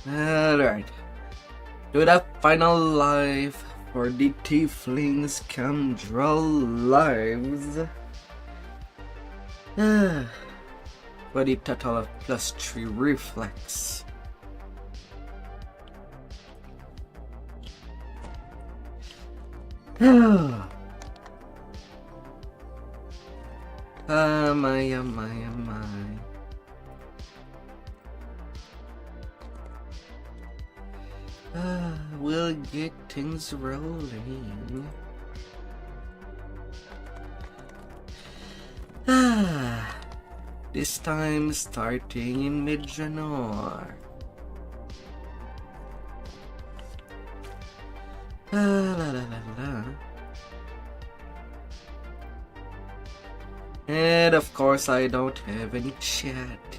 Alright. To the final life for the Tiefling Scoundrel lives. For the total of +3 reflex. Am I? We'll get things rolling. This time starting in mid-January. And of course I don't have any chat.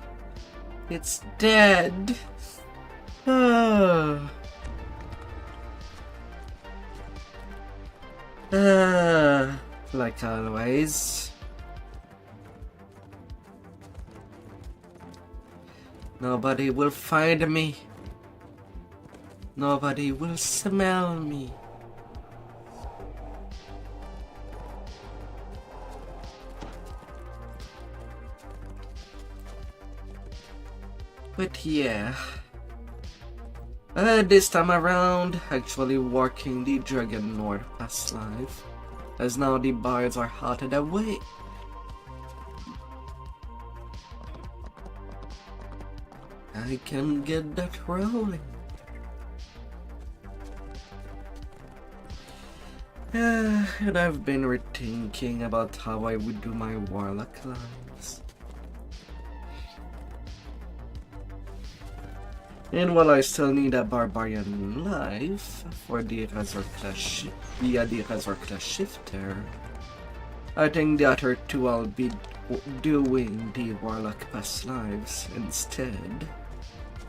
It's dead. Like always. Nobody will find me. Nobody will smell me. But yeah. This time around, actually working the Dragon Lord past life, as now the bards are hotted away. I can get that rolling. And I've been rethinking about how I would do my warlock lives. And while I still need a barbarian life for the Razor Clash via the Razor Clash shifter, I think the other two I'll be doing the warlock past lives instead,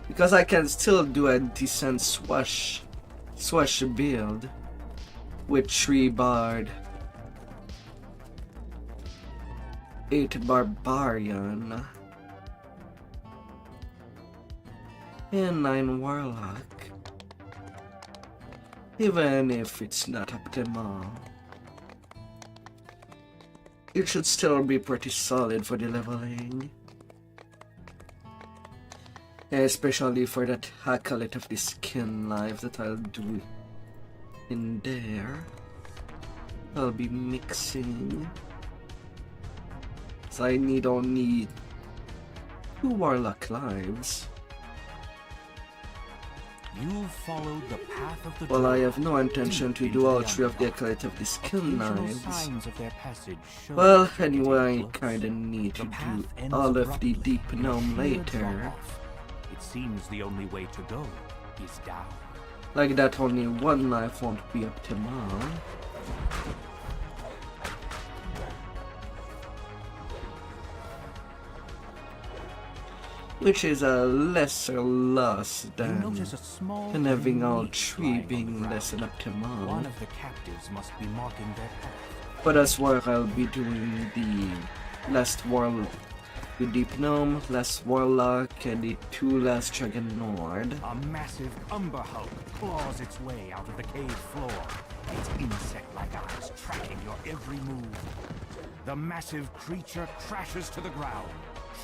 because I can still do a decent swash build with 3 bard, 8 barbarian, and 9 warlock, even if it's not optimal. It should still be pretty solid for the leveling, especially for that Acolyte of the Skin life that I'll do in there. I'll be mixing, so I need only 2 warlock lives. You followed the path of the Well, I have no intention to do all 3 of the Acolyte of the Skin lives. Well, anyway, I kinda need to do all of the Deep Gnome later. It seems the only way to go is down. Like that, only 1 life won't be optimal. Which is a lesser loss than having all 3 being less than optimal. One of the captives must be marking their path. But that's where I'll be doing the last warlock, the Deep Gnome, last warlock, and the 2 last Dragon Lord. A massive umber hulk claws its way out of the cave floor, its insect-like eyes tracking your every move. The massive creature crashes to the ground,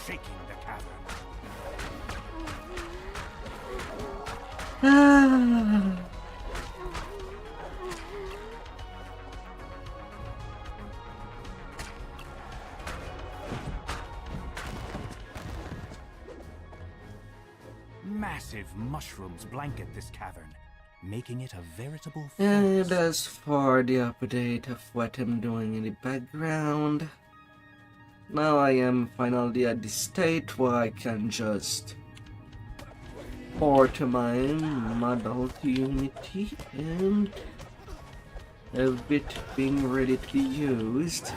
shaking the cavern. Massive mushrooms blanket this cavern, making it a veritable forest. And as for the update of what I'm doing in the background, now I am finally at the state where I can just port my model to Unity and have it being ready to be used,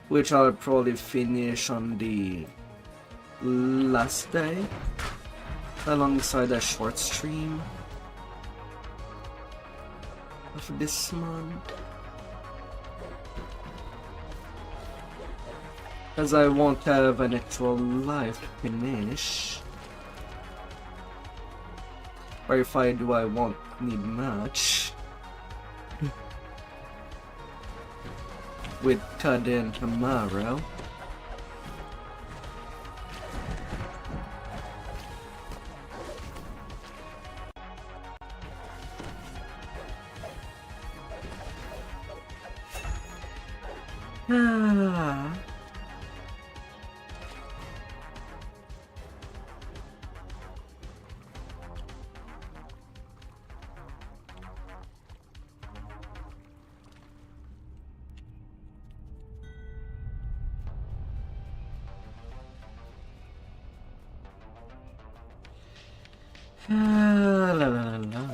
which I'll probably finish on the last day alongside a short stream of this month, as I won't have an actual live to finish Or if I do, I won't need much. With today and tomorrow. Ah. La la la la.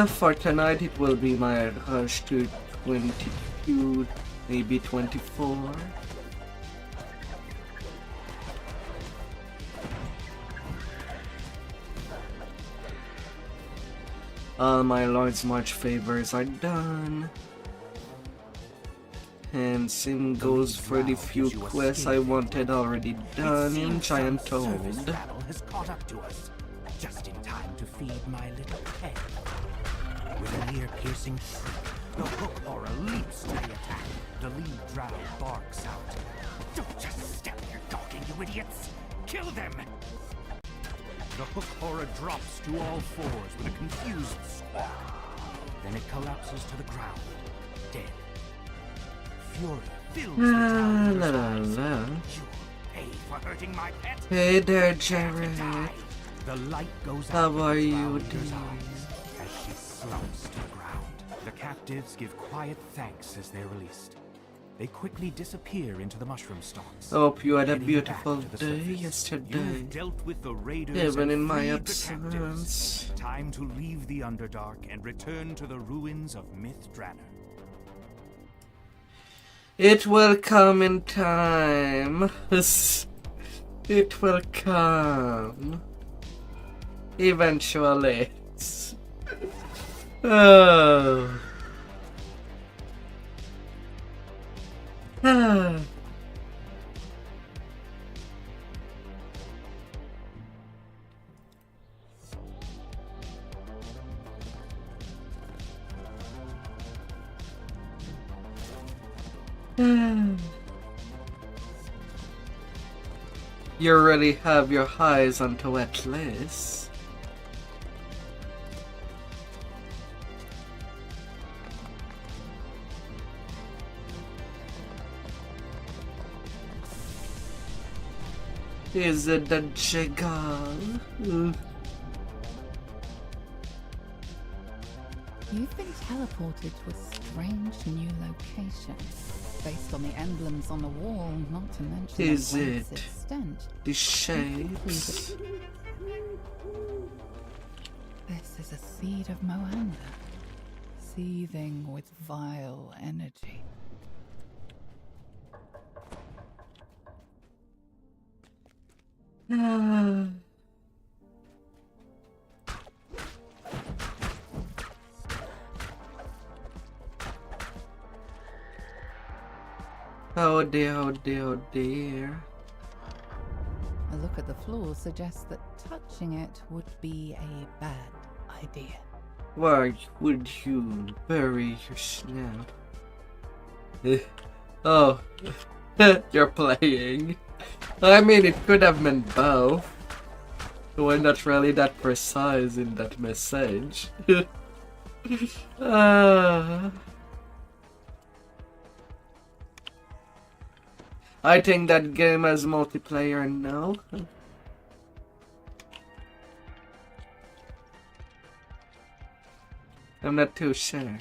For tonight it will be my rush to 22, maybe 24. All my Lord's March favors are done. And same goes for the few quests I wanted already done in Giant Toad. Has caught up to us, just in time to feed my little pet. With an ear-piercing shriek, the hook horror leaps to the attack. The lead drow barks out. Don't just step there, dogging, you idiots! Kill them! The hook horror drops to all fours with a confused squawk. Then it collapses to the ground, dead. Fury fills the town with eyes. You'll pay for hurting my pet. Hey there, Jared. The light goes How out are in the you, Founder's dear? eyes as she slumps to the ground. The captives give quiet thanks as they're released. They quickly disappear into the mushroom stalks. Hope you had a Heading beautiful back to the day surface. yesterday. You've dealt with the raiders Even and in my freed the captives. absence. Time to leave the Underdark and return to the ruins of Myth Draenor. It will come in time. It will come. Eventually. Oh. Ah. You really have your eyes onto Atlas. Is it the Jigal? You've been teleported to a strange new location. Based on the emblems on the wall, not to mention Is the wave's it extent. the shapes? This is a seed of Moanda, seething with vile energy. Oh dear, oh dear, oh dear. A look at the floor suggests that touching it would be a bad idea. Why would you bury your snout? Oh, you're playing. I mean, it could have meant both. We're not really that precise in that message. I think that game has multiplayer now. I'm not too sure.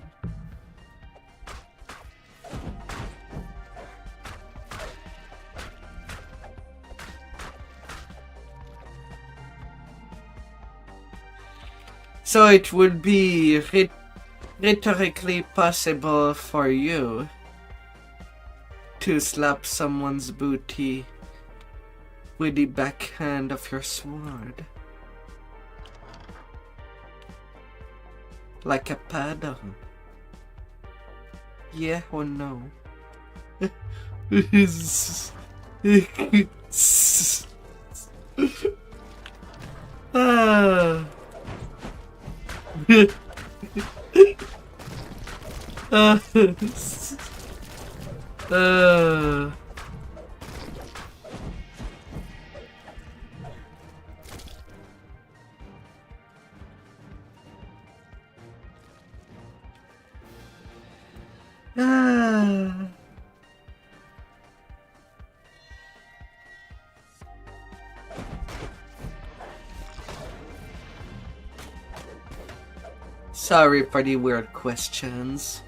So it would be rhetorically possible for you to slap someone's booty with the backhand of your sword. Like a paddle. Yeah or no? Ah. Sorry for the weird questions.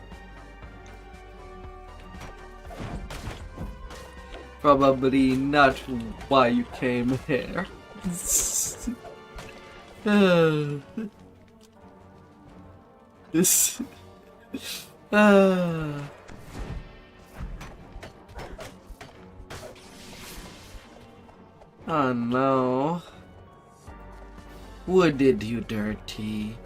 Probably not why you came here. This. Oh no. Who did you dirty?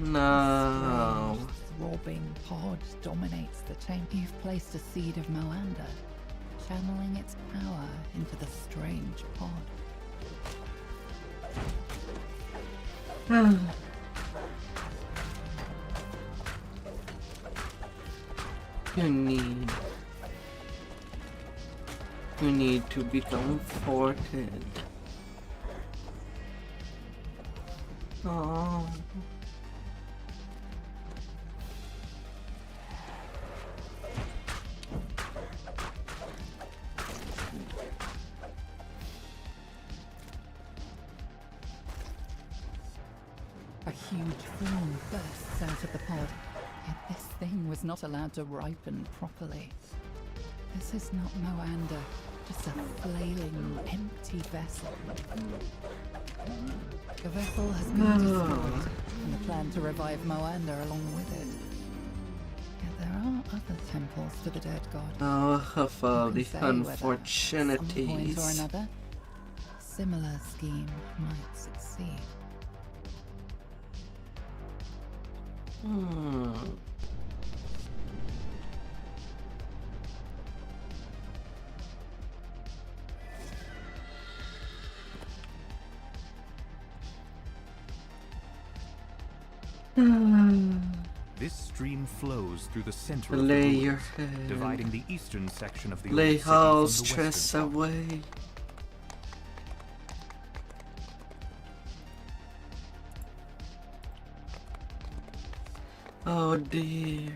No. Throbbing pod dominates the chamber. You've placed a seed of Moanda, channeling its power into the strange pod. You need to be comforted. Oh. A huge flame bursts out of the pod, yet this thing was not allowed to ripen properly. This is not Moanda, just a flailing, empty vessel. The vessel has been destroyed, and the plan to revive Moanda along with it. Yet there are other temples to the dead god. Oh, of all the At some point unfortunities. or another, a similar scheme might succeed. This stream flows through the center of Lay the your ruins, head. dividing the eastern section of the Lay old city all from the stress western part. away. Oh dear.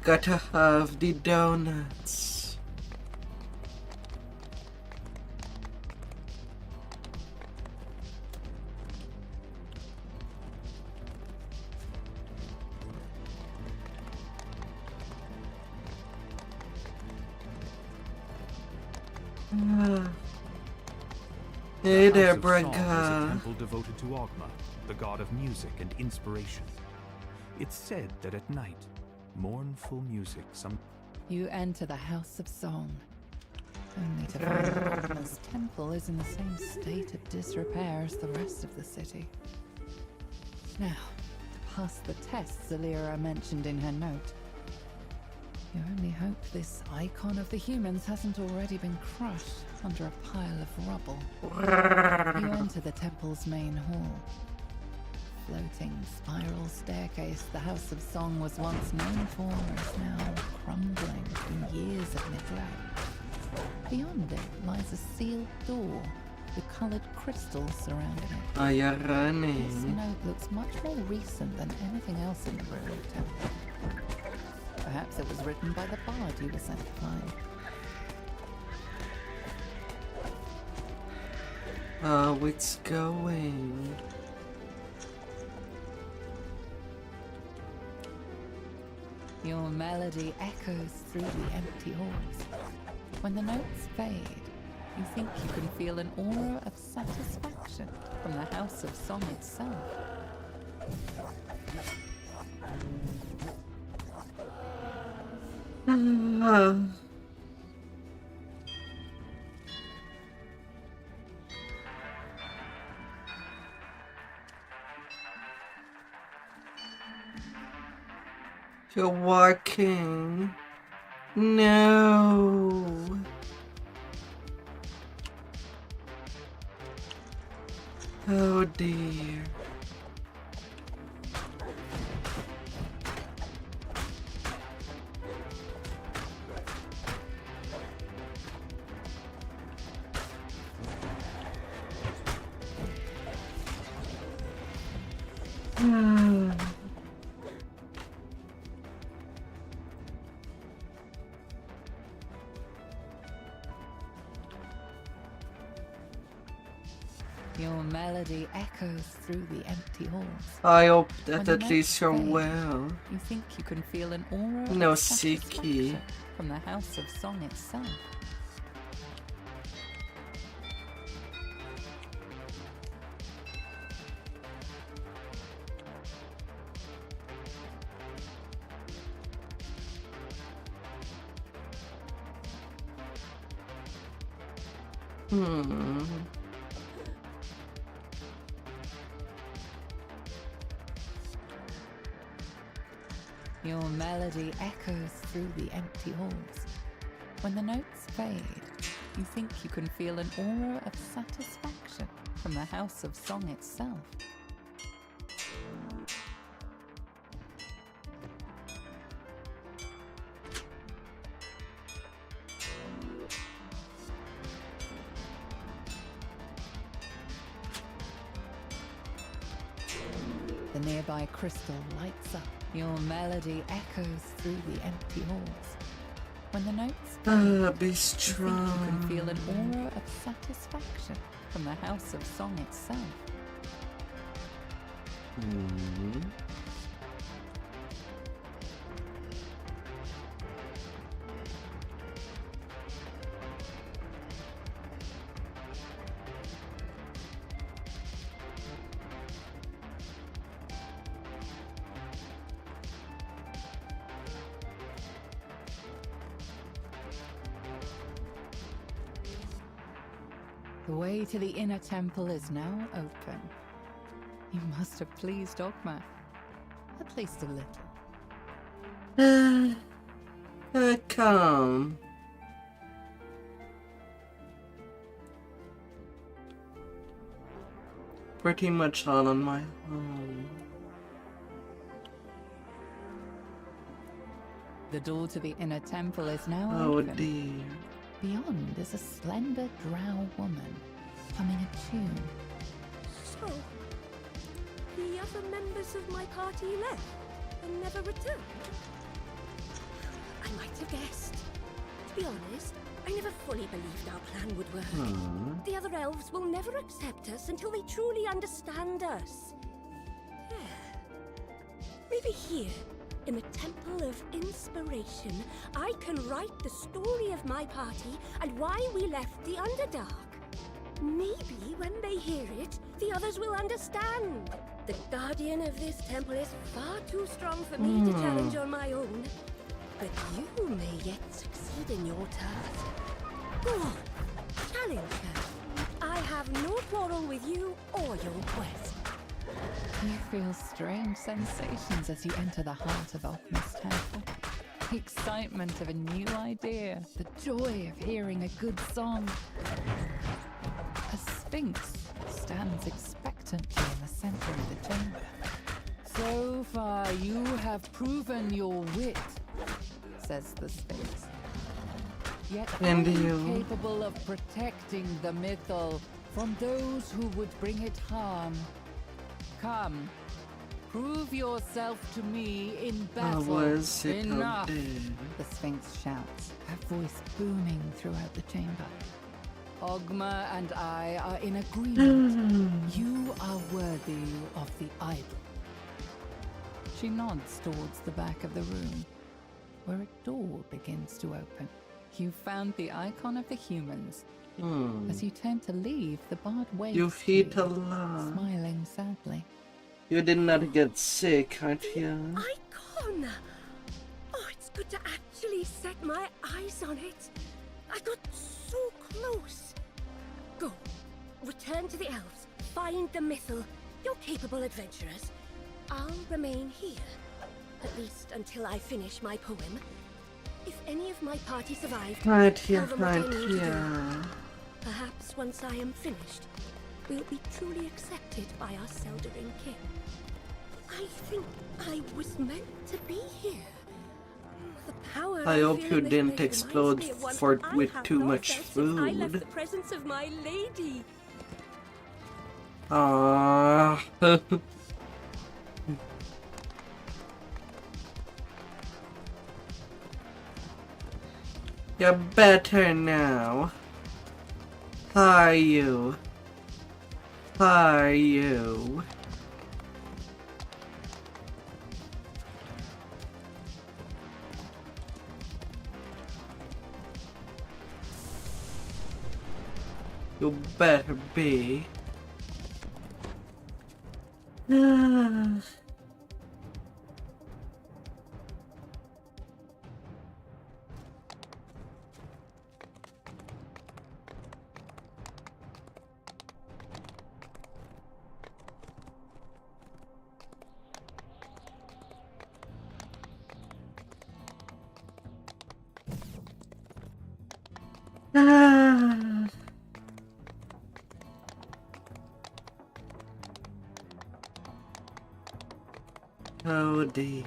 Gotta have the donuts. Hey The there, House of Song is a Brenka. temple devoted to Ogma, the god of music and inspiration. It's said that at night, mournful music You enter the House of Song, only to find that Ogma's temple is in the same state of disrepair as the rest of the city. Now, to pass the tests Alira mentioned in her note, you only hope this icon of the humans hasn't already been crushed under a pile of rubble. You enter the temple's main hall. Floating spiral staircase the House of Song was once known for is now crumbling from years of neglect. Beyond it lies a sealed door with coloured crystals surrounding it. Are you This running? note looks much more recent than anything else in the ruined temple. Perhaps it was written by the bard you were sent to find. Oh, it's going. Your melody echoes through the empty halls. When the notes fade, you think you can feel an aura of satisfaction from the House of Song itself. You're walking. No. Oh dear. Your melody echoes through the empty halls. I hope When that the at least notes you're fade, well. You think you can feel an aura No of Siki. satisfaction from the House of Song itself. Your melody echoes through the empty halls. When the notes fade, you think you can feel an aura of satisfaction from the House of Song itself. The nearby crystal lights up. Your melody echoes through the empty halls. When the notes fade, Be you think you strong. can feel an aura of satisfaction from the House of Song itself. The way to the inner temple is now open. You must have pleased Ogma. At least a little. Come. Pretty much all on my own. The door to the inner temple is now Oh open. dear. Beyond is a slender drow woman, humming a tune. So, the other members of my party left and never returned? I might have guessed. To be honest, I never fully believed our plan would work. The other elves will never accept us until they truly understand us. Maybe here, in the Temple of Inspiration, I can write the story of my party and why we left the Underdark. Maybe when they hear it, the others will understand. The guardian of this temple is far too strong for me to challenge on my own. But you may yet succeed in your task. Go on, challenge her. I have no quarrel with you or your quest. You feel strange sensations as you enter the heart of Ogma's temple. The excitement of a new idea, the joy of hearing a good song. A sphinx stands expectantly in the center of the chamber. So far you have proven your wit, says the sphinx. Yet And are you you. capable of protecting the mythal from those who would bring it harm? Come, prove yourself to me in battle. Was it Enough! dead? The Sphinx shouts, her voice booming throughout the chamber. Ogma and I are in agreement. You are worthy of the idol. She nods towards the back of the room, where a door begins to open. You found the icon of the humans. As you turn to leave, the bard waves You to eat a you, lot. smiling sadly. You did not get sick, aren't you? Icon! Oh, it's good to actually set my eyes on it. I got so close. Go. Return to the elves. Find the mythal. You're capable adventurers. I'll remain here. At least until I finish my poem. If any of my party survived, Right tell here, them what I right need to do. here. Perhaps once I am finished, we'll be truly accepted by our Seldering king. I think I was meant to be here. The power I hope feel you in this didn't place explode reminds me of one with I have too not much felt since I left food. the presence of my lady. Ah. You're better now. Are you? Are you? You better be. Oh dear.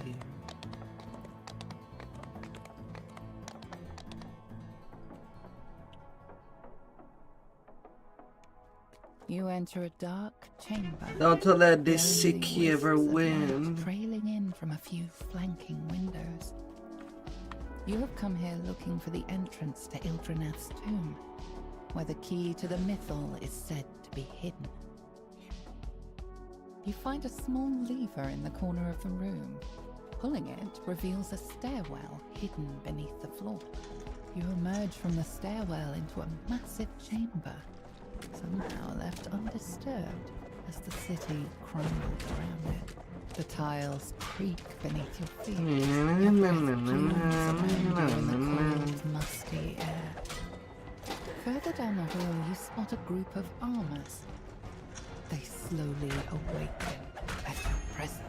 You enter a dark chamber. Don't let The this only sick ever wisps of light win. trailing in from a few flanking windows. You have come here looking for the entrance to Ildrinath's tomb, where the key to the mythal is said to be hidden. You find a small lever in the corner of the room. Pulling it reveals a stairwell hidden beneath the floor. You emerge from the stairwell into a massive chamber, somehow left undisturbed as the city crumbles around it. The tiles creak beneath your feet. Your breath plumes around you in the cold, musty air. Further down the hall, you spot a group of armors. They slowly awaken at your presence.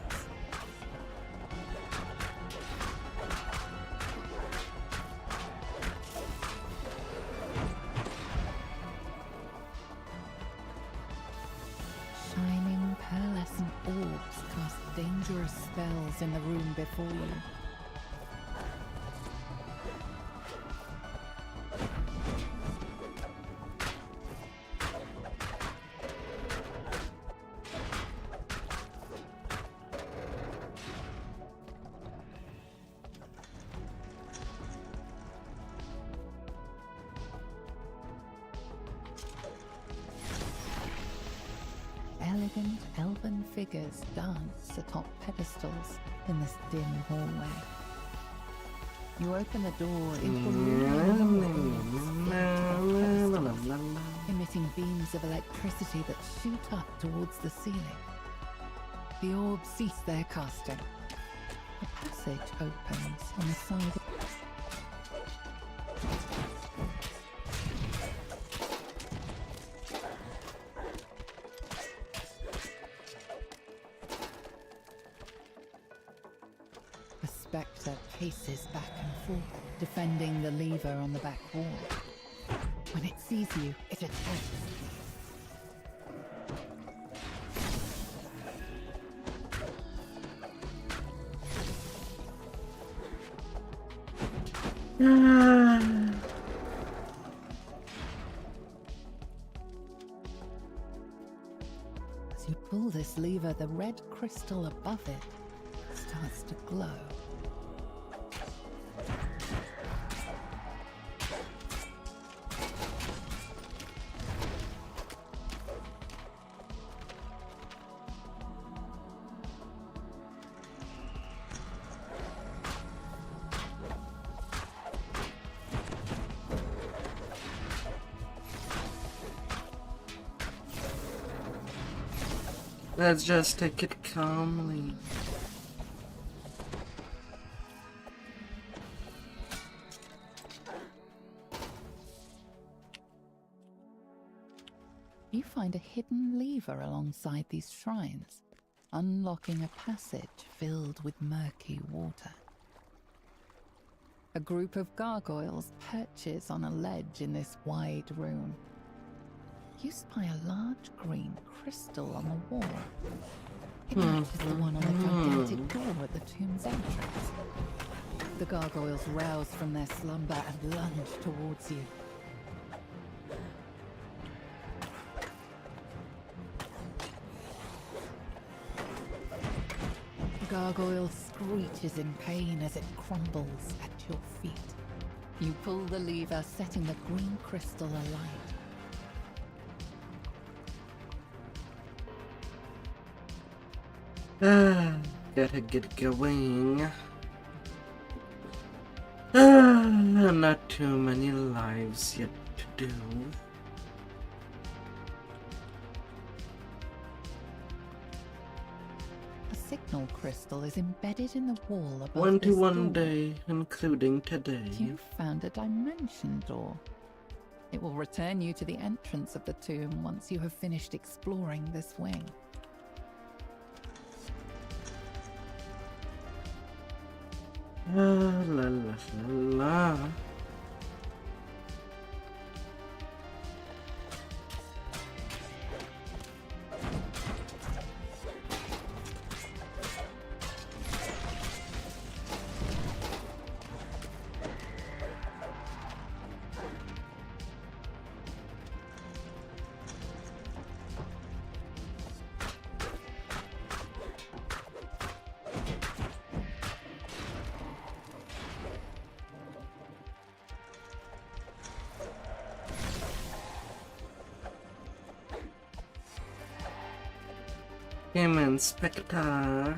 Shining pearlescent orbs cast dangerous spells in the room before you. Elegant elven figures dance atop pedestals in this dim hallway. You open the door into a room emitting beams of electricity that shoot up towards the ceiling. The orbs cease their casting. A passage opens on the side of Spectre paces back and forth, defending the lever on the back wall. When it sees you, it attacks. this lever, the red crystal above it starts to glow. Let's just take it calmly. You find a hidden lever alongside these shrines, unlocking a passage filled with murky water. A group of gargoyles perches on a ledge in this wide room. You spy a large green crystal on the wall. It matches the one on the gigantic door at the tomb's entrance. The gargoyles rouse from their slumber and lunge towards you. The gargoyle screeches in pain as it crumbles at your feet. You pull the lever, setting the green crystal alight. Gotta get going. Not too many lives yet to do. A signal crystal is embedded in the wall above One to this one door. day, including today. You found a dimension door. It will return you to the entrance of the tomb once you have finished exploring this wing. La la la la. Game Inspector.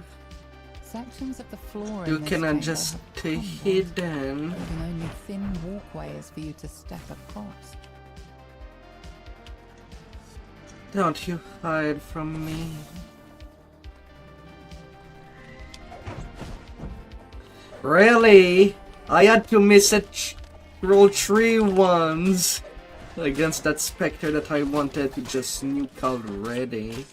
Sections of the floor You in this can chamber adjust have to crumbled, hidden. leaving only thin walkways for you to step across. Don't you hide from me. Really? I had to miss a roll 3 ones against that specter that I wanted to just nuke already.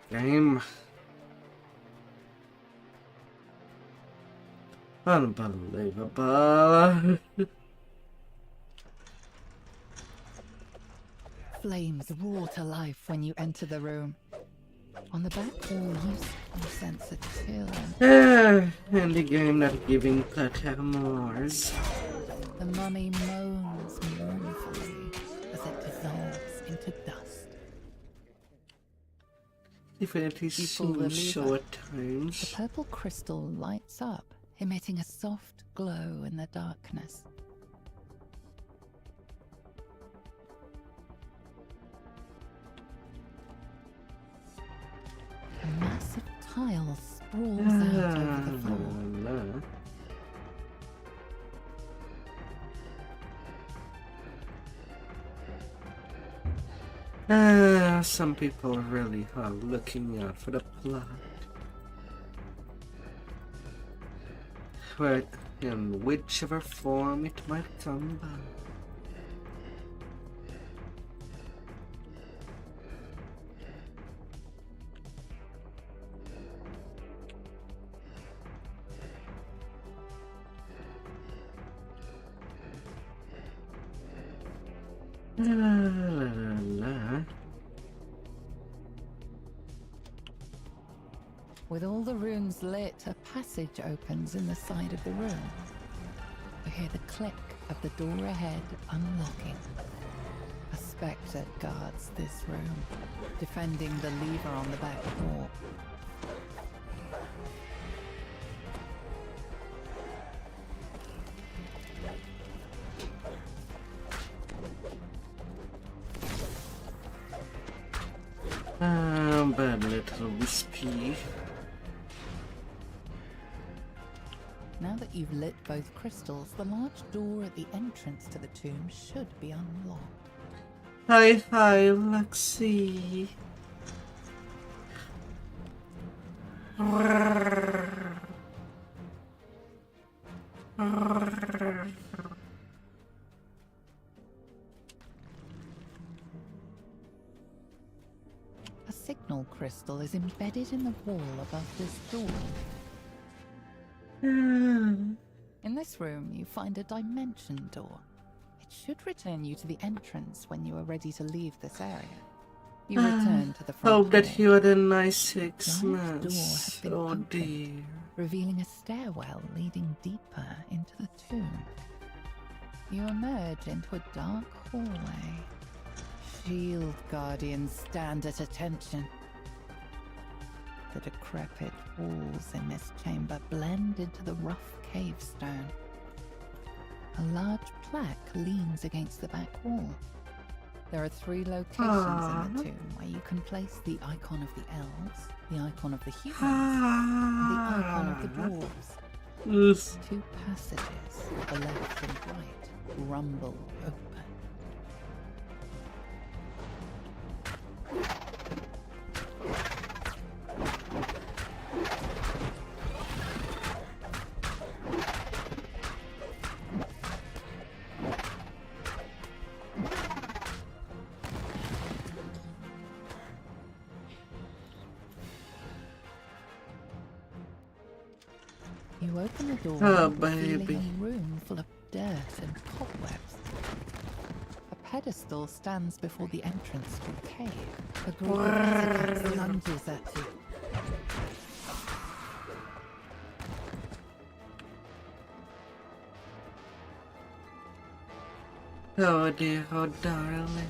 Game. Unbelievable. Flames roar to life when you enter the room. On the back wall, you sense a chill. And the game not giving platformers. The mummy moans mournfully as it dissolves into dust. Definitely You pull the seems lever. so at times. The purple crystal lights up, emitting a soft glow in the darkness. A massive tile sprawls out over the floor. Some people really are looking out for the plot. But in whichever form it might come by. La la la la. With all the rooms lit, a passage opens in the side of the room. You hear the click of the door ahead unlocking. A spectre guards this room, defending the lever on the back wall. Bad little wispy. Now that you've lit both crystals, the large door at the entrance to the tomb should be unlocked. Hi, Lexi. A signal crystal is embedded in the wall above this door. In this room, you find a dimension door. It should return you to the entrance when you are ready to leave this area. You return to the front Hope that door. you had a nice 6 Large door months. has been Oh opened, dear. revealing a stairwell leading deeper into the tomb. You emerge into a dark hallway. Shield guardians stand at attention. The decrepit walls in this chamber blend into the rough cave stone. A large plaque leans against the back wall. There are 3 locations in the tomb where you can place the icon of the elves, the icon of the humans, and the icon of the dwarves. 2 passages, the left and right, rumble open. You open the door, Oh, revealing baby. a room full of dirt and cobwebs. A pedestal stands before the entrance to a cave. A group of visitors lunges at you. Oh dear, oh darling.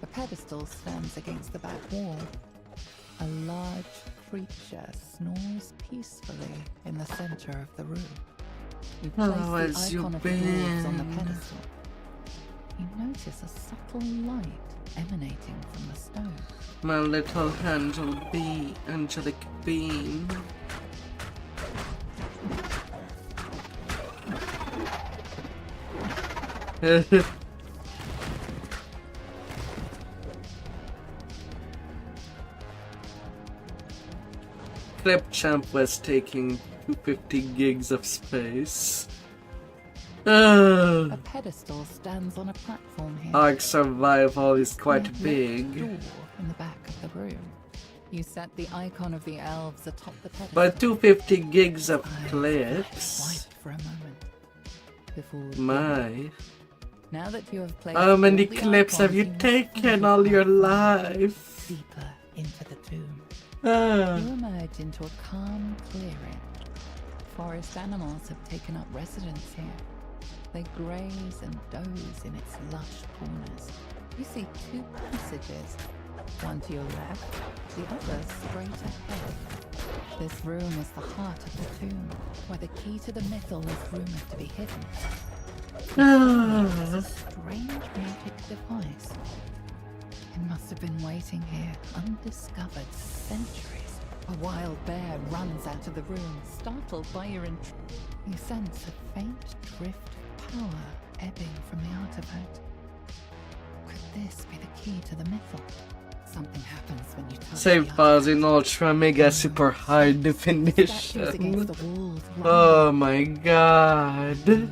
The pedestal stands against the back wall. A large creature snores peacefully in the center of the room. You place Oh, as the you icon of the dwarves on the been. pedestal. You notice a subtle light emanating from the stone. My little angelic being. Clipchamp was taking 250 gigs of space. A pedestal stands on a platform here. Arc survival is quite Next big. door in the back of the room. You set the icon of the elves atop the pedestal. But 250 gigs of Eyes clips. white for a moment before My. now that you have placed How many all the clips have icons, you must taken find all your platform life? deeper into the tomb. Ah. You emerge into a calm clearing. Forest animals have taken up residence here. They graze and doze in its lush corners. You see 2 passages, one to your left, the other straight ahead. This room is the heart of the tomb, where the key to the mythal is rumored to be hidden. It's a strange magic device. It must have been waiting here, undiscovered, centuries. A wild bear runs out of the room, startled by your intrusion. You sense a faint drift of power ebbing from the artifact. Could this be the key to the mythal? Something happens when you touch Save the files in artifact. ultra mega super high Statues against definition. the walls Oh my god. move.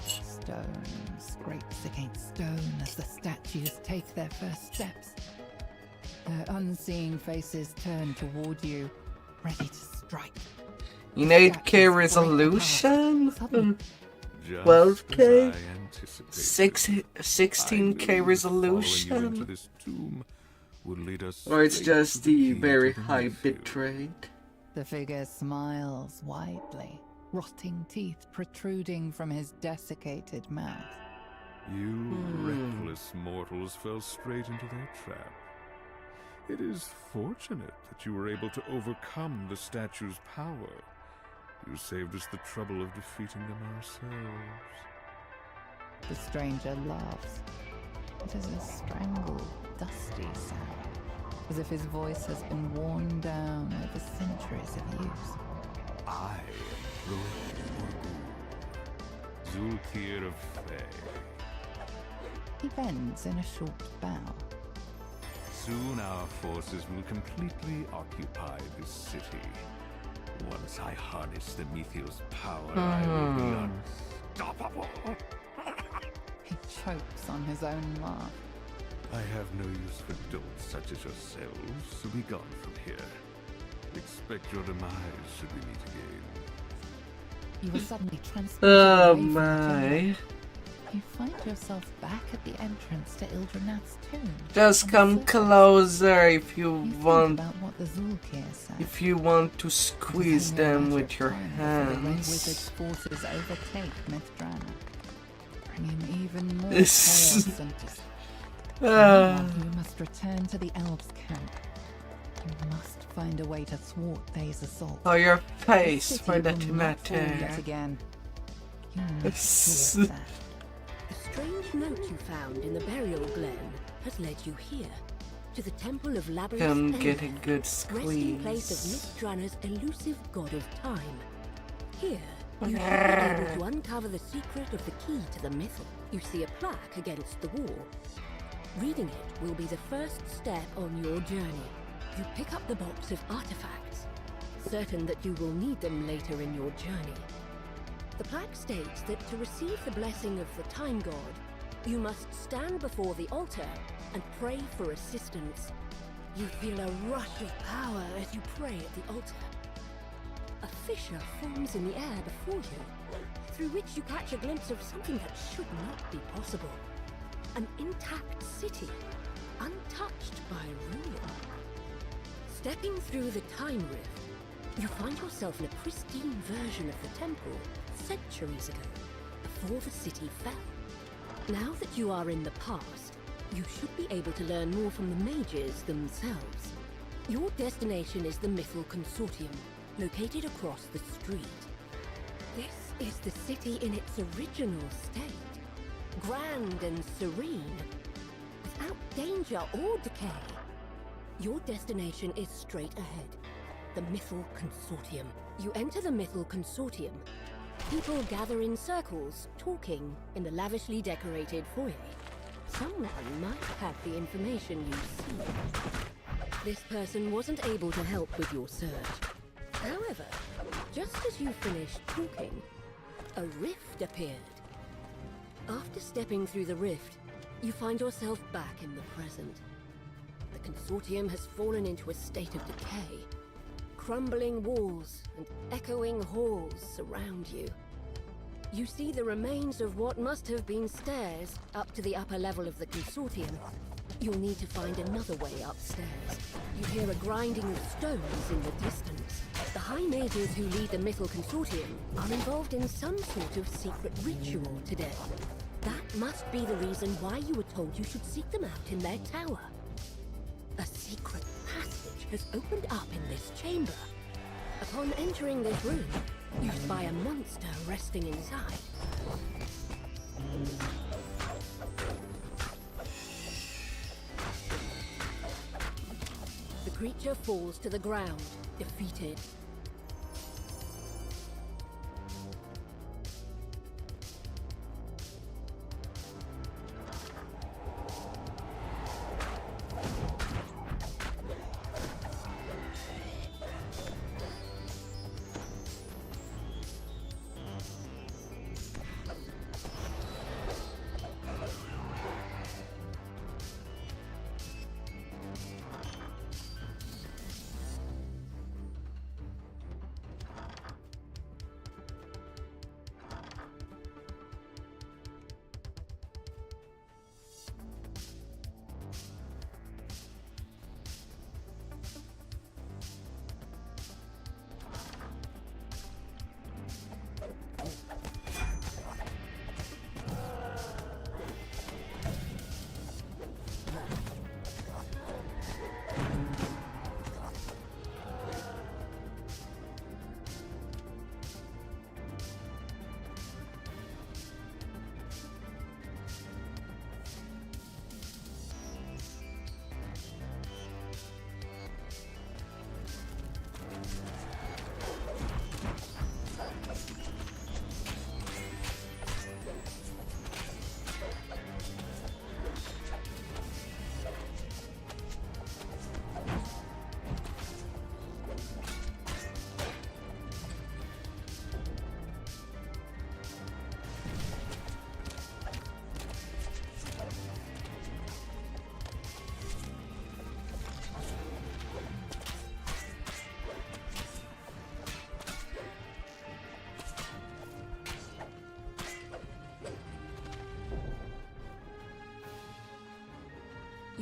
Stone scrapes take their first steps. Their unseeing faces turn toward you, ready to strike. In 8K resolution? Suddenly, 12K? Just as I anticipated, 16K I knew resolution? following you into this tomb would lead us Or it's straight just to the key very to the high midfield. bitrate? the figure smiles widely, rotting teeth protruding from his desiccated mouth. You reckless mortals fell straight into their trap. It is fortunate that you were able to overcome the statue's power. You saved us the trouble of defeating them ourselves. The stranger laughs. It is a strangled, dusty sound, as if his voice has been worn down over centuries of use. I am Zulkir of Fae. He bends in a short bow. Soon our forces will completely occupy this city. Once I harness the Meteor's power, I will be unstoppable. He chokes on his own laugh. I have no use for dolts such as yourselves, so be gone from here. Expect your demise should we meet again. You are suddenly transported Oh away from the tomb. my. You find yourself back at the entrance to Ildranath's tomb. Just on the come surface. closer if You you think want. about what the Zulkir said. If you want to squeeze It is only a them matter with of your time before the Red hands. Wizard's forces overtake Mithranna, bringing even more This- chaos and dis- Ah. Now you must return to the elves' camp. You must find a way to thwart Thay's assault. Or your This face, city for that will not fall yet matter. again. You This- must thwart that. The strange note you found in the burial glen has led you here, to the Temple of Labyrinth Come Splendor, get a good resting place of squeeze. Mithranna's elusive god of time. Here, you should be able to uncover the secret of the key to the mythal. You see a plaque against the wall. Reading it will be the first step on your journey. You pick up the box of artifacts, certain that you will need them later in your journey. The plaque states that to receive the blessing of the Time God, you must stand before the altar and pray for assistance. You feel a rush of power as you pray at the altar. A fissure forms in the air before you, through which you catch a glimpse of something that should not be possible. An intact city, untouched by ruin. Stepping through the Time Rift, you find yourself in a pristine version of the temple centuries ago, before the city fell. Now that you are in the past, you should be able to learn more from the mages themselves. Your destination is the Mythal Consortium, located across the street. This is the city in its original state, grand and serene, without danger or decay. Your destination is straight ahead, the Mythal Consortium. You enter the Mythal Consortium. People gather in circles, talking in the lavishly decorated foyer. Someone might have the information you seek. This person wasn't able to help with your search. However, just as you finished talking, a rift appeared. After stepping through the rift, you find yourself back in the present. The Consortium has fallen into a state of decay. Crumbling walls and echoing halls surround you. You see the remains of what must have been stairs up to the upper level of the Consortium. You'll need to find another way upstairs. You hear a grinding of stones in the distance. The High Mages who lead the Mythal Consortium are involved in some sort of secret ritual today. That must be the reason why you were told you should seek them out in their tower. A secret passage has opened up in this chamber. Upon entering this room, you spy a monster resting inside. The creature falls to the ground, defeated.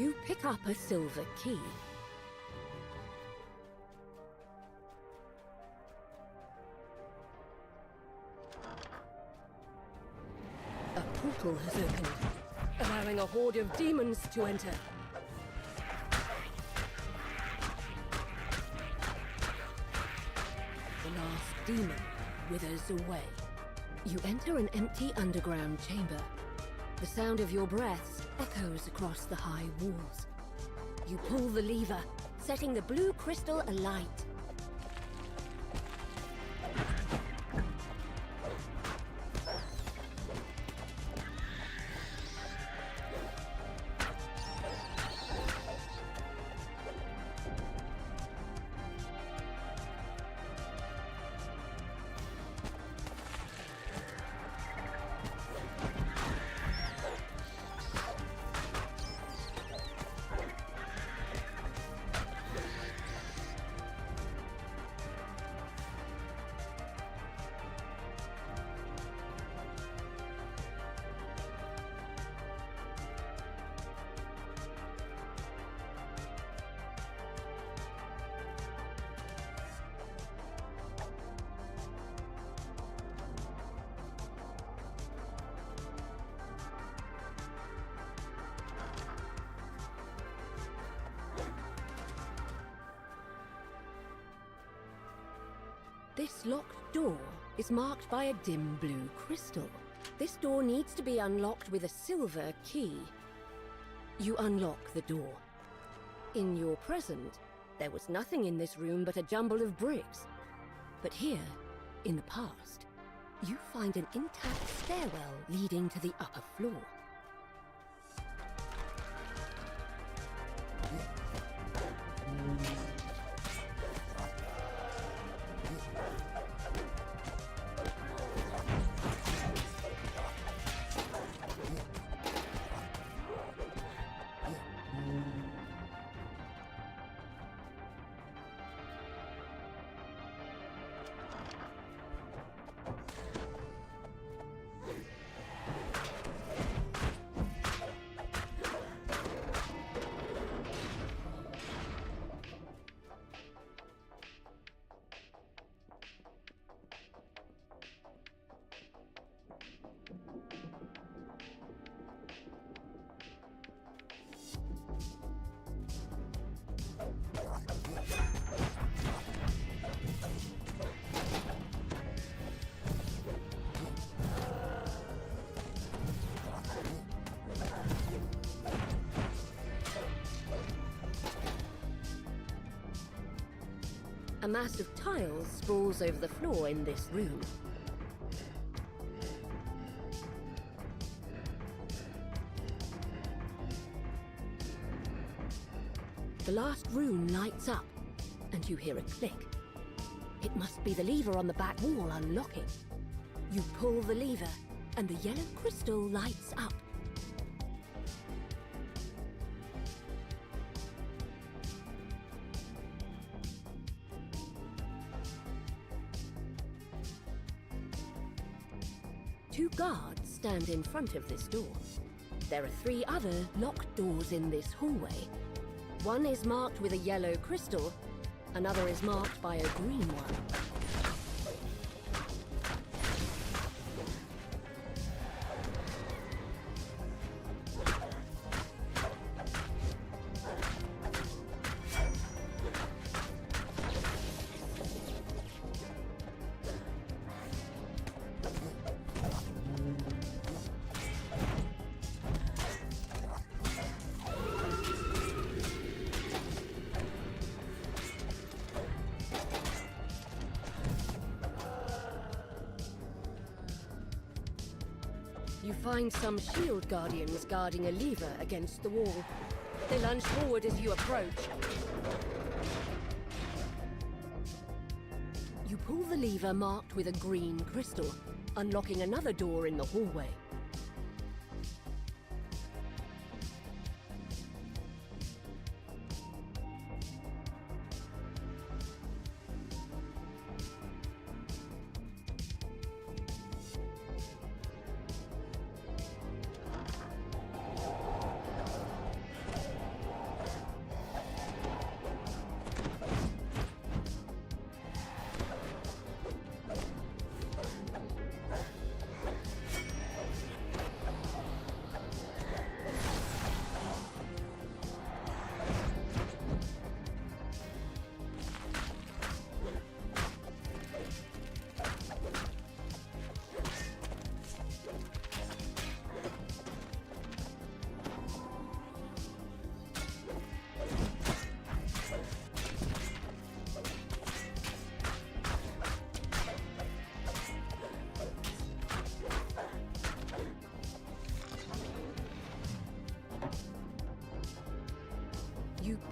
You pick up a silver key. A portal has opened, allowing a horde of demons to enter. The last demon withers away. You enter an empty underground chamber. The sound of your breaths echoes across the high walls. You pull the lever, setting the blue crystal alight. This locked door is marked by a dim blue crystal. This door needs to be unlocked with a silver key. You unlock the door. In your present, there was nothing in this room but a jumble of bricks. But here, in the past, you find an intact stairwell leading to the upper floor. A mass of tiles sprawls over the floor in this room. The last rune lights up, and you hear a click. It must be the lever on the back wall unlocking. You pull the lever, and the yellow crystal lights up. Two guards stand in front of this door. There are 3 other locked doors in this hallway. One is marked with a yellow crystal, another is marked by a green one. You find some shield guardians guarding a lever against the wall. They lunge forward as you approach. You pull the lever marked with a green crystal, unlocking another door in the hallway.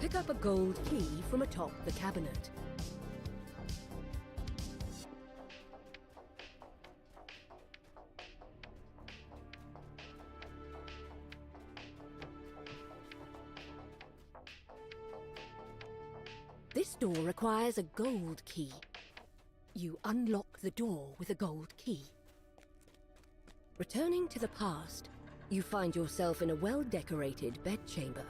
Pick up a gold key from atop the cabinet. This door requires a gold key. You unlock the door with a gold key. Returning to the past, you find yourself in a well-decorated bedchamber.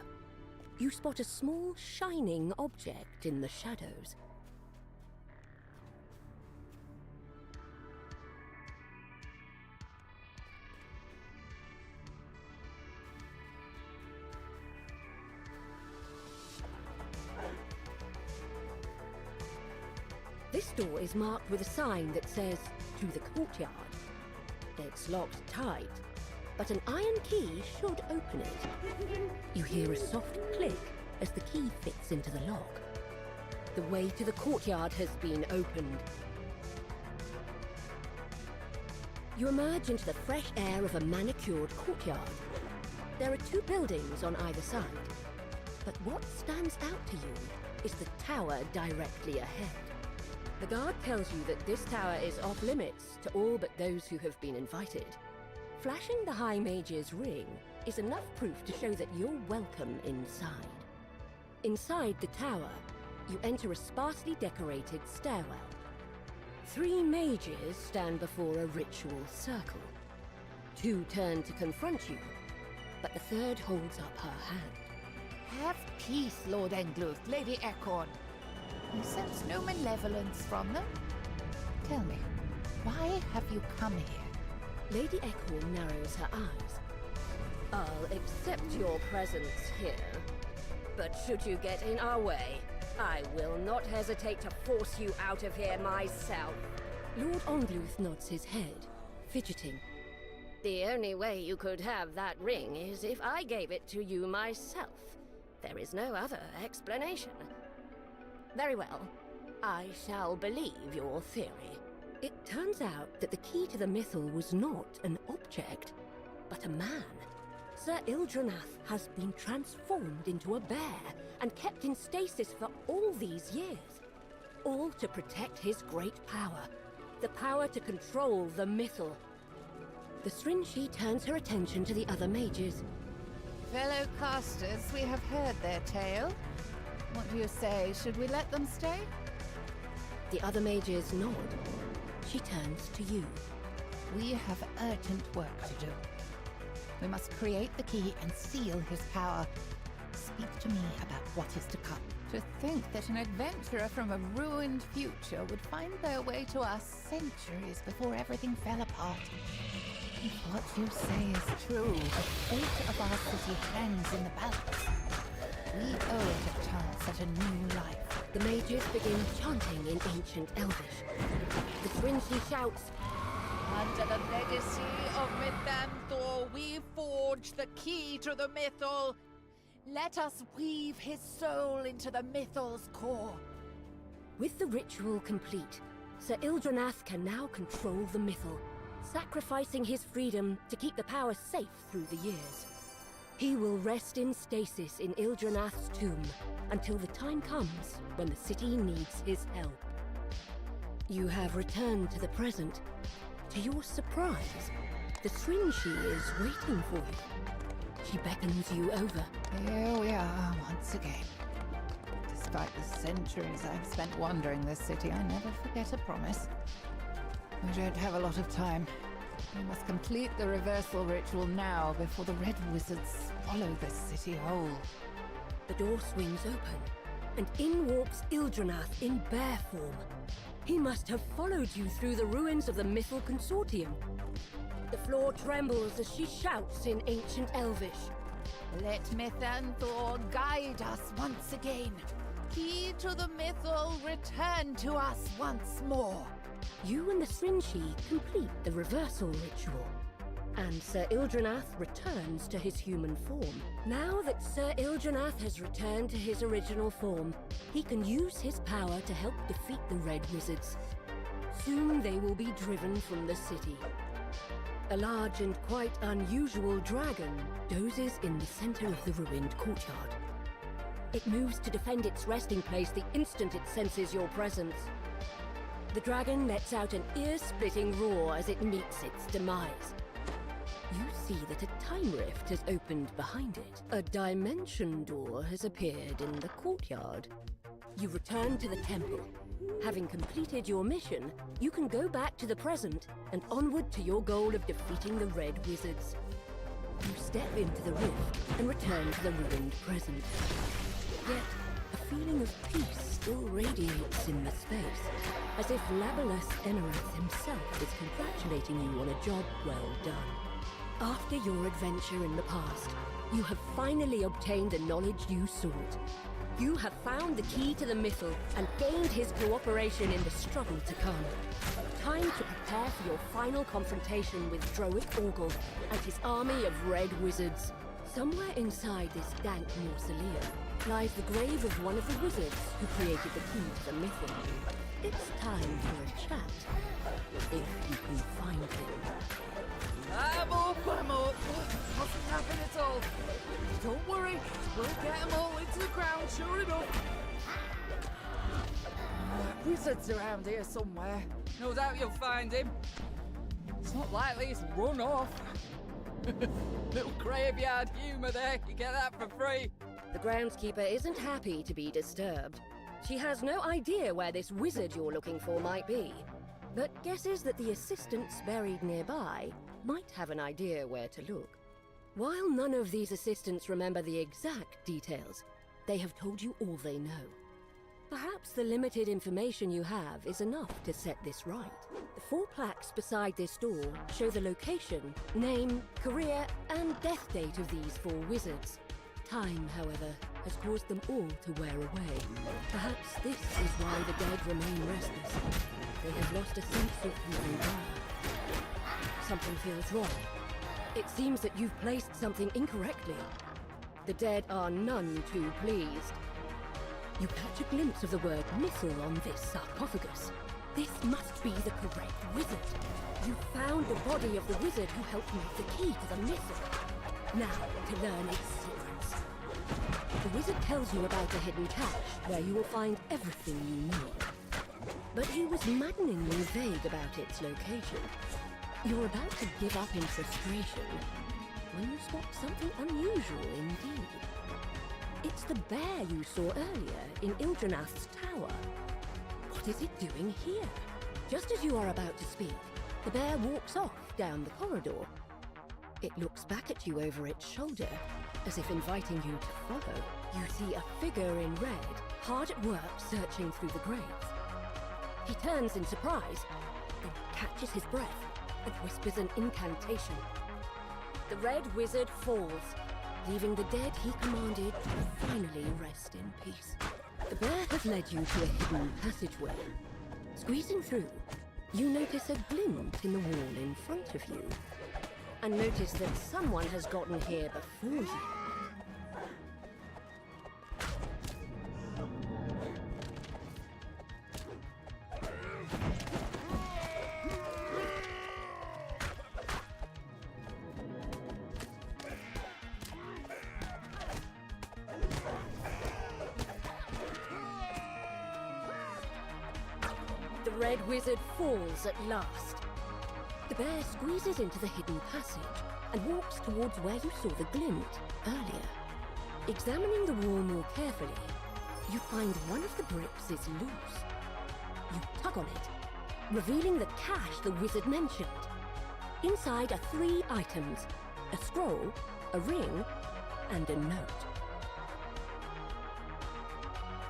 You spot a small, shining object in the shadows. This door is marked with a sign that says, "To the courtyard." It's locked tight, but an iron key should open it. You hear a soft click as the key fits into the lock. The way to the courtyard has been opened. You emerge into the fresh air of a manicured courtyard. There are 2 buildings on either side, but what stands out to you is the tower directly ahead. The guard tells you that this tower is off limits to all but those who have been invited. Flashing the High Mage's ring is enough proof to show that you're welcome inside. Inside the tower, you enter a sparsely decorated stairwell. 3 mages stand before a ritual circle. 2 turn to confront you, but the 3rd holds up her hand. Have peace, Lord Engluth, Lady Ekorn. You sense no malevolence from them? Tell me, why have you come here? Lady Ekorn narrows her eyes. I'll accept your presence here, but should you get in our way, I will not hesitate to force you out of here myself. Lord Engluth nods his head, fidgeting. The only way you could have that ring is if I gave it to you myself. There is no other explanation. Very well. I shall believe your theory. It turns out that the key to the mythal was not an object, but a man. Sir Ildranath has been transformed into a bear and kept in stasis for all these years. All to protect his great power. The power to control the mythal. The Srinshi turns her attention to the other mages. Fellow casters, we have heard their tale. What do you say? Should we let them stay? The other mages nod. She turns to you. We have urgent work to do. We must create the key and seal his power. Speak to me about what is to come. To think that an adventurer from a ruined future would find their way to us centuries before everything fell apart. If what you say is true, the fate of our city hangs in the balance. We owe it a chance at a new life. The mages begin chanting in ancient Elvish. The Srinshi shouts, Under the legacy of Mythanthor, we forge the key to the mythal. Let us weave his soul into the mythal's core. With the ritual complete, Sir Ildranath can now control the mythal, sacrificing his freedom to keep the power safe through the years. He will rest in stasis in Ildranath's tomb until the time comes when the city needs his help. You have returned to the present. To your surprise, the Srinshi is waiting for you. She beckons you over. Here we are once again. Despite the centuries I've spent wandering this city, I never forget a promise. We don't have a lot of time. We must complete the reversal ritual now before the Red Wizards swallow this city whole. The door swings open, and in walks Ildranath in bear form. He must have followed you through the ruins of the Mythal Consortium. The floor trembles as she shouts in ancient Elvish. Let Mythanthor guide us once again. Key to the mythal, return to us once more. You and the Srinshi complete the reversal ritual, and Sir Ildranath returns to his human form. Now that Sir Ildranath has returned to his original form, he can use his power to help defeat the Red Wizards. Soon they will be driven from the city. A large and quite unusual dragon dozes in the center of the ruined courtyard. It moves to defend its resting place the instant it senses your presence. The dragon lets out an ear-splitting roar as it meets its demise. You see that a time rift has opened behind it. A dimension door has appeared in the courtyard. You return to the temple. Having completed your mission, you can go back to the present and onward to your goal of defeating the Red Wizards. You step into the rift and return to the ruined present. Yet, a feeling of peace still radiates in the space, as if Labalus Enereth himself is congratulating you on a job well done. After your adventure in the past, you have finally obtained the knowledge you sought. You have found the key to the Mythal and gained his cooperation in the struggle to come. Time to prepare for your final confrontation with Droic Orgel and his army of Red Wizards. Somewhere inside this dank mausoleum lies the grave of one of the wizards who created the key to the Mythal. It's time for a chat, if you can find him. I'm up. Nothing happened at all. Don't worry, we'll get them all into the ground, sure enough. Wizard's around here somewhere. No doubt you'll find him. It's not likely he's run off. Little graveyard humour there, you get that for free. The groundskeeper isn't happy to be disturbed. She has no idea where this wizard you're looking for might be, but guesses that the assistants buried nearby might have an idea where to look. While none of these assistants remember the exact details, they have told you all they know. Perhaps the limited information you have is enough to set this right. The 4 plaques beside this door show the location, name, career, and death date of these 4 wizards. Time, however, has caused them all to wear away. Perhaps this is why the dead remain restless. They have lost a sense of who they are. Something feels wrong. It seems that you've placed something incorrectly. The dead are none too pleased. You catch a glimpse of the word Mythal on this sarcophagus. This must be the correct wizard. You found the body of the wizard who helped make the key to the Mythal. Now, to learn its secrets. The wizard tells you about a hidden cache where you will find everything you need. But he was maddeningly vague about its location. You're about to give up in frustration when you spot something unusual indeed. It's the bear you saw earlier in Ildranath's tower. What is it doing here? Just as you are about to speak, the bear walks off down the corridor. It looks back at you over its shoulder, as if inviting you to follow. You see a figure in red, hard at work searching through the graves. He turns in surprise, then catches his breath and whispers an incantation. The Red Wizard falls, leaving the dead he commanded to finally rest in peace. The bear has led you to a hidden passageway. Squeezing through, you notice a glint in the wall in front of you, and notice that someone has gotten here before you. The Red Wizard falls at last. The bear squeezes into the hidden passage and walks towards where you saw the glint earlier. Examining the wall more carefully, you find one of the bricks is loose. You tug on it, revealing the cache the wizard mentioned. Inside are 3 items: a scroll, a ring, and a note.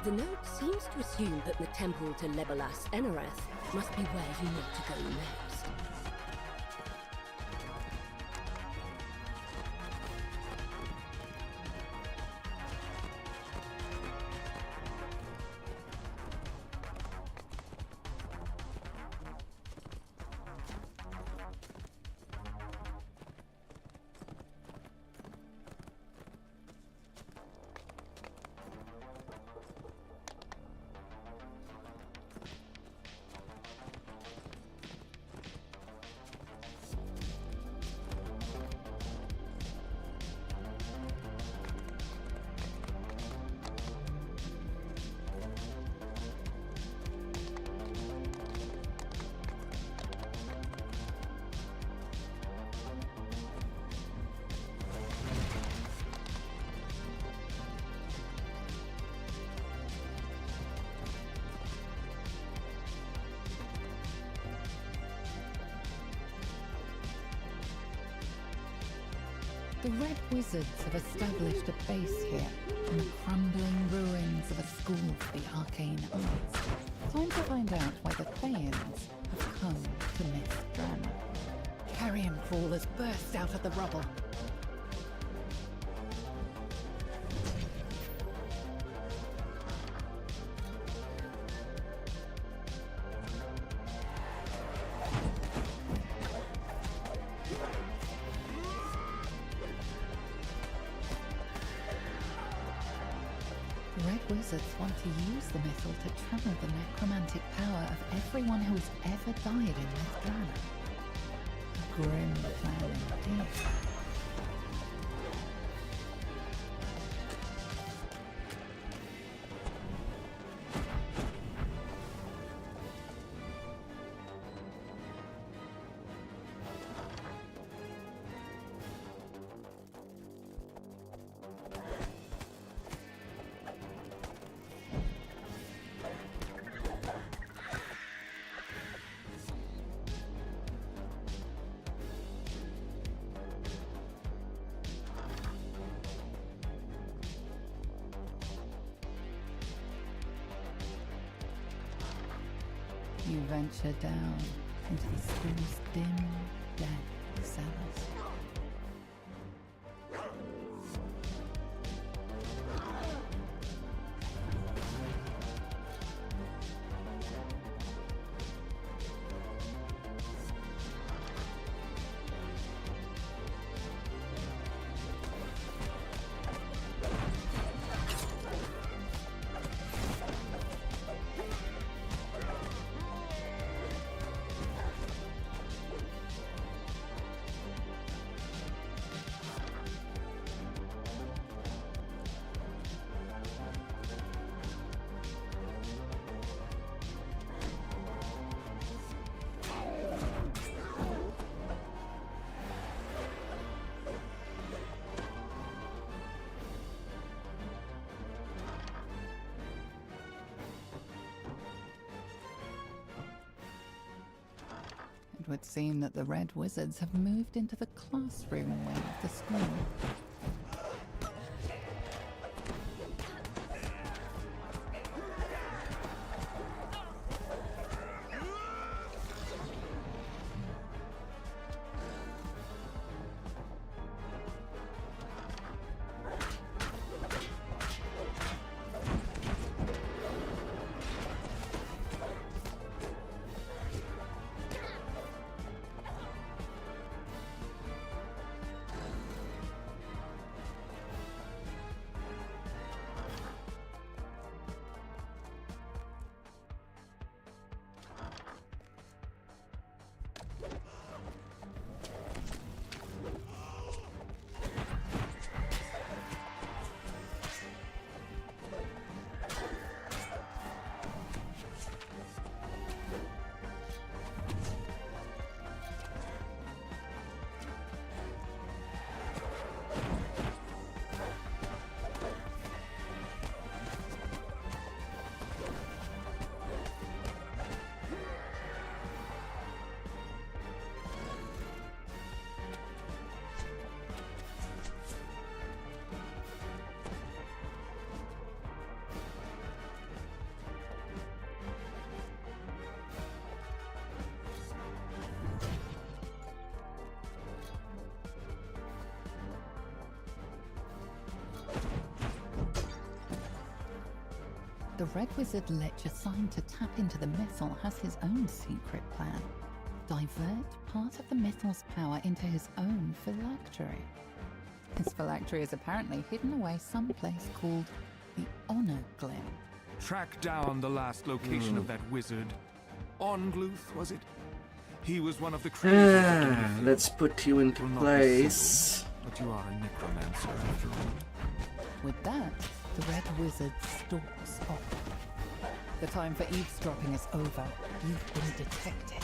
The note seems to assume that the temple to Legolas Enereth must be where you need to go next. The Red Wizards have established a base here in the crumbling ruins of a school for the arcane arts. Time to find out why the Thayans have come to Mythdrana. Carrion crawlers burst out of the rubble. Red Wizards want to use the mythal to channel the necromantic power of everyone who has ever died in Mythdrana. A grim plan indeed. You venture down into the school's dim, damp cellars. It would seem that the Red Wizards have moved into the classroom wing of the school. The Red Wizard Lich assigned to tap into the mythal has his own secret plan. Divert part of the mythal's power into his own phylactery. His phylactery is apparently hidden away someplace called the Honor Glen. Track down the last location of that wizard. Ongluth, was it? He was one of the creators. Let's put you into place. But you are a necromancer after all. With that, the Red Wizard stalks off. The time for eavesdropping is over. You've been detected.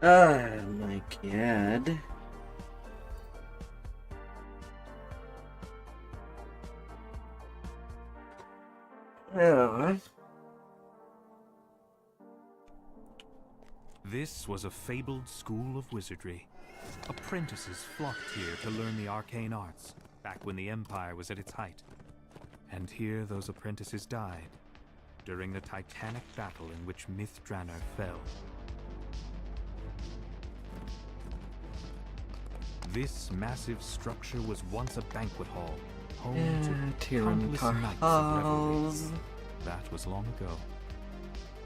Oh my god. Oh. This was a fabled school of wizardry. Apprentices flocked here to learn the arcane arts, back when the Empire was at its height. And here those apprentices died, during the titanic battle in which Mythdraenor fell. This massive structure was once a banquet hall, home to countless nights of revelries. That was long ago.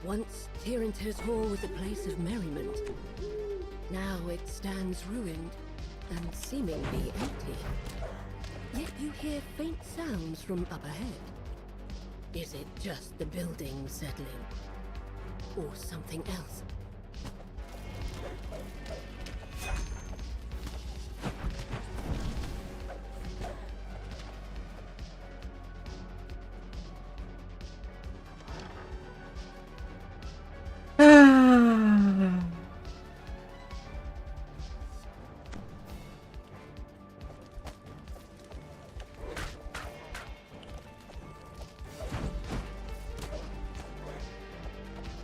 Once Tyranter's Hall was a place of merriment. Now it stands ruined and seemingly empty. Yet you hear faint sounds from up ahead. Is it just the building settling? Or something else?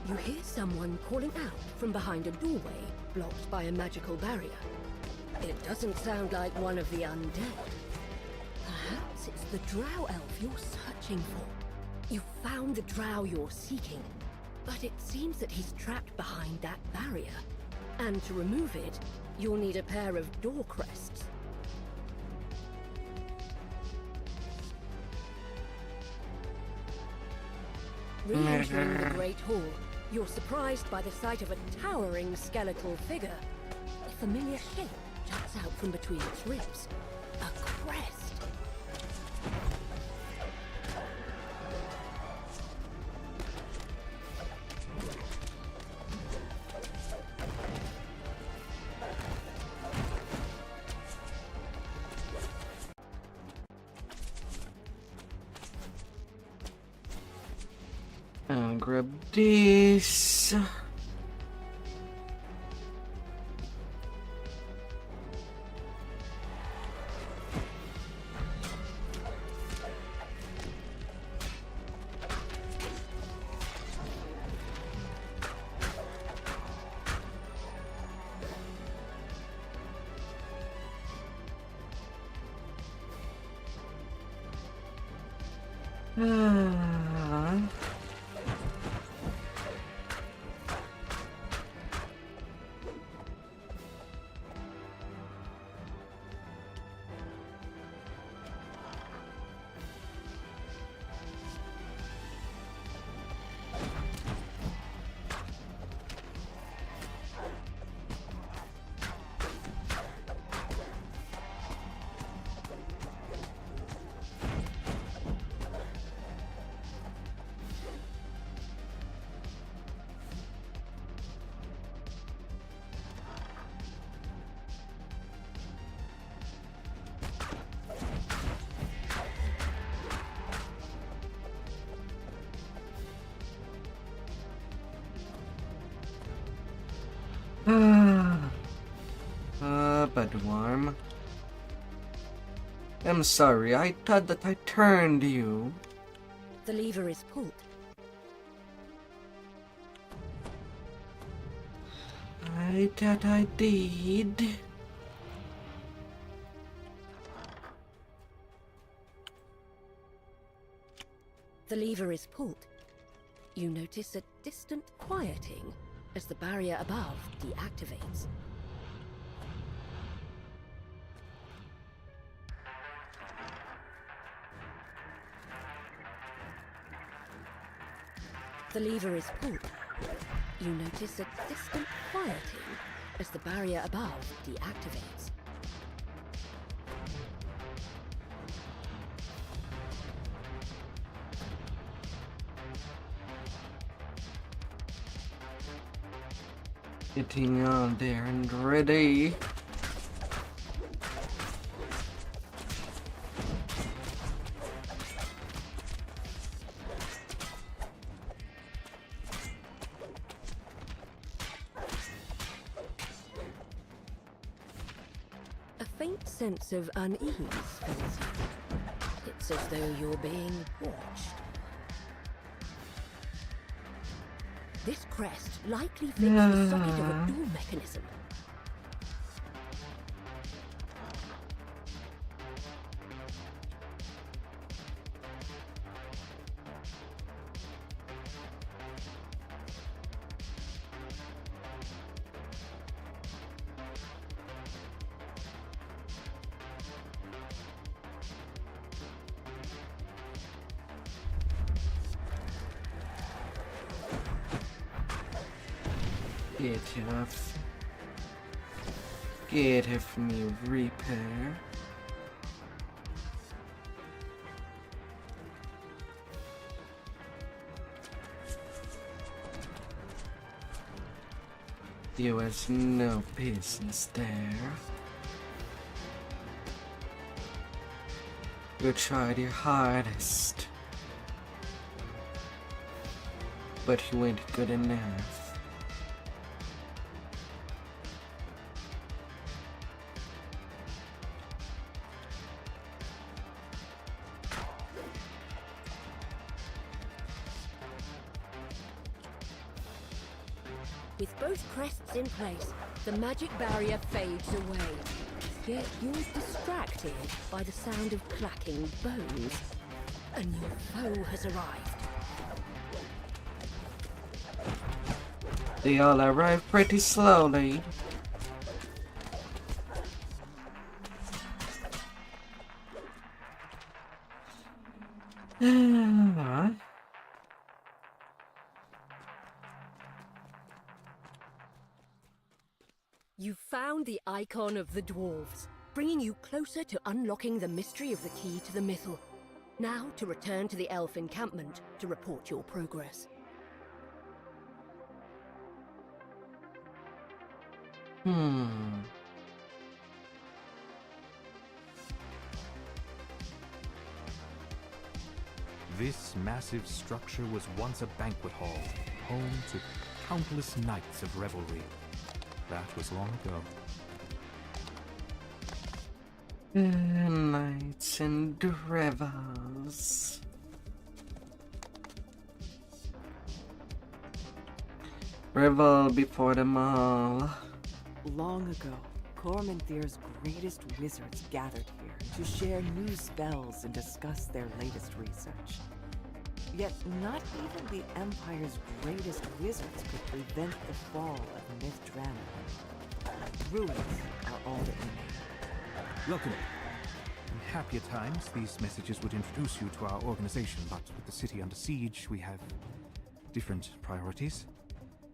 You hear someone calling out from behind a doorway blocked by a magical barrier. It doesn't sound like one of the undead. Perhaps it's the drow elf you're searching for. You found the drow you're seeking, but it seems that he's trapped behind that barrier. And to remove it, you'll need a pair of door crests. Re-entering the Great Hall, you're surprised by the sight of a towering skeletal figure. A familiar shape juts out from between its ribs. A crest. I'll grab this. Bedwarm. I'm sorry, I thought that I turned you. The lever is pulled. I thought I did. The lever is pulled. You notice a distant quieting as the barrier above deactivates. The lever is pulled. You notice a distant quieting as the barrier above deactivates. Getting on there and ready. faint sense of unease fills you. It's as though you're being watched. This crest likely fits the socket of a door mechanism. Get of me repair. There was no business there. You tried your hardest, but you ain't good enough. With both crests in place, the magic barrier fades away. Yet you're distracted by the sound of clacking bones. A new foe has arrived. They all arrive pretty slowly. You found the icon of the dwarves, bringing you closer to unlocking the mystery of the key to the mythal. Now to return to the elf encampment to report your progress. This massive structure was once a banquet hall, home to countless nights of revelry. That was long ago. Nights and revels. Revel before them all. Long ago, Corminthir's greatest wizards gathered here to share new spells and discuss their latest research. Yet not even the Empire's greatest wizards could prevent the fall of Mythdrana. Ruins are all that remain. Welcome. In happier times, these messages would introduce you to our organization, but with the city under siege, we have different priorities.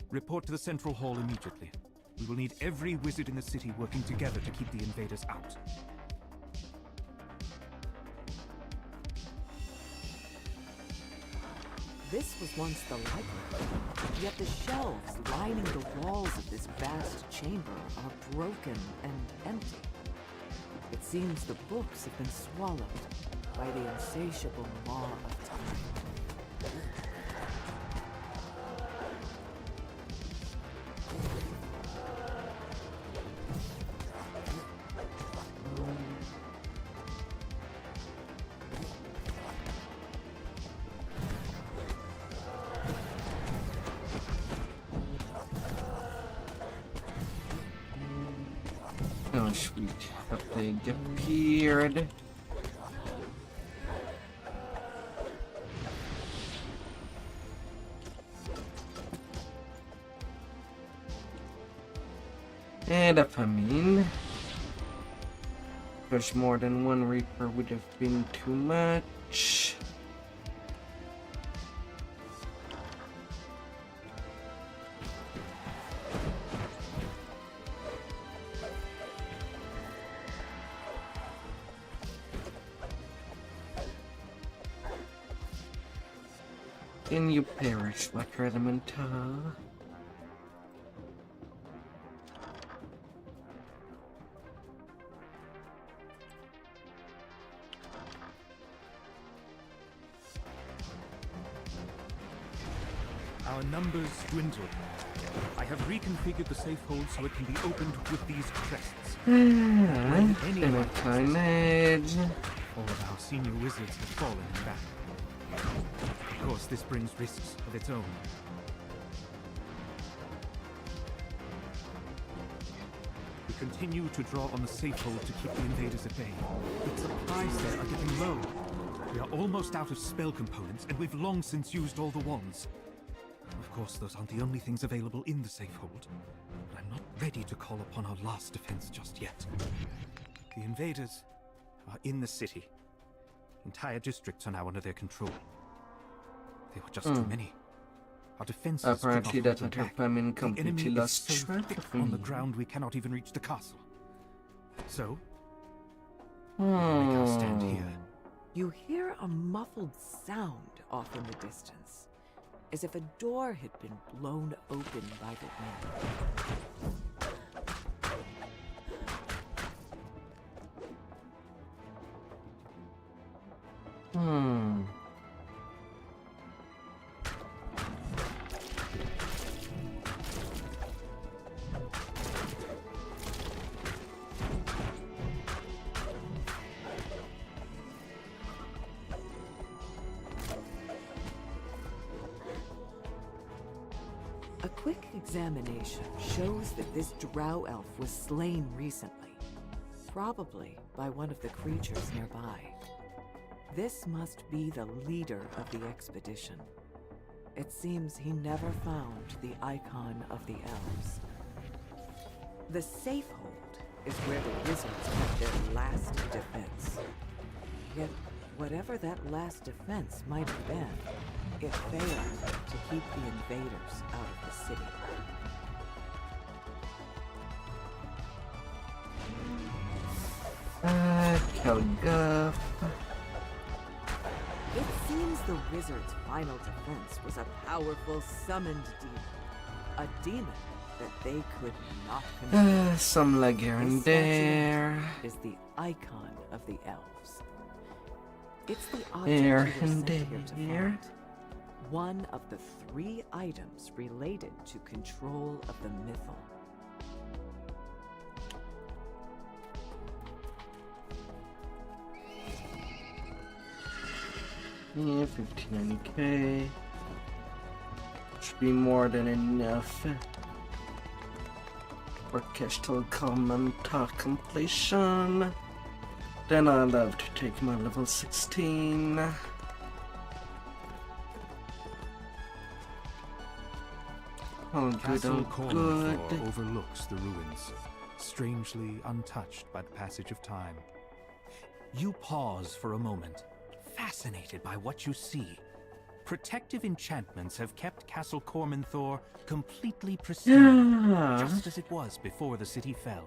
Report to the Central Hall immediately. We will need every wizard in the city working together to keep the invaders out. This was once the library, yet the shelves lining the walls of this vast chamber are broken and empty. It seems the books have been swallowed by the insatiable maw of time. Oh, sweet. But they appeared. And if I mean, there's more than one Reaper would have been too much. Then you perish like Elemental. Our numbers dwindle. I have reconfigured the safe hold so it can be opened with these crests. Infinite carnage. All of our senior wizards have fallen in battle. Of course, this brings risks of its own. We continue to draw on the safe hold to keep the invaders at bay. But supplies there are getting low. We are almost out of spell components, and we've long since used all the wands. Of course, those aren't the only things available in the safe hold. But I'm not ready to call upon our last defense just yet. The invaders are in the city. Entire districts are now under their control. They were just too many. Our defenses Apparently that could not hold attack them back. famine The completely enemy lost is so track thick of on the me. ground we cannot even reach the castle. So, we'll make our stand here. You hear a muffled sound off in the distance, as if a door had been blown open by the wind. A quick examination shows that this drow elf was slain recently, probably by one of the creatures nearby. This must be the leader of the expedition. It seems he never found the icon of the elves. The safe hold is where the wizards kept their last defense. Yet, whatever that last defense might have been, it failed to keep the invaders out of the city. Kelguff. It seems the wizard's final defense was a powerful summoned demon. A demon that they could not control. Some leg here and This statue there. is the icon of the elves. It's the object Here you were and sent here to there. find. One of the 3 items related to control of the mythal. Yeah, 59k. Should be more than enough for Kestel Commentar completion. Then I'll have to take my level 16. All good, Castle all Cornfloor good. overlooks the ruins, strangely untouched by the passage of time. You pause for a moment, fascinated by what you see. Protective enchantments have kept Castle Cormanthor completely pristine, just as it was before the city fell.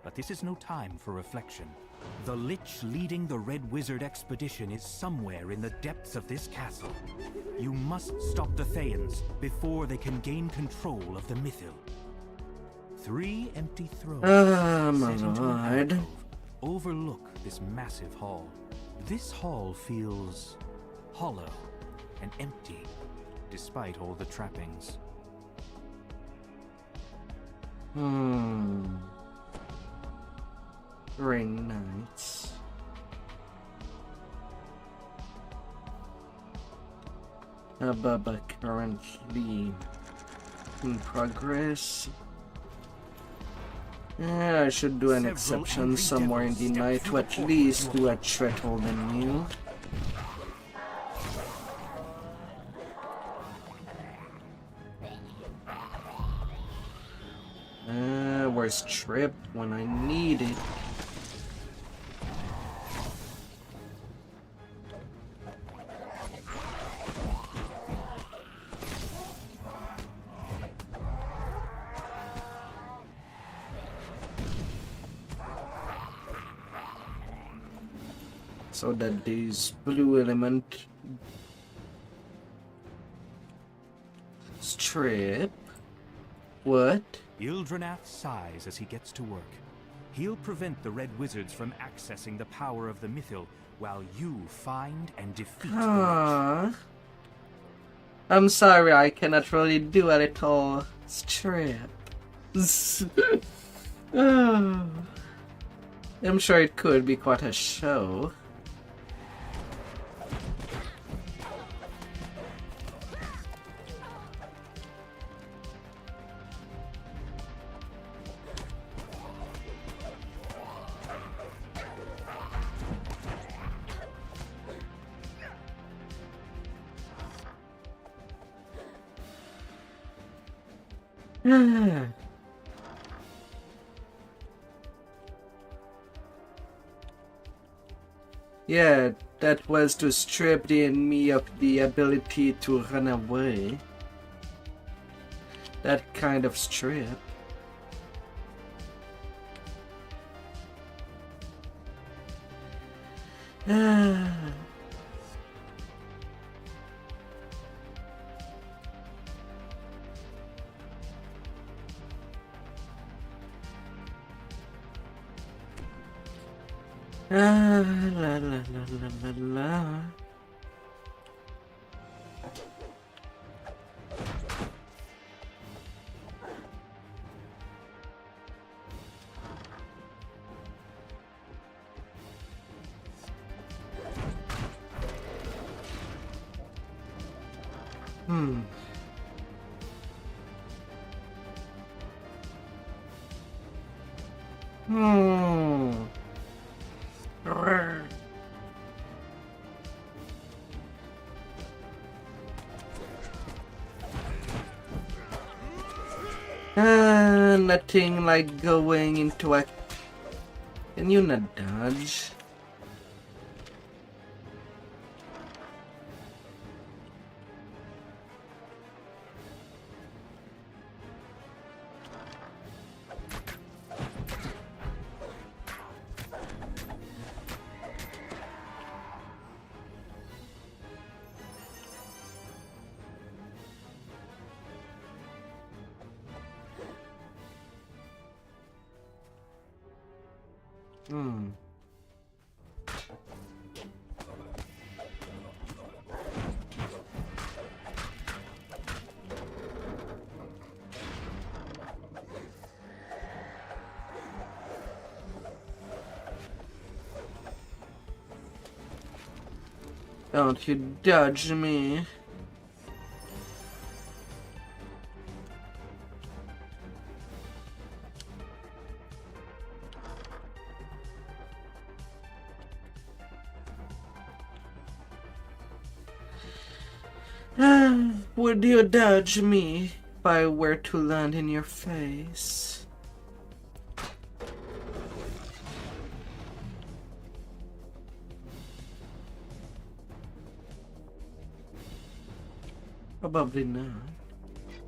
But this is no time for reflection. The Lich leading the Red Wizard expedition is somewhere in the depths of this castle. You must stop the Thayans before they can gain control of the Mythil. 3 empty thrones My set into an lord. alcove overlook this massive hall. This hall feels hollow and empty, despite all the trappings. Ring Knights. Ababa currently in progress. Yeah, I should do an Several exception angry somewhere in devils the step night through to the at portal least to do your a threat hold and new. Where's Trip when I need it? So that this blue element strip. What? Ildranath sighs as he gets to work. He'll prevent the Red Wizards from accessing the power of the Mythil while you find and defeat the Lich. I'm sorry, I cannot really do it at all. Strip. Oh. I'm sure it could be quite a show. Yeah, that was to strip the enemy of the ability to run away. That kind of strip. La la la la la. Nothing like going into a... Can you not dodge? Don't you dodge me. Would you dodge me if I were to land in your face? Probably not.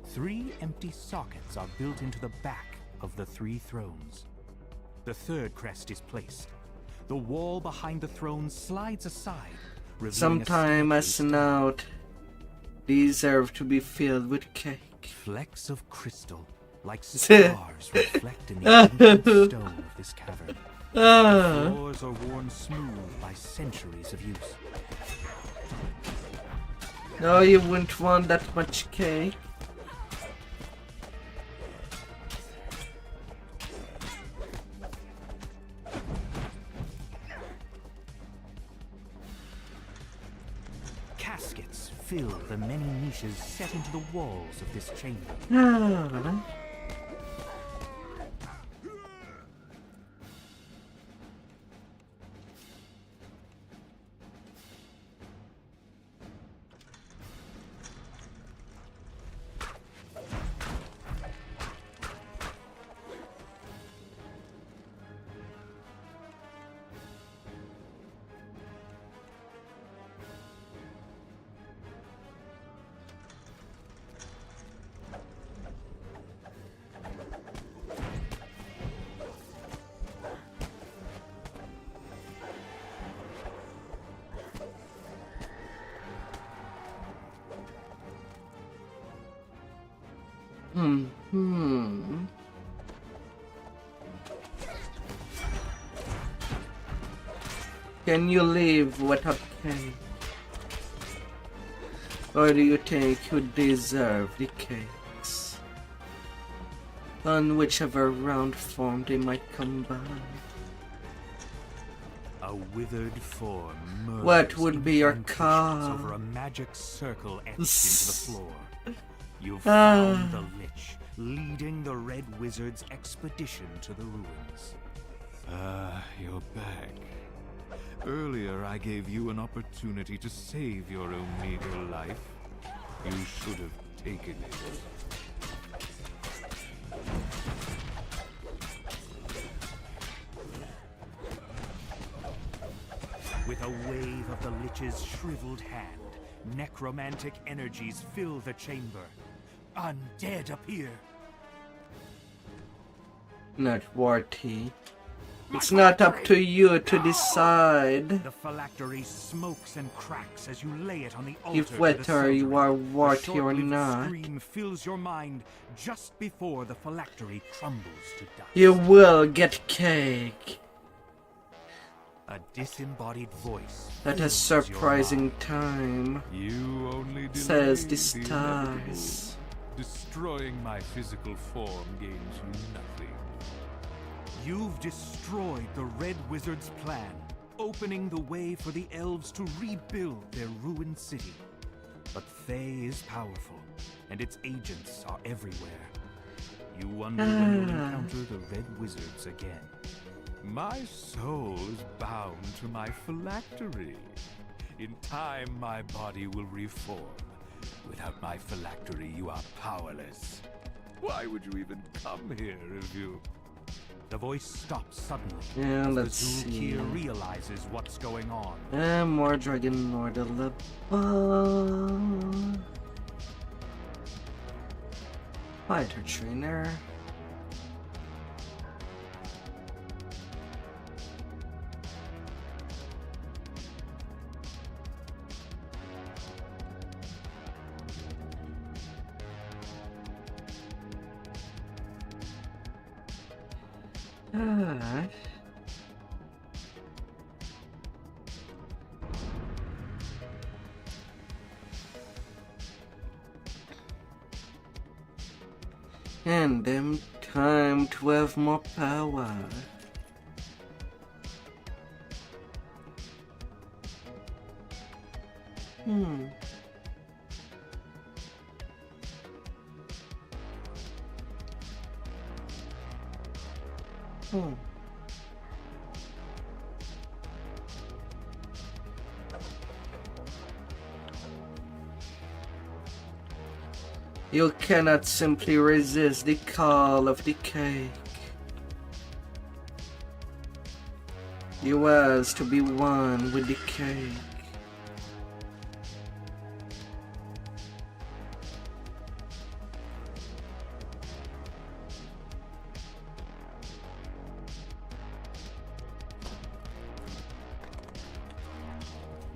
3 empty sockets are built into the back of the 3 thrones. The 3rd crest is placed. The wall behind the throne slides aside, revealing Sometime a snout deserve to be filled with cake. Flecks of crystal, like stars, reflect in the ancient stone of this cavern. The floors are worn smooth by centuries of use. No, you wouldn't want that much cake. Caskets fill the many niches set into the walls of this chamber. Can you leave without cake? Or do you think you deserve the cakes? on whichever round form they might combine. A withered form What murders would be your incantations call? over a magic circle etched into the floor. You've found the Lich, leading the Red Wizard's expedition to the ruins. You're back. Earlier I gave you an opportunity to save your own meager life. You should have taken it. With a wave of the Lich's shriveled hand, necromantic energies fill the chamber. Undead appear. Not worthy. It's not up to you to decide The phylactery smokes and cracks as you lay it on the altar. if to the whether you Silvery. are A worthy or short-lived not. scream fills your mind just before the phylactery crumbles to dust. You will get cake A disembodied voice at a fills your surprising mind. time, You only says delayed this the stars. inevitable. Destroying my physical form gains you nothing. You've destroyed the Red Wizard's plan, opening the way for the elves to rebuild their ruined city. But Thay is powerful, and its agents are everywhere. You wonder when you'll encounter the Red Wizards again. My soul is bound to my phylactery. In time, my body will reform. Without my phylactery, you are powerless. Why would you even come here if you... The voice stops suddenly. Yeah, as let's the see. Zulkir realizes what's going on. More dragon lord level. Fighter trainer. Alright. And them time to have more power. Hmm. Hmm. You cannot simply resist the call of the cake. You has to be one with the cake.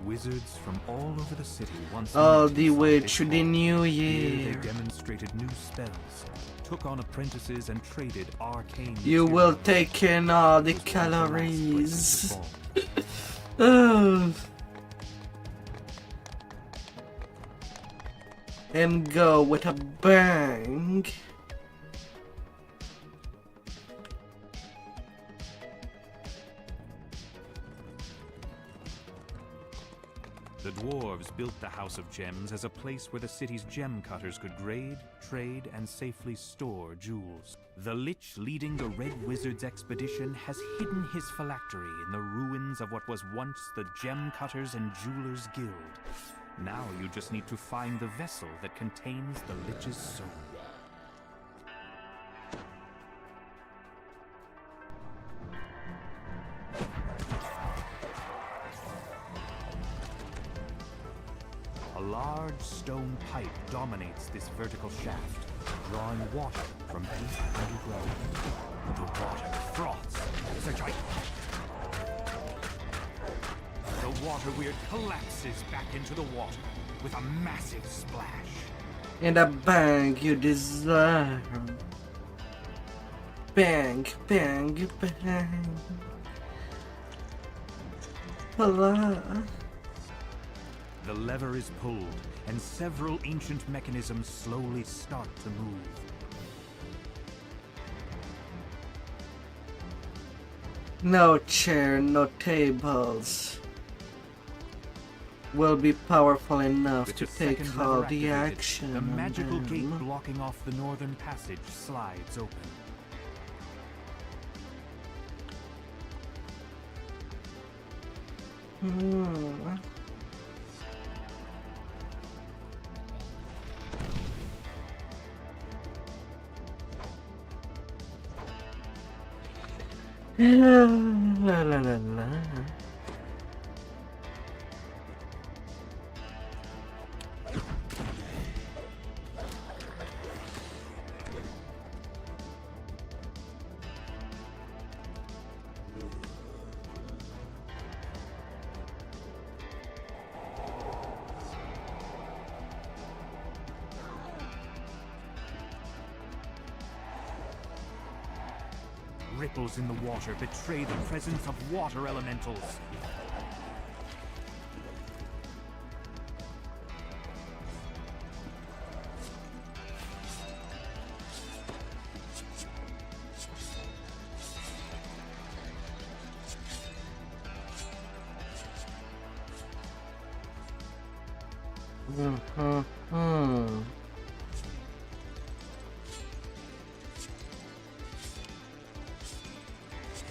Wizards from all over the city once All met the inside way this to the hall. new Here year. they demonstrated new spells, took on apprentices, and traded arcane You will materials. take in all the This was the last place calories. to fall. Oh. And go with a bang. The dwarves built the House of Gems as a place where the city's gem cutters could grade, trade, and safely store jewels. The Lich leading the Red Wizard's expedition has hidden his phylactery in the ruins of what was once the Gem Cutters and Jewelers Guild. Now you just need to find the vessel that contains the Lich's soul. A large stone pipe dominates this vertical shaft, drawing water from deep underground. The water froths as a giant. The water weird collapses back into the water with a massive splash. And a bang you deserve. Bang, bang, bang. Voila. The lever is pulled, and several ancient mechanisms slowly start to move. No chair, no tables will be powerful enough With to the take second all lever the activated, action. the on magical them. gate blocking off the northern passage slides open. Hmm. La la la la. Ripples in the water betray the presence of water elementals.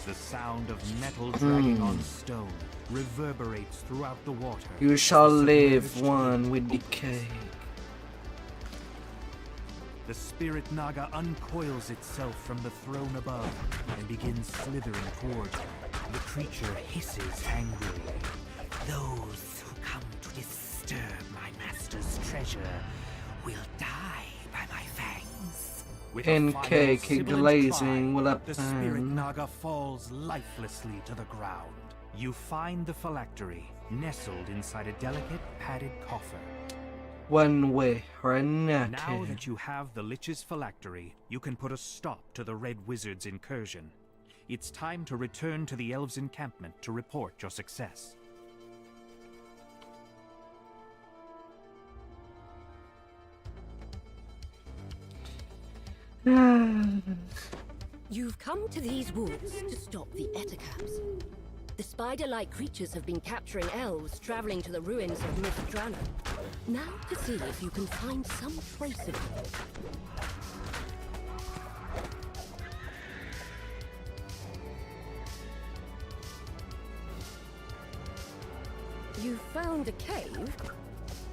The sound of metal dragging on stone reverberates throughout the water. You shall live one with decay. The spirit naga uncoils itself from the throne above and begins slithering towards her. The creature hisses angrily. Those who come to disturb my master's treasure will die by my fangs. With a In final cake, sibilant glazing cry, will the spirit append. naga falls lifelessly to the ground. You find the phylactery nestled inside a delicate padded coffer. One way or another. Now that you have the Lich's phylactery, you can put a stop to the Red Wizard's incursion. It's time to return to the Elves' encampment to report your success. You've come to these woods to stop the Ettercaps. The spider-like creatures have been capturing elves traveling to the ruins of Mithdrana. Now to see if you can find some trace of them. You found a cave,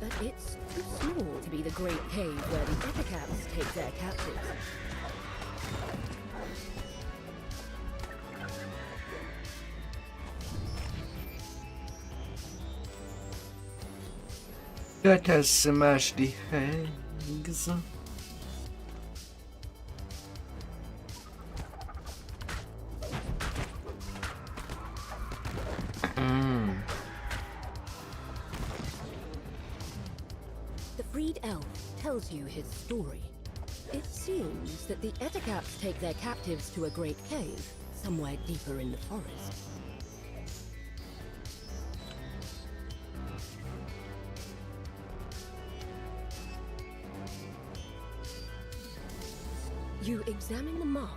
but it's too small to be the great cave where the Ettercaps take their captives. Let us smash the eggs. The freed elf tells you his story. It seems that the Ettercaps take their captives to a great cave, somewhere deeper in the forest. You examine the mark.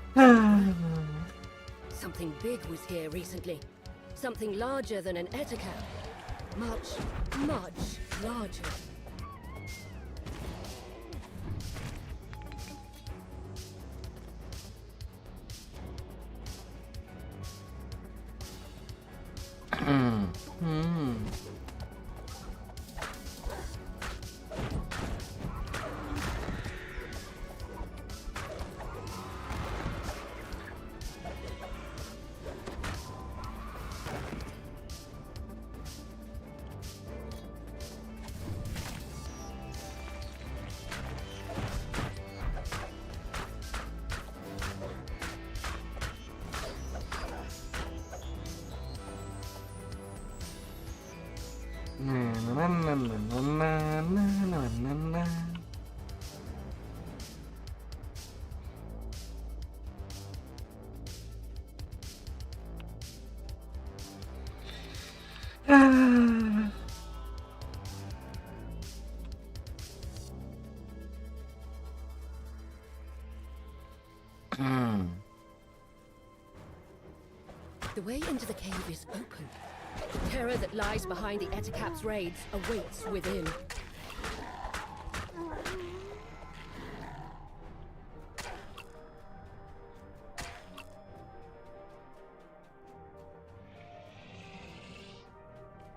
Something big was here recently. Something larger than an Ettercap. Much, much larger. The way into the cave is open. The terror that lies behind the Ettercap's raids awaits within.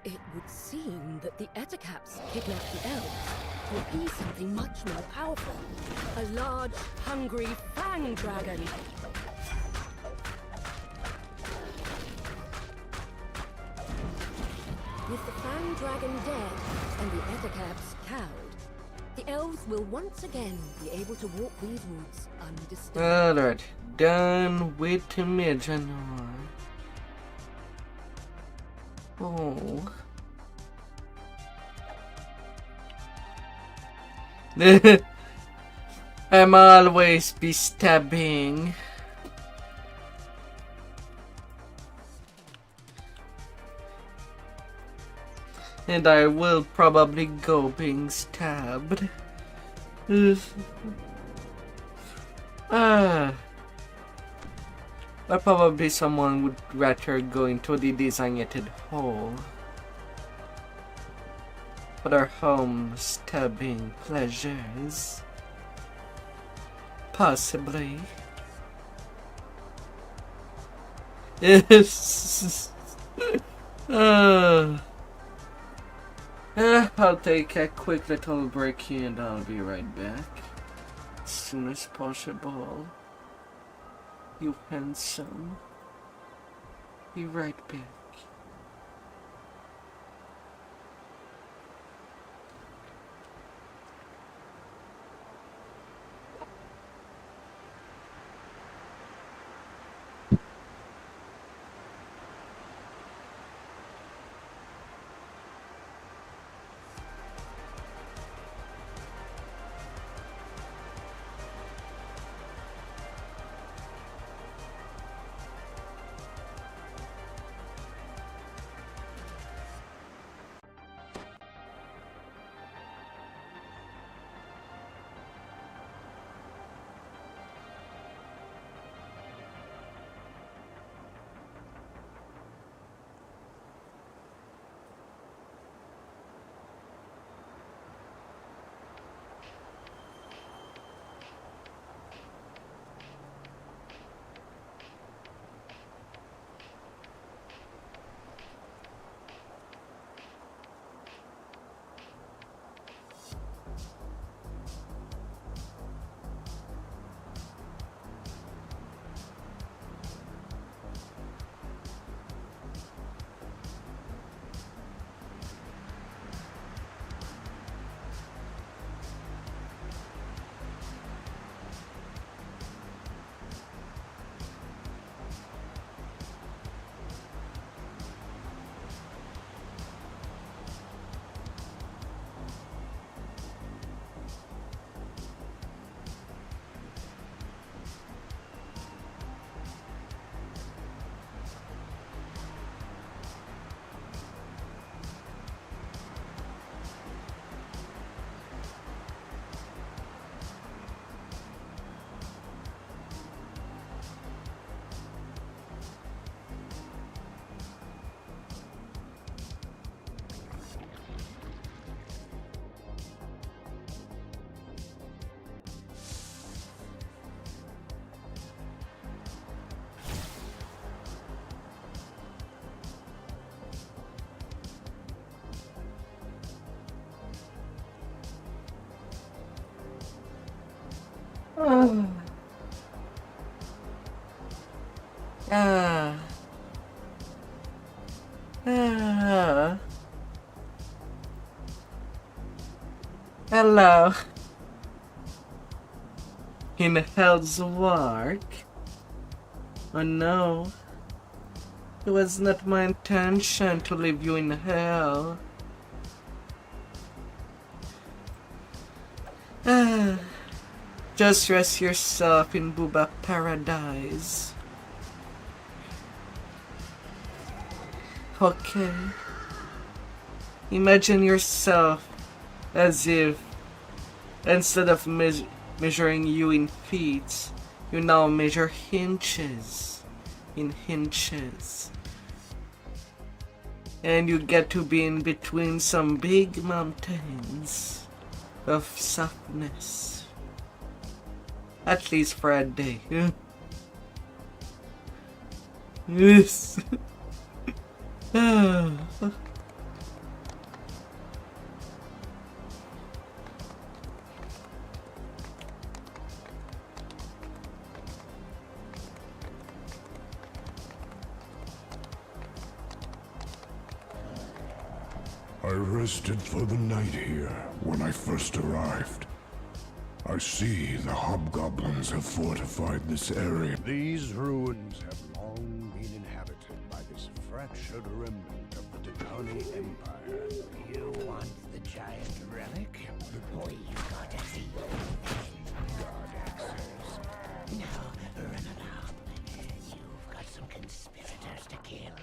It would seem that the Ettercaps kidnapped the elves to appease something much more powerful. A large, hungry fang dragon. With the fang dragon dead and the Ettercaps cowed, the elves will once again be able to walk these woods undisturbed. Alright, done with Midjanor. Oh. I'm always be stabbing. And I will probably go being stabbed. But probably someone would rather go into the designated hole for their home stabbing pleasures. Possibly. Yes. I'll take a quick little break here and I'll be right back as soon as possible. You handsome. Be right back. Hello. In hell's work? Oh no. It was not my intention to leave you in hell. Just rest yourself in Booba Paradise. Okay. Imagine yourself as if instead of measuring you in feet, you now measure inches. in inches. And you get to be in between some big mountains of softness. At least for a day. Yes. I rested for the night here when I first arrived. I see the hobgoblins have fortified this area. These ruins have long been inhabited by this fractured remnant of the Draconi Empire. You want the giant relic? Boy, you gotta see God answers. Now, run along. You've got some conspirators to kill.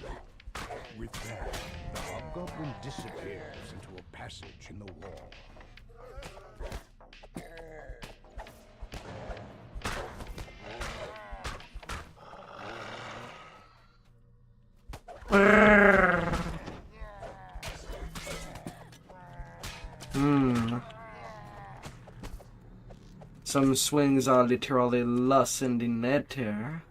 With that, the hobgoblin disappears into a passage in the wall. Some swings are literally lost in the nether.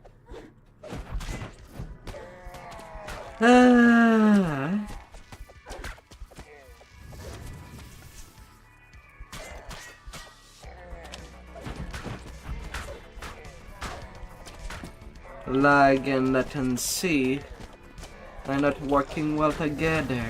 Lag and latency are not working well together.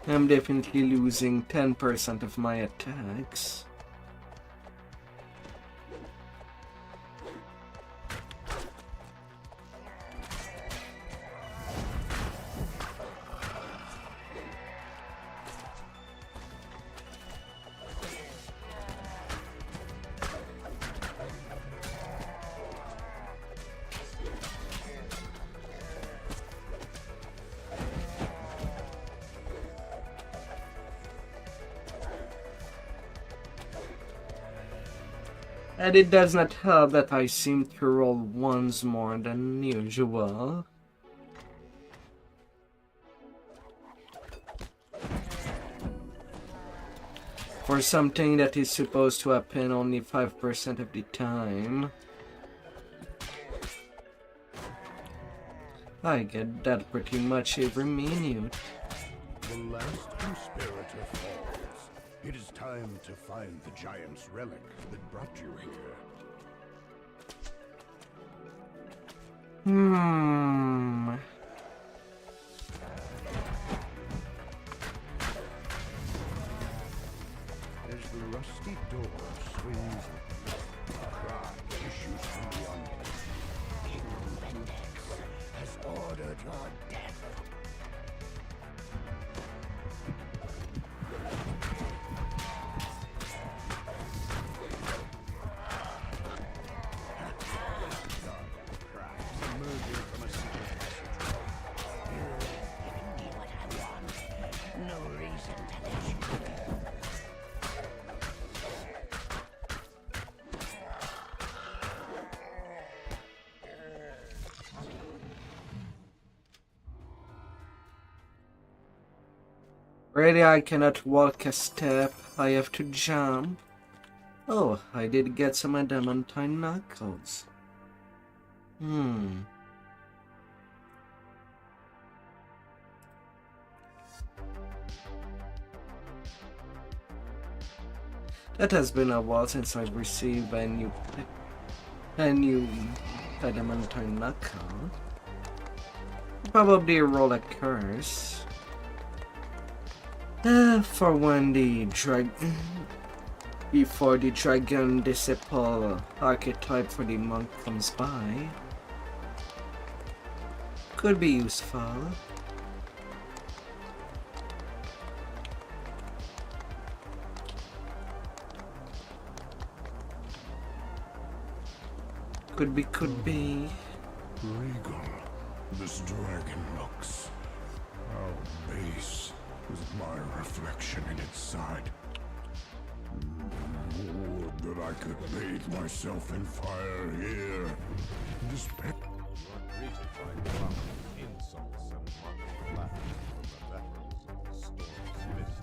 I'm definitely losing 10% of my attacks. And it does not help that I seem to roll ones more than usual. For something that is supposed to happen only 5% of the time. I get that pretty much every minute. The last conspirator falls. It is time to find the giant's relic that brought you here. As the rusty door swings open, a cry issues from beyond it. King Bendex has ordered your death. Really, I cannot walk a step. I have to jump. Oh, I did get some adamantine knuckles. That has been a while since I've received a new adamantine knuckle. Probably roll a curse. For when the before the dragon disciple archetype for the monk comes by. Could be useful. Could be. Regal, this dragon looks. How base with my reflection in its side. Would that I could bathe myself in fire here. This pet. You are greeted by dropping insults and mocking laughter from the veterans of the storm's mist.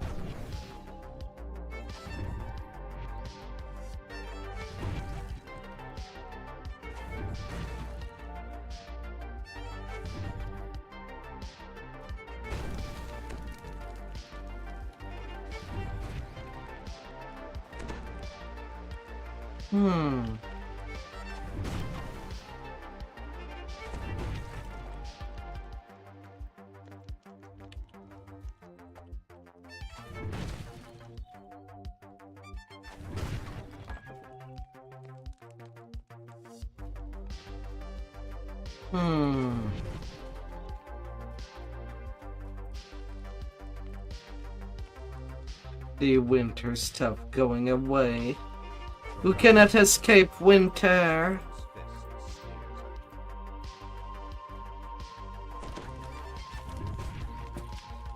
The winter stuff going away. Who cannot escape winter?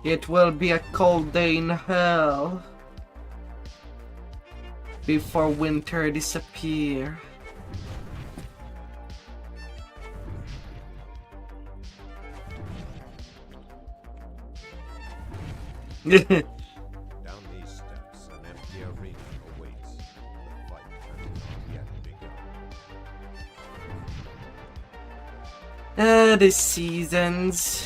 It will be a cold day in hell before winter disappear. Down these steps, an empty arena awaits. The fight has not yet begun. The seasons.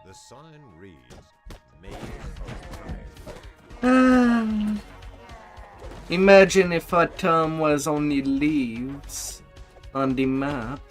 The sign reads, Maze of Time. Imagine if autumn was only leaves on the map.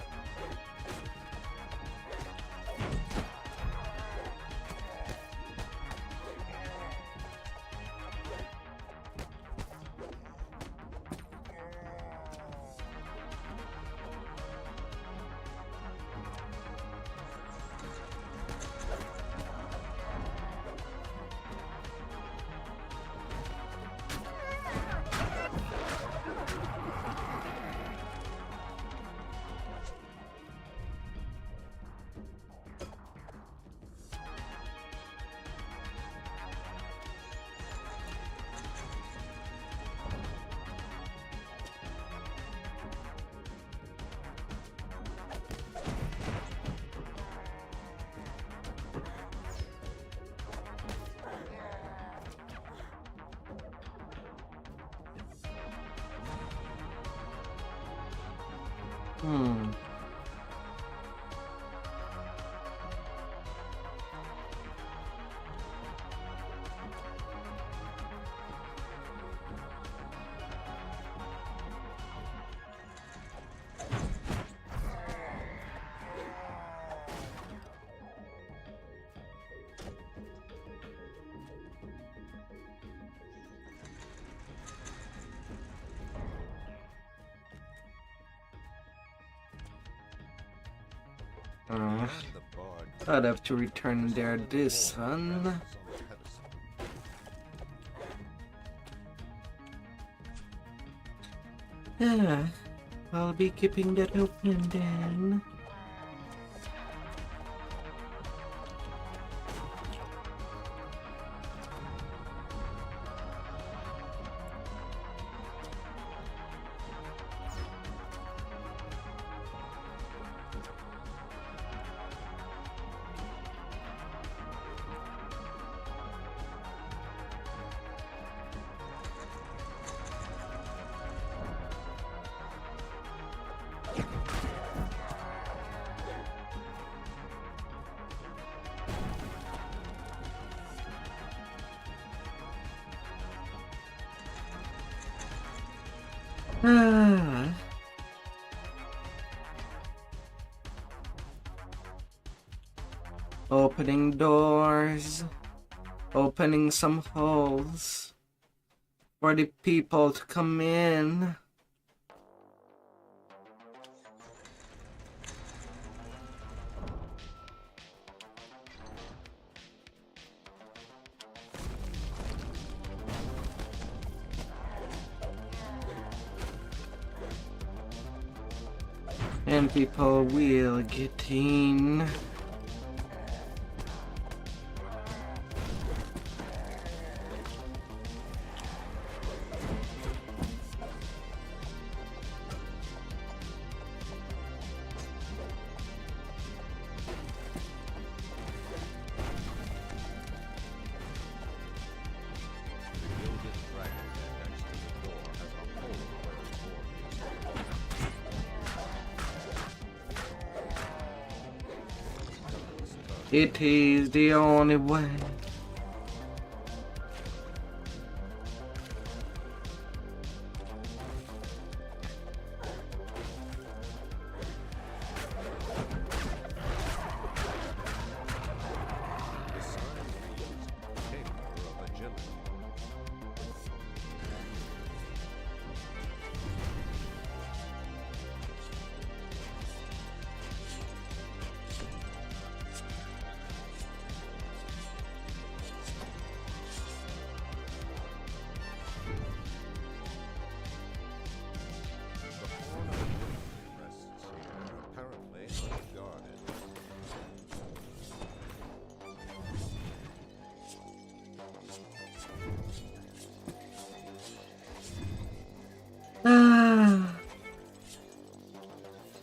I'd have to return there this one. Yeah, I'll be keeping that open then. Opening doors. Opening some holes. For the people to come in. And people will get in. It is the only way.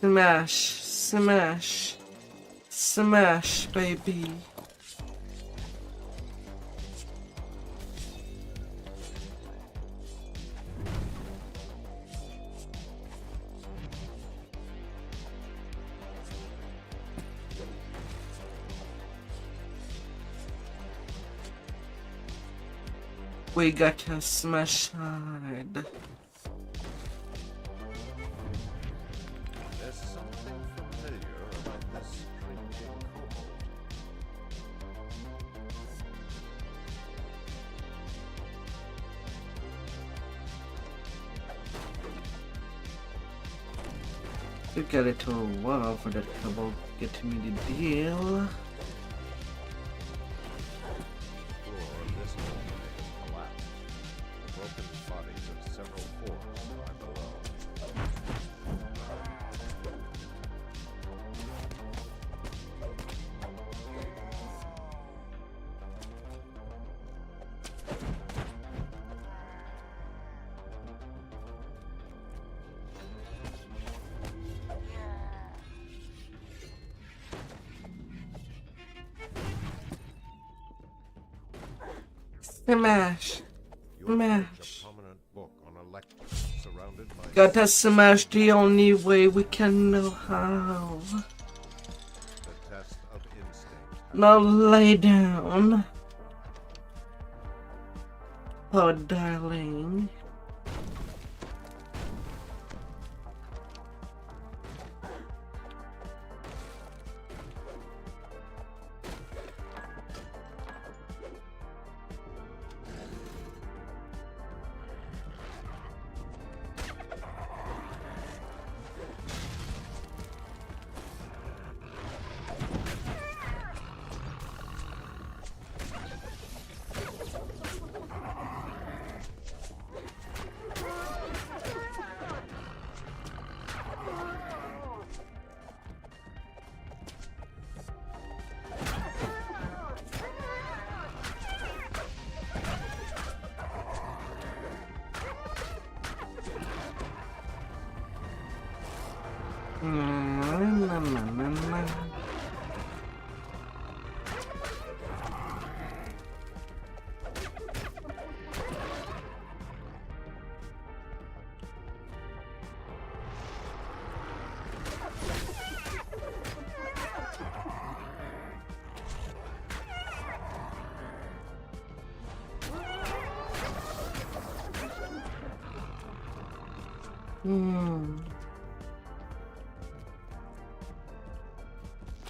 Smash, smash, smash, baby. We got a smash hard. There's something familiar about this cringing kobold. We got it to a while for that kobold to get me the deal. Smash. Smash. Gotta smash the only way we can know how. Now lay down. Oh, darling.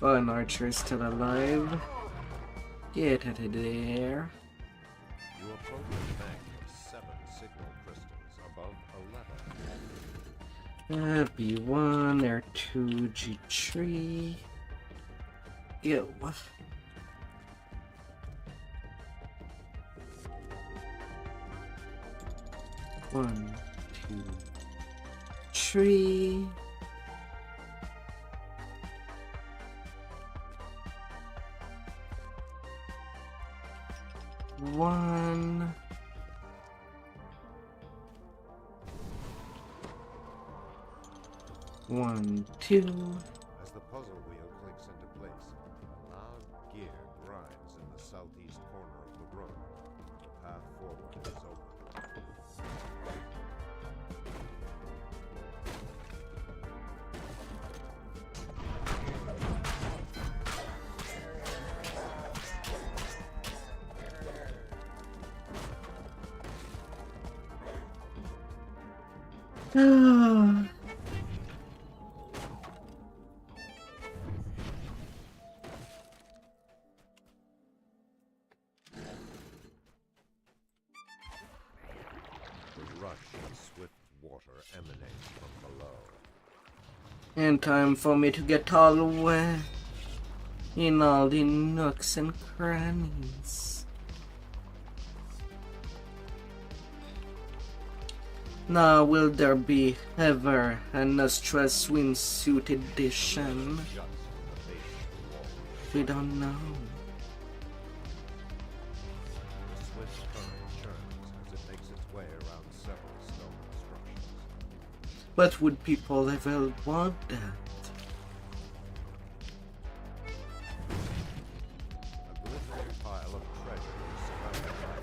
Oh, an archer is still alive. Get out of there. You approach a bank of 7 signal crystals above a level. B1, R2, G3. Ew. 1, 2, 3. One. One, two. As the puzzle wheel clicks into place, a loud gear grinds in the southeast corner of the room. The path forward is open. The rush of swift water emanates from below. And time for me to get all wet in all the nooks and crannies. Now will there be ever an Astra swimsuit edition? Juts from the base of the wall. We don't know. The swift current churns as it makes its way around several stone structures. But would people ever want that? A glittering pile of treasure is surrounded by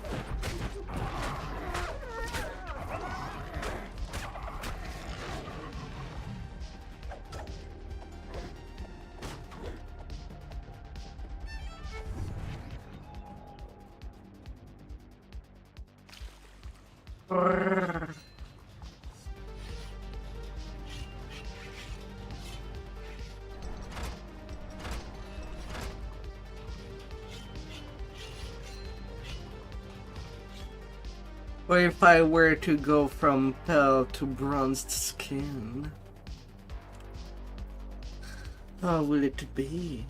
Or if I were to go from pale to bronzed skin, how will it be?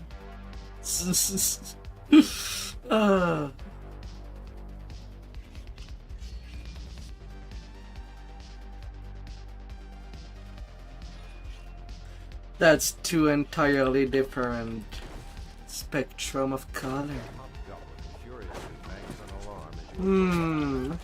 That's two entirely different spectrum of color. Hobgoblin furiously bangs an alarm as you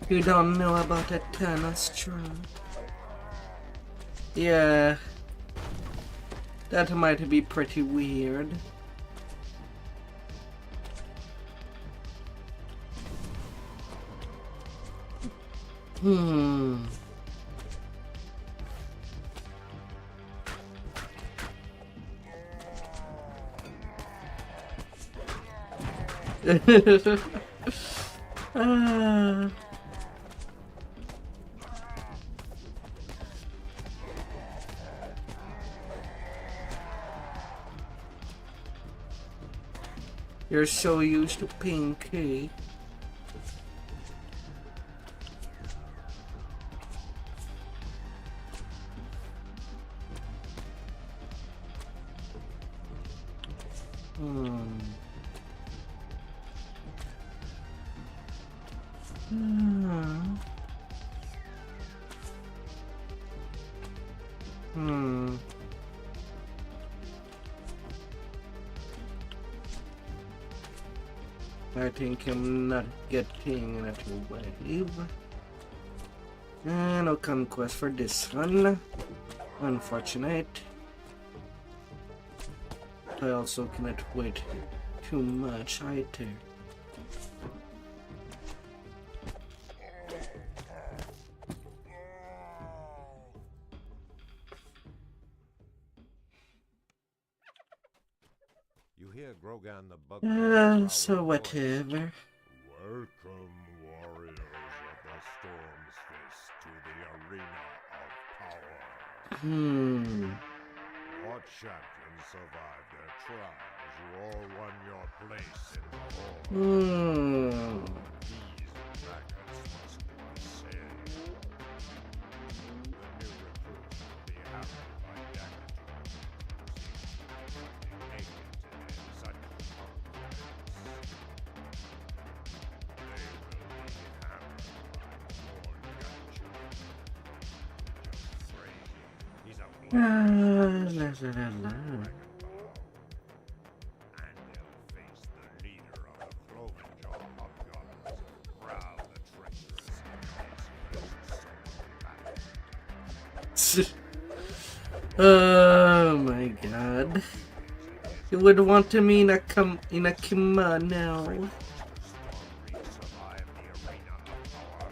You don't know about a Tanastra? Yeah. That might be pretty weird. You're so used to Pinky. I think I'm not getting that wave. No conquest for this one. Unfortunate. I also cannot wait too much either. You hear Grogan the Bug. So whatever. Welcome, warriors of the Storm's Fist, to the arena of power. What champions survived their trials? You all won your place in the hall. These dragons must be saved. The new recruits will be happy by damage. Naked in such confidence. They will be hammered by more judgment. Just crazy. He's a and they'll face the leader of the Clovenjaw Hobgoblins, Prowl the Treacherous, in his first battle. Oh my god. You would want me in a kimono now. Survive the arena of power.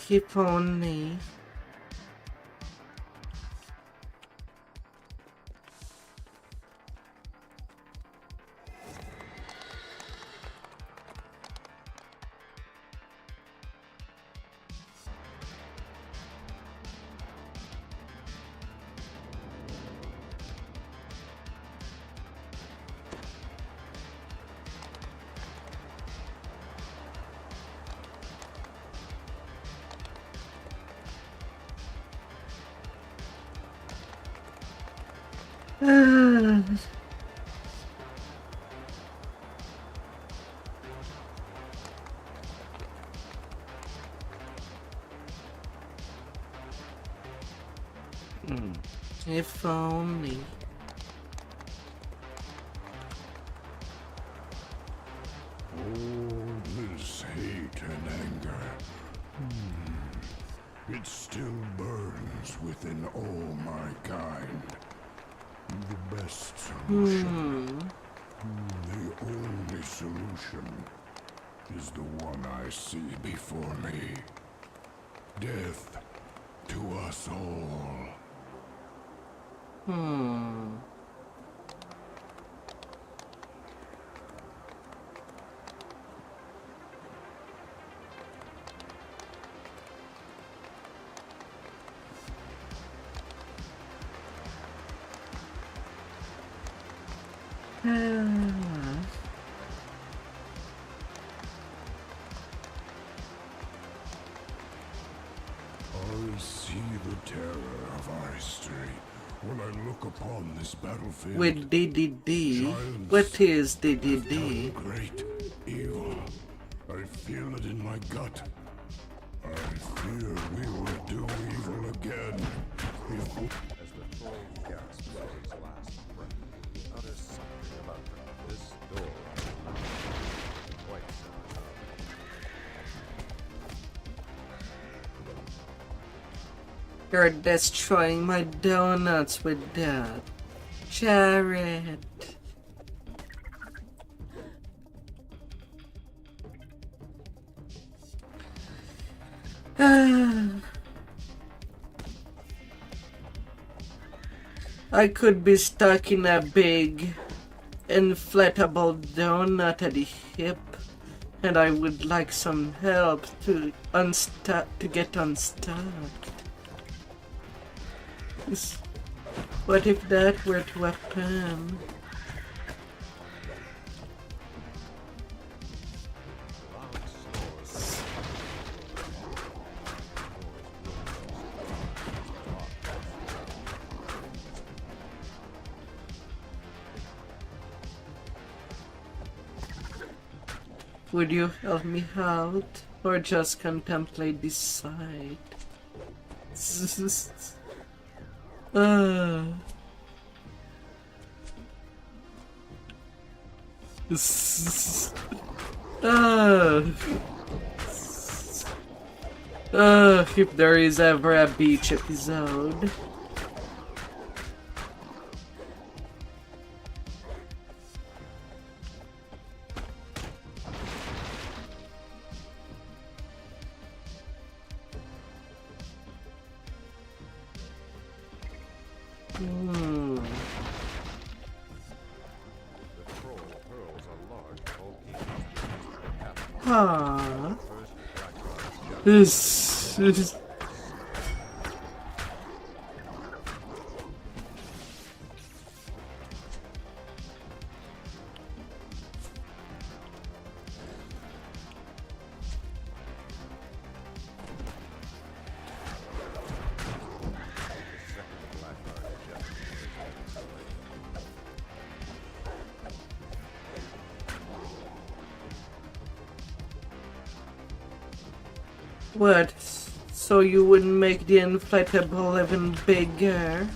If only. If only. All this hate and anger. It still burns within all my kind. The best solution. The only solution is the one I see before me. Death to us all. I see the terror of our history when I look upon this battlefield. With DDD. Giants What is done DDD? great evil. I feel it in my gut. I fear we will do evil again. As the troll gasps for his last breath, he utters something about this door. Quite so. You're destroying my donuts with that. Jared. I could be stuck in a big inflatable donut at the hip, and I would like some help to get unstuck. What if that were to happen? Would you help me out? Or just contemplate this sight? Ah. If there is ever a beach episode. This is... What? So you wouldn't make the inflatable even bigger?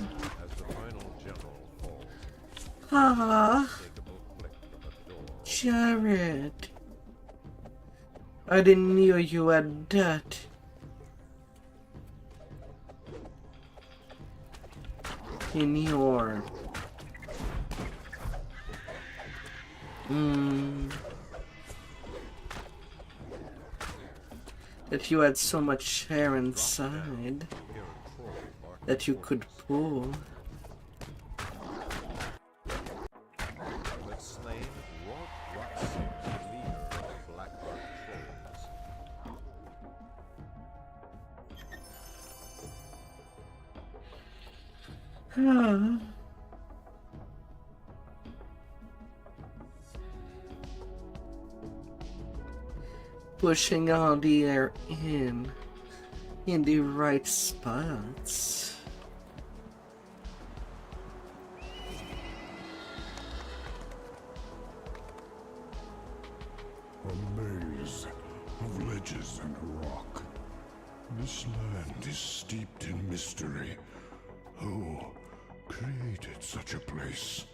Jared. I didn't know you had that. In your... That you had so much hair inside that you could pull. Pushing all the air in the right spots. A maze of ledges and rock. This land is steeped in mystery. Who created such a place?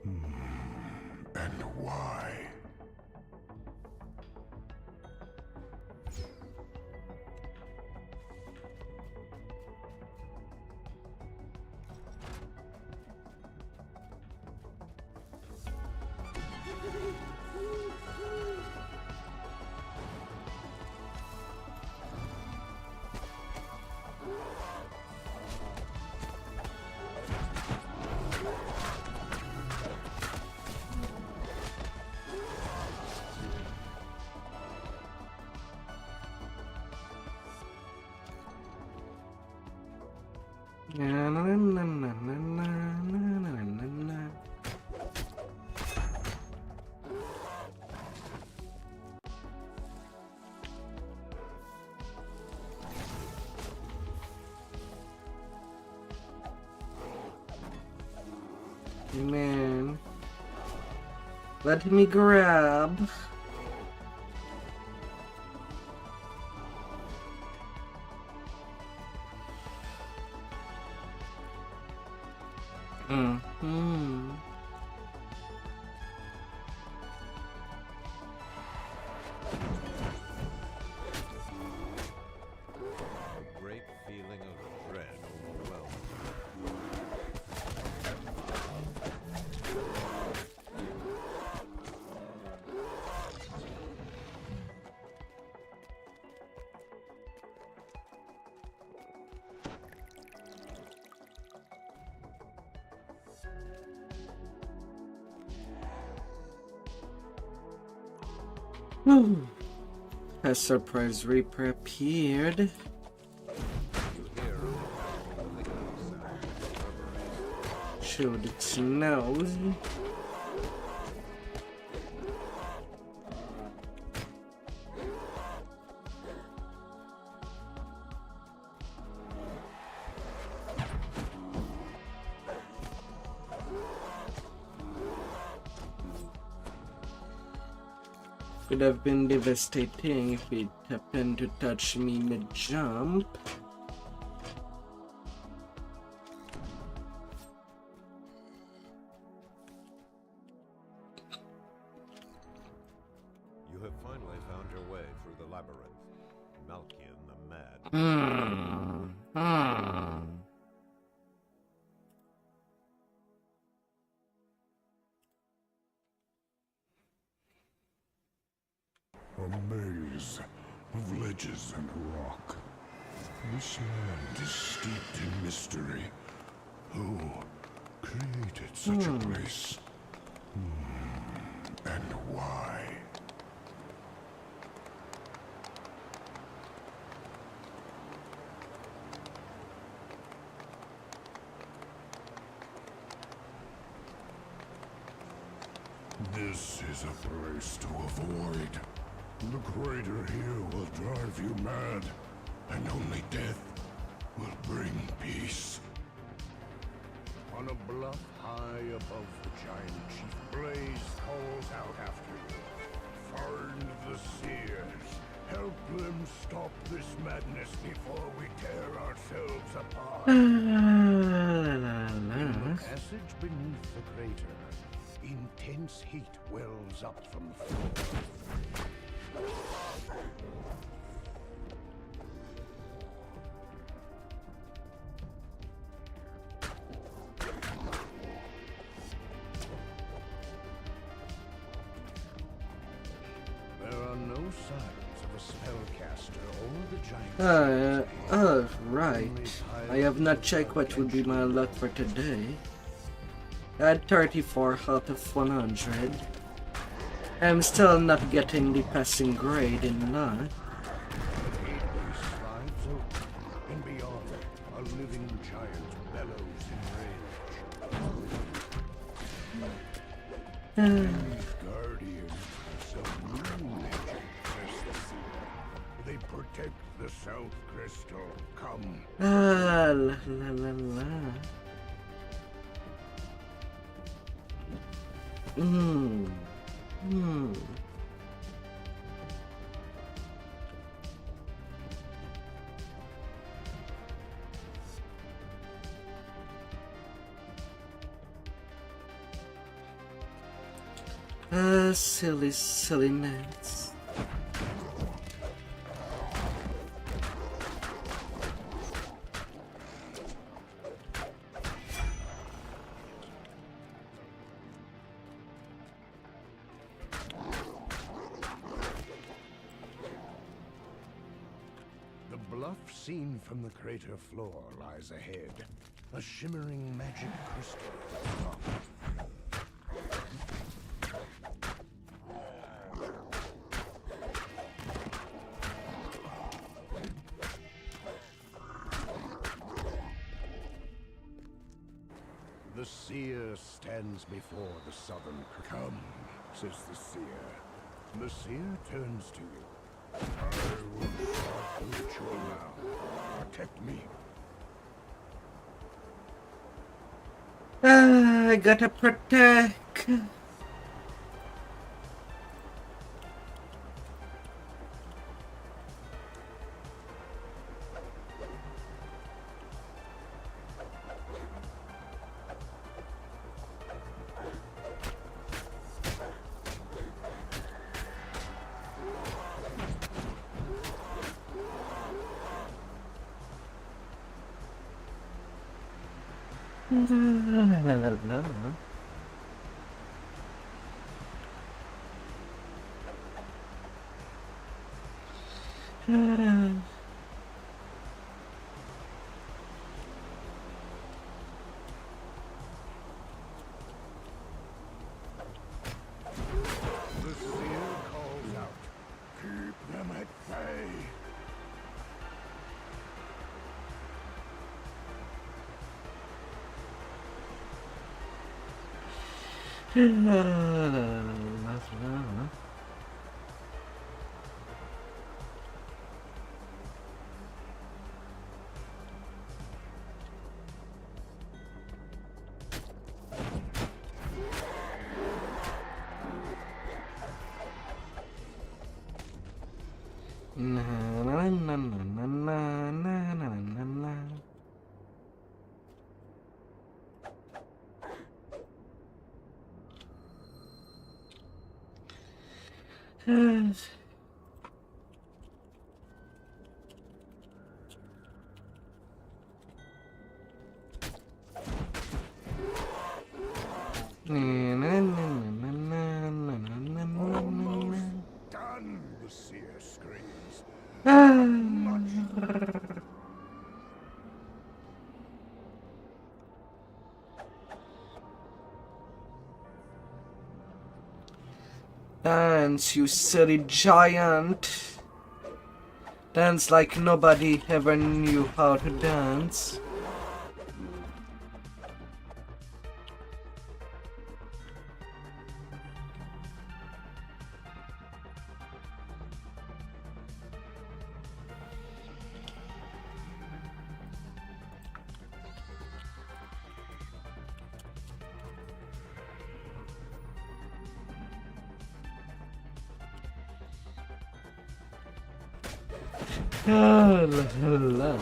And why? Man, let me grab. Great feeling of dread overwhelmed. A surprise reaper appeared. Showed its nose. Could have been devastating if it happened to touch me mid-jump. You have finally found your way through the labyrinth. Malkian the Mad. A maze of ledges and rock. This land is steeped in mystery. Who created such a place? And why? This is a place to avoid. The crater here will drive you mad, and only death will bring peace. On a bluff high above the giant chief, Blaze calls out after you. Find the seers. Help them stop this madness before we tear ourselves apart. In the passage beneath the crater, intense heat wells up from the floor. There are no signs of a spellcaster or the giant. Right. I have not checked what would be my luck for today. I had 34 out of 100. I'm still not getting the passing grade in luck. The gateway slides open, and beyond, a living giant bellows in rage. These guardians of some new legend, says the seer. They protect the South Crystal. Come. La la la la. Silly, silly nets. The bluff seen from the crater floor lies ahead. A shimmering magic crystal at the top. The seer stands before the southern. Come, says the seer. The seer turns to you. I will start the ritual now. Protect me. I gotta protect. The seer calls out. Keep them at bay. Almost done, the seer screams. Dance, you silly giant. Dance like nobody ever knew how to dance. La, la, la.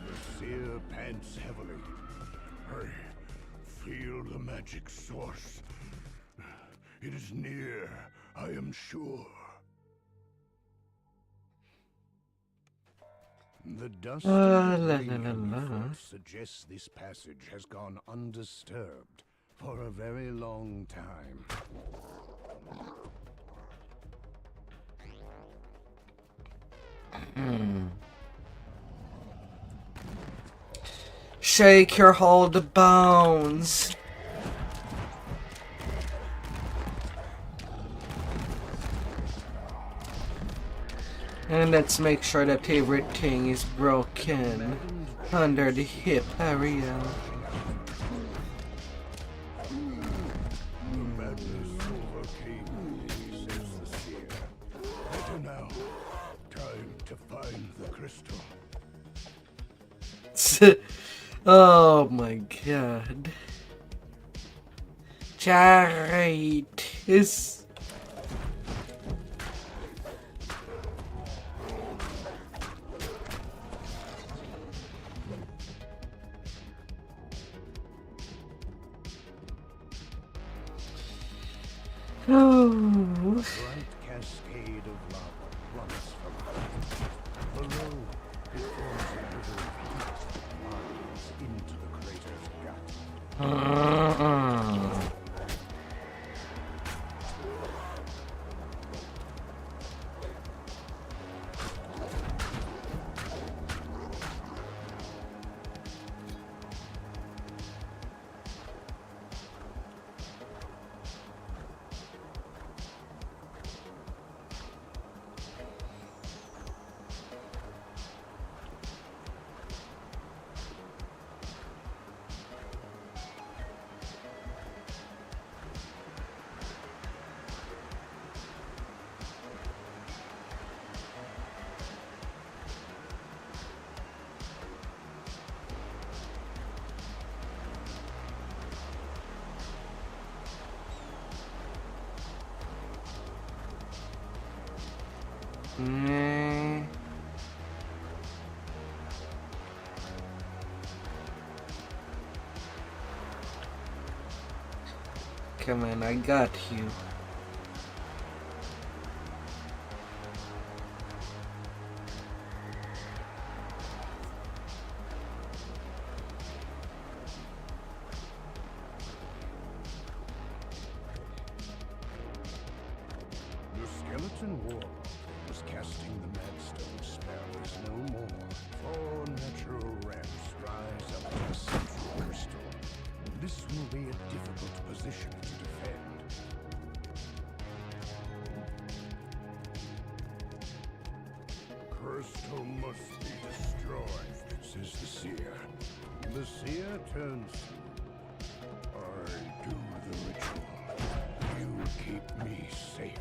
The seer pants heavily. I feel the magic source. It is near, I am sure. The dust La, and la, rain la, la. suggests this passage has gone undisturbed for a very long time. Shake your hold bones. And let's make sure that everything is broken under the hip area. The madness overcame, says the seer. Better now. Time to find the crystal. Oh my god. Charities. Oh. Bright cascade of lava plummets from above. Below, it forms a river of heat that winds into the crater's gut. Come on, I got you. The skeleton warlock was casting the Madstone spell is no more. 4 natural ramps rise up to the central crystal. This will be a difficult position to defend. Crystal must be destroyed, says the seer. The seer turns to you. I do the ritual. You keep me safe.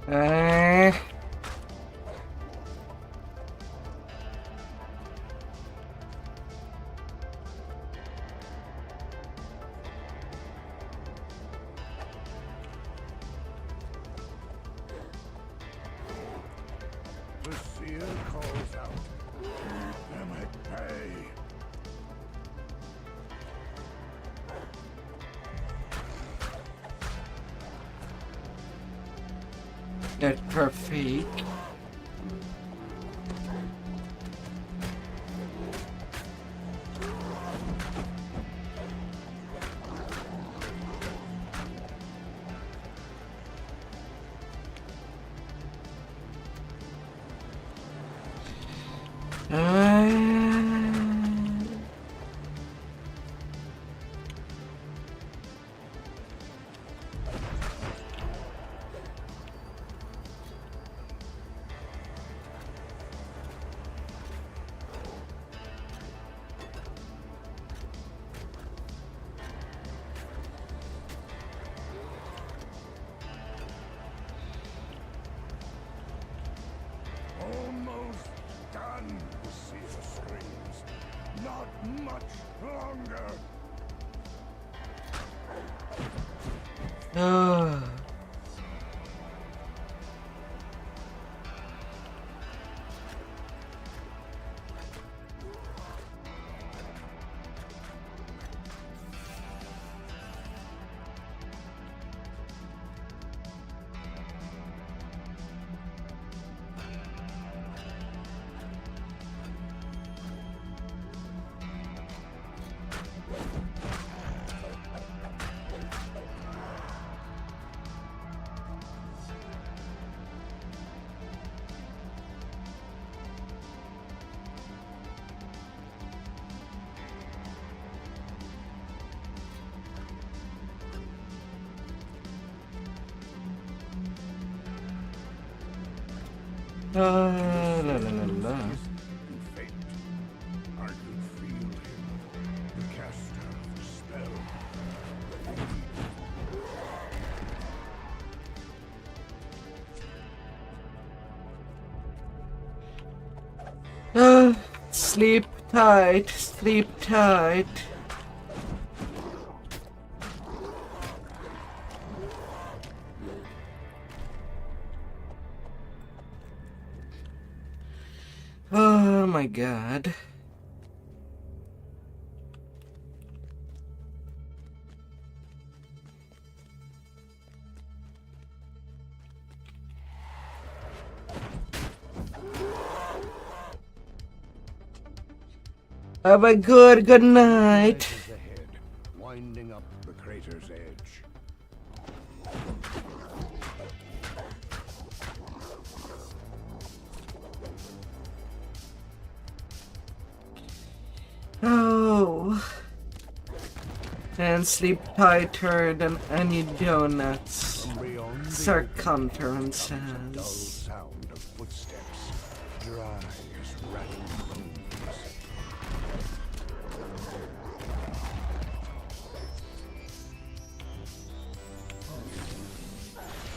The seer calls out. Keep them at bay. That's perfect. Almost done, the seer screams. Not much longer. La la la la. And fate. I could feel him. The caster of the spell. Sleep tight, sleep tight. Oh my god. Have a good night. Is ahead, winding up the crater's edge. Oh. And sleep tighter than any donuts. Beyond the dull Circumferences. sound of footsteps, dry as rattling bones.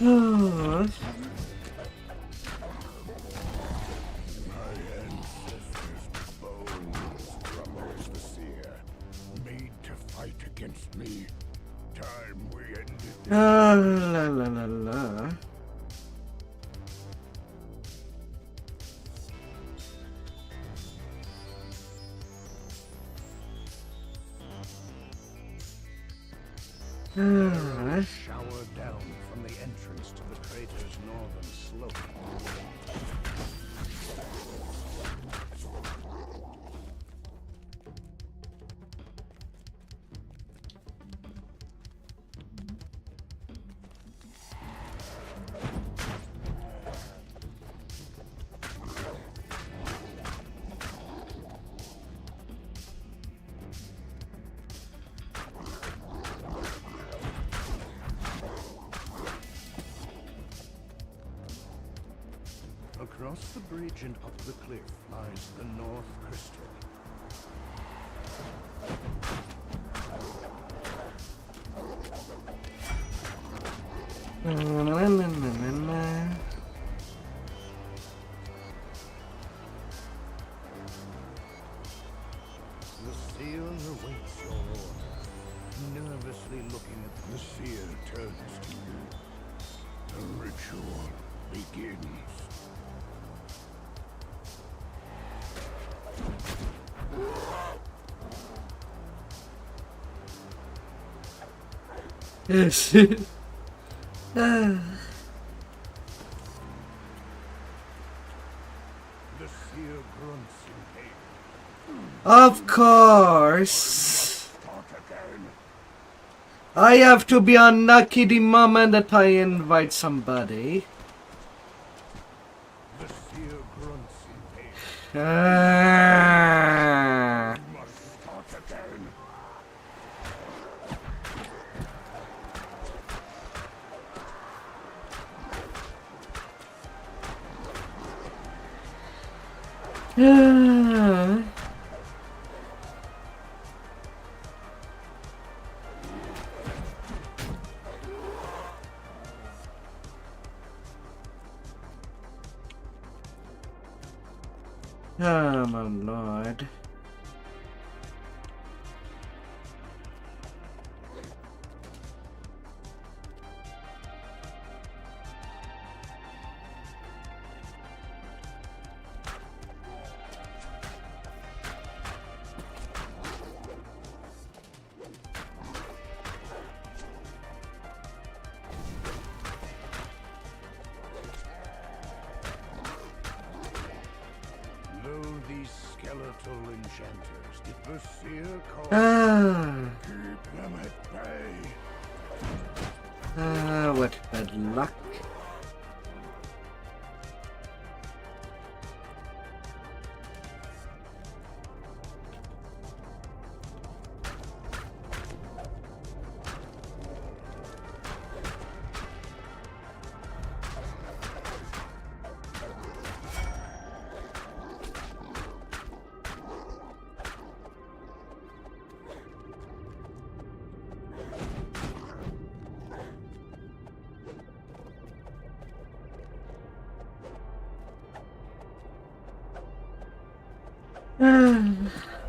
Oh. My ancestors' bones, grumbles the seer, made to fight against me. Time we ended this. La la la la. Shower down from the entrance to the crater's northern slope. Across the bridge and up the cliff lies the North Crystal. La la la la la la. The seer turns to you. The ritual begins. Yes. The seer grunts in pain. Of course. Start again. I have to be unlucky the moment that I invite somebody. The seer grunts in pain. Ah. You must start again. Ah. Oh my lord. Lo, these skeletal enchanters. The seer calls. Ah. Keep them at bay. Ah, what bad luck.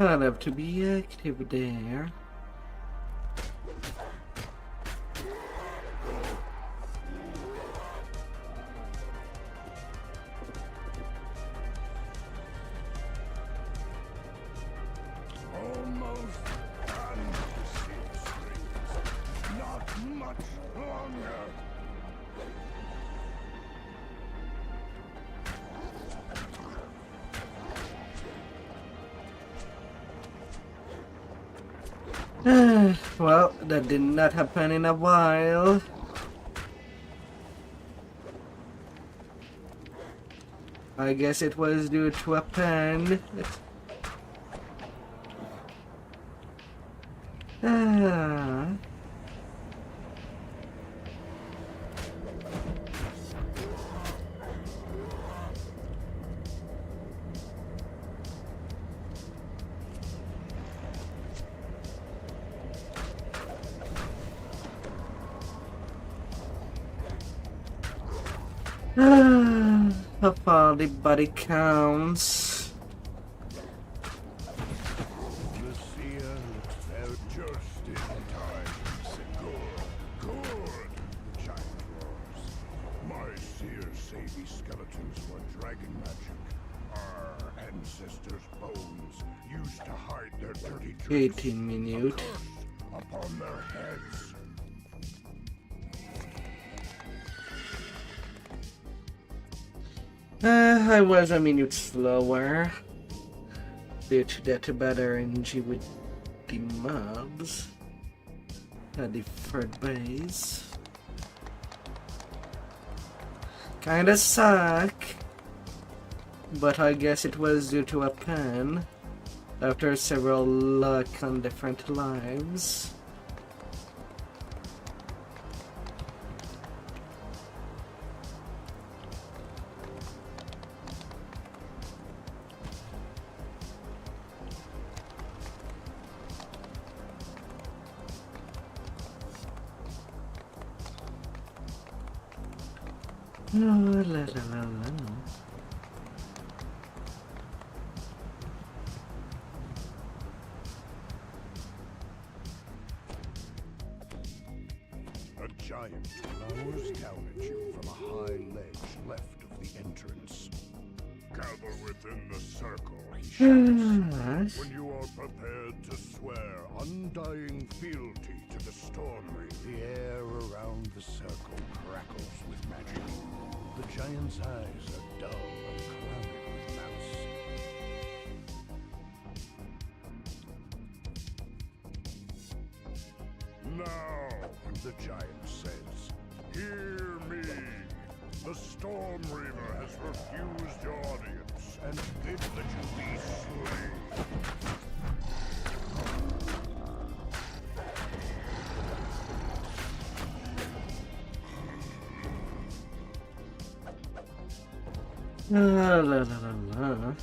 I'll have to be active there. Almost done, seer strings. Not much longer. Well, that did not happen in a while. I guess it was due to a pen. Ah. How far the body counts. The seer looks very just in time. Good. Giant roars. My seers say these skeletons were dragon magic. Our ancestors' bones used to hide their dirty tricks. 18 minutes. Upon their heads. I was a minute slower due to that bad RNG with the mobs at the third base. Kinda suck, but I guess it was due to a pen after several luck on different lives. No, la la la la. giant glowers down at you from a high ledge left of the entrance. Gather within the circle, he shouts, when you are prepared to swear undying fealty to the Stormry. The air around the circle crackles with magic. The giant's eyes are dull and clouded with malice. Now, the giant says, hear me. The Storm Reaver has refused your audience and bid that you be slain. La la la la.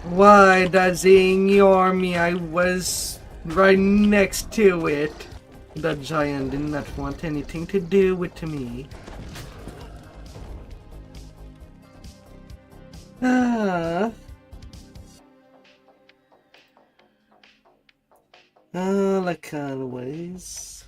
Why does he ignore me? I was right next to it. The giant did not want anything to do with me. Like always.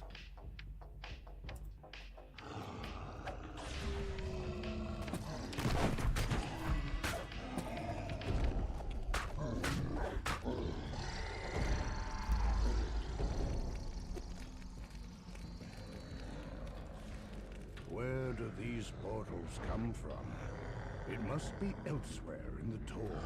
Where do these portals come from? It must be elsewhere in the Tor.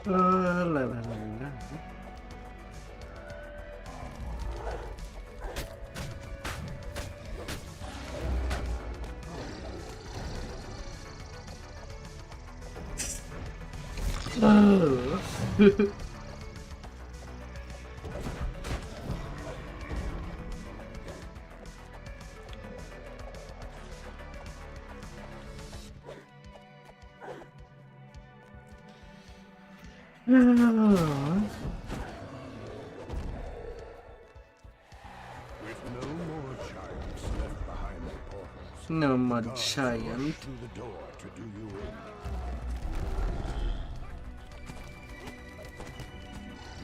La la la la. Oh. With no more giants left behind the portals, No more guards giant. rush through the door to do you in.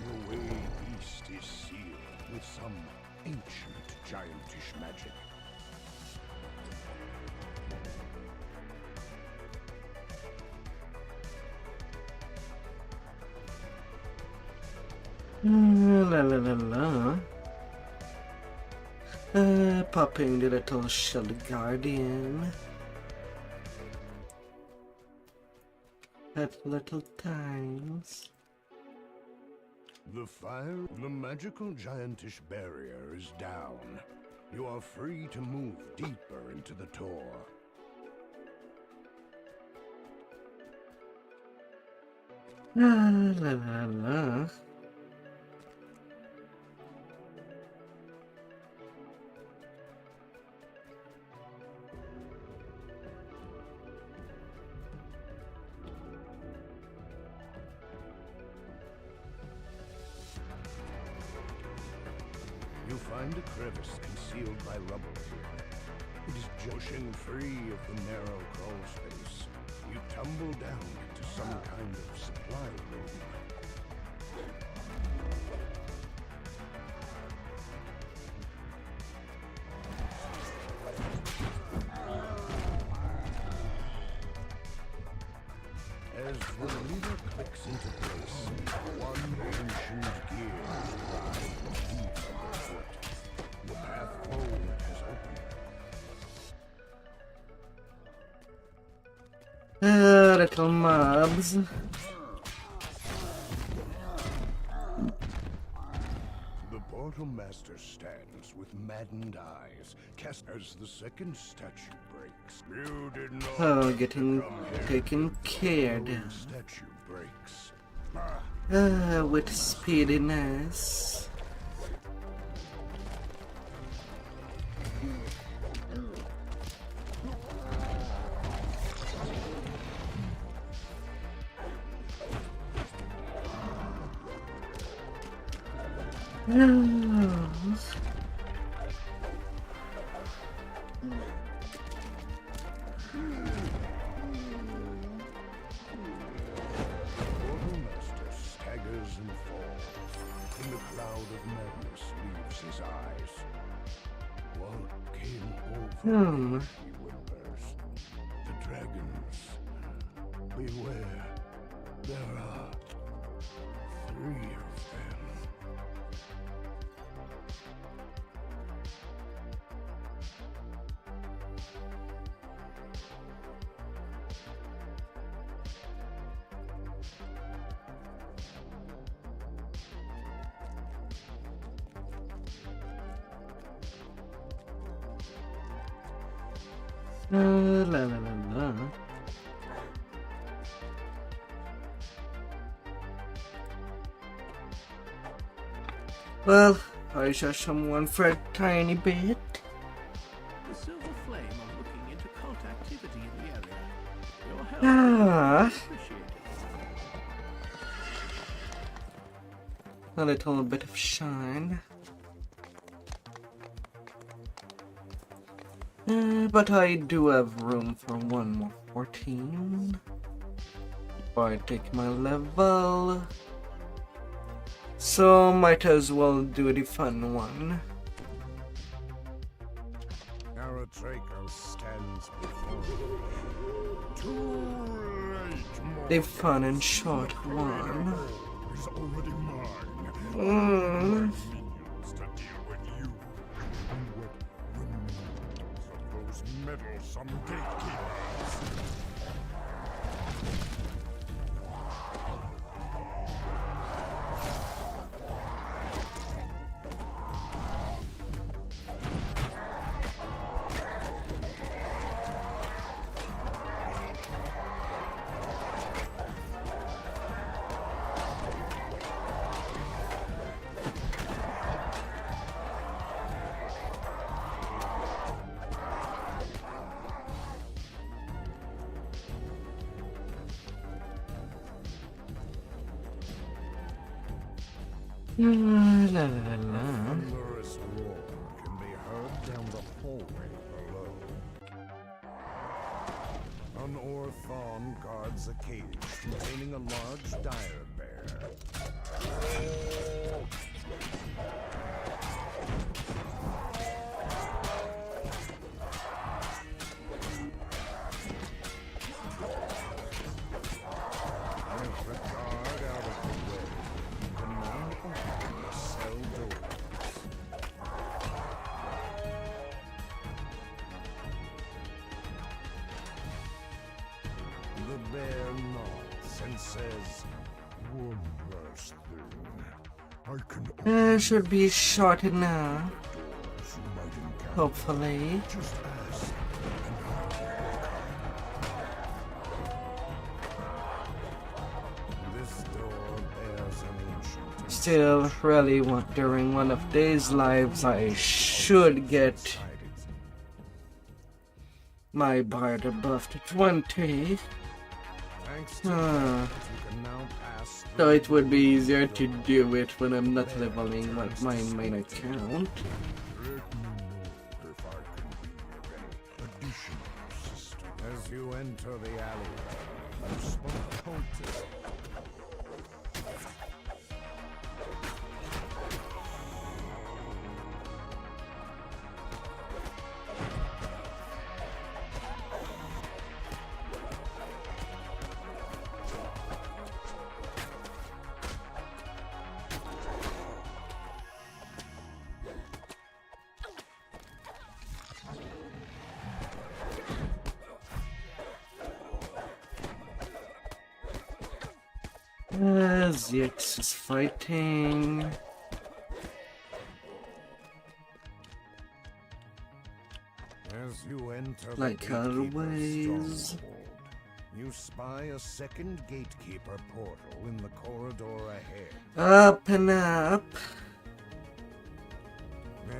Your way east is sealed with some ancient giantish magic. La la la la. Popping the little shield guardian. At little times. The magical giantish barrier is down. You are free to move deeper into the Tor. La la la la. You find a crevice concealed by rubble here. It is pushing free of the narrow crawl space. You tumble down into some kind of supply room. As the lever clicks into place, one ancient gear glides deep underfoot. The path forward has opened. Little mobs. The Portal Master stands with maddened eyes, cast as the second statue breaks. You did not Oh, have to getting come here. taken care of. The statue breaks. with speediness. Quartermaster staggers and falls, and the cloud of madness leaves his eyes. What came over him, he whimpers. The dragons. Beware. There are 3 of them. La la la la. Well, I saw someone for a tiny bit. The silver flame are looking into cult activity in the area. Your help Ah, is appreciated. a little bit of shine. But I do have room for one more 14. Before I take my level. So might as well do the fun one. Aratraco stands before you. Too late, The fun and short one. is already mine. Mm. Minions to deal with you. And what remains of those meddlesome gatekeepers. La la la la. Thunderous roar can be heard down the hallway below. An Orthon guards a cage containing a large dire bear. With the guard out of the way, you can now open the cell doors. The bear nods and says, "One last thing. I can Should be short enough, doors you might encounter. hopefully. Just ask, and this door bears an ancient Still, really want during one of these lives I should get inside its my bard above to 20. Thanks to Ah. that, you can now pass So through it would be the easier to door. do it when I'm not leveling my main account. Let me know if I can be of any additional assistance. As you enter the alleyway, you spot cultists. Zix is fighting. As you enter the Like gatekeeper's always. stronghold, You spy a second gatekeeper portal in the corridor ahead. Up and up.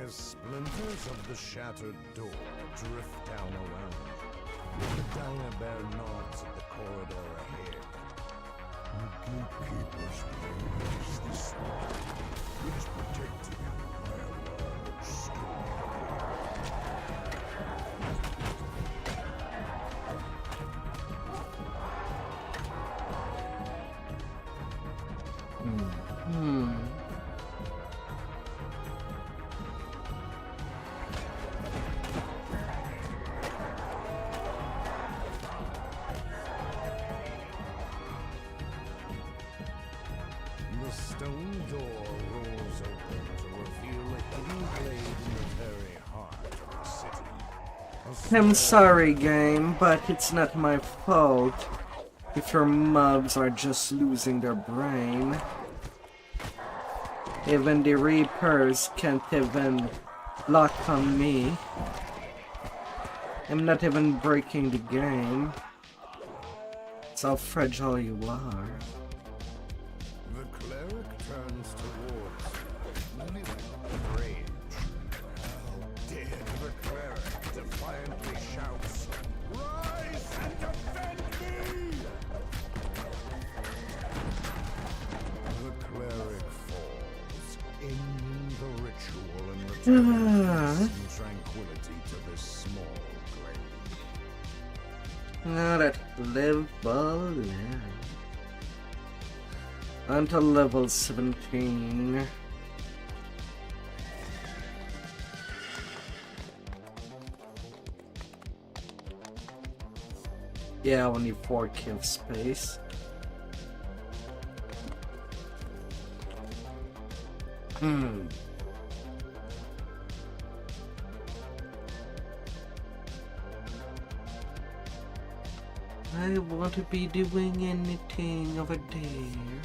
As splinters of the shattered door drift down around you, the dire bear nods at the corridor ahead. The gatekeeper's blade is the spot. It is protected by a large stone. The stone door rolls open to reveal a hidden blade in the very heart of the city. I'm sorry, game, but it's not my fault if your mobs are just losing their brain. Even the Reapers can't even lock on me. I'm not even breaking the game. It's how fragile you are. The cleric turns towards you, living with rage. How dare the cleric defiantly shouts, "Rise and defend me!" The cleric falls, ending the ritual and returning peace and tranquility to this small glade. Not at level 9. Until level 17. Yeah, only 4 kill space. I want to be doing anything over there.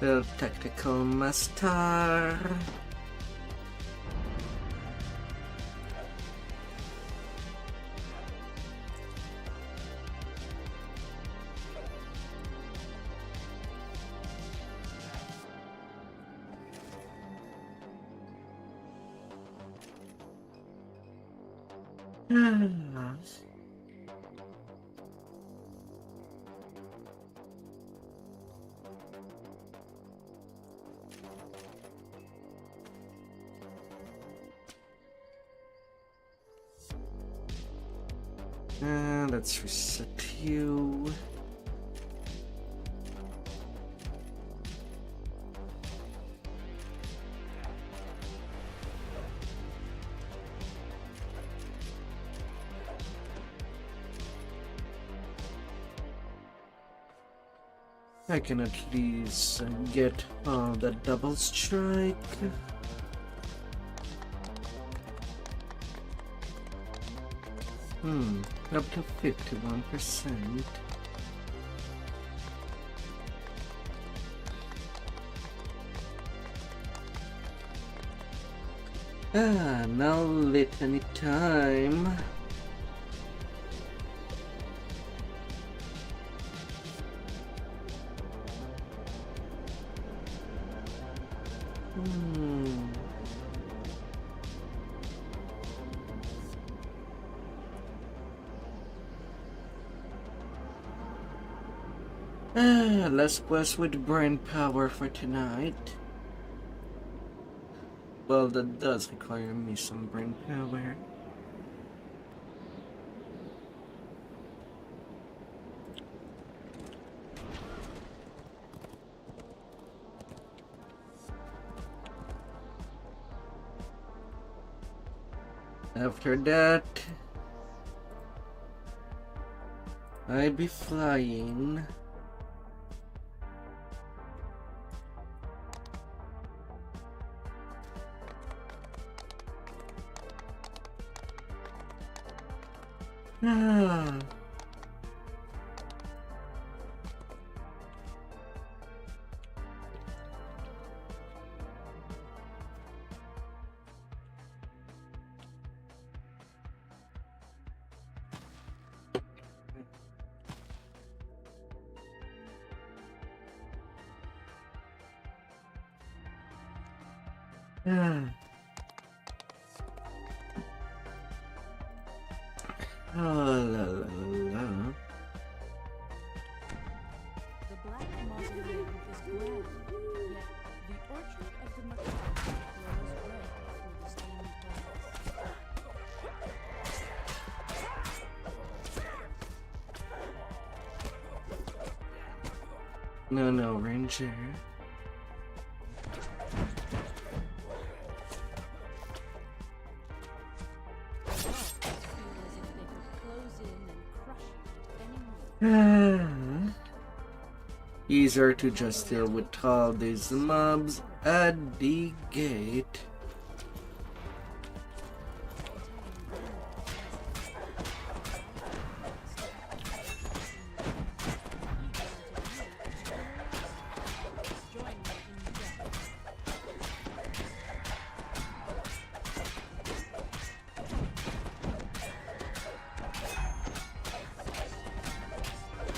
The tactical master. Let's reset you. I can at least get the double strike. Up to 51%. Now lit any time. Last quest with brain power for tonight. Well, that does require me some brain power. After that, I'd be flying. Ah. Oh, la, la, la. The Black Mausoleum is grand, yet the orchard of the macabre glows red through the stained glass. No, no, Ranger. Easier to just deal with all these mobs at the gate.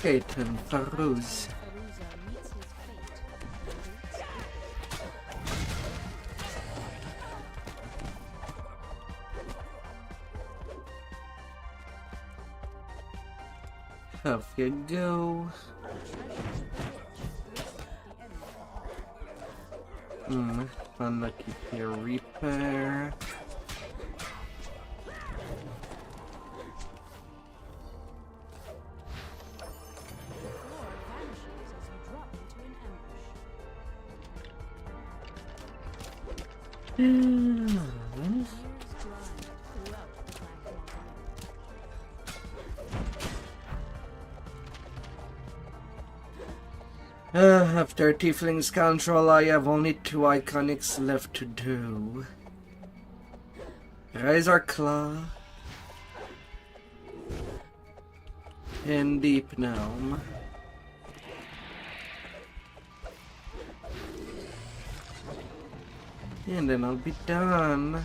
Peyton Farouz. Off you go. Unlucky peer repair. After Tiefling Scoundrel, I have only 2 iconics left to do. Razor Claw and Deep Gnome. And then I'll be done.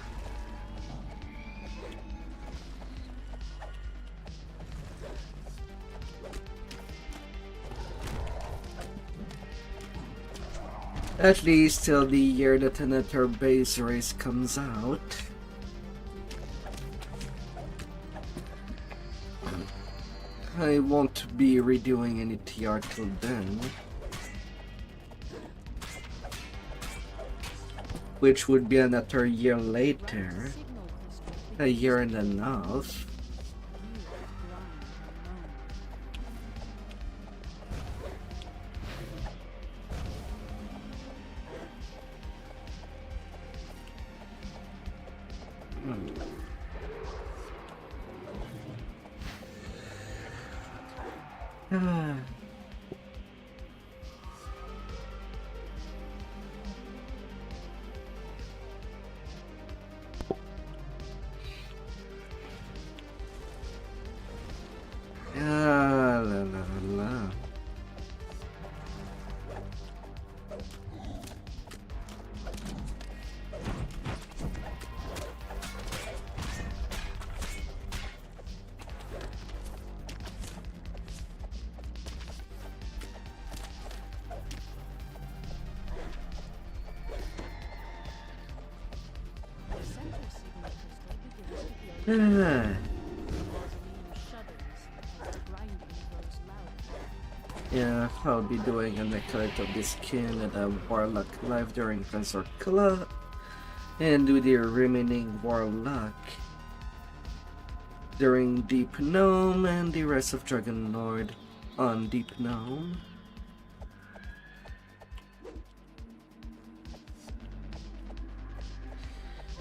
At least till the year that another base race comes out. I won't be redoing any TR till then. Which would be another year later. A year and a half. Yeah, I'll be doing a necklace of this skin at a Warlock live during Razor Claw, and do the remaining Warlock during Deep Gnome, and the rest of Dragon Lord on Deep Gnome.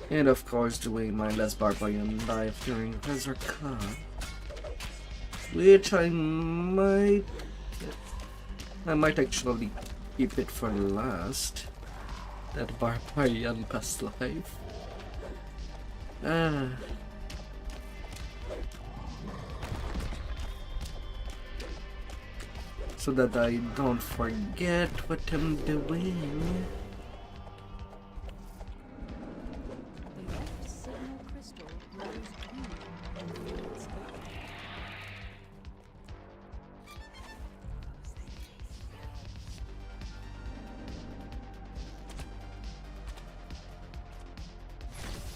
And of course doing my Last Barbarian live during Razor Claw, which I might actually keep it for last. That Barbarian past life. So that I don't forget what I'm doing.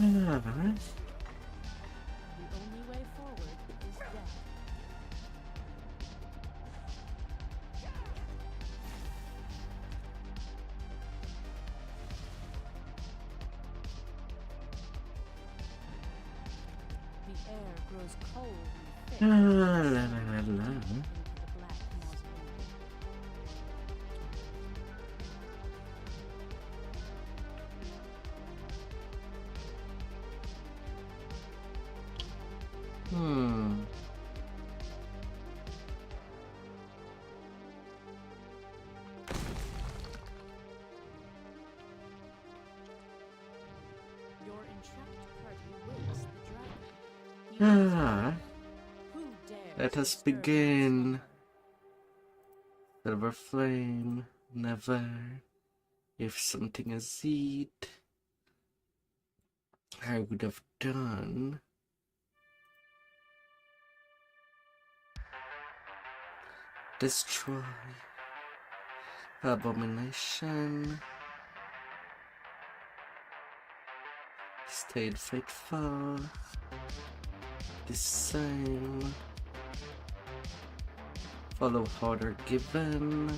The only way forward is death. The air grows cold and thick. La, la, la, la, la. Into the black mausoleum. Your entrapped party waits the dragon. Who dares Let us disturb begin. Silver flame, never. If something is it, I would have done. Destroy. Abomination. Stayed faithful. The same. Follow order given.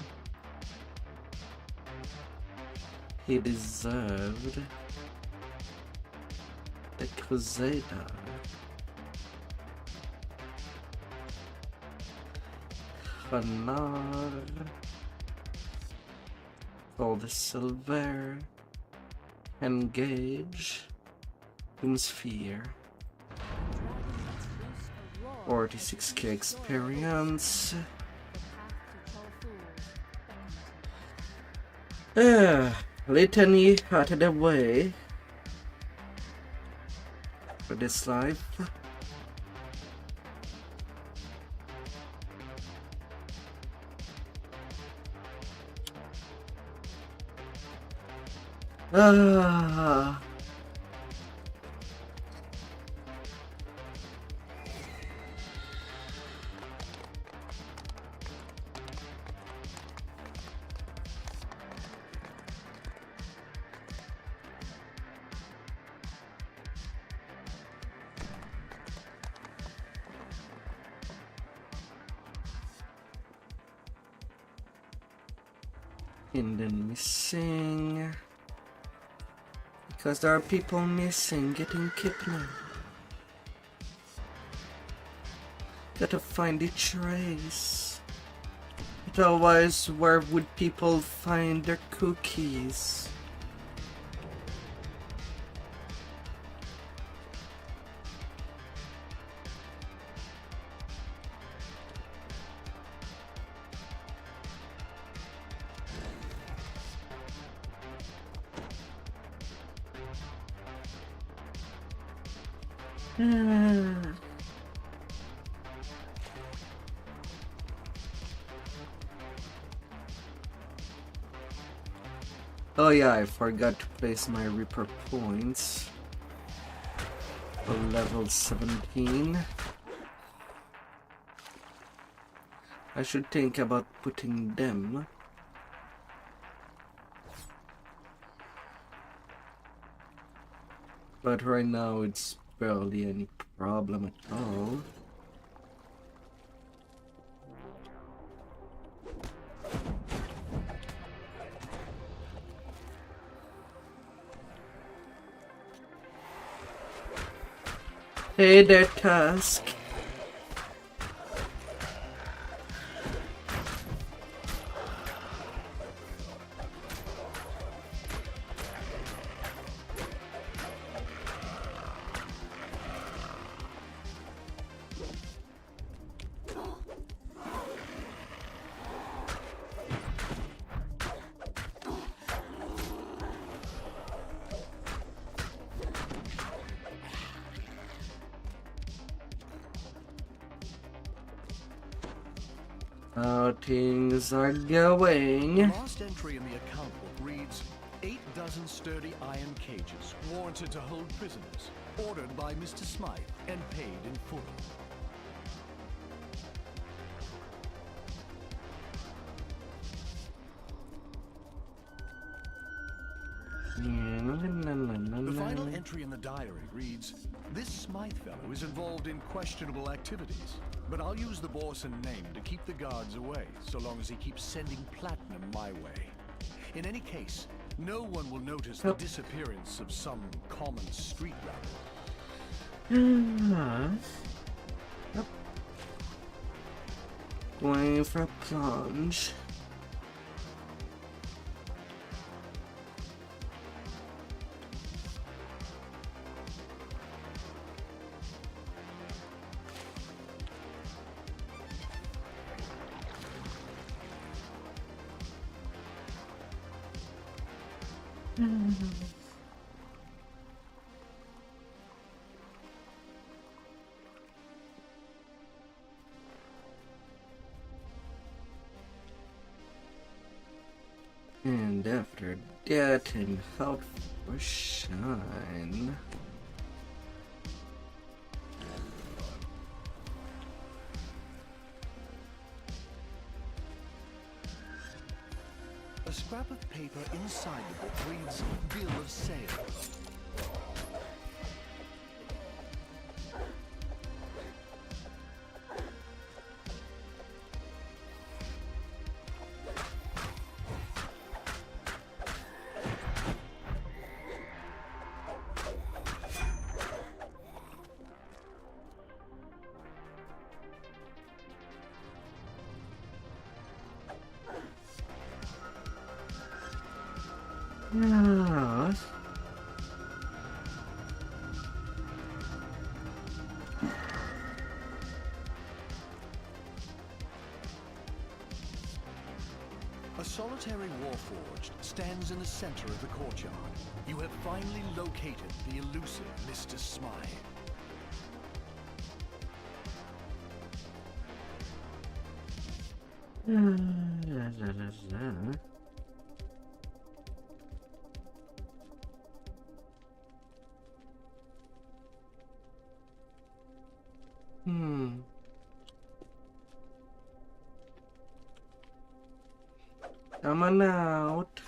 He deserved the Crusader. Honor. All the silver. Engage. Doomsphere. 46k experience. Litany out of the way for this life. And then missing. Because there are people missing, getting kidnapped. Gotta find the trace. But otherwise, where would people find their cookies? Oh yeah, I forgot to place my Reaper points for level 17. I should think about putting them. But right now it's barely any problem at all. Hey there, Tusk. How things are going. The last entry in the account book reads, 8 dozen sturdy iron cages, warranted to hold prisoners, ordered by Mr. Smythe, and paid in full. The final entry in the diary reads, "This Smythe fellow is involved in questionable activities, but I'll use the Borson name to keep the guards away, so long as he keeps sending platinum my way. In any case, no one will notice the disappearance of some common street rabble." Yep. Going for a plunge. And after that, and help for shine. A scrap of paper inside the book reads, "Bill of Sale." Yes. A solitary warforged stands in the center of the courtyard. You have finally located the elusive Mr. Smythe. Come on out.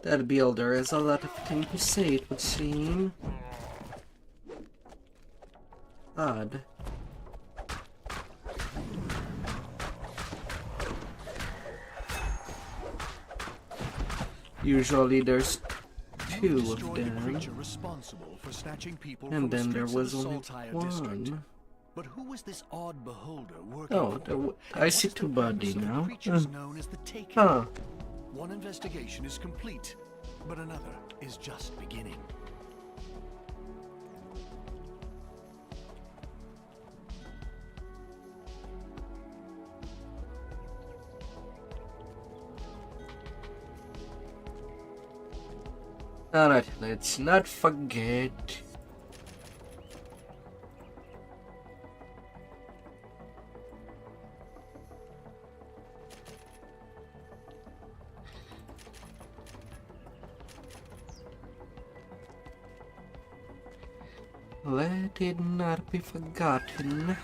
That builder has a lot of things to say, it would seem. Odd. Usually there's two of them. And then there was only one. But who was this odd beholder working Oh, I see two bodies now. Known as the Taken. One investigation is complete, but another is just beginning. Alright, let's not forget. Let it not be forgotten.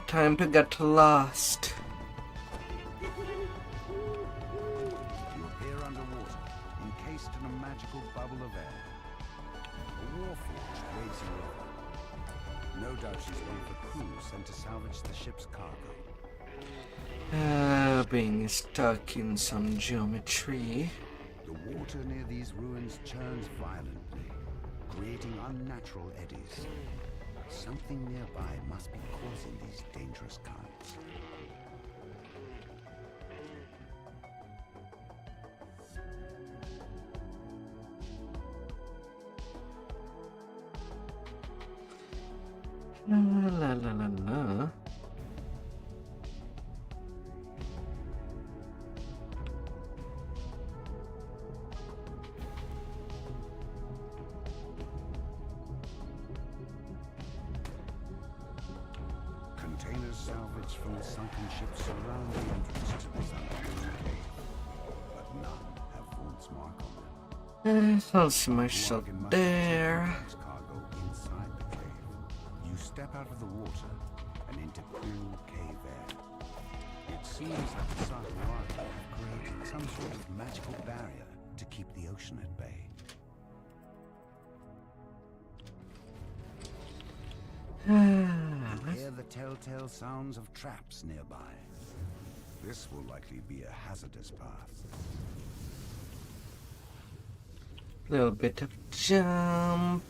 Time to get lost. You appear underwater, encased in a magical bubble of air. A warforged waves you over. No doubt she's one of the crew sent to salvage the ship's cargo. Being stuck in some geometry. The water near these ruins churns violently, creating unnatural eddies. Something nearby must be causing these dangerous currents. La la la la. Containers salvaged from the sunken ships surround the entrance to this underground cave, but none have Vaunt's mark on them. I'll see myself there. Cargo inside the cave. You step out of the water and into cool cave air. It seems that the Sahuagin have created some sort of magical barrier to keep the ocean at bay. You hear the telltale sounds of traps nearby. This will likely be a hazardous path. Little bit of jump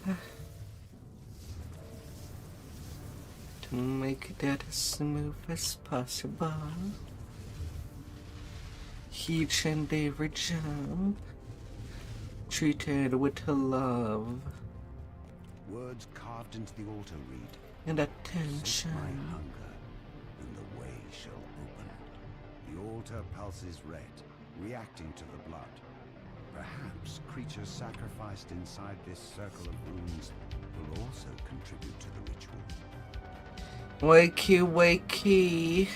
to make that as smooth as possible. Each and every jump treated with love Words carved into the altar read, and "Sate attention. my hunger, and the way shall open." The altar pulses red, reacting to the blood. Perhaps creatures sacrificed inside this circle of runes will also contribute to the ritual. Wakey, wakey.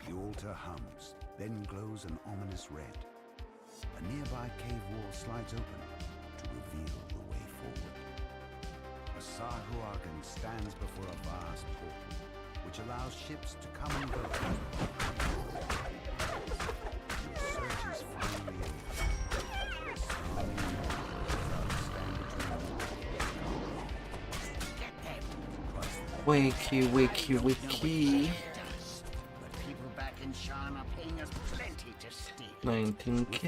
The altar hums, then glows an ominous red. A nearby cave wall slides open to reveal the way forward. A Sahuagin stands before a vast portal, which allows ships to come and go. Your search is finally over. The swarming clouds stand between Wakey, wakey, wakey. 19k.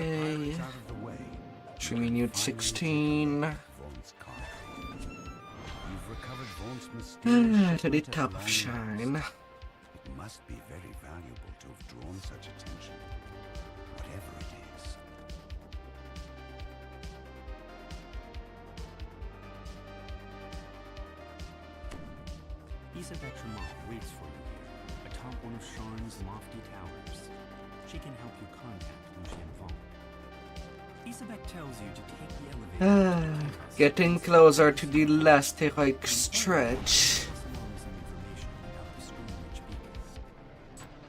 Should we need 16? To the top of shine. It must be very valuable to have drawn such attention, whatever it is. Isabeth waits for you here, atop one of Sharn's lofty towers. She can help you contact Lucian Vaughn. Isabeth tells you to take the elevator. Getting closer to the last heroic stretch.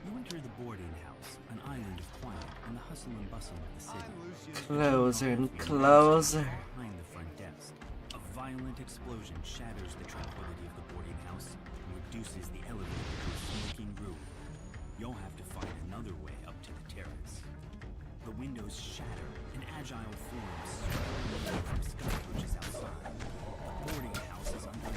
You enter the boarding house, an island of quiet and the hustle and bustle of the city. Closer and closer. Behind the front desk, a violent explosion shatters the tranquility of the boarding house and reduces the elevator to a smoking ruin. You'll have to find another way up to the terrace. The windows shatter, and agile forms swirl from sky bridges outside. The boarding house is under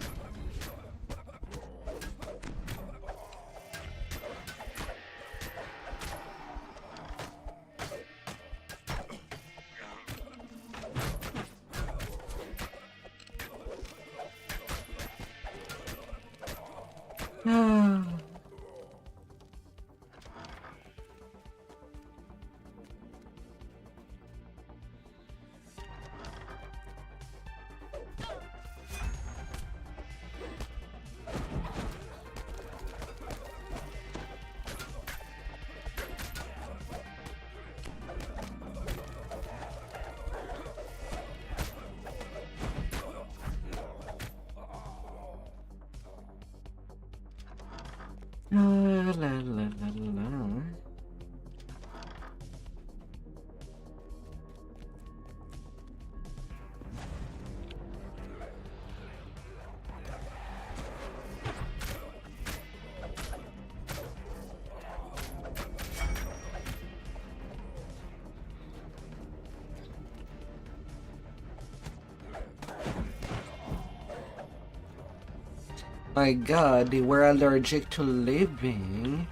My god, they were allergic to living.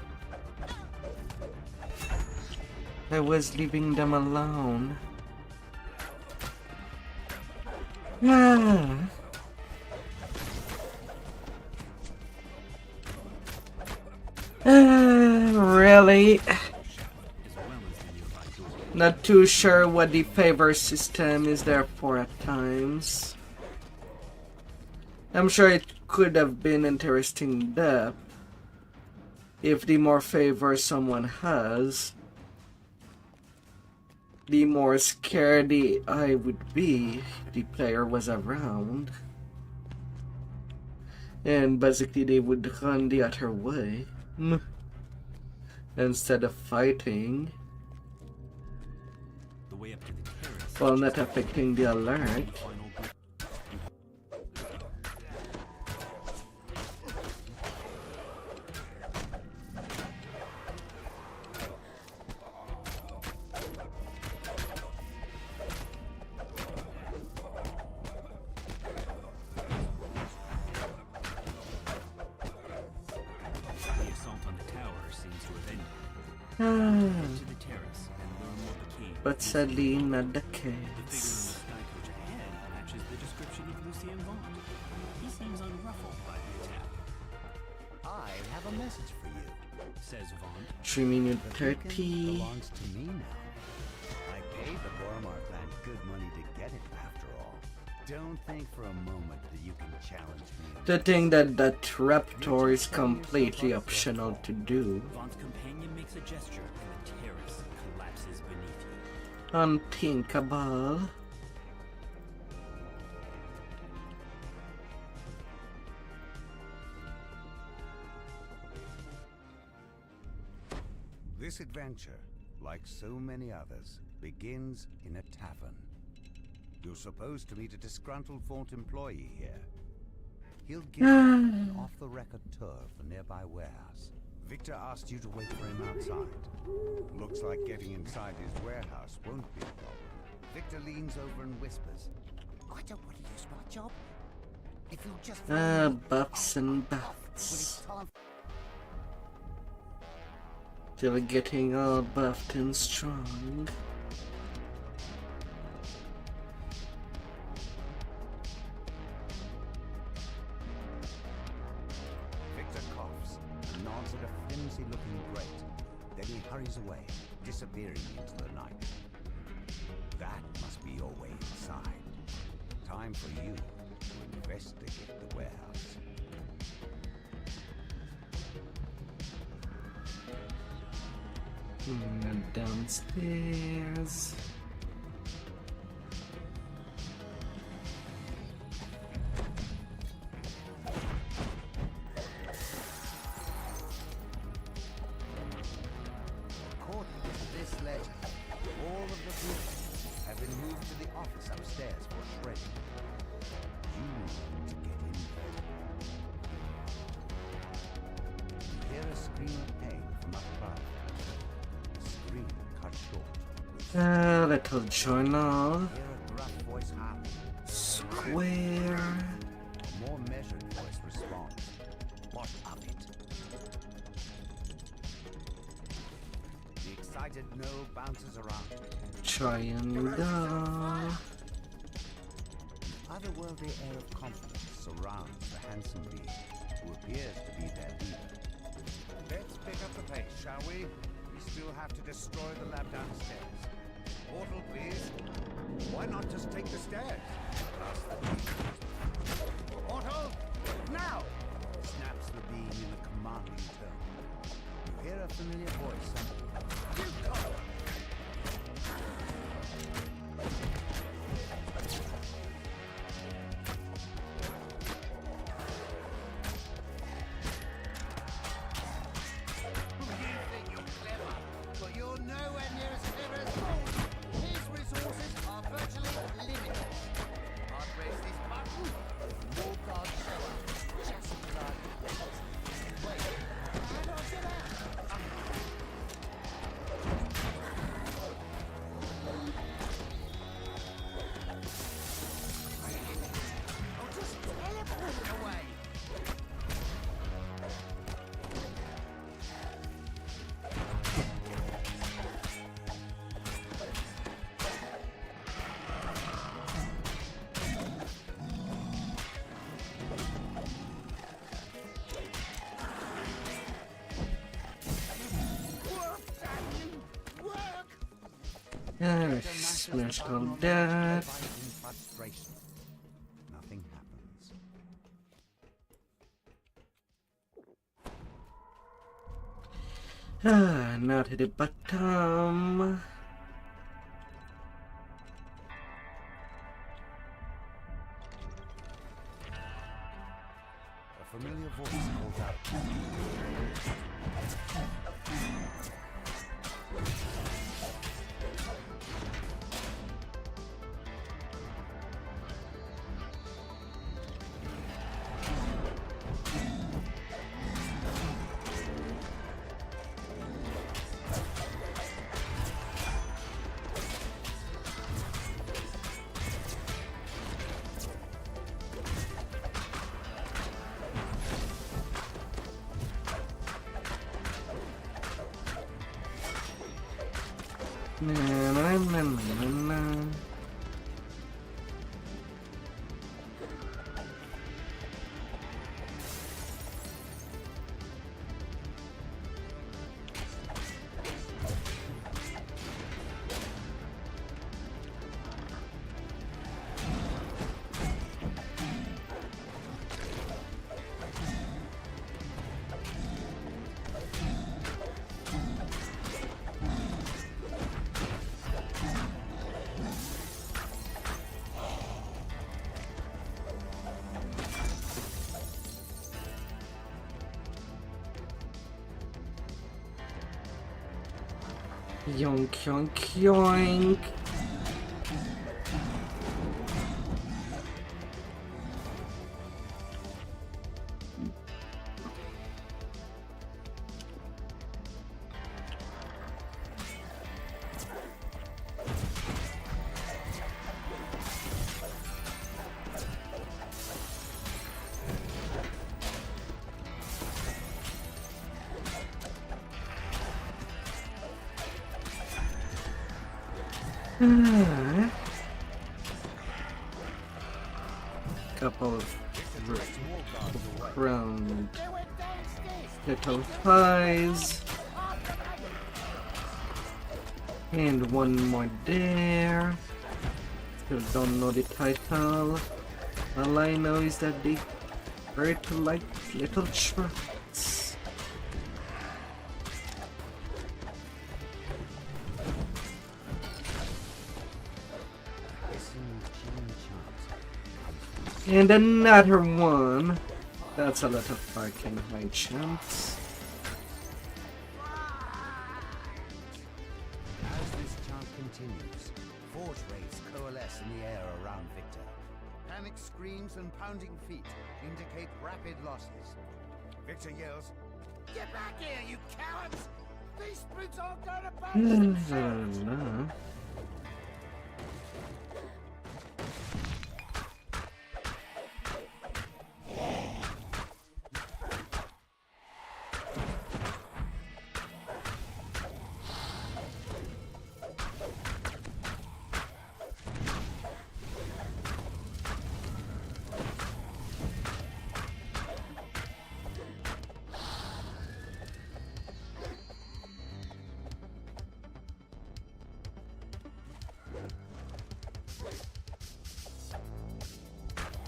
I was leaving them alone. Ah. Really? Not too sure what the favor system is there for at times. I'm sure it could have been interesting depth if the more favor someone has, the more scared I would be if the player was around. And basically they would run the other way instead of fighting, while not affecting the alert. But sadly not the case. He seems unruffled by the attack. I have a message for you, says Vaunt. 3 minutes 30. Belongs to me now. I paid the Boromar clan good money to get it after all. Don't think for a moment that you can challenge me. The thing that raptor is completely optional to do. Vaunt's companion makes a gesture and the terrace collapses beneath you. Unthinkable. This adventure, like so many others, begins in a tavern. You're supposed to meet a disgruntled Vault employee here. He'll give you an off-the-record tour of the nearby warehouse. Victor asked you to wait for him outside. Looks like getting inside his warehouse won't be a problem. Victor leans over and whispers, I don't want to lose my job. If you'll just... buffs and buffs. Still getting all buffed and strong. Victor coughs and nods at a flimsy-looking grate. Then he hurries away, disappearing into the night. That must be your way inside. Time for you to investigate the warehouse. And downstairs. According to this legend, all of the goods have been moved to the office upstairs for shredding. You need to get in there. You hear a scream of pain from up above. The scream cut short. Little journal. Hear a gruff voice howl. Square. A more measured voice responds. What of it? The excited no bounces around. Triangle. Otherworldly air of confidence surrounds the handsome being, who appears to be their leader. Let's pick up the pace, shall we? We still have to destroy the lab downstairs. Portal, please. Why not just take the stairs? Portal, now! Snaps the being in a commanding tone. You hear a familiar voice saying, "You go!" Alright, smash all that. Nothing happens. Now to the bottom. A familiar voice calls out. Yoink, yoink, yoink. Couple of round little pies, and one more there. Still don't know the title. All I know is that they hurt like little trucks. And another one. That's a lot of fucking high chance. As this chant continues, forge wraiths coalesce in the air around Victor. Panic screams and pounding feet indicate rapid losses. Victor yells, "Get back here, you cowards! These brutes aren't going to banish themselves!"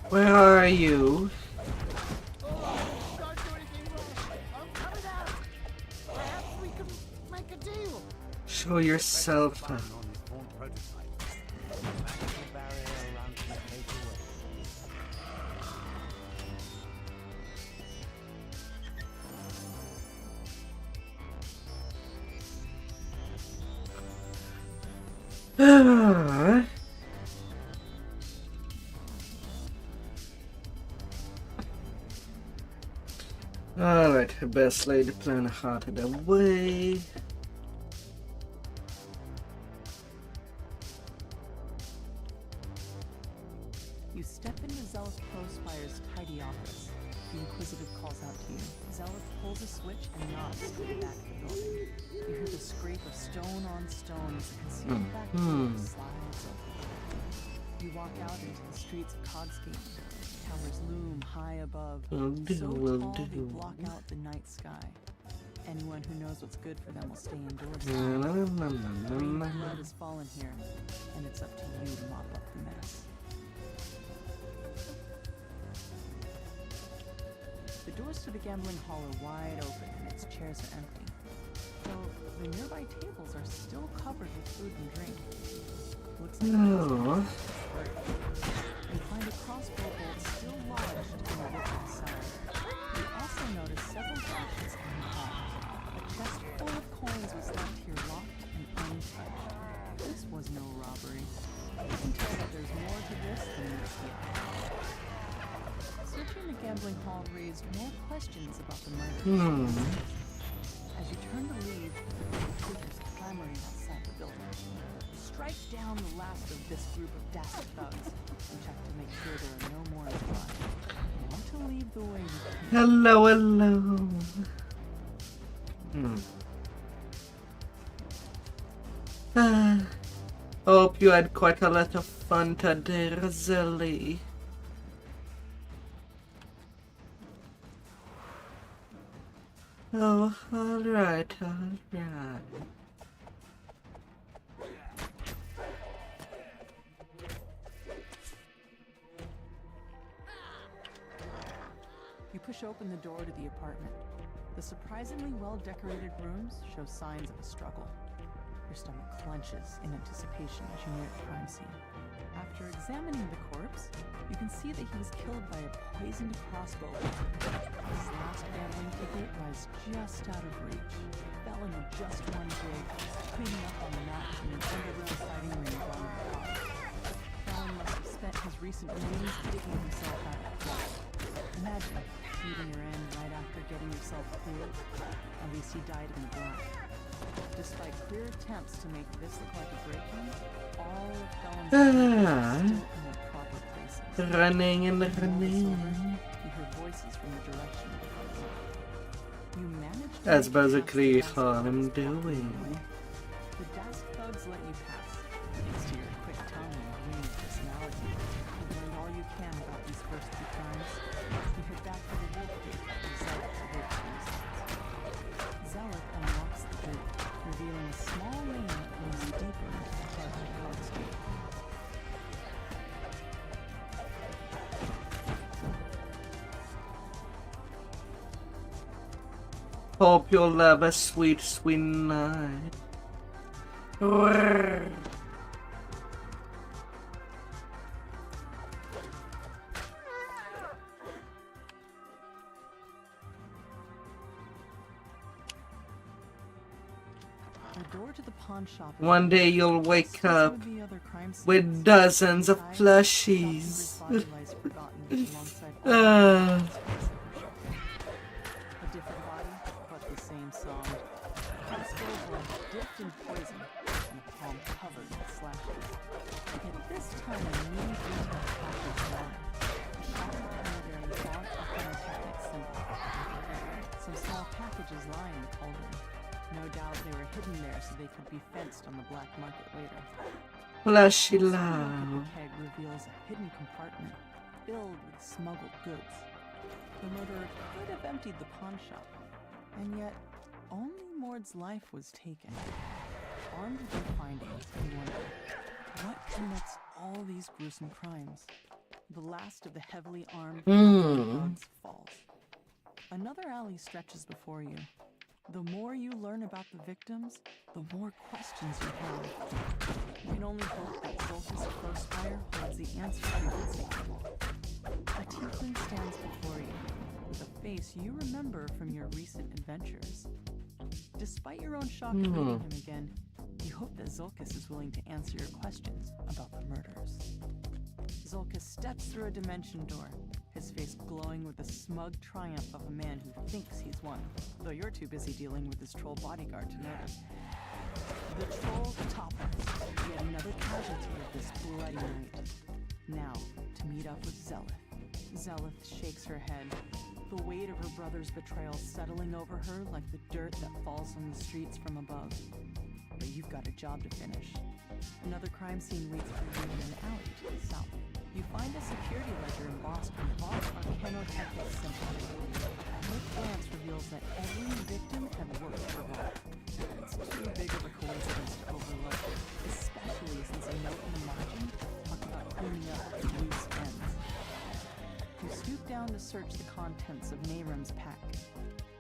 Where are you? Show yourself. Alright, best lay the plan out of the way. You step into Zealous Prospire's tidy office. The Inquisitive calls out to you. Zealous pulls a switch and nods to the back of the building. You hear the scrape of stone on stone as the concealed back door slides open. You walk out into the streets of Cogskein. Towers loom high above, so tall they block out the night sky. Anyone who knows what's good for them will stay indoors. Green blood has fallen here, and it's up to you to mop up the mess. The doors to the gambling hall are wide open and its chairs are empty, though the nearby tables are still covered with food and drink. Looks like you find a crossbow bolt still lodged in the victim's side. You also notice several gashes on the hall. A chest full of coins was left here locked and untouched. This was no robbery. You can tell that there's more to this than meets the eye. Searching the gambling hall raised more questions about the murder. As you turn to leave, the troopers clamoring outside the building. Strike down the last of this group of dastard thugs and check to make sure there are no more nearby. You want to leave the way you came. Hello, hello. Hope you had quite a lot of fun today, Rosalie. Oh, alright, alright. You push open the door to the apartment. The surprisingly well-decorated rooms show signs of a struggle. Your stomach clenches in anticipation as you near the crime scene. After examining the corpse, you can see that he was killed by a poisoned crossbow. His last gambling ticket lies just out of reach. Felon with just one gig, cleaning up on the mat in an underground fighting ring on the top. Felon must have spent his recent winnings digging himself out of blood. Imagine meeting your end right after getting yourself cleared. At least he died in the black. Despite clear attempts to make this look like a break-in, all of Felon's are still in their proper places. Running and running. You hear voices from the direction of the front door. You manage to That's make it past basically the all desk I'm thugs doing. The desk thugs let you pass, thanks to your quick tongue and green personality. You've learned all you can about these first two crimes. You head back to the wolf gate and Zealot to wait for you. Zealot unlocks the gate, revealing a small lane that goes deeper into the heart of the card's gate. Hope you'll have a sweet, sweet night. Roar. The door to the pawn shop. One day you'll wake up with dozens of plushies. A different body, but the same song. Crossbow blood dipped in poison, and a palm covered in slashes. Yet this time a new detail catches your eye. A shattered bearing font a pyrotechnic symbol. Some small packages lie in the cauldron. No doubt they were hidden there so they could be fenced on the black market later. Plushy The love. keg reveals a hidden compartment filled with smuggled goods. The murderer could have emptied the pawn shop, and yet only Mord's life was taken. Armed with your findings, you wonder, what connects all these gruesome crimes? The last of the heavily armed thugs falls. Another alley stretches before you. The more you learn about the victims, the more questions you have. You can only hope that Zulkus Crowspire holds the answer to your riddle. A tiefling stands before you, with a face you remember from your recent adventures. Despite your own shock at meeting him again, you hope that Zulkus is willing to answer your questions about the murders. Zulkus steps through a dimension door, his face glowing with the smug triumph of a man who thinks he's won, though you're too busy dealing with his troll bodyguard to notice. The troll topples, yet another casualty of this bloody night. Now, to meet up with Zelith. Zelith shakes her head, the weight of her brother's betrayal settling over her like the dirt that falls on the streets from above. But you've got a job to finish. Another crime scene waits for you in an alley to the south. You find a security ledger embossed with large arcanotechnic symbols. A quick glance reveals that every victim had worked for Vault. It's too big of a coincidence to overlook, especially to search the contents of Nahrim's pack.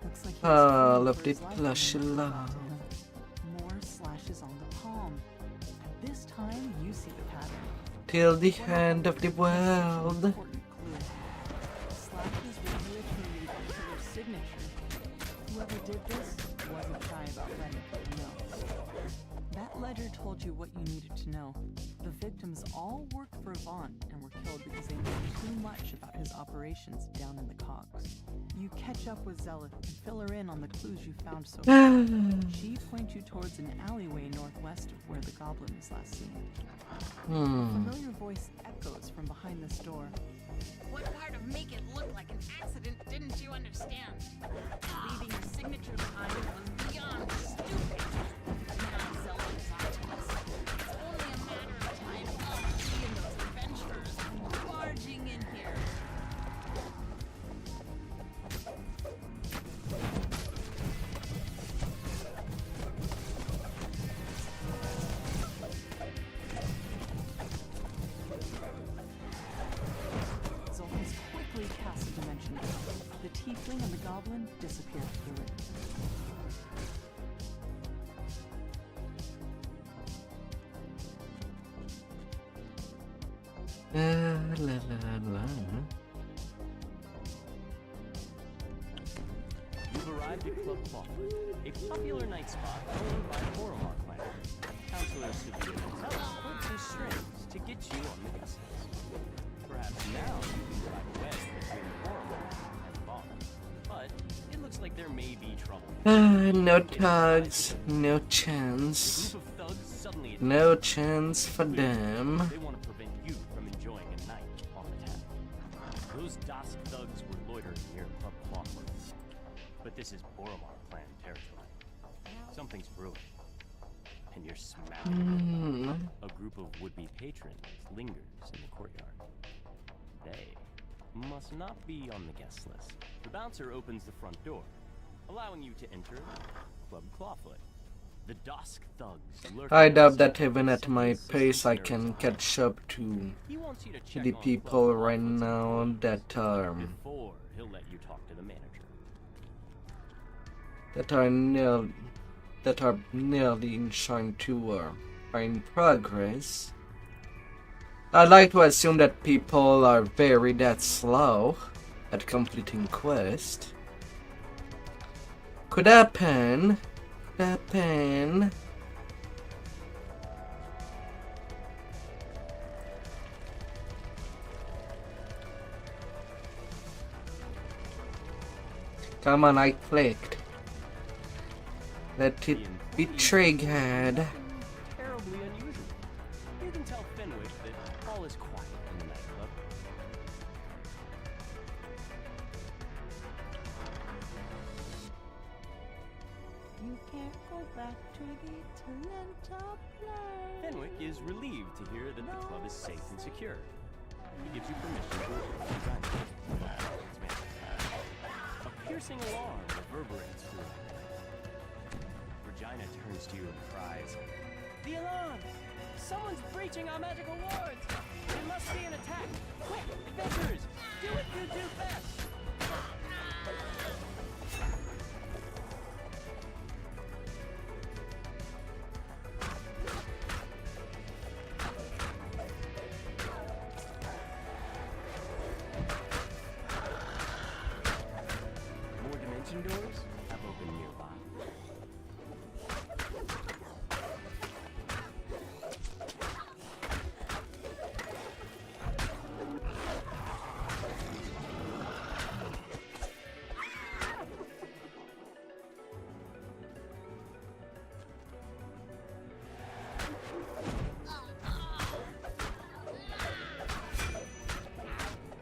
Looks like he Love was the fleeing for his life plush when you love. got to him. More slashes on the palm. And this time, you see the pattern. Till the end of the world. Important clue. Slashes were literally the killer's signature. Whoever did this wasn't shy about letting you know. That ledger told you what you needed to know. The victims all worked for Vaughn and were killed because they knew too much about his operations down in the cogs. You catch up with Zealot and fill her in on the clues you found so far. She points you towards an alleyway northwest of where the goblin was last seen. A familiar voice echoes from behind this door. What part of make it look like an accident didn't you understand? Leaving your signature behind was beyond stupid. Now Zelda is on to us. It's only a matter of time before she and those adventurers come barging in here. Zoltan's quickly cast a dimension door. The tiefling and the goblin disappear through it. La la la. You've arrived at Club Clawfoot, a popular night spot owned by Boromar clan. Counselor Severe has pulled some strings to get you on the guest list. Perhaps now you can drive a wedge between Boromar and Vaughn. But it looks like there may be trouble. No thugs, no chance. No chance for them. They want to prevent you from enjoying a night on the town. Those Dusk thugs were loitering near Club Clawfoot. But this is Boromar clan territory. Something's brewing. And you're smelling it. A group of would-be patrons lingers in the courtyard. They must not be on the guest list. The bouncer opens the front door, allowing you to enter Club Clawfoot. The Dusk thugs lurk. I doubt that even at my pace I can catch up to the people right now that are before he'll let you talk to the manager. that are nearly trying to are in progress. I'd like to assume that people are very that slow at completing quest. Could happen. Happen. Come on, I clicked. Let it be triggered. Terribly unusual. You can tell Fenwick that all is quiet in the nightclub. You can't go back to the Talenta place. Fenwick is relieved to hear that the club is safe and secure. He gives you permission to approach the dining room. A piercing alarm reverberates through it. Regina turns to you and cries, "The alarm! Someone's breaching our magical wards! It must be an attack! Quick, adventurers! Do what you do best!" More dimension doors have opened nearby.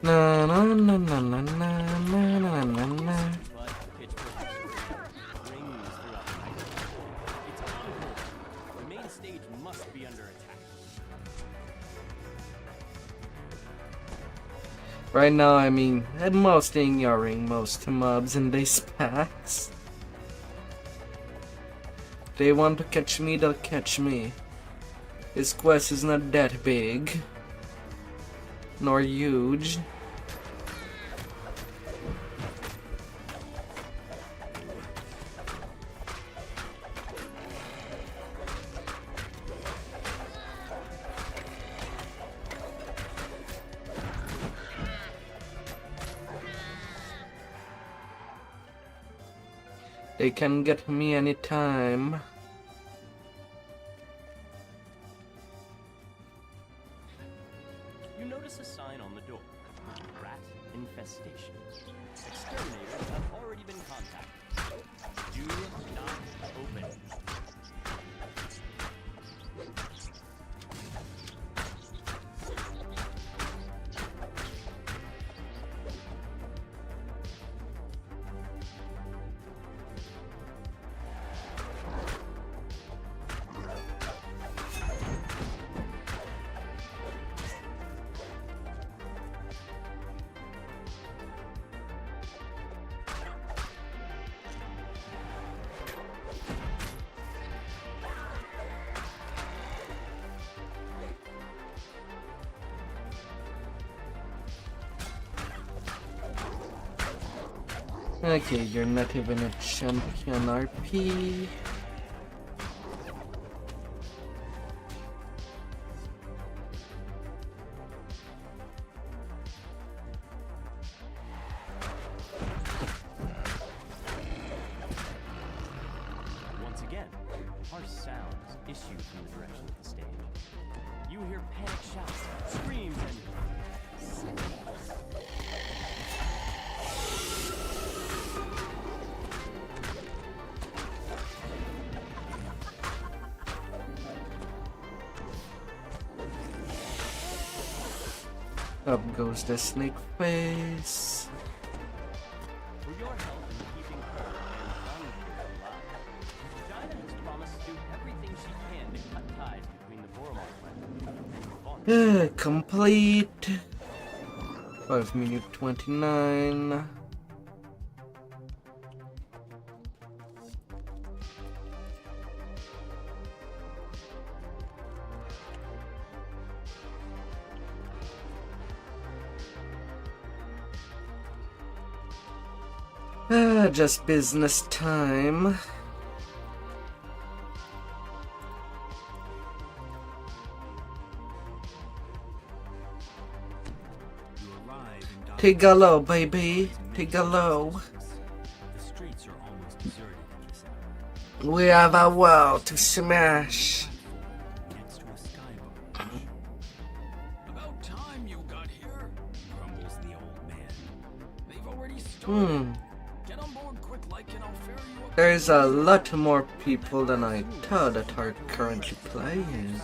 Na na na na na na na na na. The main stage must be under attack. Right now, I mean, at most ignoring most mobs in these packs. They want to catch me, they'll catch me. This quest is not that big. Nor huge. They can get me anytime. You notice a sign on the door. Rat infestation. Exterminators have already been contacted. Do not open. Okay, you're not even a champion RP. Once again, harsh sounds issue from the direction of the stage. You hear panic shouts, screams, and up goes the snake face. for your help in keeping her and Vtuber alive, Dinah has promised to do everything she can to cut ties between the Boromar clan and Vaughn. Complete. 5 minute 29. Just business time. Take a low, baby. Take a low. The streets are almost deserted at this hour. We have a world to smash. Next to a sky barge. About time you got here, grumbles the old man. They've already started. Get on board quick like and I'll ferry you up. There's a lot more people than I thought that are currently playing.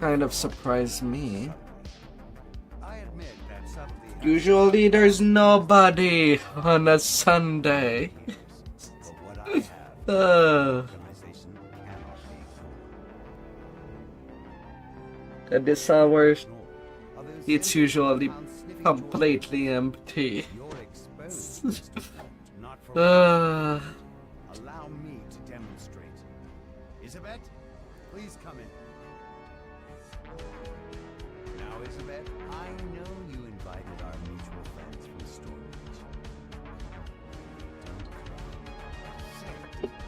Kind of surprised me. Usually there's nobody on a Sunday. At this hour, it's usually completely empty. Allow me to demonstrate. Isabet, please come in. Now, Isabet, I know you invited our mutual friends from Stormreach.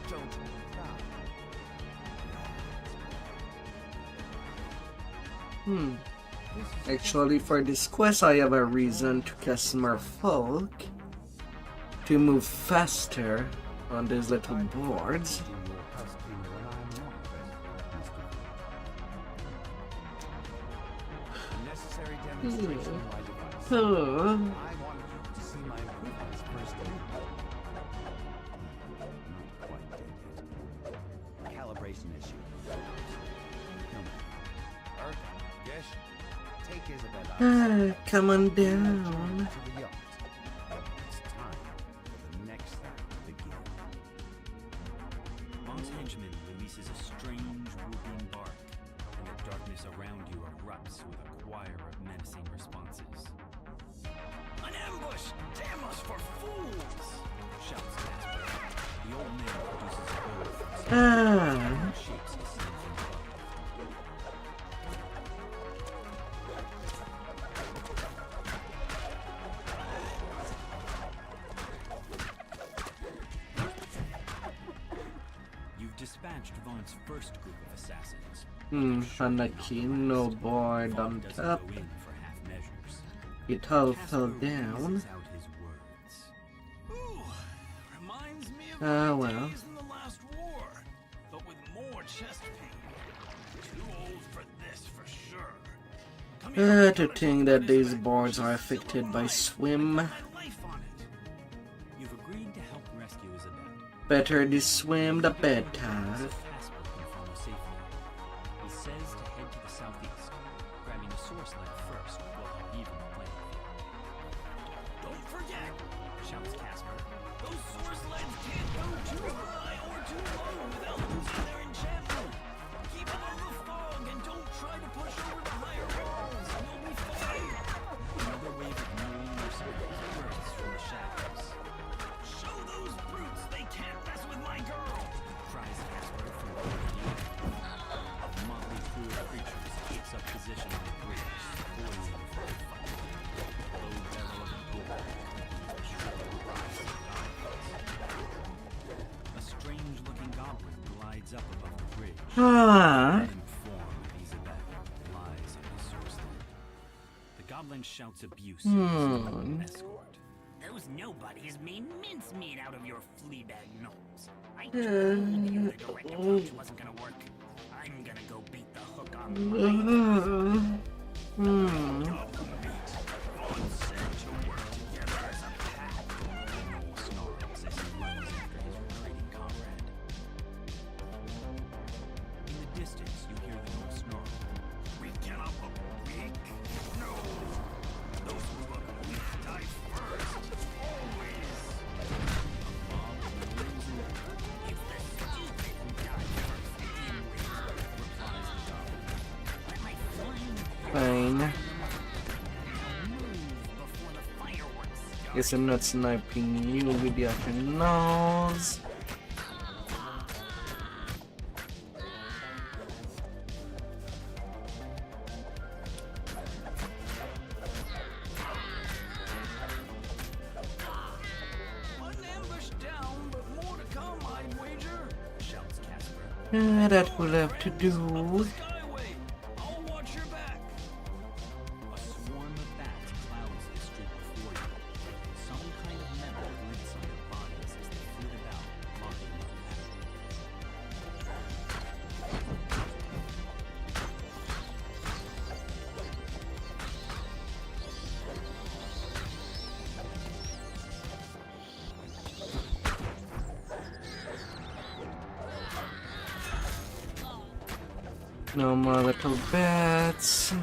Don't cry. Actually, for this quest, I have a reason to cast Merfolk to move faster on these little boards. Calibration issue. Take Isabel out. Come on down. To the yacht. It's time for the next act to begin. Monk's henchman releases a strange whooping bark, and the darkness around you erupts with a choir of menacing responses. An ambush! Damn us for fools! Shouts Casper. The old man produces a bow from his shapes his sins in blood. You've dispatched Vaughn's first group of assassins, Unlucky, no board on top. It all fell down. Ah, well. To think that these boards are affected by swim. You've agreed to help rescue Isabel. Better the swim, the better. He says to head to the southeast. Grabbing a source leg first will help even the playing field. Don't forget, Shouts Casper. those source legs can't go too high or too low without losing their enchantment. Keep them out of the fog and don't try to push over the higher walls. You'll be fine. Another wave of mewing mercenaries bursts from the shadows. Show those brutes they can't mess with my girl. Cries Casper from the view. A motley crew of creatures takes up position on the bridge, poising for a fight. Low bellow of an ogre, a shrill cries of goblins. A strange-looking goblin glides up above the bridge. The form of Isabel lies on the source leg. The goblin shouts abuse to his escort. Those nobodies made mincemeat out of your fleabag gnomes. I told you the direct approach wasn't gonna work. I'm gonna go beat the hook on the Snarls as he runs after his retreating comrade. In the distance, you hear the gnome snarl. We cannot look weak. No. Those who look weak die first. Always. A mob of gnomes and It's the stupid who die first, replies the goblin. Let my flame Fine. before the fireworks start. Guess I'm not sniping you with the other nose. One ambush down, but more to come, I'd wager. Shouts Casper. That will have to do. Skyway, I'll watch your back. A swarm of bats clouds the street before you. Some kind of metal glints on their bodies as they flit about, marking the path. No more little bats.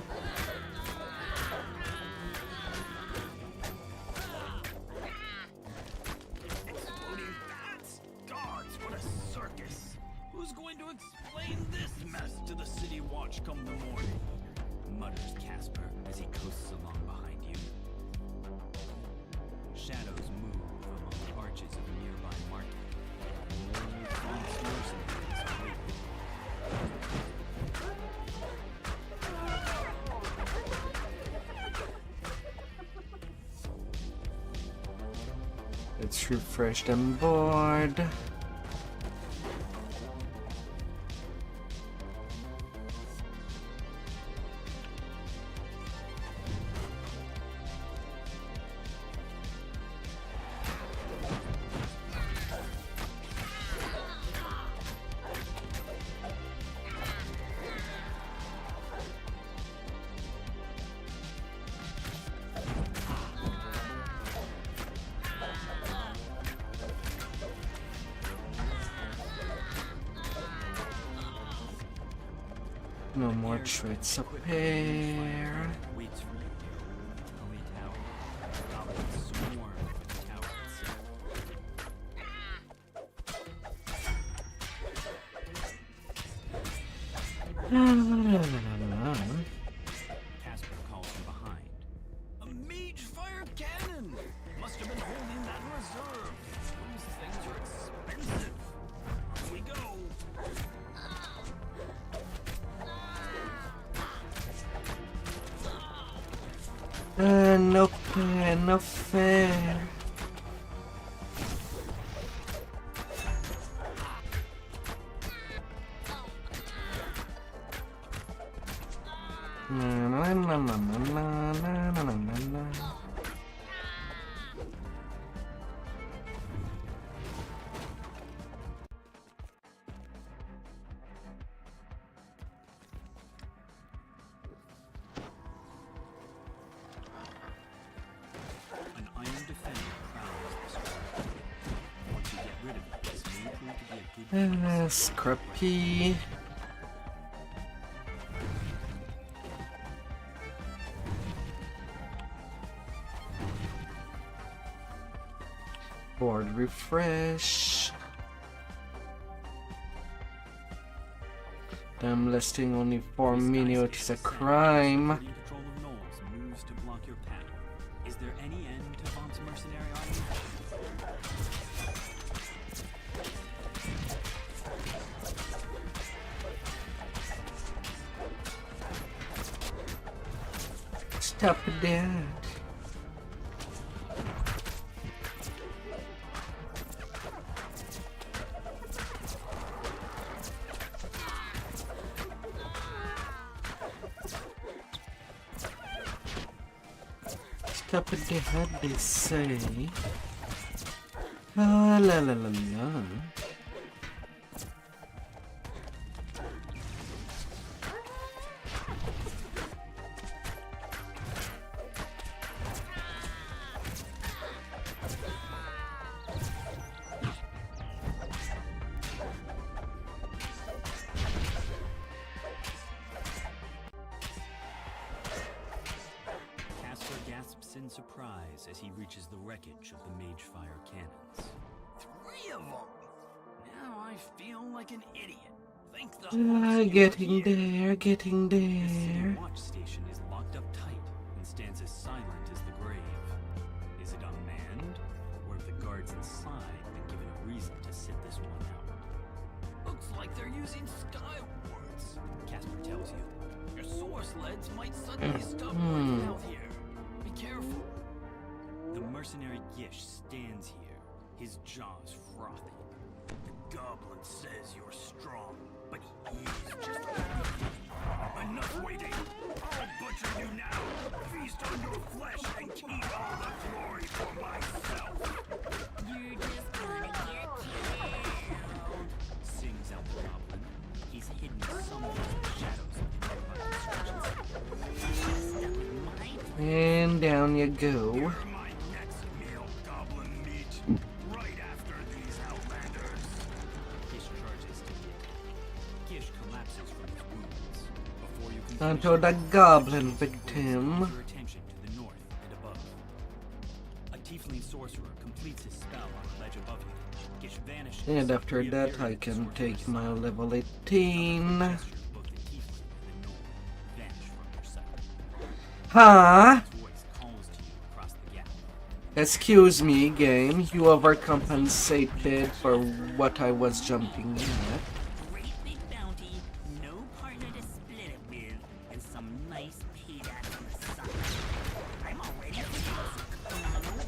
Exploding bats? Gods, what a circus. Who's going to explain this mess to the city watch come the morning? Mutters Casper as he coasts along behind you. Shadows move among the arches of a nearby market. More false mercenaries await. Let's refresh them board. No more traits up here. Waits for you near Holy Tower. Goblins swarm over the tower itself. Casper calls from behind. A mage fire cannon! Must have been holding that in reserve. Those things are expensive. Off we go. No fair, no fair. na. An iron defender prowls this way. Once you get rid of it, this may prove to be a good Scrappy. Board refresh. Them listing only 4 minutes is a crime. Control of Knowles moves to block your path. Is there any end to Vaughn's mercenary army? Stop that. Stop at the head, they say. La la la la la. In surprise as he reaches the wreckage of the mage fire cannons. 3 of them! Now I feel like an idiot. Thank the Getting there, getting The city there. watch station is locked up tight and stands as silent as the grave. Is it unmanned, or have the guards inside been given a reason to sit this one out? Looks like they're using sky wards. Casper tells you. Your source leads might suddenly stop working out here. Be careful. The mercenary Gish stands here, his jaws frothing. The goblin says you're strong, but he is just enough waiting. I'll butcher you now. Feast on your flesh and keep all the glory for myself. You're just gonna get killed. Sings out the goblin. He's hidden somewhere in the shadows of the nearby construction site. And down you go. Right after these outlanders. Gish charges to hit. Gish collapses from his wounds. Before you can Onto the goblin victim. your attention to the north and above. A tiefling sorcerer completes his spell on the ledge above you. Gish vanishes. And after that, I can take my level 18. Both the tiefling and the gnome vanish from your sight. Huh? His voice calls to you across the gap. Excuse me, game. You overcompensated for what I was jumping at. Great big bounty, no partner to split it with, and some nice payback on the side. I'm already come on over.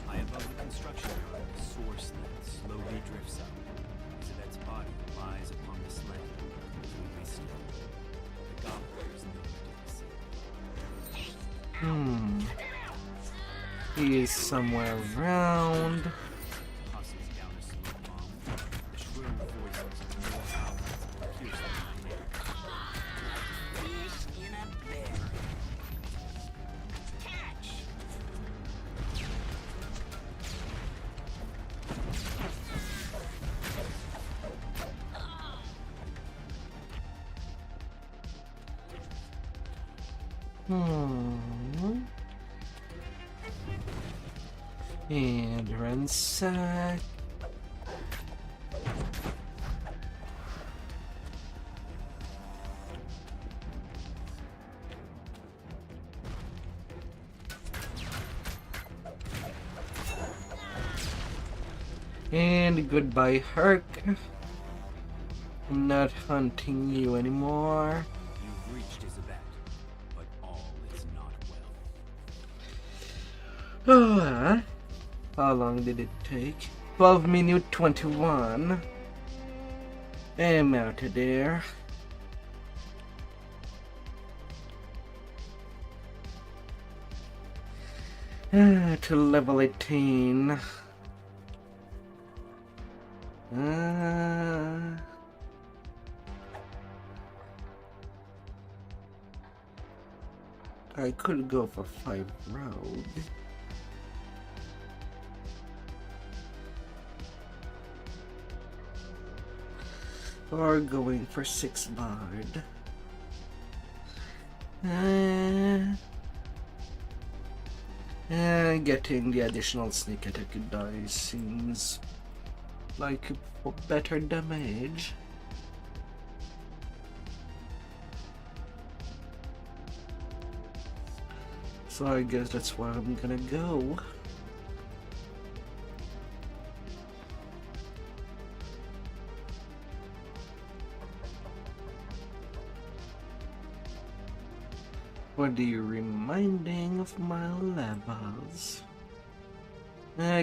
High above the construction yard, a soar sled slowly drifts up. Isabet's body lies upon the sled, completely still. The goblin is nowhere to be seen. He is somewhere around. Tosses down a smoke bomb. The shrill voices of more goblins pierce the air. Fish in a barrel. Catch! And ransack. And goodbye, Herc. I'm not hunting you anymore. You've reached Isabet, but all is not well. How long did it take? 12 minutes 21. I'm out of there. To level 18. I could go for 5 rogue. Or going for 6 bard. Getting the additional sneak attack dice seems like for better damage. So I guess that's where I'm gonna go. For the reminding of my levels.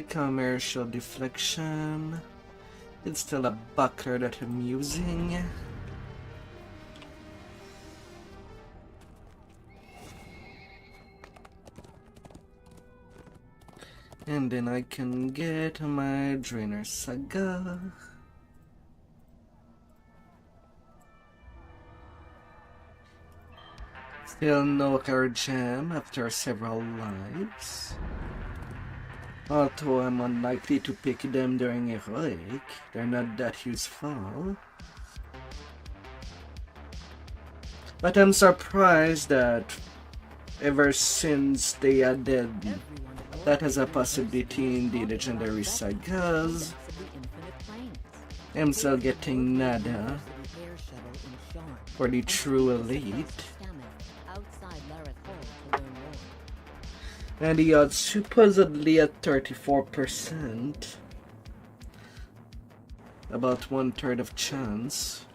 Commercial deflection. It's still a buckler that I'm using. And then I can get my Drainer Saga. Still no hair gem after several lives. Although I'm unlikely to pick them during heroic, they're not that useful. But I'm surprised that ever since they added that as a possibility in the legendary sagas, I'm still getting nada for the true elite. And the odds supposedly at 34%. About 1/3 of chance.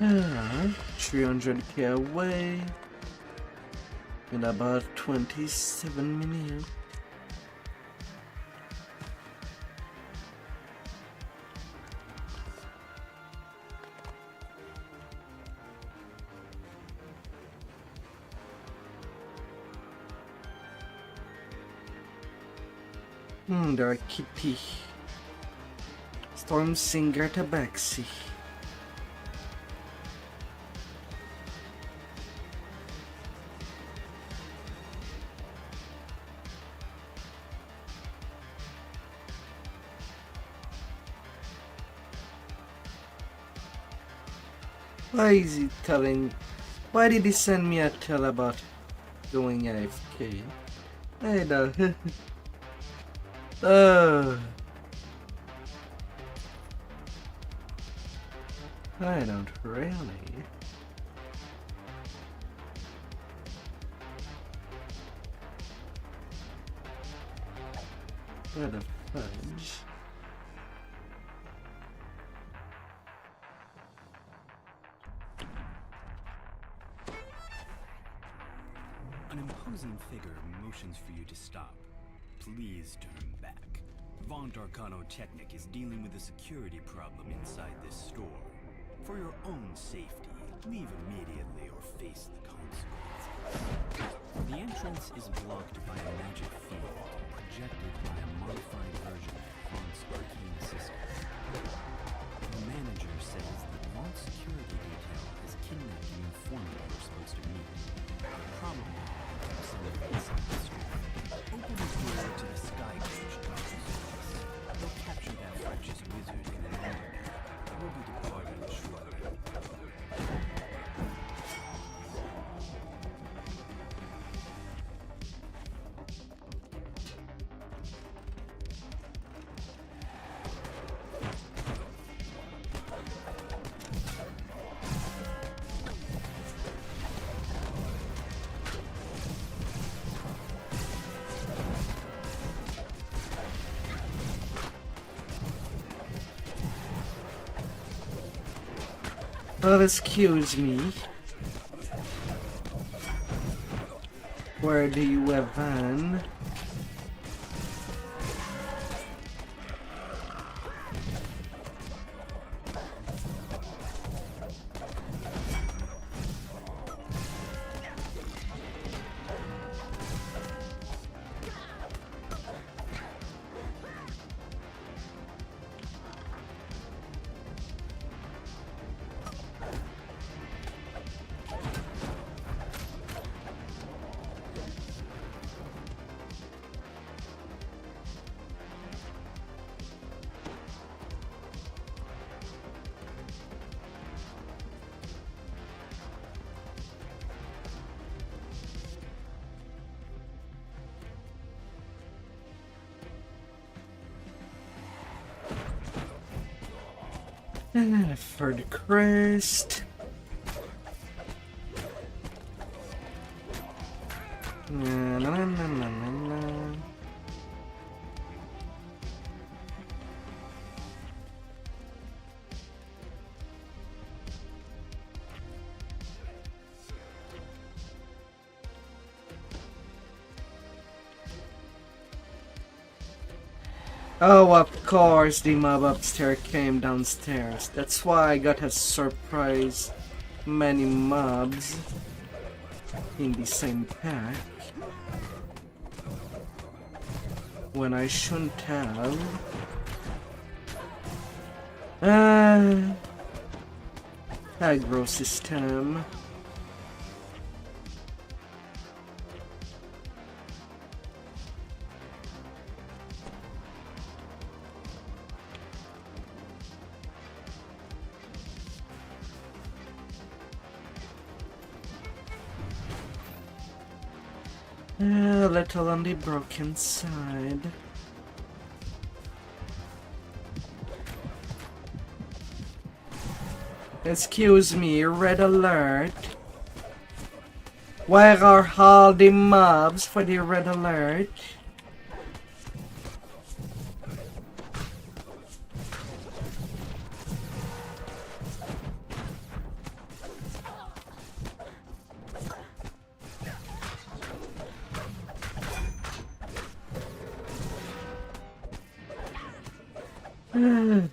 Ah, 300k away in about 27 minutes. There are Kitty, Storm Singer, Tabaxi. Why is he telling? Why did he send me a tell about going AFK? I don't. I don't really. What a fudge. An imposing figure motions for you to stop. Please turn back. Vaunt Arcano Technic is dealing with a security problem inside this store. For your own safety, leave immediately or face the consequences. The entrance is blocked by a magic field projected by a modified version of Vaunt's arcane system. The manager says that Vaunt's security detail has kidnapped the informant we're supposed to meet. Probably somewhere inside the store. Open the door to the sky coach Dawson's office. They'll capture that fractious wizard in an hour. We'll be departing shortly. Well, excuse me. Where do you have van? For the crest. Na, na, na, na, na, na. Oh, of course, the mob upstairs came downstairs. That's why I got a surprise many mobs in the same pack. When I shouldn't have. Aggro system. A little on the broken side. Excuse me, red alert. Where are all the mobs for the red alert?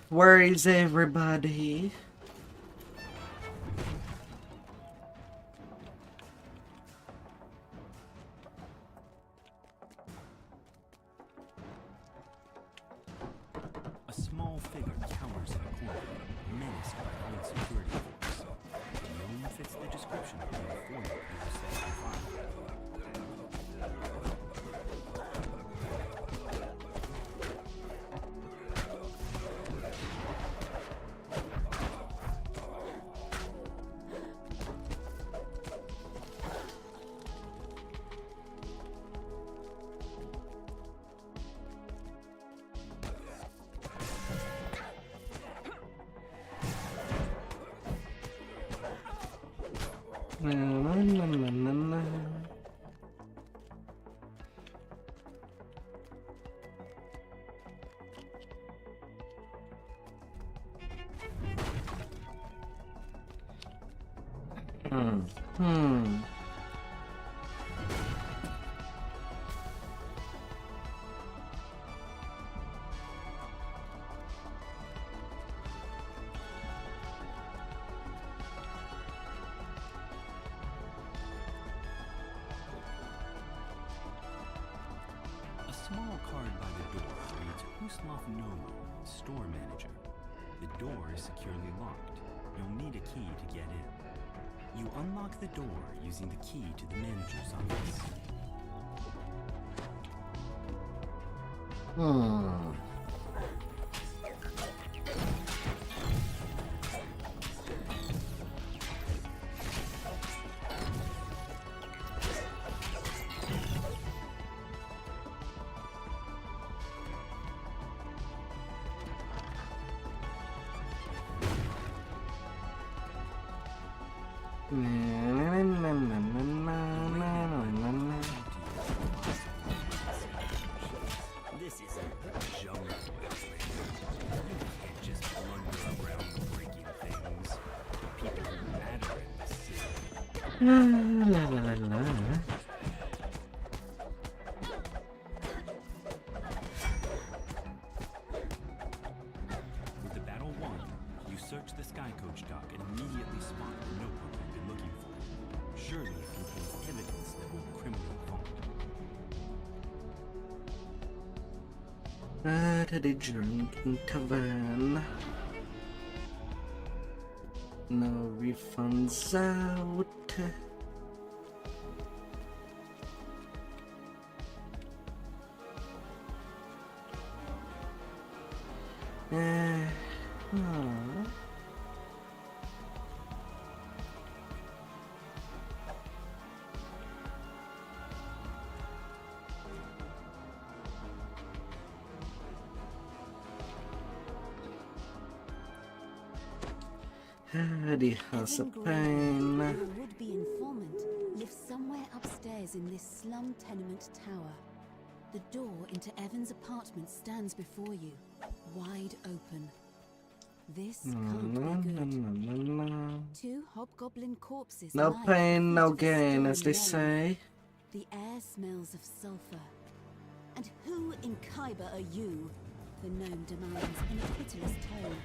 Where is everybody? A small figure cowers in a corner, menaced by armed security force. No one fits the description of the informant you were set to find. Small card by the door reads Huslov Nomo, store manager. The door is securely locked. You'll need a key to get in. You unlock the door using the key to the manager's office. This isn't the jungle. You can't just blunder around breaking things. People La la la la. With the battle won, you search the Sky Coach dock and immediately spot the notebook you've been looking for. Surely it contains evidence that will criminally fault. To the drinking tavern. No refunds out. The House of Pain. Your would-be informant lives somewhere upstairs in this slum tenement tower. The door into Evan's apartment stands before you, wide open. This can't be good. Two hobgoblin corpses. No lie pain, no at the foot of a gain, as they stone wall. say. The air smells of sulfur. And who in Khyber are you? The gnome demands in a pitiless tone.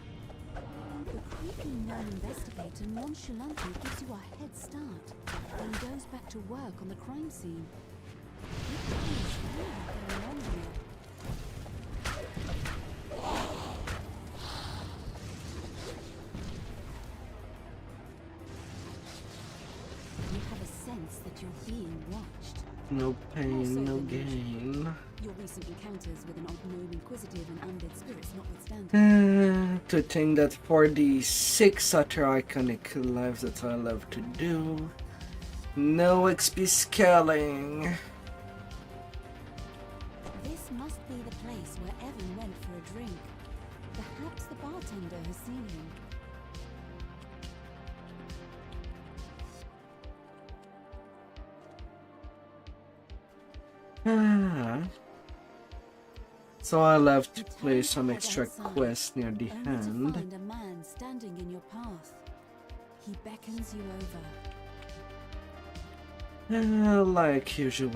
The creepy gnome investigator nonchalantly gives you a head start, then goes back to work on the crime scene. What is really going on here? You have a sense that you're being watched. No pain, no gain. Your recent encounters with an old gnome inquisitive and undead spirits notwithstanding. To think that for the 6 other iconic lives that I love to do, no XP scaling. This must be the place where Evan went for a drink. Perhaps the bartender has seen him. So I'll have to play some extra quests near the Only to end. find a man standing in your path. He beckons you over. Like usual.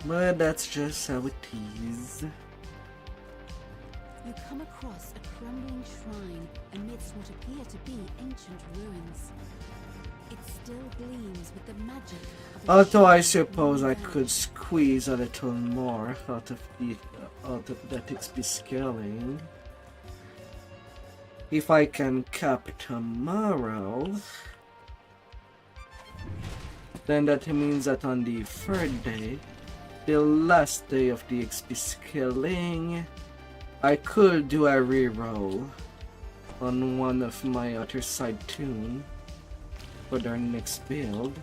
But that's just how it is. You come across a crumbling shrine amidst what appear to be ancient ruins. It still gleams with the magic of a Although I shadow suppose I worn down. could squeeze a little more out of that XP scaling. If I can cap tomorrow, then that means that on the 3rd day, the last day of the XP scaling, I could do a reroll on one of my other side tune for their next build.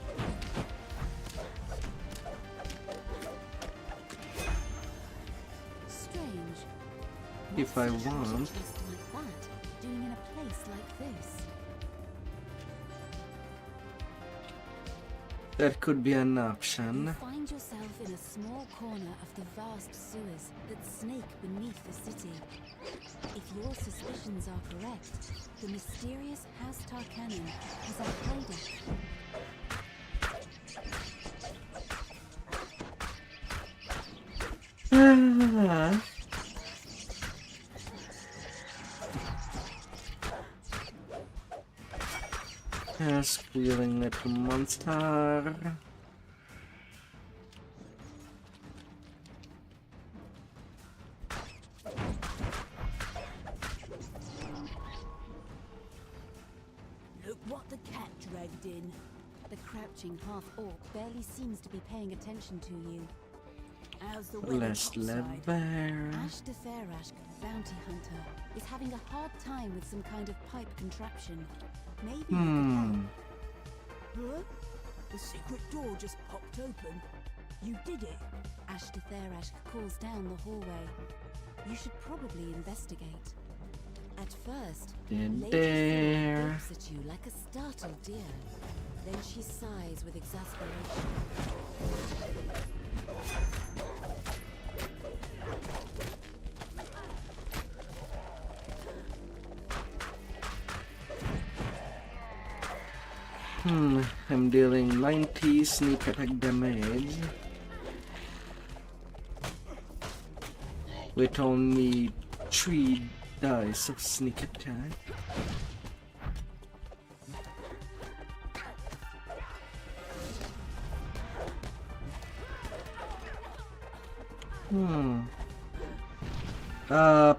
Strange. If I What's a treasure want. chest like that doing in a place like this? That could be an You option. find yourself in a small corner of the vast sewers that snake beneath the city. If your suspicions are correct, the mysterious House Tarkanan has a hideout. Squealing little monster. Look what the cat dragged in. The crouching half-orc barely seems to be paying attention to you. How's the weather Less outside? lever. Ash de Fairashk, bounty hunter, is having a hard time with some kind of pipe contraption. Maybe you could help. Huh? The secret door just popped open. You did it. Ash de Fairashk calls down the hallway. You should probably investigate. At first, Lady There. looks at you like a startled deer. Then she sighs with exasperation. I'm dealing 90 sneak attack damage with only 3 dice of sneak attack.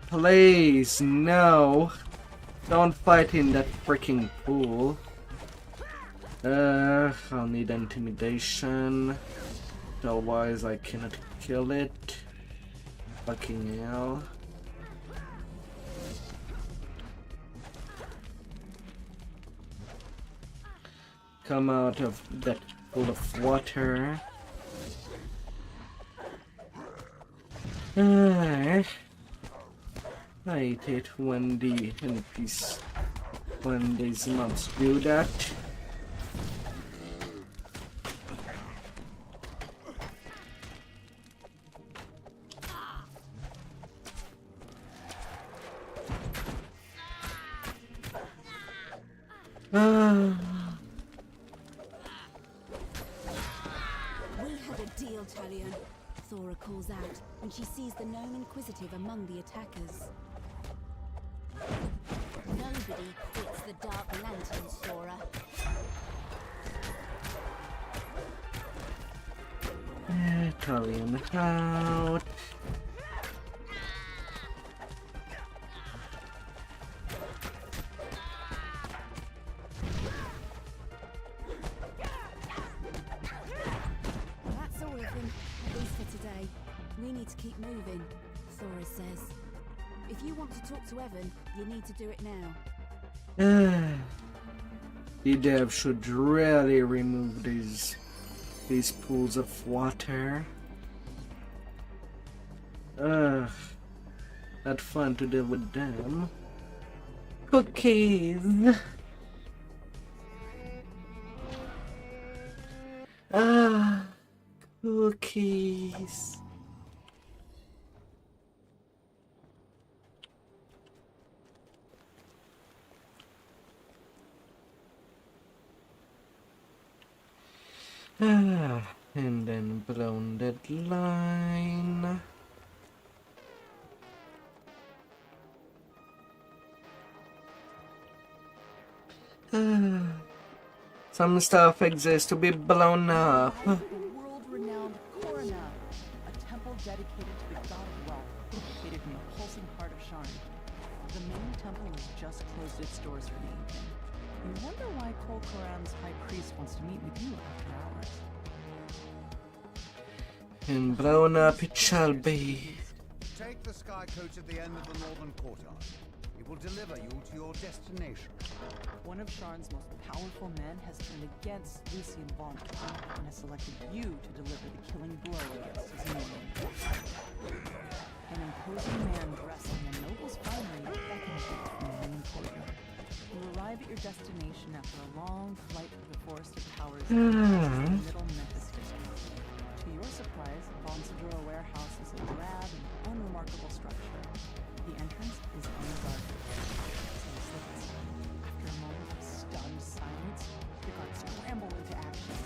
Please, no. Don't fight in that freaking pool. I'll need intimidation. Otherwise I cannot kill it. Fucking hell. Come out of that pool of water. I hate it when the NPCs, when these mobs do that. We had a deal, Talion. Thora calls out when she sees the gnome inquisitive among the attackers. Nobody quits the Dark Lantern, Thora. Talion out. That's all of them, at least for today. We need to keep moving, Thora says. If you want to talk to Evan, you need to do it now. The dev should really remove these pools of water. Not fun to deal with them. Cookies. Cookies. And then blown that line. Some stuff exists to be blown up. The world-renowned Coroner, a temple dedicated to the god of wealth, located in the pulsing heart of Sharn. The main temple has just closed its doors for the evening. You wonder why Kol Koran's high priest wants to meet with you after hours. And blown up it shall be. Take the sky coach at the end of the northern courtyard. It will deliver you to your destination. One of Sharn's most powerful men has turned against Lucian Vaughn and has selected you to deliver the killing blow against his minion. An imposing man dressed in a noble's finery beckons you from the main courtyard. You arrive at your destination after a long flight through the forest of towers in the middle Memphis district. To your surprise, Von Sedora Warehouse is a drab and unremarkable structure. The entrance is unguarded. After a moment of stunned silence, the guards scramble into action.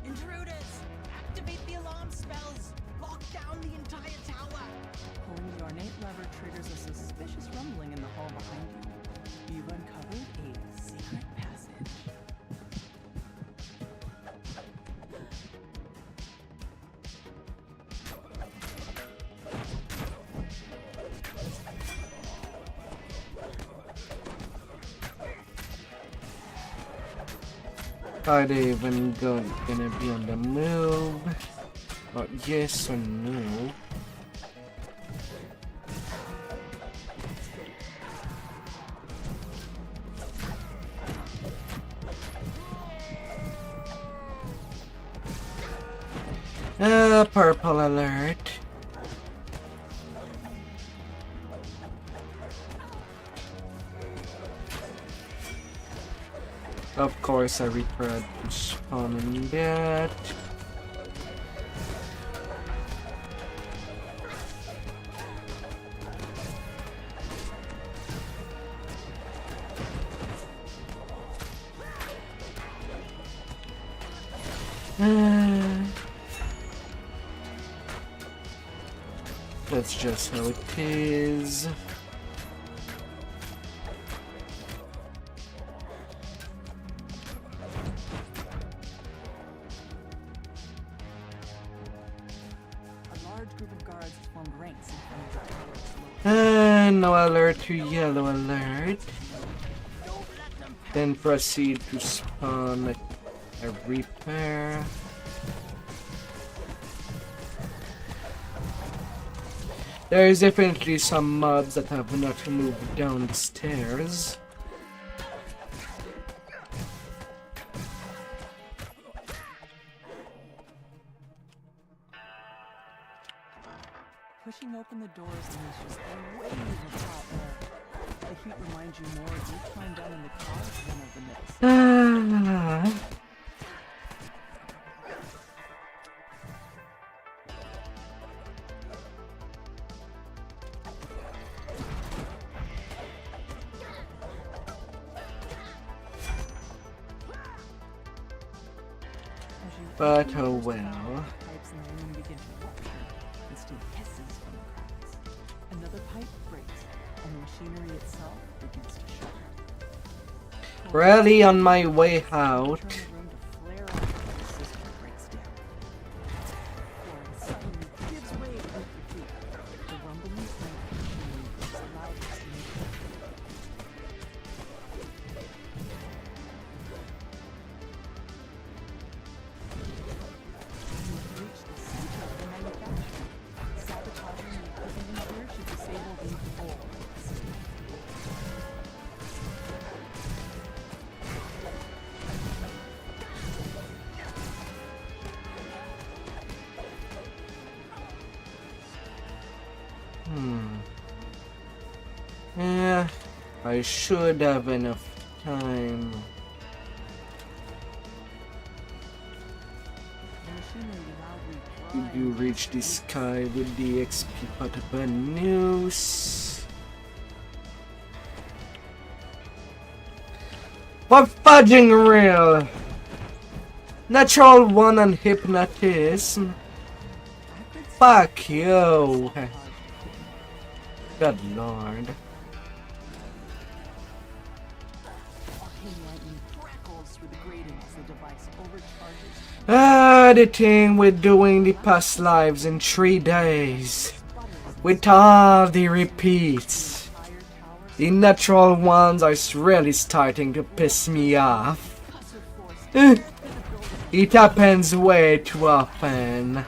Intruders! Activate the alarm spells! Lock down the entire tower! Pulling the ornate lever triggers a suspicious rumbling in the hall behind you. You've uncovered a secret passage. Are they even gonna be on the move? Or yes or no? Purple alert. Of course, I regret spawning that. That's just how it is. No alert to yellow alert. Then proceed to spawn a repair. There is definitely some mobs that have not moved down the stairs. Pushing open the doors unleashes a wave of hot air. The heat reminds you more of your time down in the clouds than of the mist. But oh well. Pipes in the room begin to rupture and steam hisses from the cracks. Another pipe breaks, and the machinery itself begins to shudder. Really on my way out. Turn the room to flare up as the system breaks down. Flooring suddenly gives way beneath your feet. The rumbling clank of machinery is loudest in the room. You've reached the center of the manufacturing. Sabotaging the equipment in here should disable the whole system. Yeah, I should have enough time. Did you reach the sky with the XP potable news? For fudging real! Natural one and hypnotism. Fuck you. Good lord. The thing with doing the past lives in 3 days. With all the repeats. The natural ones are really starting to piss me off. It happens way too often.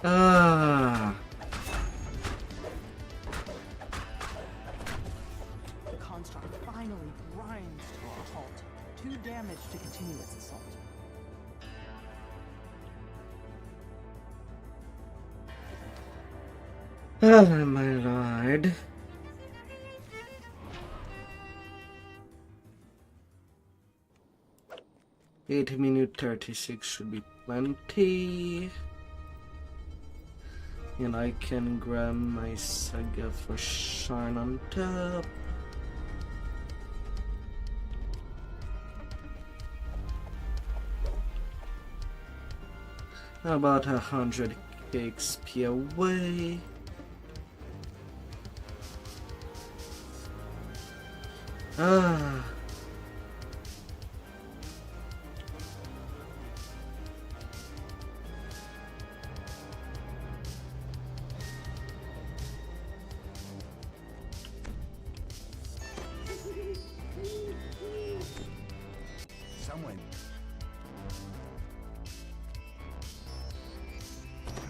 The construct finally grinds to a halt, too damaged to continue its assault. Oh my lord. Eight minute 36 should be plenty. And I can grab my saga for shine on top. About 100 XP away. Someone.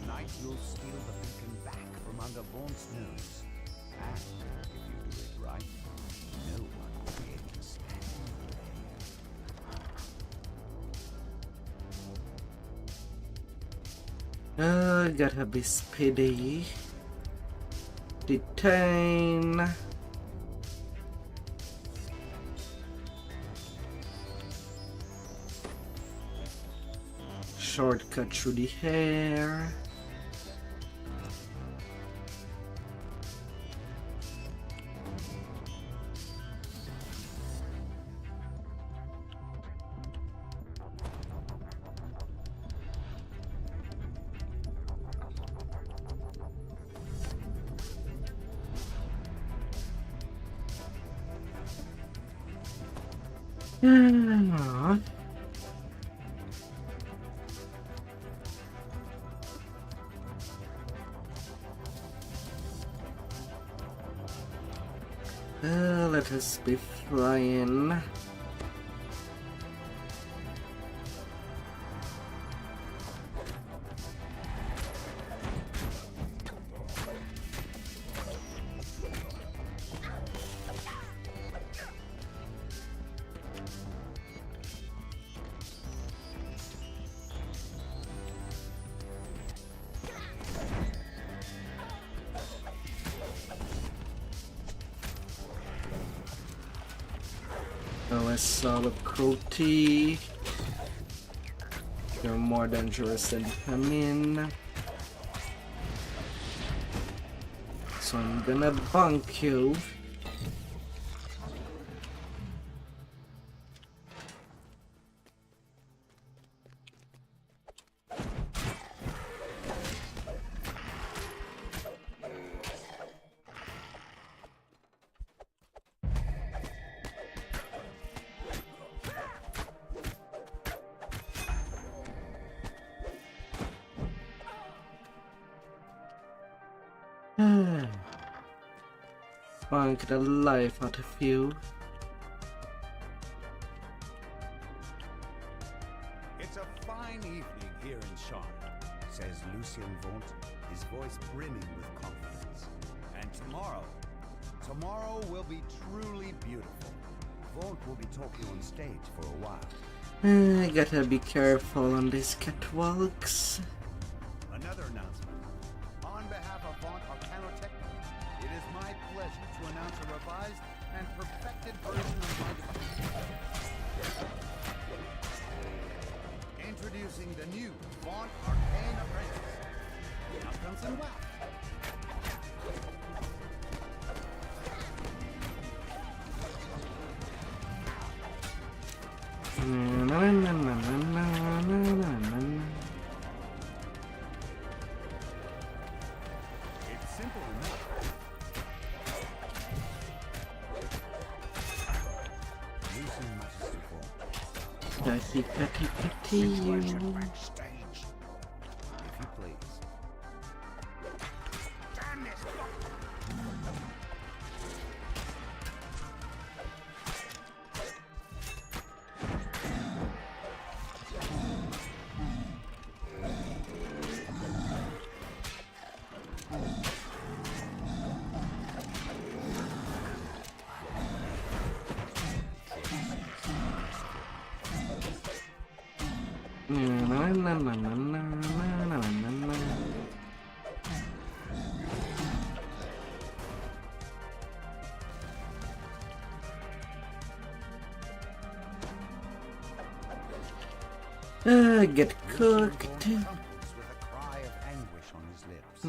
Tonight you'll steal the beacon back from under Vaunt's nose. And if you do it right, no one will be able to stand in Gotta be speedy. Detain. Shortcut through the hair. Let us be flying. OSL of cruelty. You're more dangerous than Hamin. So I'm gonna bunk you. Bunk the life out of you. It's a fine evening here in Charlotte, says Lucien Vaunt, his voice brimming with confidence. And tomorrow will be truly beautiful. Vaunt will be talking on stage for a while. I gotta be careful on these catwalks. Another announcement. On behalf of Vaunt Arcanotech, it is my pleasure to announce a revised and perfected version of my device. Introducing the new Vaunt Arcane Apprentice. Customs and wax. It's simple enough. Loosen Majesty Vaunt. Petty you. Backstage. If you please. Damn this! Get cooked. With a cry of anguish on his lips. He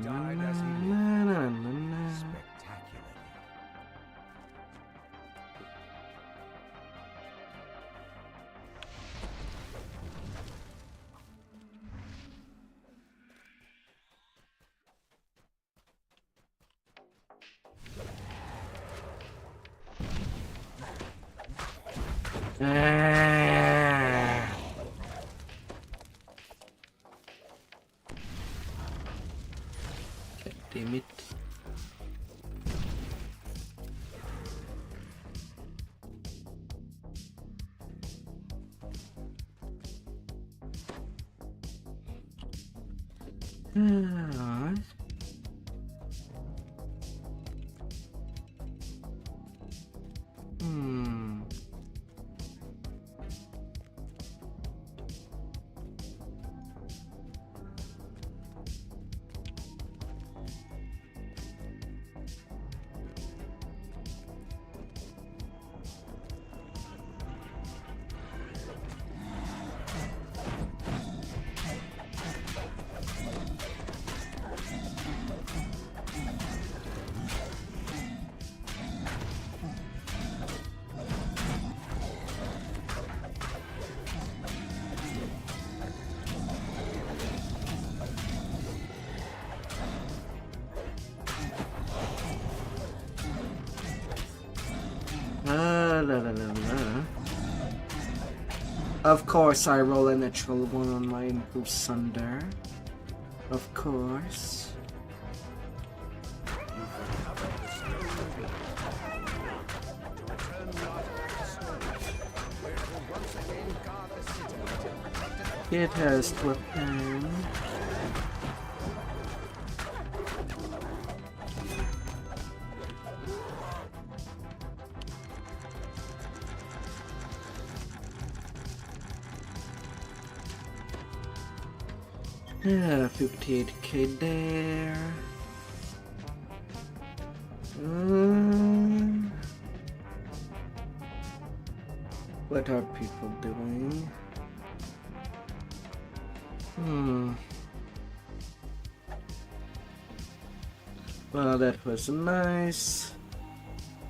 died as he lived. Spectacularly. Damn it. la, la, la, la. Of course, I roll a natural 1 on my improved Sunder. Of course. It has weapon. Yeah, 58k there. What are people doing? Well, that was nice.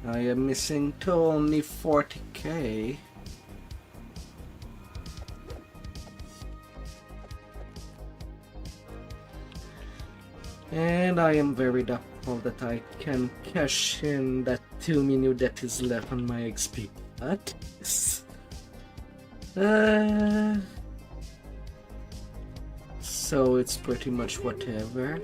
I am missing to only 40k. And I am very doubtful that I can cash in that 2 minute that is left on my XP. What? So it's pretty much whatever.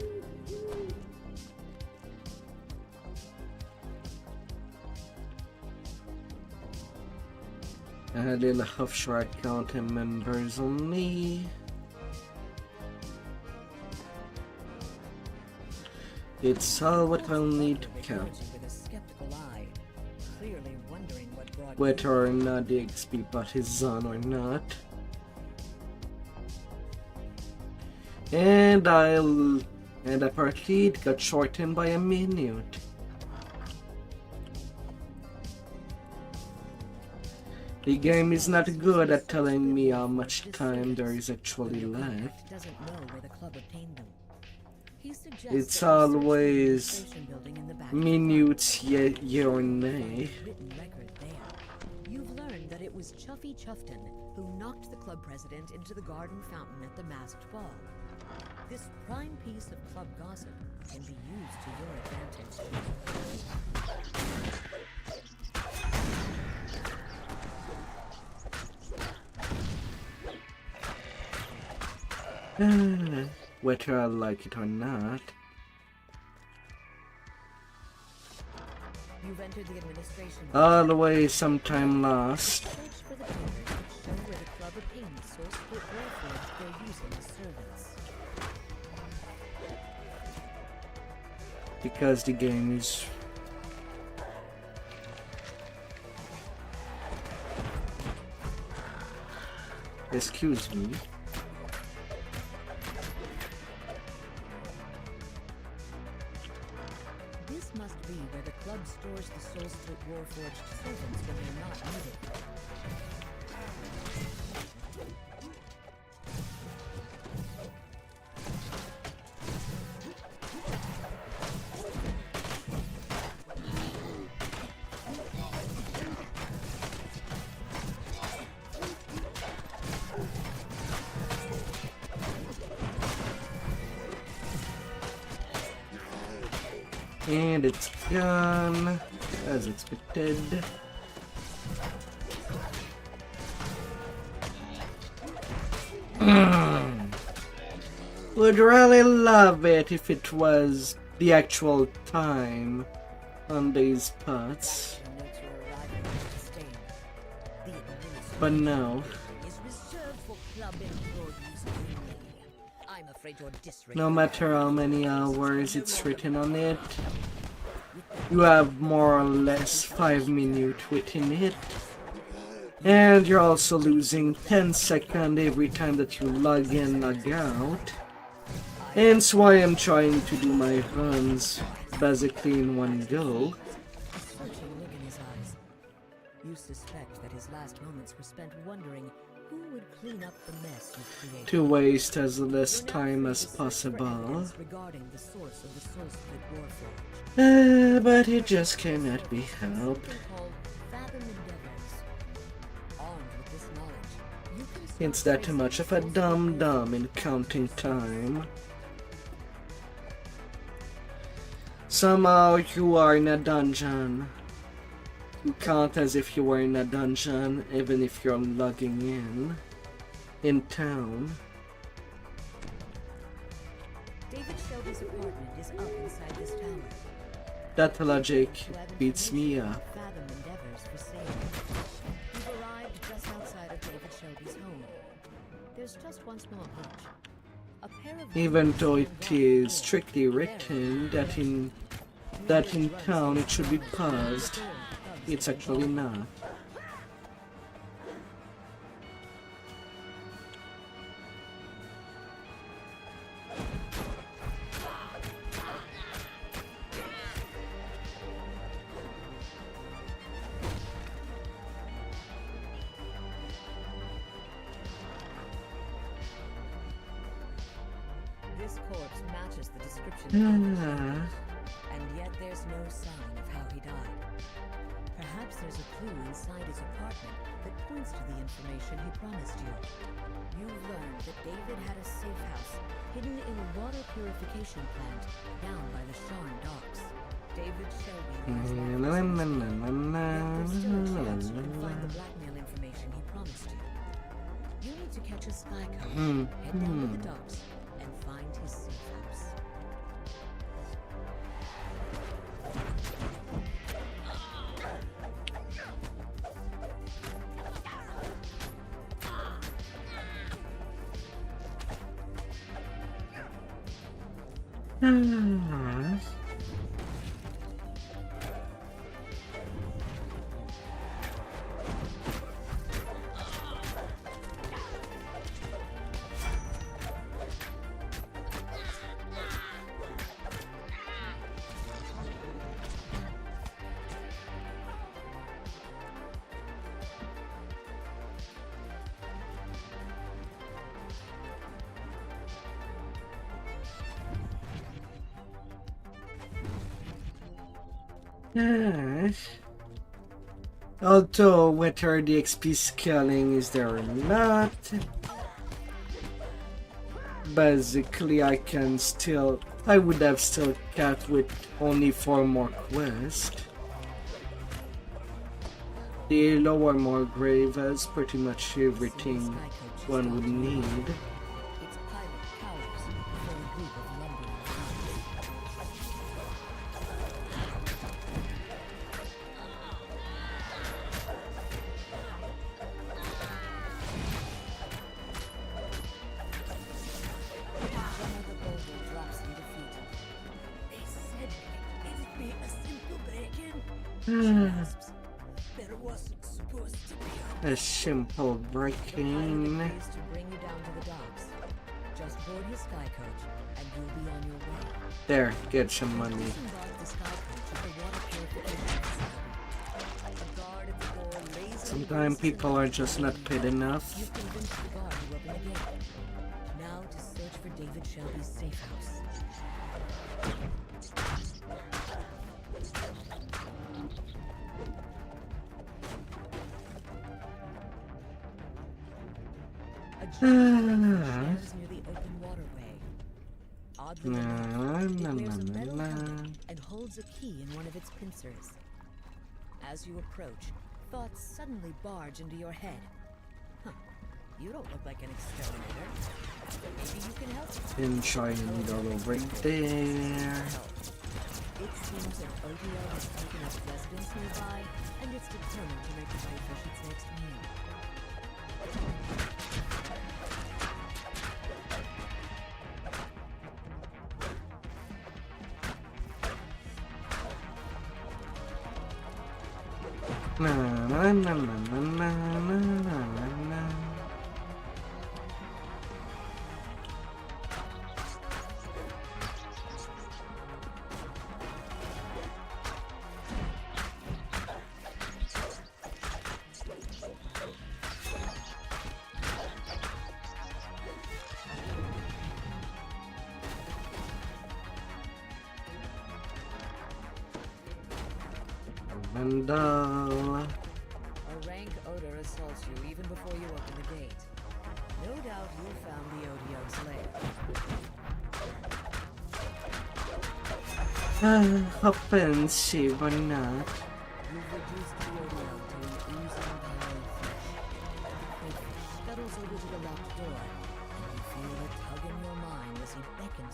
A little offshore account and members only. It's all what I'll need to count. Whether or not the XP bot is on or not. And apparently it got shortened by a minute. The game is not good at telling me how much time there is actually left. It's always minutes yea or nay. You've learned that it was Chuffy Chuffton who knocked the club president into the garden fountain at the masked ball. This prime piece of club gossip can be used to your advantage. Whether I like it or not. You've entered the administration. Always some time lost. Search for the papers that show where the club obtained the source code warforged they're using as servants. Because the game is excuse me. This must be where the club stores the soul split warforged servants when they're not needed. And it's gone, as expected. Would really love it if it was the actual time on these parts. But no. No matter how many hours it's written on it, you have more or less 5 minutes within it. And you're also losing 10 seconds every time that you log in, log out. Hence why I'm trying to do my runs basically in one go. You suspect that his last moments were spent wondering who would clean up the mess you've created. To waste as less time as possible. Regarding the source of the soul split warforged. But it just cannot be helped. It's that much of a dum-dum in counting time. Somehow you are in a dungeon. You count as if you were in a dungeon, even if you're logging in town. David Shelby's apartment is up inside this tower. That logic beats me up. Fathom endeavors for sale. You've arrived just outside of David Shelby's home. There's just one small glitch. A pair of Even though it is strictly written that in town it should be paused, it's actually not. This corpse matches the description. And yet there's no sign of how he died. Perhaps there's a clue inside his apartment that points to the information he promised you. You've learned that David had a safe house hidden in a water purification plant down by the Sharn docks. David Shelby lives there. Yet there's still a chance you can find the blackmail information he promised you. You need to catch a sky coach, head down to the docks, and find his safe house. Although whether the XP scaling is there or not, basically I would have still capped with only 4 more quests. The lower more grave has pretty much everything one would need. Its pilot cowers before a group of lumbering There wasn't supposed to be A simple breaking. to bring you down to the docks. Just board his sky coach, and you'll be on your way. There, get some money. Disembark the sky coach at the water purification facility. The guard at the door lays Sometimes people are just not paid enough. You've convinced the guard to open the gate. Now to search for David Shelby's safe house. A giant stands near the open waterway. Oddly enough, it wears a metal helmet and holds a key in one of its pincers. As you approach, thoughts suddenly barge into your head. Huh, you don't look like an exterminator. Maybe you can help. Enjoy the needle right there. It seems that ODL has taken up residence nearby, and it's determined to make a fight for its next meal. Na na na na na na na na. Vandal. A rank odor assaults you even before you open the gate. No doubt you found the ODO's lair. Offensive or not. You've reduced the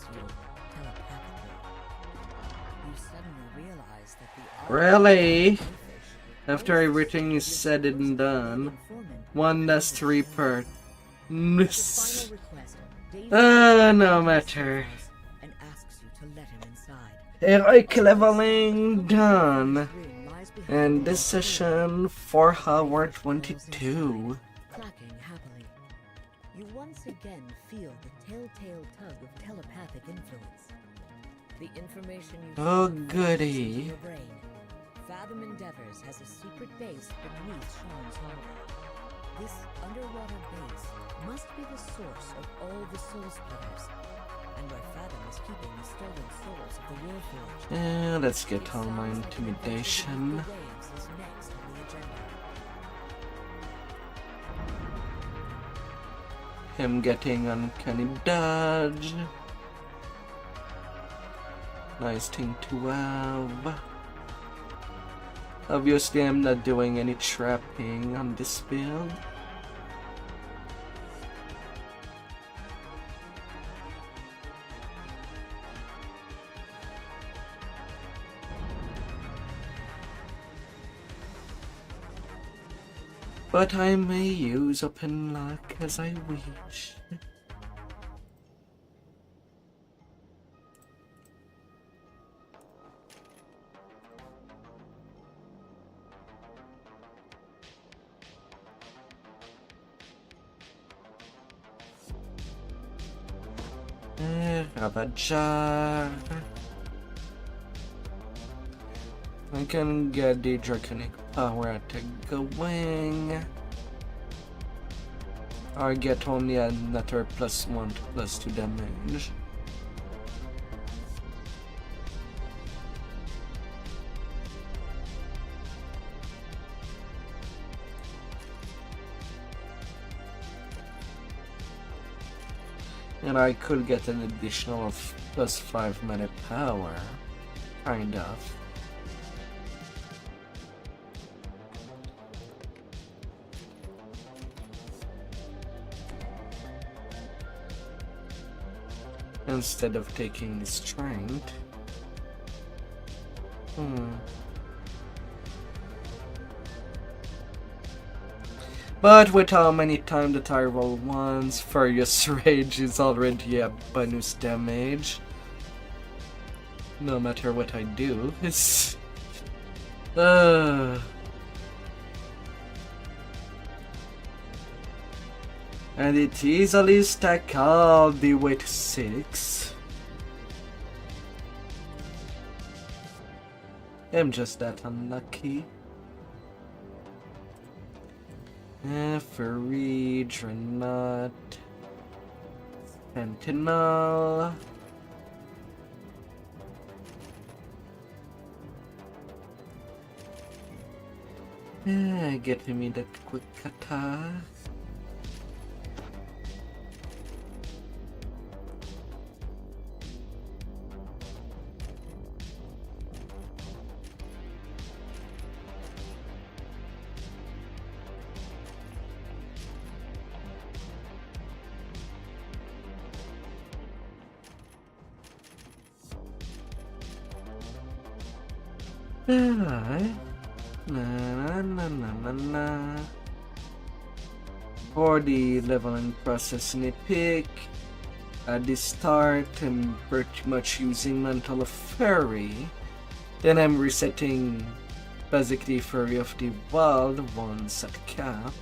hears you telepathically. You suddenly realize that the Really? After everything is said and done, one last to report. No matter. and asks you to let him inside. Heroic leveling done. And this session 4 hour 22. Clacking happily. You once again feel the telltale tug of telepathic influence. The information you Oh, find goody. flashes into your brain. Fathom Endeavors has a secret base beneath Sean's Harbor. This underwater base must be the source of all the soul splitters, and where Fathom is keeping the stolen souls of the Warforged. Let's get all my intimidation. The waves is next on the agenda. Him getting uncanny dodge. Nice thing to have. Obviously, I'm not doing any trapping on this build. But I may use open lock as I wish. Ravajar. I can get the draconic power attack going. Or get only another +1 to +2 damage. And I could get an additional +5 mana power. Kind of. Instead of taking the strength. But with how many times that I roll once, Furious Rage is already a bonus damage. No matter what I do, it's... And it easily stack all the way to 6. I'm just that unlucky. Furry, Dreadnought, Sentinel. Get me that quick attack. For the leveling process in Epic, at the start I'm pretty much using Mantle of Fury, then I'm resetting basically Fury of the Wild once at cap,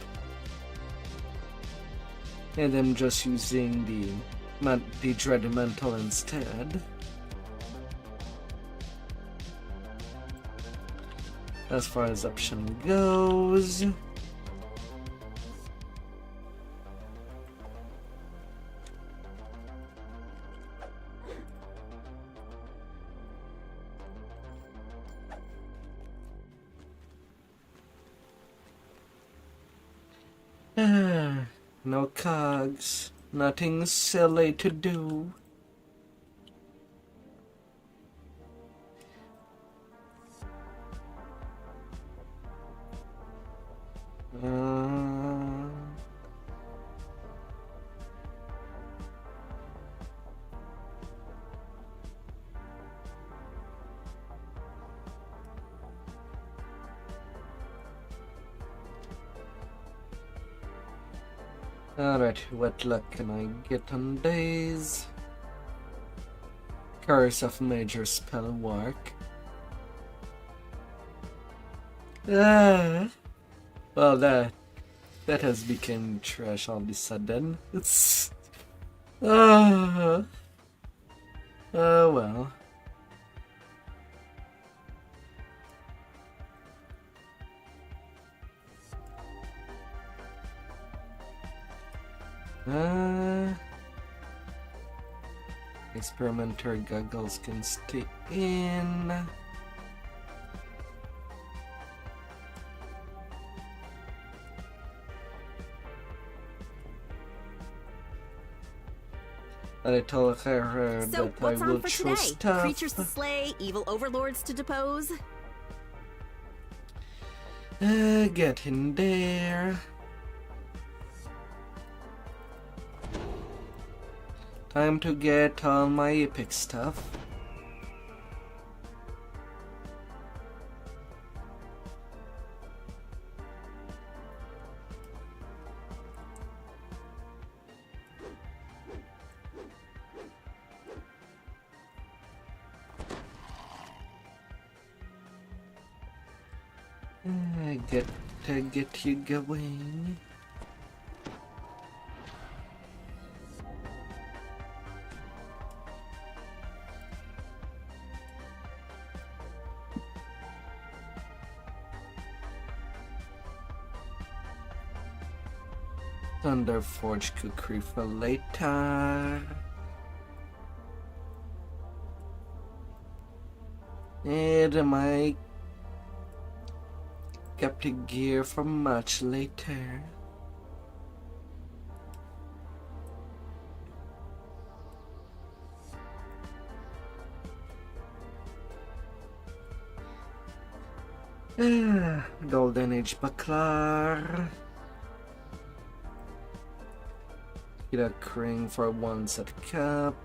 and I'm just using the Dread Mantle instead. As far as option goes, no cogs, nothing silly to do. Alright, what luck can I get on days? Curse of Major Spell Work. Well, that has become trash all of a sudden. It's... oh well. Experimenter goggles can stay in. I told her So, that what's I will on for choose today? stuff. Creatures to slay, evil overlords to depose? Get in there. Time to get all my epic stuff. Get you going. Thunderforge cookery for later. And my captive gear for much later. Golden Age Buckler. Get a cring for one set cup.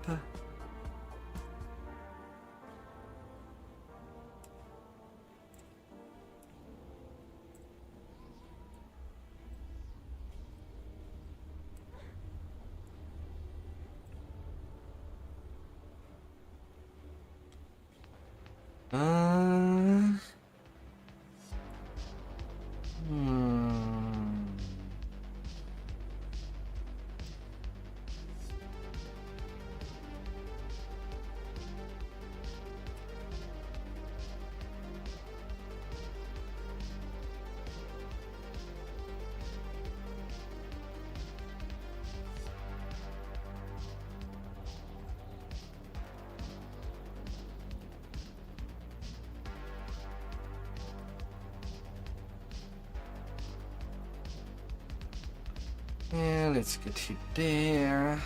And let's get you there.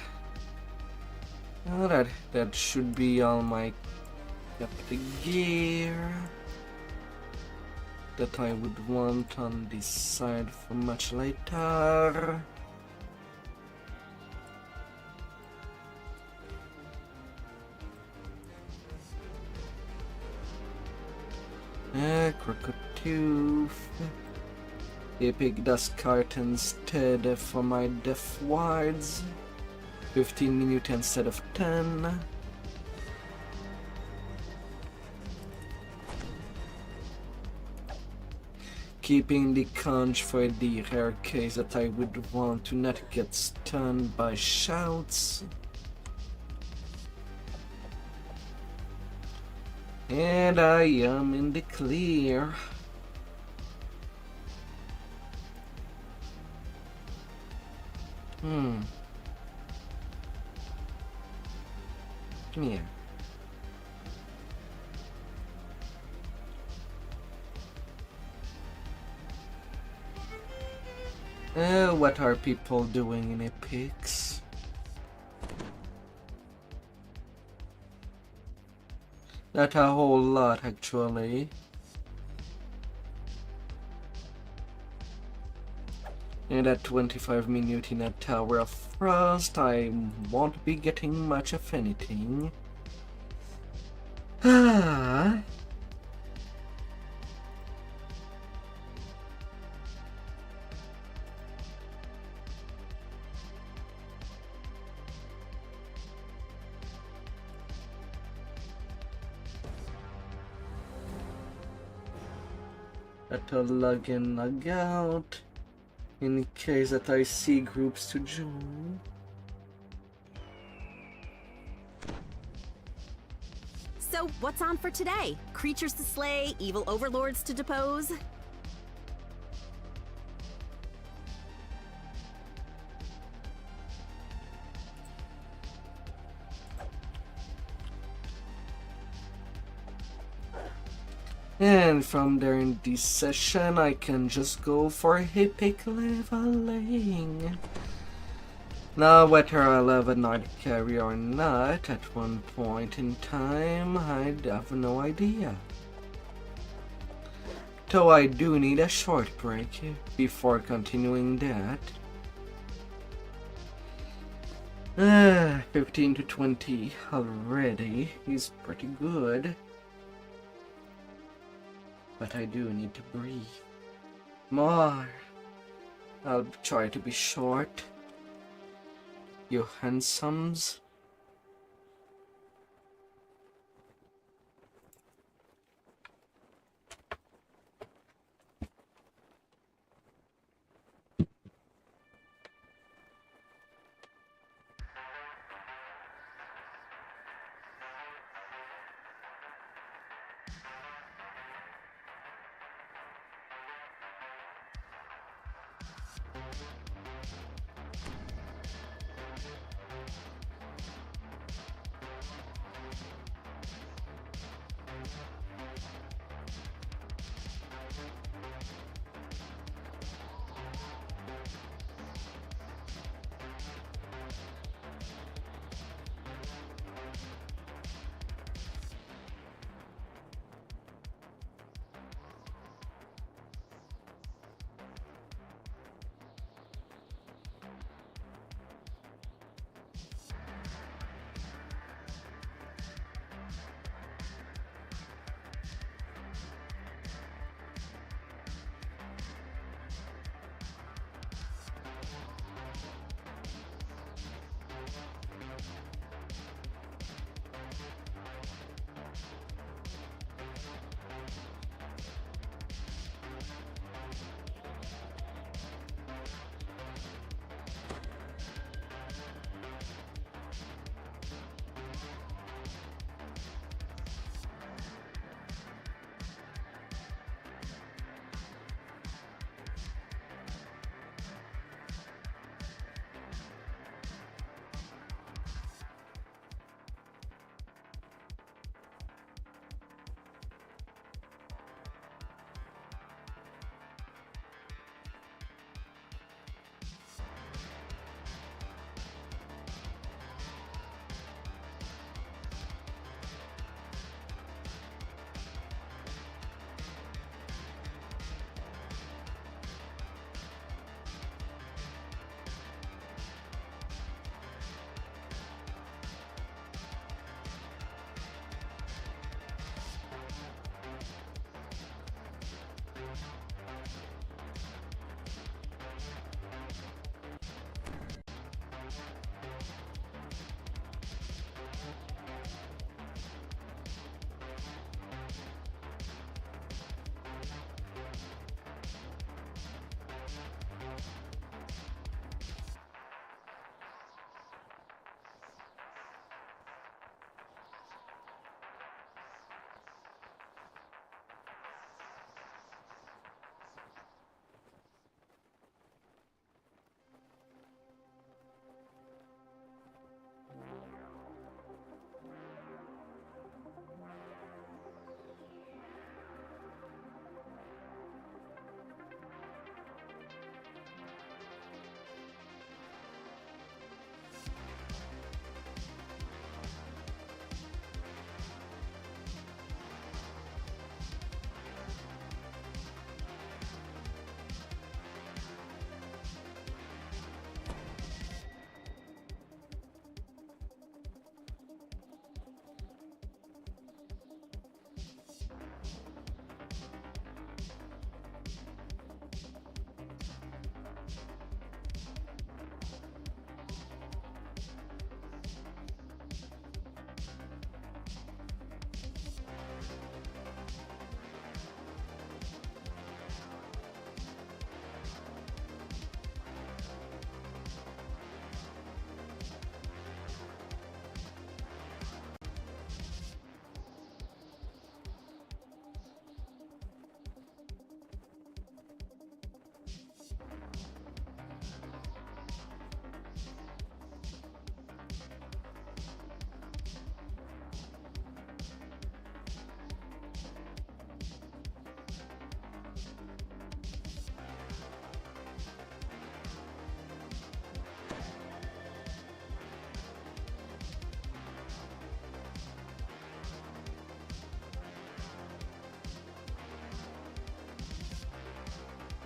Oh, that should be all my captive gear that I would want on this side for much later. Crooked Tooth. Epic Dust Cart instead for my Death Wards. 15 minutes instead of 10. Keeping the conch for the rare case that I would want to not get stunned by shouts. And I am in the clear. Come here. What are people doing in Epics? Not a whole lot, actually. And at 25 minutes in a Tower of Frost, I won't be getting much of anything. Ah. to log in, log out, in case that I see groups to join. So, what's on for today? Creatures to slay, evil overlords to depose? And from there in this session, I can just go for epic leveling. Now, whether I'll have a night carry or not at one point in time, I have no idea. Though I do need a short break before continuing that. 15 to 20 already is pretty good. But I do need to breathe more. I'll try to be short. You handsomes.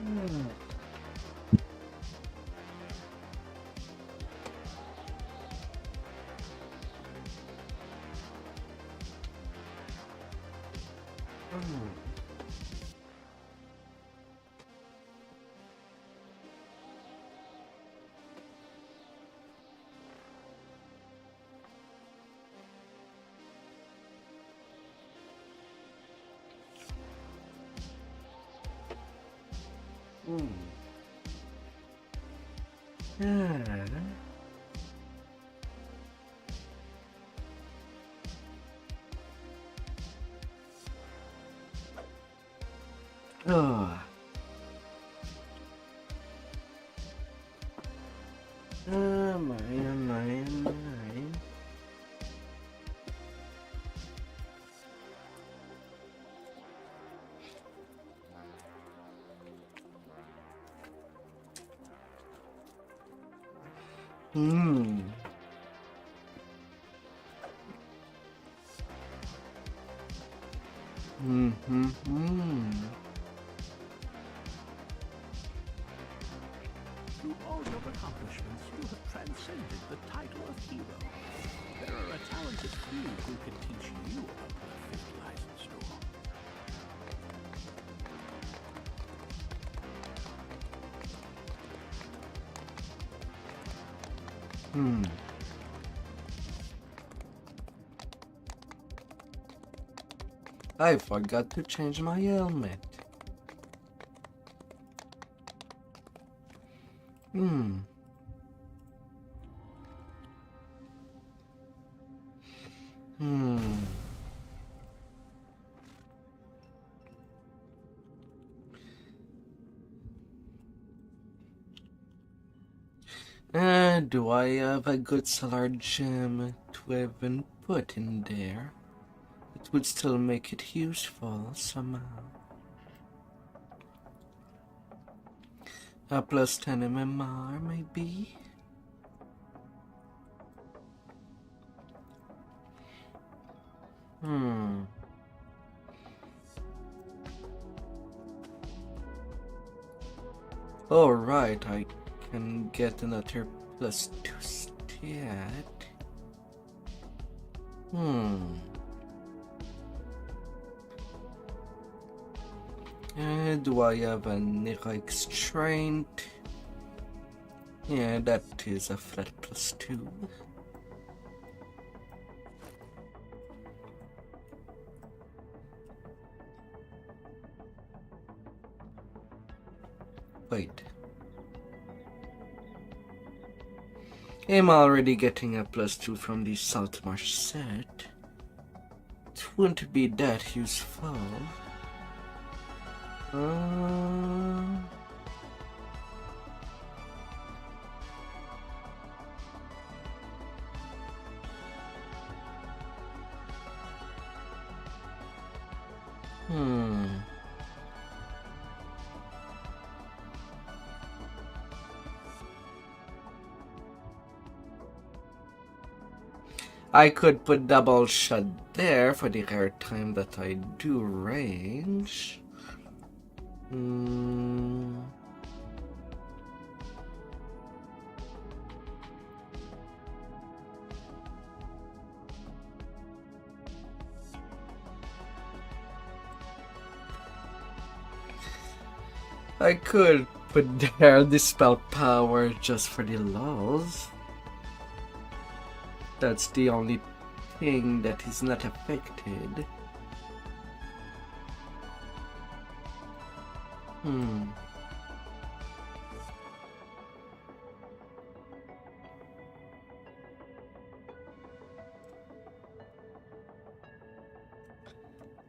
Mine. Through all your accomplishments, you have transcended the title of hero. There are a talented few who can teach you about the fifth license door. I forgot to change my helmet. Do I have a good solar gem to even put in there? It would still make it useful somehow. A plus 10 MMR maybe? Alright, I can get another plus 2 stat. Do I have an heroic strength? Yeah, that is a flat plus 2. Wait. I'm already getting a plus 2 from the Saltmarsh set. It wouldn't be that useful. I could put double shot there for the rare time that I do range. I could put there dispel power just for the lulz. That's the only thing that is not affected.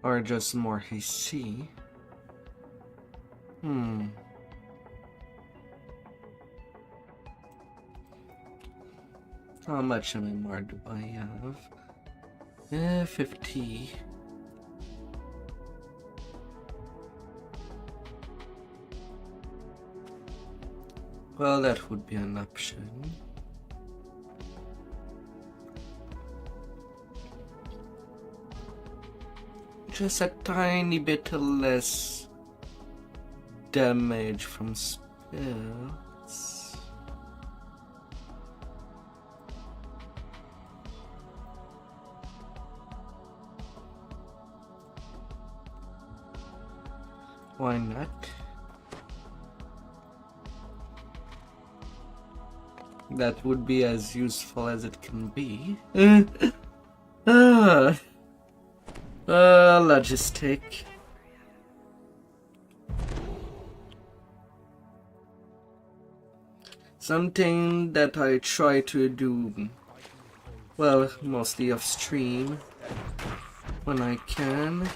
Or just more AC. How much MMR do I have? 50. Well, that would be an option. Just a tiny bit less damage from spells. Why not? That would be as useful as it can be. Logistic. Something that I try to do, well, mostly off stream when I can.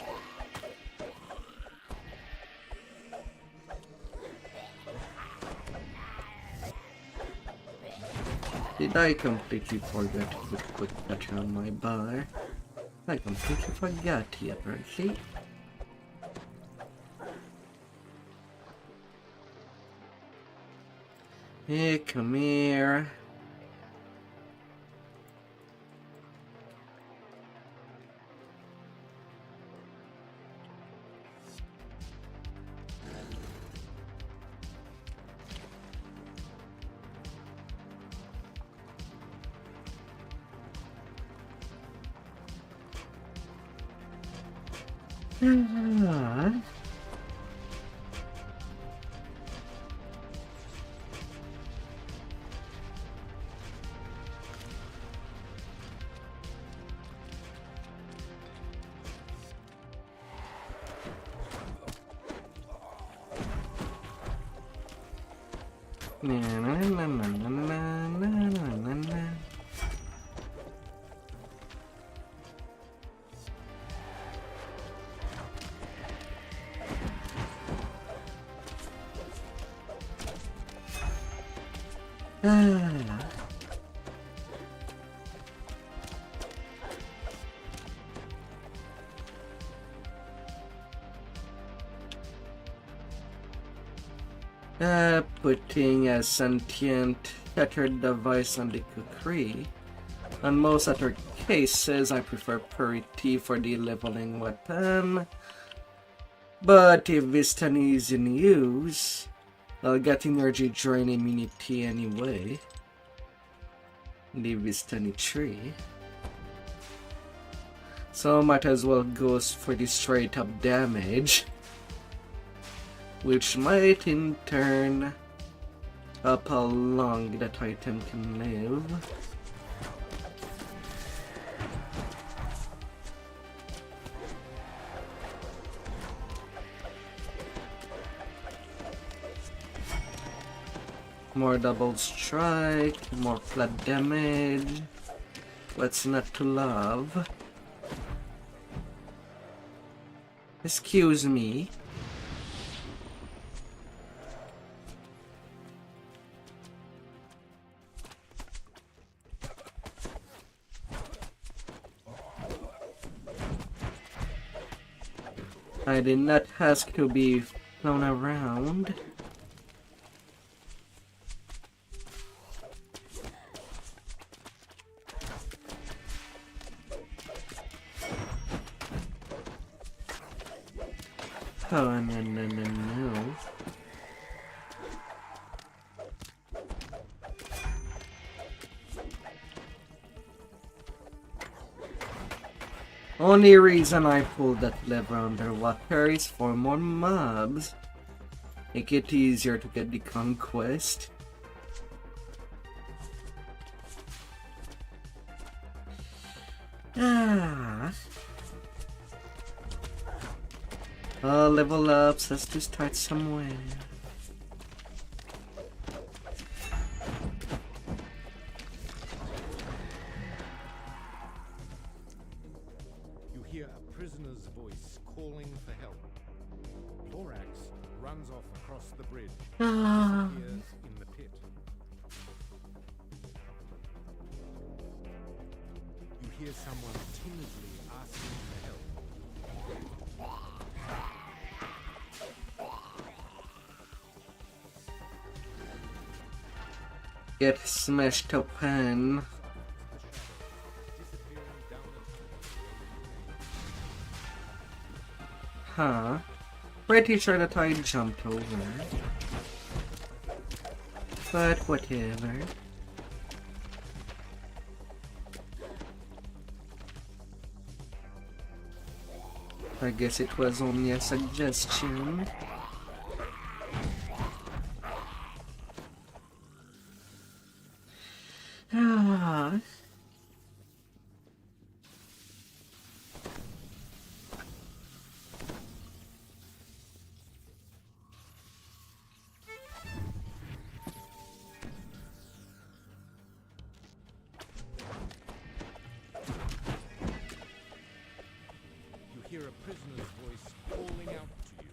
Did I completely forget to put quick touch on my bar? I completely forgot here, apparently. Hey, come here. Putting a sentient tethered device on the kukri. On most other cases, I prefer purity for the leveling weapon. But if Vistani is in use, I'll get energy drain immunity anyway. The Vistani tree. So might as well go for the straight up damage, which might in turn up how long that item can live. More double strike, more flat damage. What's not to love? Excuse me. I did not ask to be flown around. Oh, no. Only reason I pulled that lever underwater is for more mobs. Make it easier to get the conquest. Level ups has to start somewhere. You hear a prisoner's voice calling for help. Lorax runs off across the bridge and disappears in the pit. You hear someone timidly asking for help. Get smashed open. Huh? Pretty sure that I jumped over. But whatever. I guess it was only a suggestion. Ah. You hear a prisoner's voice calling out to you.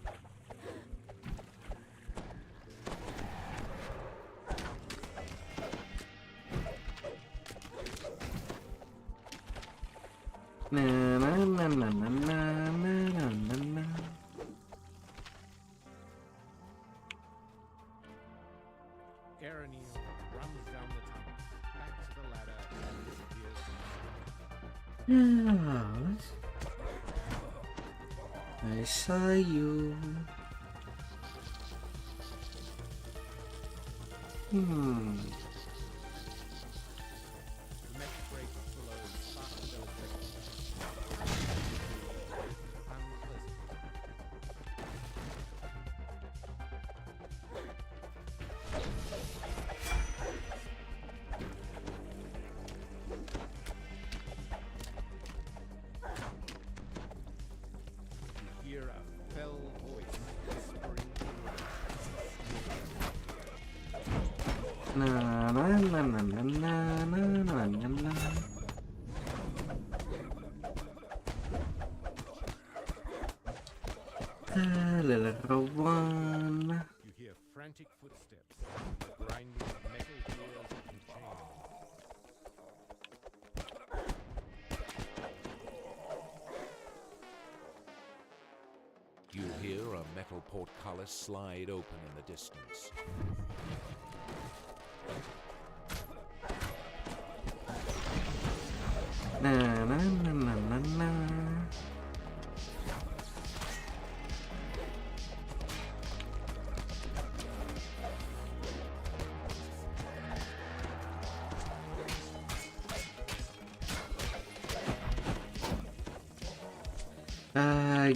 Na na na na na na na na na. Aaronil runs down the tunnel, back to the ladder, and disappears from sight. Yes. I saw you. The next break follows faster You hear a fell voice whispering Na na na na na na na na na. Little one. You hear frantic footsteps, grinding metal gears and chains. You hear a metal portcullis slide open in the distance. Na na na na na na.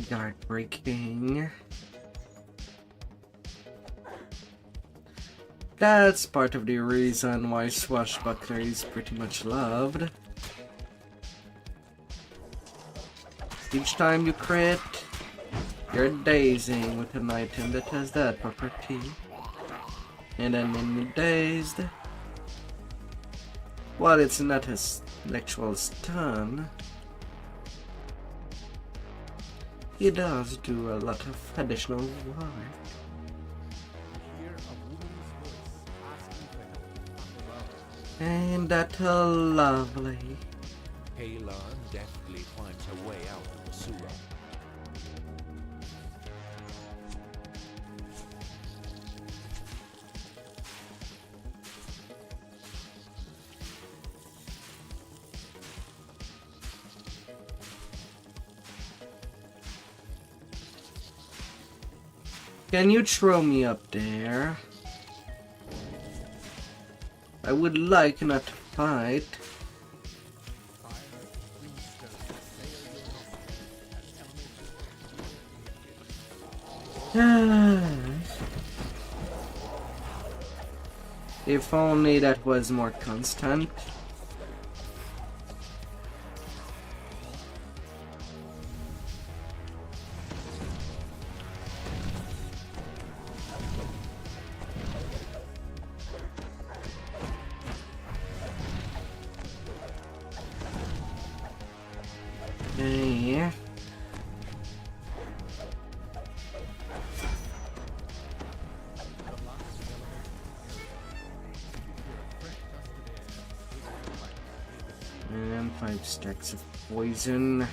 Guard breaking. That's part of the reason why Swashbuckler is pretty much loved. Each time you crit, you're dazing with an item that has that property. And then when you're dazed, while it's not an actual stun, he does do a lot of additional work. Ain't that lovely? Kayla deftly finds her way out of the sewer. Can you throw me up there? I would like not to fight. If only that was more constant. Yeah. And 5 stacks of poison.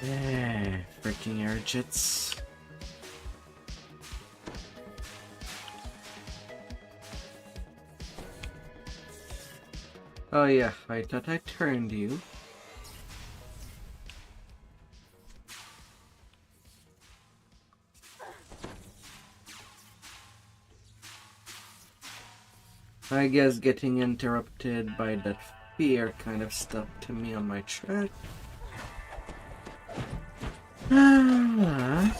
Freaking urgits. Oh yeah, I thought I turned you. I guess getting interrupted by that fear kind of stopped me on my track. Ow!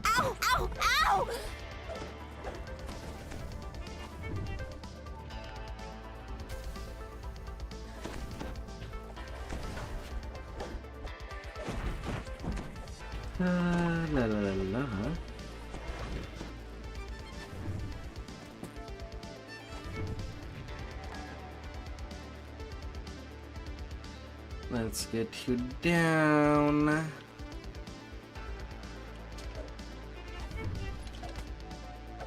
Ow! Ow! La la la la. Let's get you down.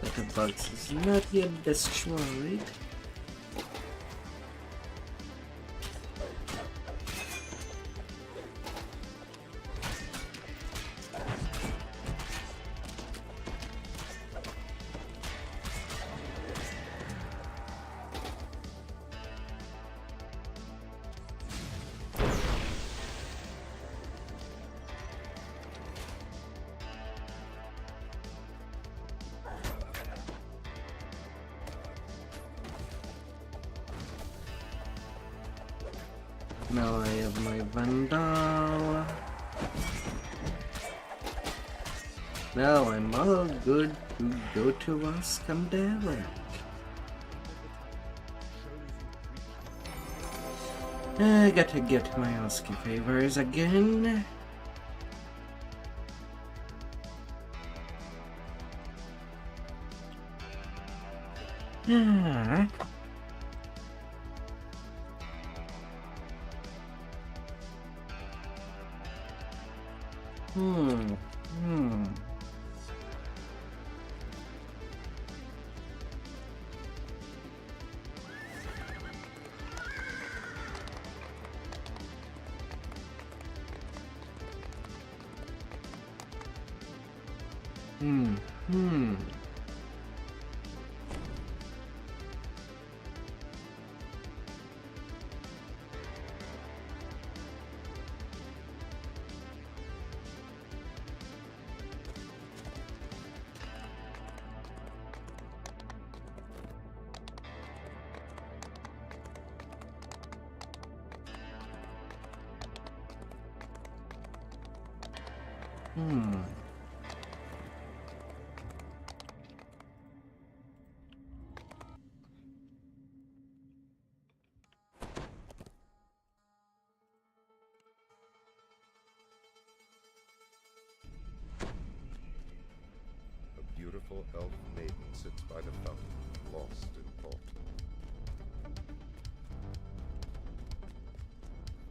The box is not yet destroyed. Now I have my Vandal. Now I'm all good to go to Skandaric. I gotta get my Oski favors again. A beautiful elf maiden sits by the fountain, lost in thought.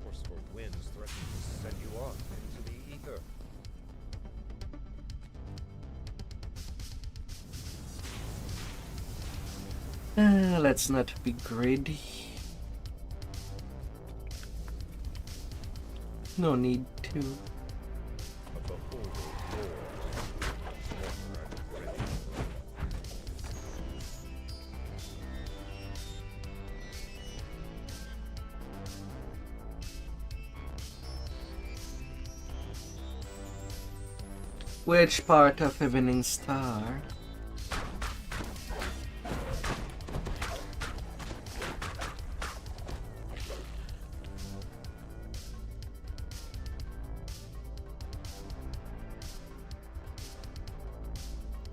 Forceful winds threaten to send you off into the ether. Let's not be greedy. No need to. Which part of Evening Star?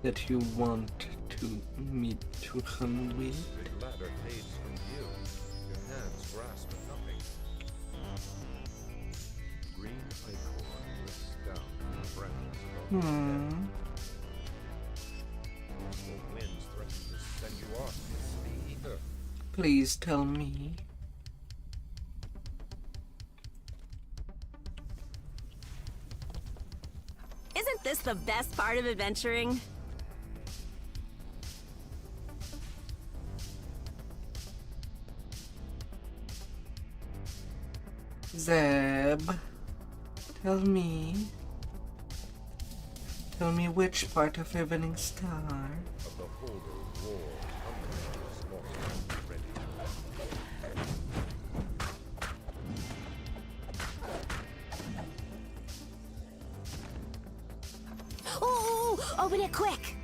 That you want to meet to hunt with? The ladder fades from view. Your hands grasp at nothing. Green acorn lifts down from the branches above your head. Please tell me. Isn't this the best part of adventuring? Zeb, tell me. Tell me which part of Evening Star. Of the Holder War, is not ready. Oh, open it quick!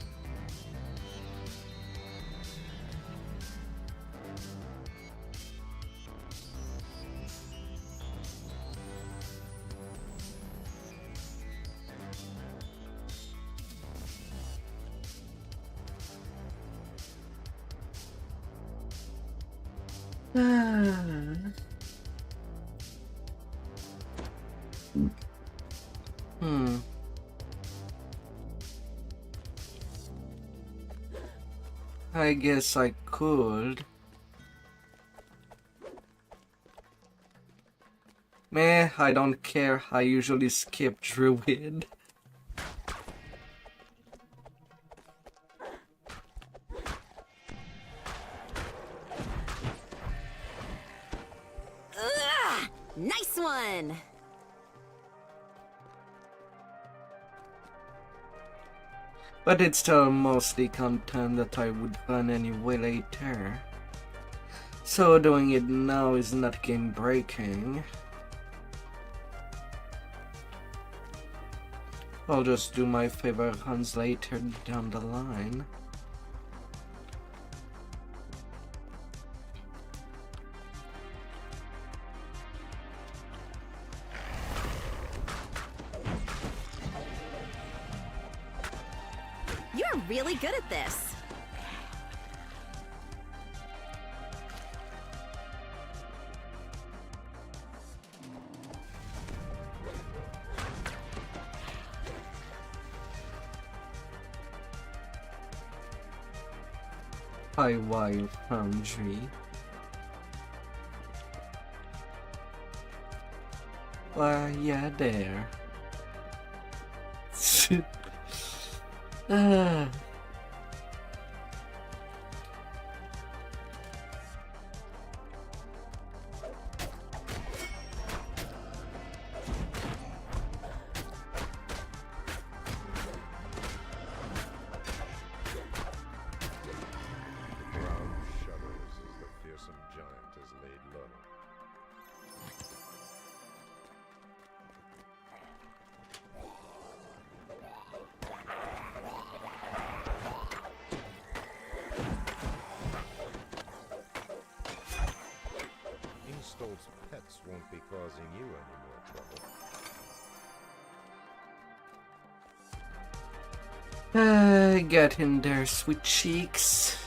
I guess I could. Meh, I don't care. I usually skip Druid. Ugh, nice one! But it's still mostly content that I would run anyway later. So doing it now is not game breaking. I'll just do my favorite runs later down the line. You're really good at this. High Wire Foundry. Why, yeah, there. Ah. Install's pets won't be causing you any more trouble. Get in there, sweet cheeks.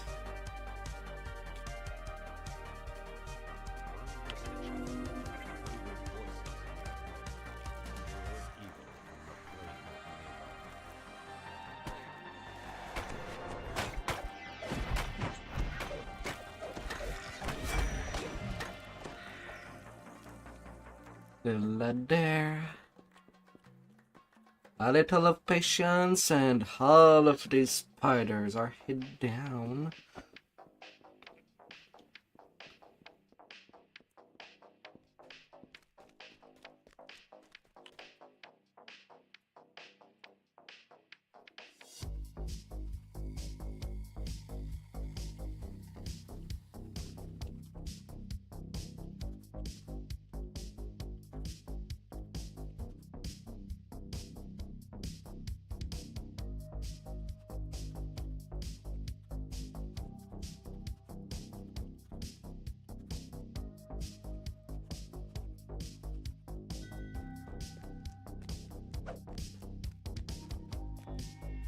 There. A little of patience and all of these spiders are hid down.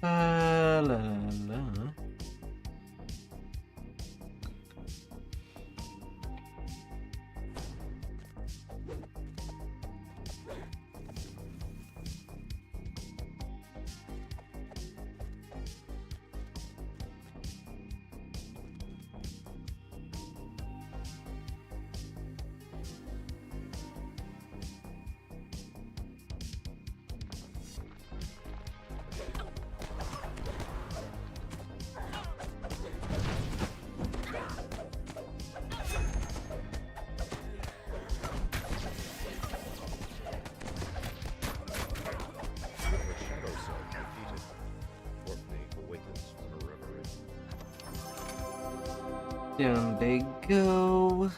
La la la. Down they go.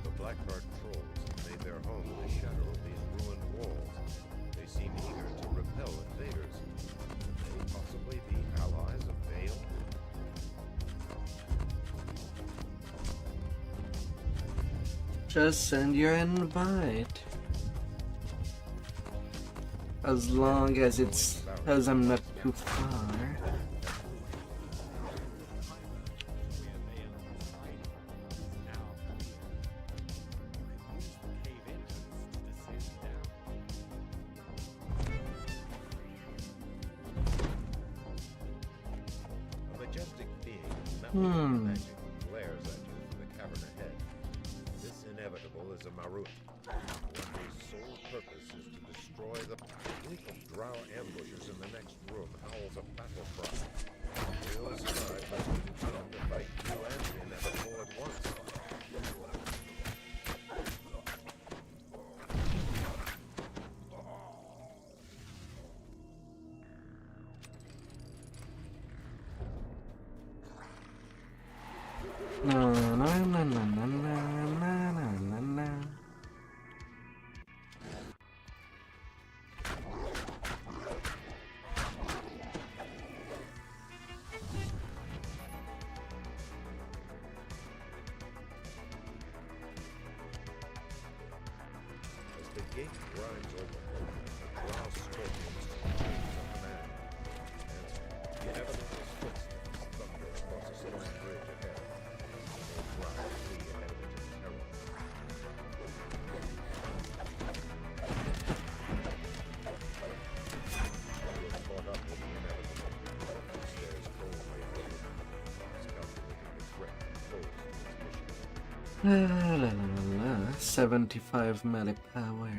The Blackheart trolls have made their home in the shadow of these ruined walls. They seem eager to repel invaders. Could they possibly be allies of Vale? Just send your invite. As long as I'm not too far. Glares at you from the cavern ahead. This inevitable is a Marut, one whose sole purpose is to destroy the group of drow ambushers in the next room howls a battle cry. Real scribe must be determined to fight you and the inevitable at once. The gate grinds over, the drow scorpions change a command. Answer, the inevitable footsteps thunder across a stone bridge ahead. They drow flee ahead of it in terror. You are caught up with the inevitable. He stares coldly at you. He's calculating the threat and posed his mission. 75 melee power.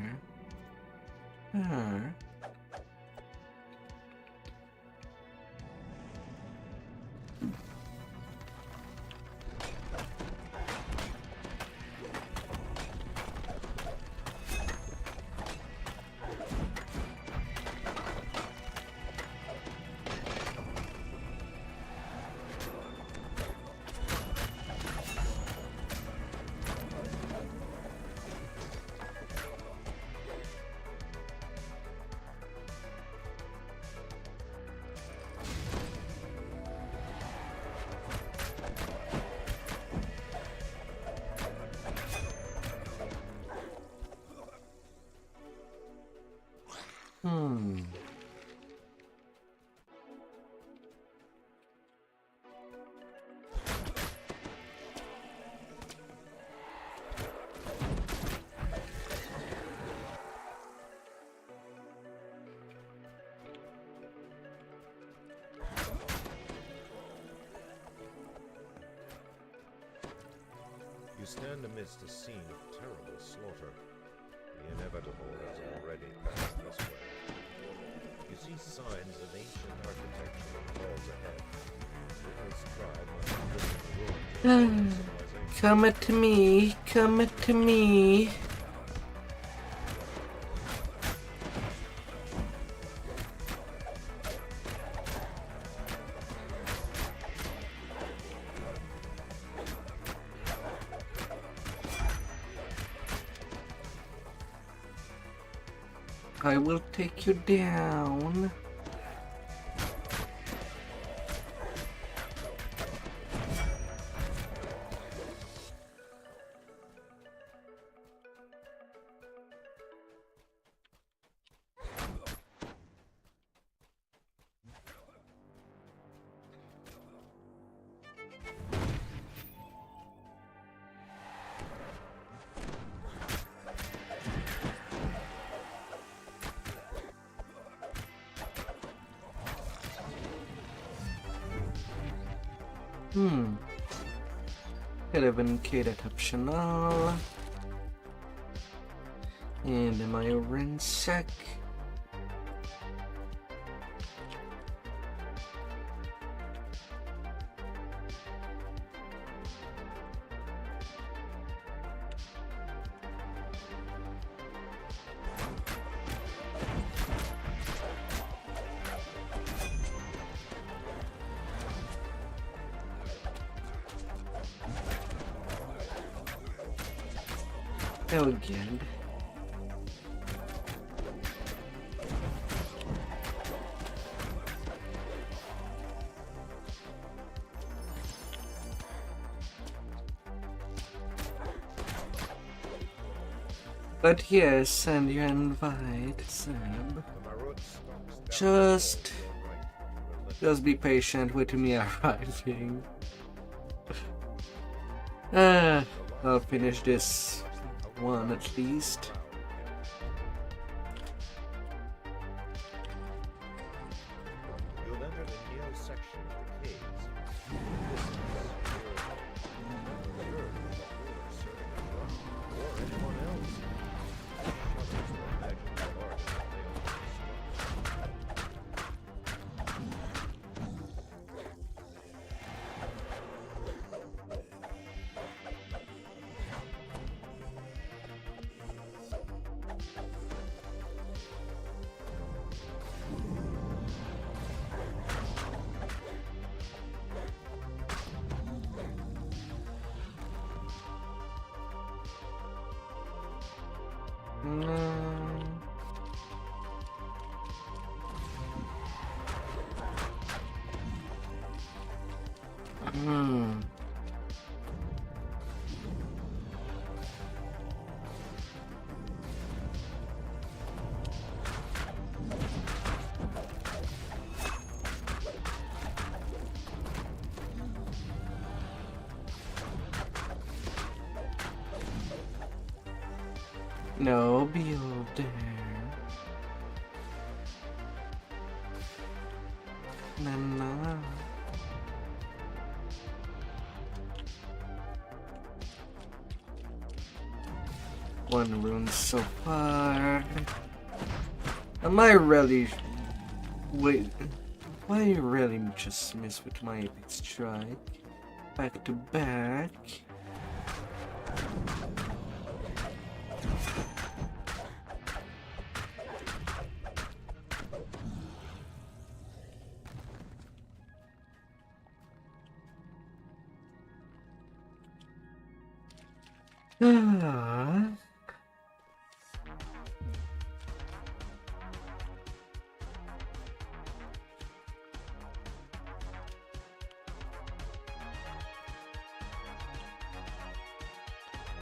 You stand amidst a scene of terrible slaughter. The inevitable has already passed this way. You see signs of ancient architecture in the walls ahead. Riddle's tribe must have lived in ruins. Come at me, come at me. I will take you down. 11k, that optional. And my ransack. Again. But yes, and you invite Seb. Just be patient with me arriving. I'll finish this one at least. You'll enter the Neo section of the caves. Or anyone else. No, below there. No. One rune so far. Am I really... Wait. Why you really just miss with my epic strike? Back to back.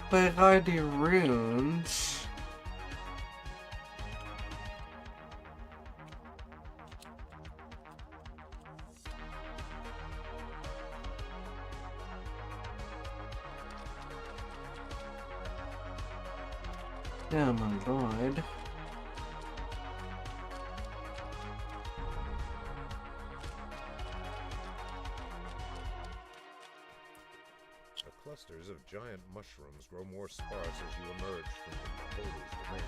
Where are the runes? Oh my lord. Clusters of giant mushrooms grow more sparse as you emerge from the beholder's domain.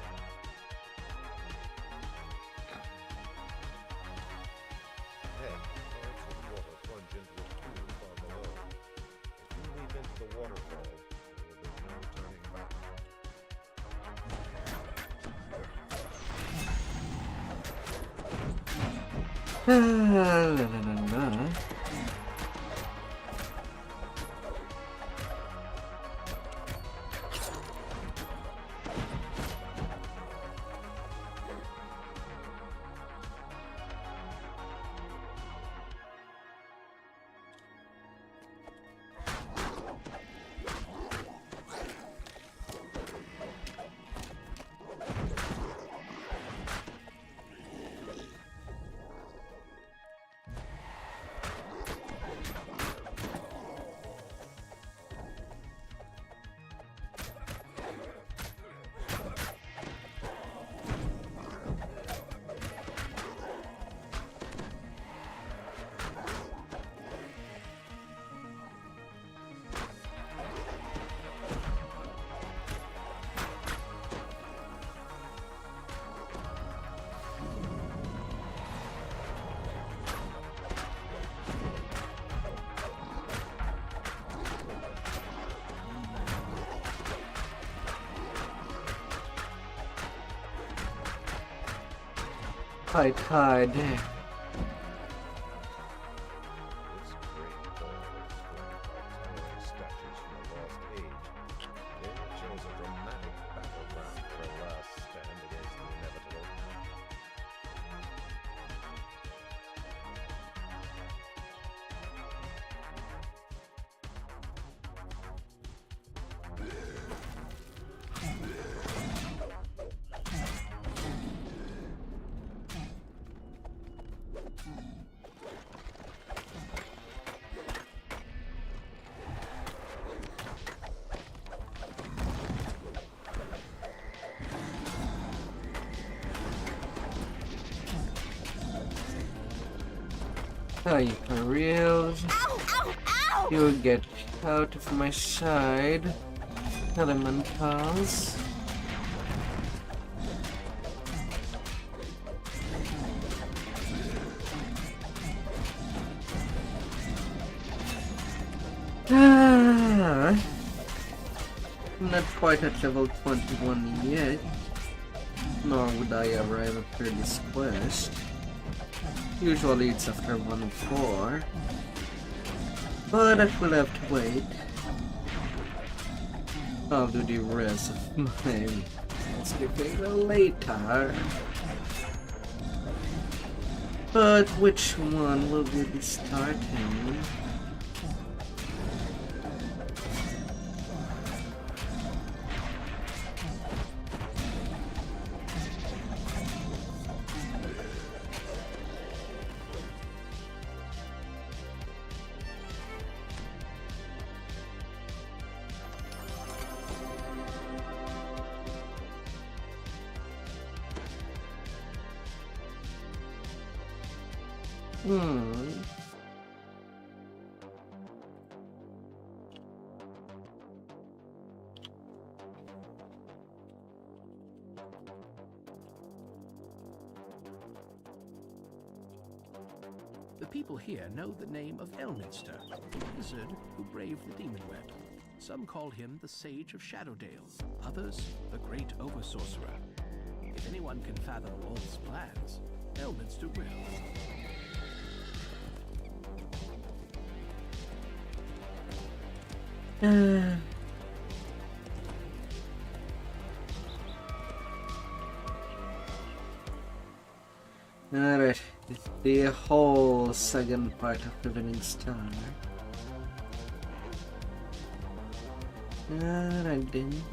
Ahead, currents of water plunge into a pool far below. If you leap into the waterfall, there will be no turning back. Hide. This great hall is full of tiny statues from a lost age. It shows a dramatic battleground for a last stand against the inevitable. Are you for real? You get out of my side, elementals. I'm not quite at level 21 yet, nor would I arrive after this quest. Usually it's after 1-4, but I will have to wait. I'll do the rest of my skipping later. But which one will we be starting? The people here know the name of Elminster, the wizard who braved the demon web. Some call him the Sage of Shadowdale, others the Great Oversorcerer. If anyone can fathom Wolf's plans, Elminster will. Alright, the whole second part of the Winning Star. Alright then.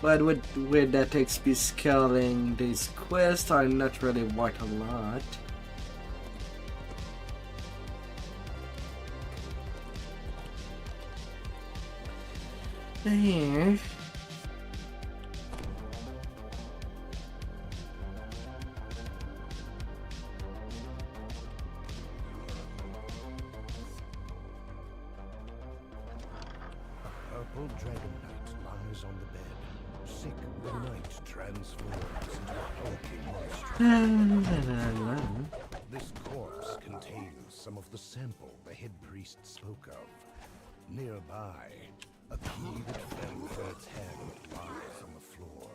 But with that XP scaling, these quests are not really worth a lot. There. Purple Dragon Knight lies on the bed. Sick, the knight transforms into a hulking monster. This corpse contains some of the sample the head priest spoke of. Nearby, a key that fell from its hand lies on the floor.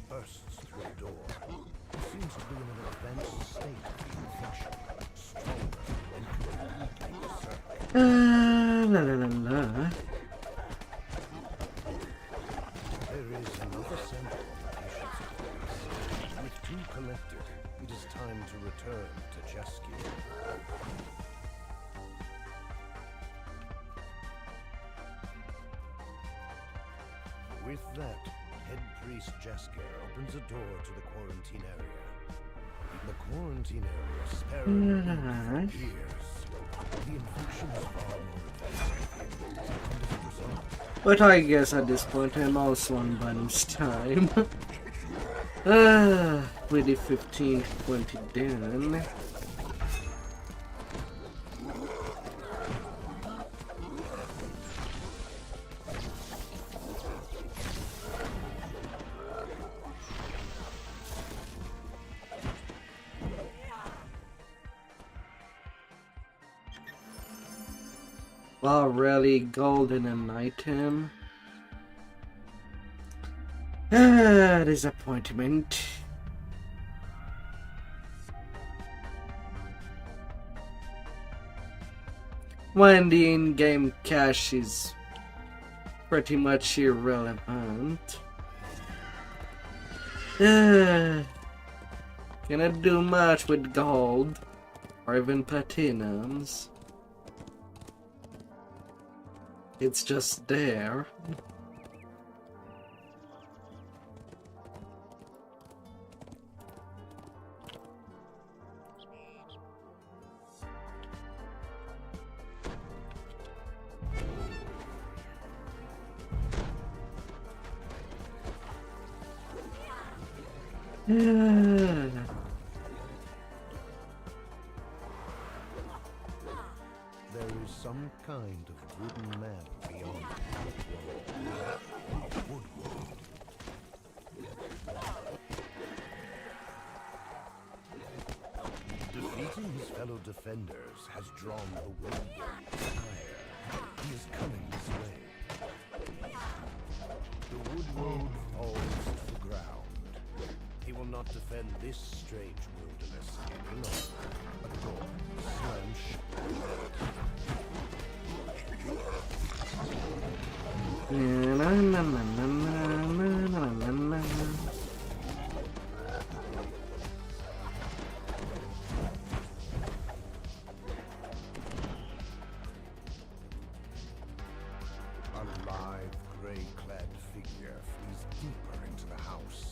Bursts through the door. He seems to be in an advanced state of infection, stronger and completely berserk. There is another sample on the patient's corpse. With two collected, it is time to return to Jaskin. With that, Head Priest Jaskier opens a door to the quarantine area. The quarantine area spared years. The infection is far more advanced. But I guess at this point I'm also on bonus time. With the 15-20 done. Already golden an item. Disappointment. When the in-game cash is pretty much irrelevant. Cannot do much with gold or even platinums. It's just there. There is some kind of wooden man beyond the wood. Defeating his fellow defenders has drawn the wood higher. He is coming this way. The wood road falls to the ground. He will not defend this strange wilderness any longer. A door slams shut. A lithe, gray-clad figure flees deeper into the house.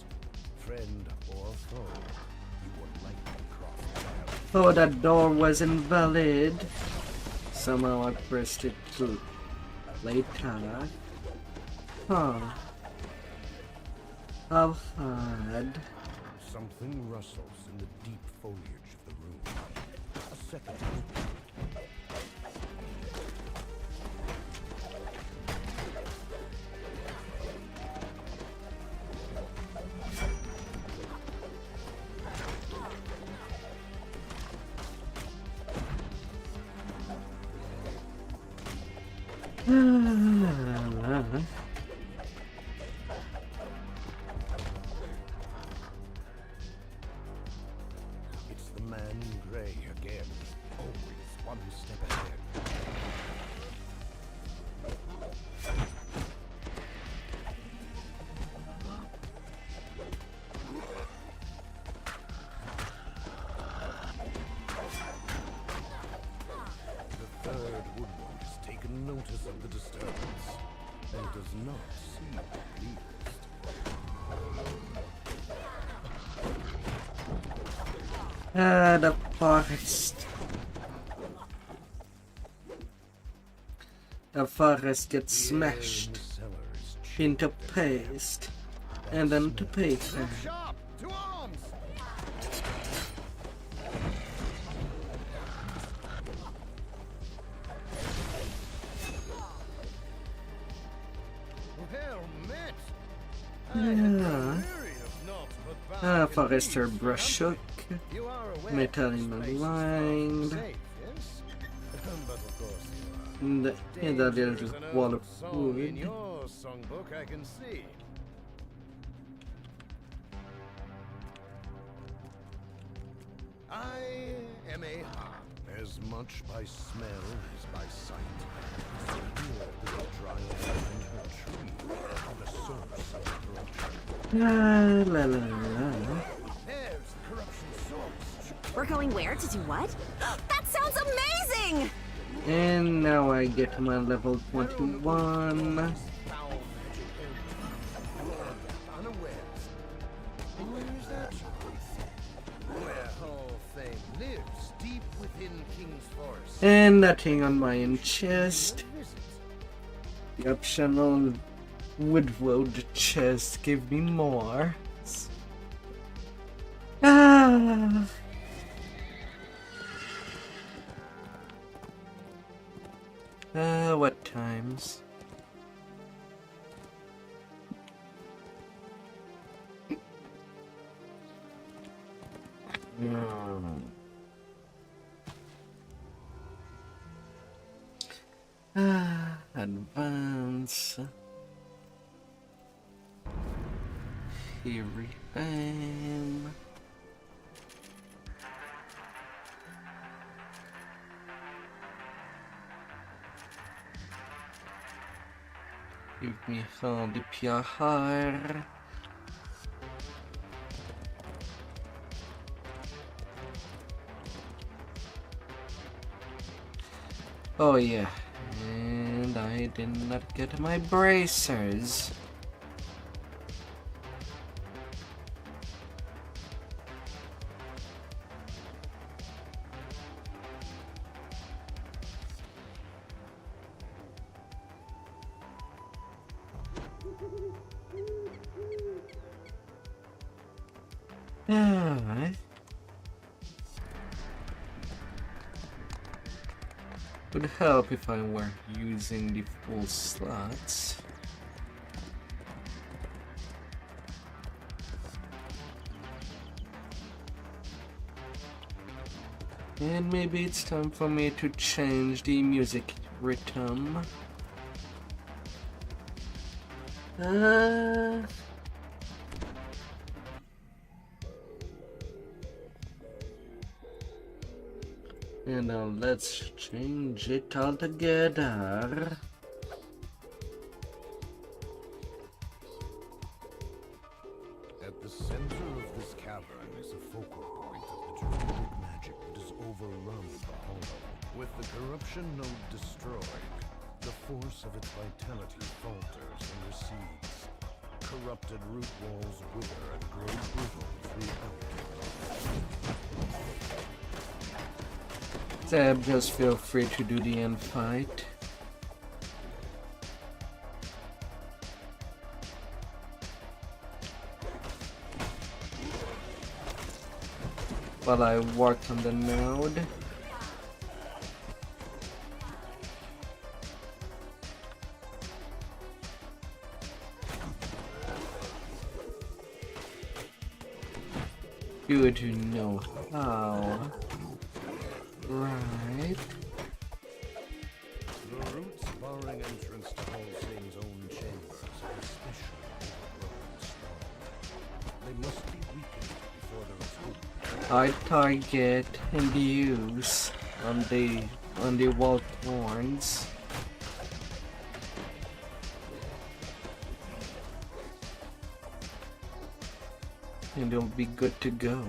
Friend or foe, you will likely cross paths. Oh, that door was invalid. Somehow I pressed it too later. Huh. How hard. Something rustles in the deep foliage of the room. A second. It's the man in gray again, always one step ahead. The third woodward has taken notice of the disturbance and does not seem pleased. The forest. The forest gets smashed into paste and then to paper. To arms! Well met. Forester brushhook. Metal in the line. And a little wall of wood. In your songbook, I can see. I am a harp, as much by smell as by sight. So here the dryad and her tree are the source of corruption. La la la la. There's the corruption source. We're going where to do what? That sounds amazing! And now I get my level 21. Where And nothing on my chest. The optional wood chest give me more. Ah. What times? Advance. Here we am. Give me all the PR. Oh yeah, and I did not get my bracers. Alright. Would help if I were using the full slots. And maybe it's time for me to change the music rhythm. And now let's change it all together. At the center of this cavern is a focal point of the druidic magic that has overrun the hollow. With the corruption node destroyed, the force of its vitality falters and recedes. Corrupted root walls wither and grow brittle throughout. Zeb, just feel free to do the end fight. While I work on the node. Good to know how. Right. The roots barring entrance to Halsane's own chambers are especially overgrown strong. They must be weakened before there is hope. I target and use on the wall thorns. And it'll be good to go.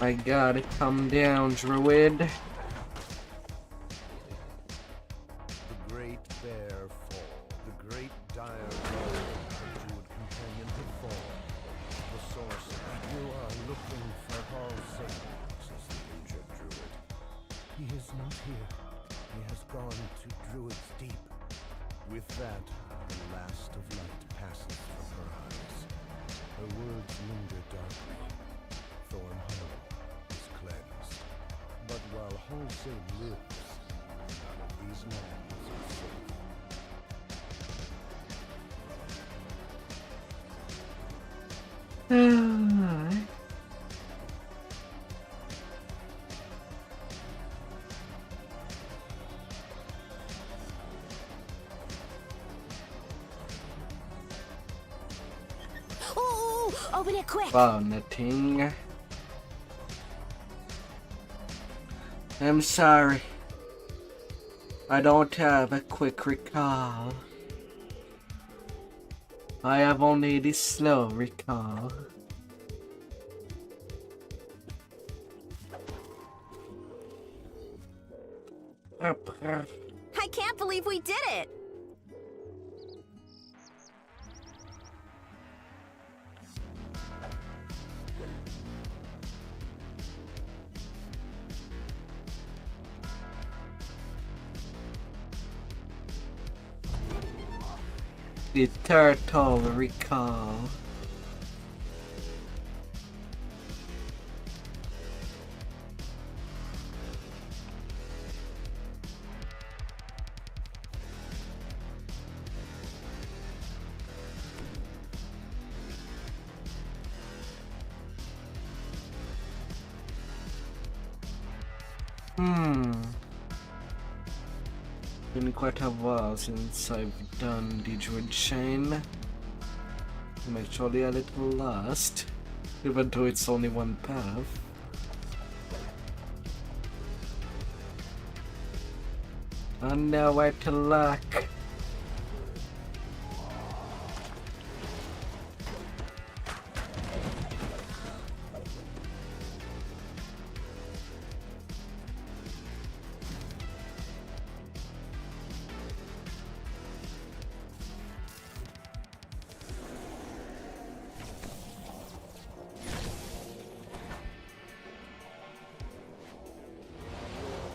I gotta come down, Druid. The great bear fall. The great dire fall of the Druid companion to fall. The sorcerer. You are looking for Halsane, says the injured Druid. He is not here. He has gone to Druid's Deep. With that, the last of light passes from her eyes. Her words linger darkly. Thorn Hollow is cleansed. But while Halsane lives, none of these lands are safe. Oh, open it quick! Wow, nothing. I'm sorry. I don't have a quick recall. I have only the slow recall. I can't believe we did it! The turtle recall. Been quite a while since I've done the Druid Chain. I'm actually a little lost, even though it's only one path. And now where to look?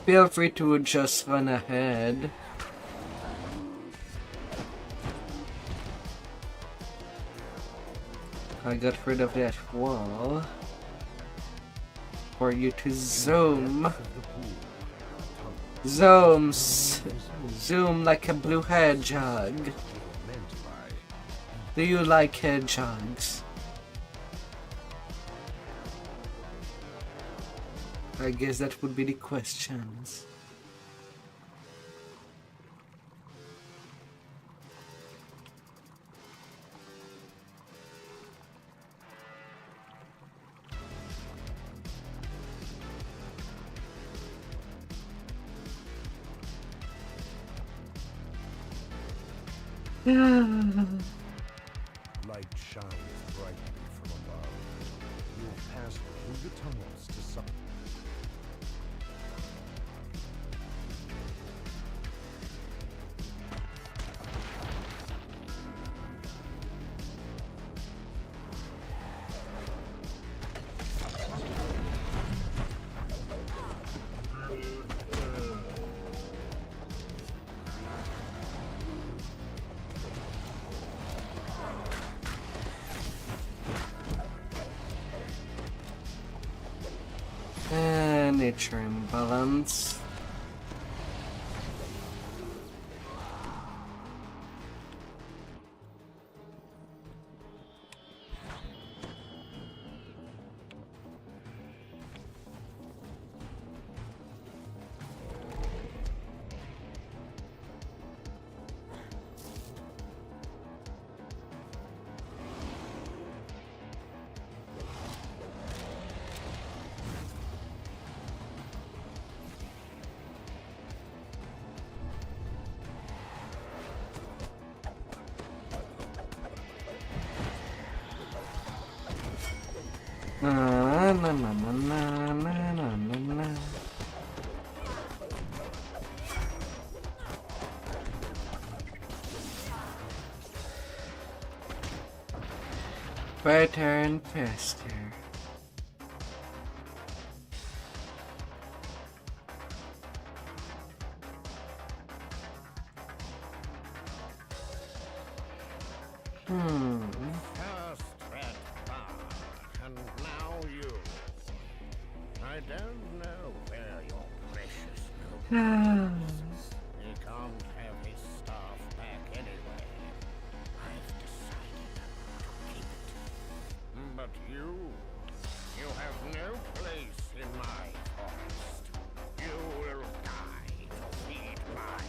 Feel free to just run ahead. I got rid of that wall for you to zoom. Zoom like a blue hedgehog. Do you like hedgehogs? I guess that would be the questions. Light shines brightly from above. You'll pass through the tunnels to some. Nature imbalance. Better and faster. First red bar, and now you. I don't know where your precious noble is. He can't have his staff back anyway. I've decided to keep it. But you have no place in my forest. You will die to feed my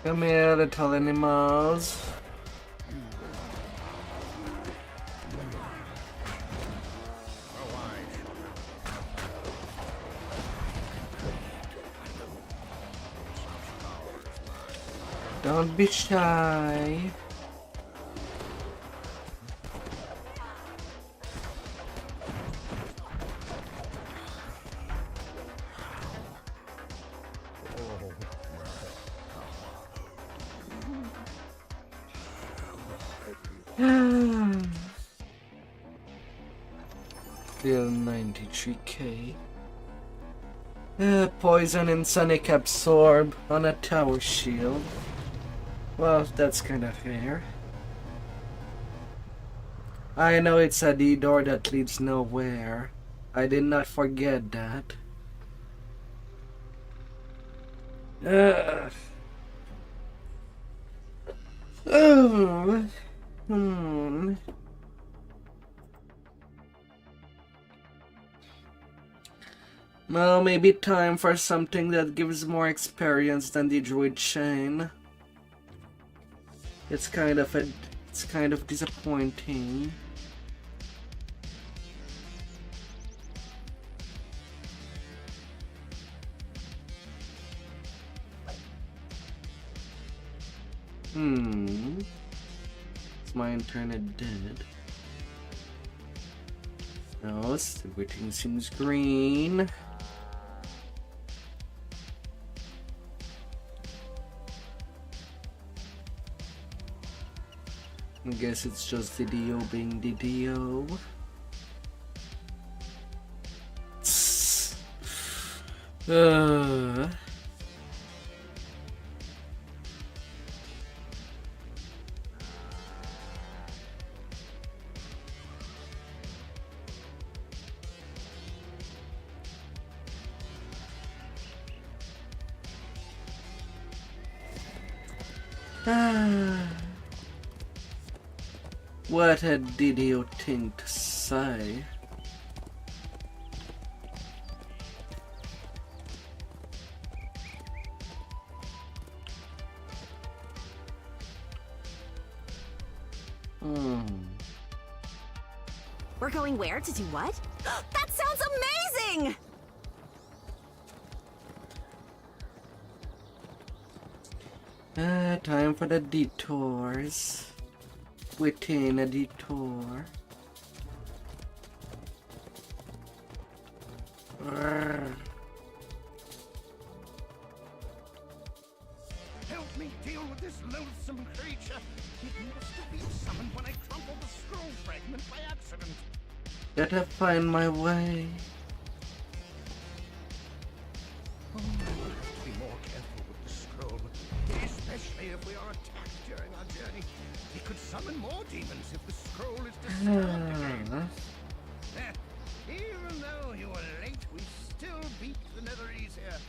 Come here, little animals. Don't be shy. Still 93k. Poison and Sonic Absorb on a tower shield. Well, that's kind of fair. I know it's a D door that leads nowhere. I did not forget that. Well, maybe time for something that gives more experience than the Druid Chain. It's kind of disappointing. Is my internet dead? No, everything seems green. I guess it's just the Dio being the Dio. What had Didio think to say? We're going where to do what? That sounds amazing! Time for the detours. Within a detour. Help me deal with this loathsome creature. It must have been summoned when I crumpled the scroll fragment by accident. Gotta find my way. Oh, we'll have to be more careful with the scroll, especially if we are attacked during our journey. It could summon more demons if the scroll is disturbed. Even though you were late, we still beat the Netherese here.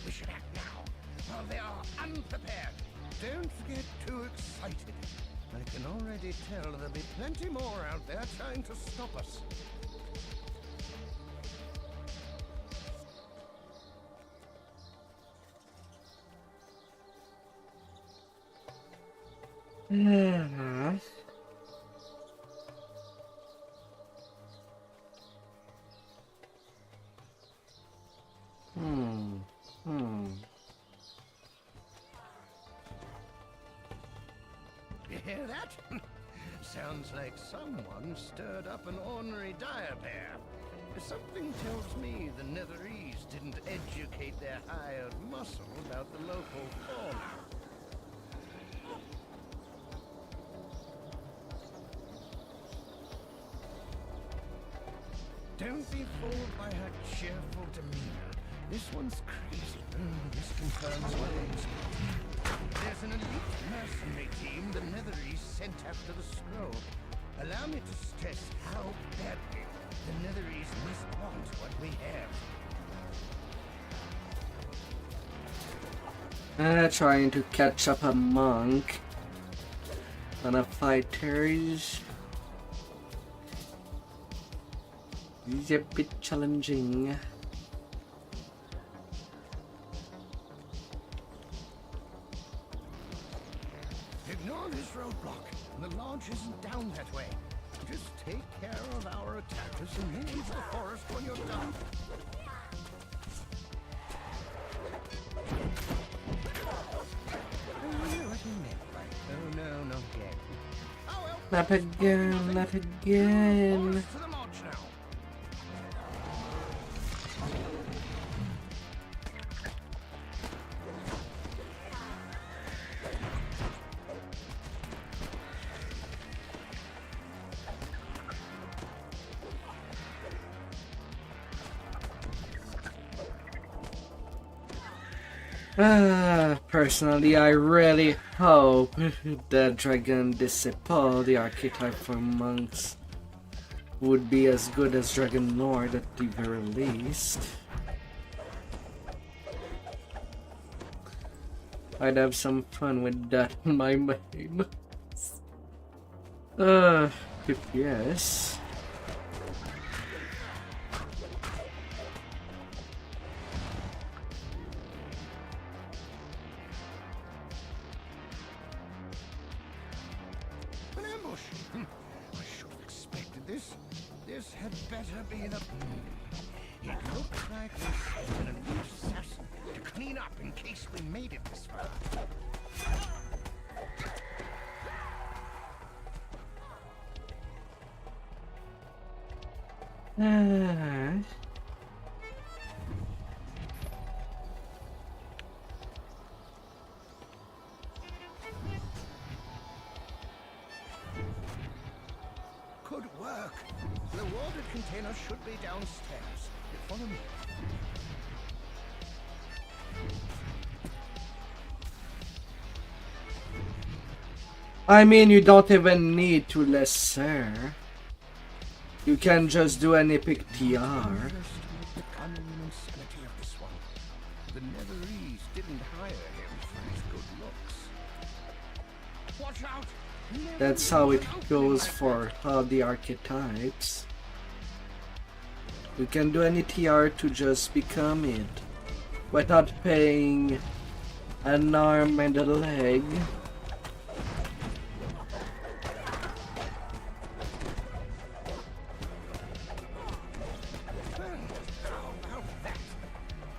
We should act now, while they are unprepared. Don't get too excited. I can already tell there'll be plenty more out there trying to stop us. You hear that? Sounds like someone stirred up an ornery dire bear. Something tells me the Netherese didn't educate their hired muscle about the local fauna. Don't be fooled by her cheerful demeanor. This one's crazy. This confirms my instinct. There's an elite mercenary team the Netherese sent after the scroll. Allow me to stress how badly the Netherese must want what we have. Trying to catch up a monk on a fighters. It's a bit challenging. approach isn't down that way. Just take care of our attackers and leave the forest when you're done. Oh no, not again. Not again, not again. Personally, I really hope that Dragon Disciple, the archetype for monks, would be as good as Dragon Lord at the very least. I'd have some fun with that in my mind. Yes. This had better be the... It looks like there's been a new assassin to clean up in case we made it this far. Good work. The water container should be downstairs. Follow me. I mean, you don't even need to lesser. You can just do an epic TR. The cunning and sanity of this one. The Netherese didn't hire him for his good looks. Watch out! That's how it goes for all the archetypes. You can do any TR to just become it without paying an arm and a leg.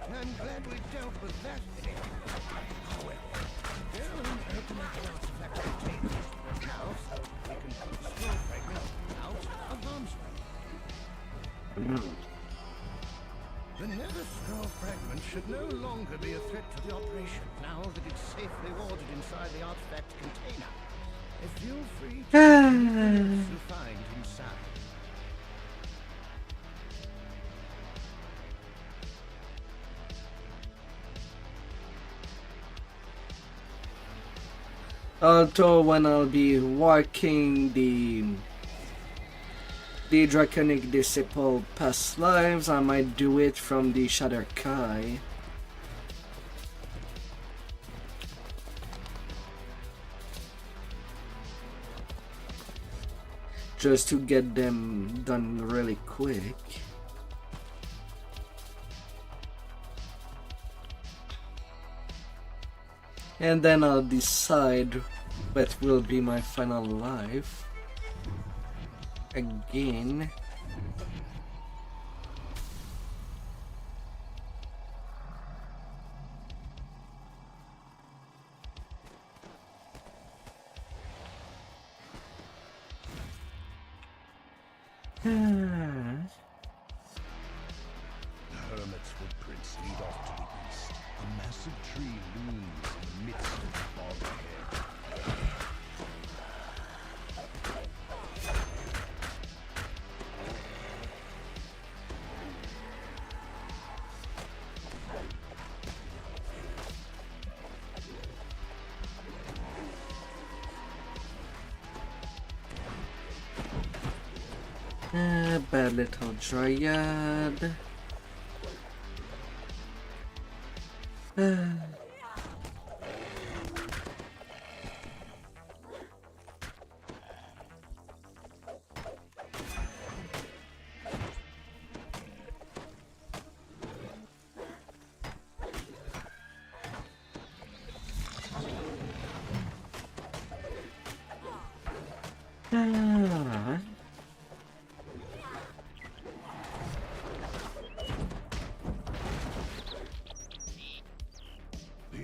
I'm glad we dealt with that thing. However, there are ultimate artifact containers now, so we can put the scroll fragment out of harm's way. The nether scroll fragment should no longer be a threat to the operation now that it's safely warded inside the artifact container. Feel free to you find inside. Although when I'll be working the Draconic Disciple past lives, I might do it from the Shatter Kai. Just to get them done really quick. And then I'll decide what will be my final life. Again. The hermit's footprints lead off to the east. A massive tree looms in the midst of the bog ahead. Bad little dryad. The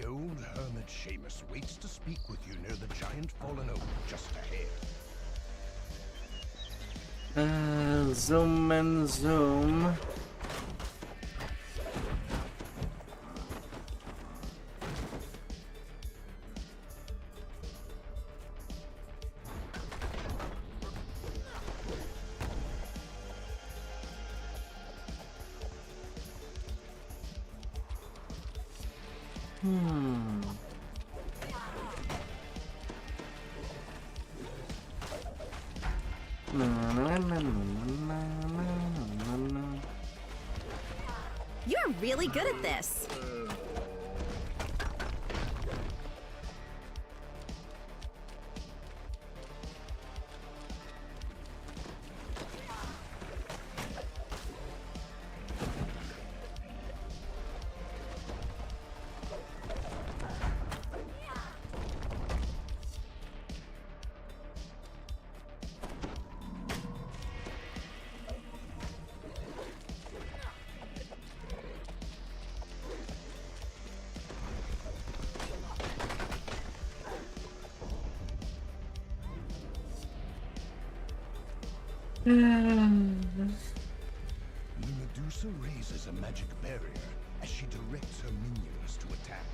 old hermit Seamus waits to speak with you near the giant fallen oak just ahead. Zoom and zoom. You're really good at this. The Medusa raises a magic barrier as she directs her minions to attack.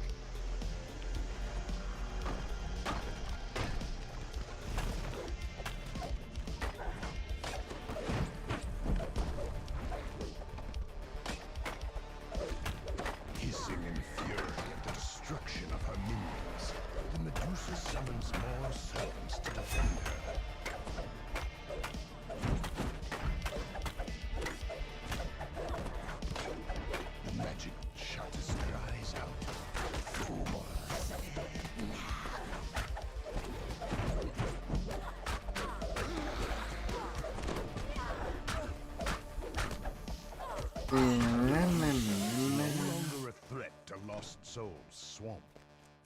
Hissing in fury at the destruction of her minions, the Medusa summons more servants to defend her. Swamp.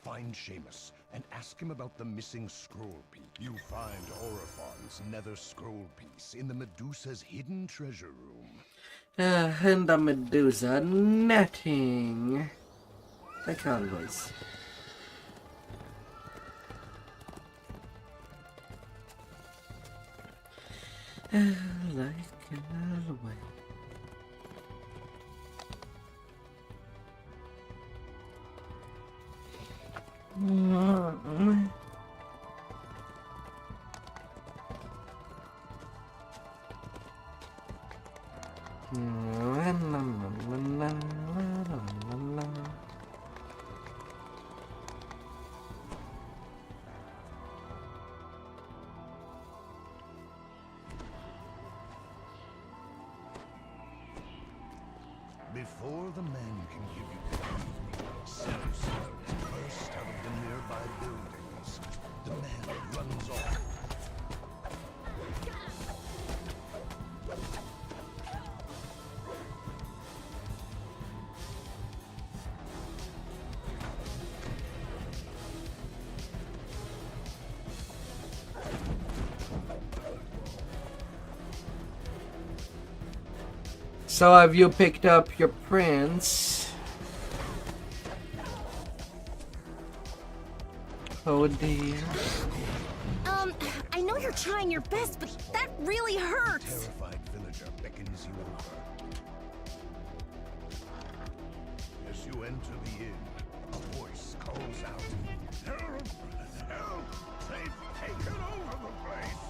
Find Seamus and ask him about the missing scroll piece. You find Orofon's nether scroll piece in the Medusa's hidden treasure room. And the Medusa netting. Like always. Like always. Before the man can give you the key, cells burst out of the nearby buildings. The man runs off. So have you picked up your prince? Oh dear. I know you're trying your best, but that really hurts. Terrified villager beckons you over. As you enter the inn, a voice calls out, "Help! Help! They've taken over the place!"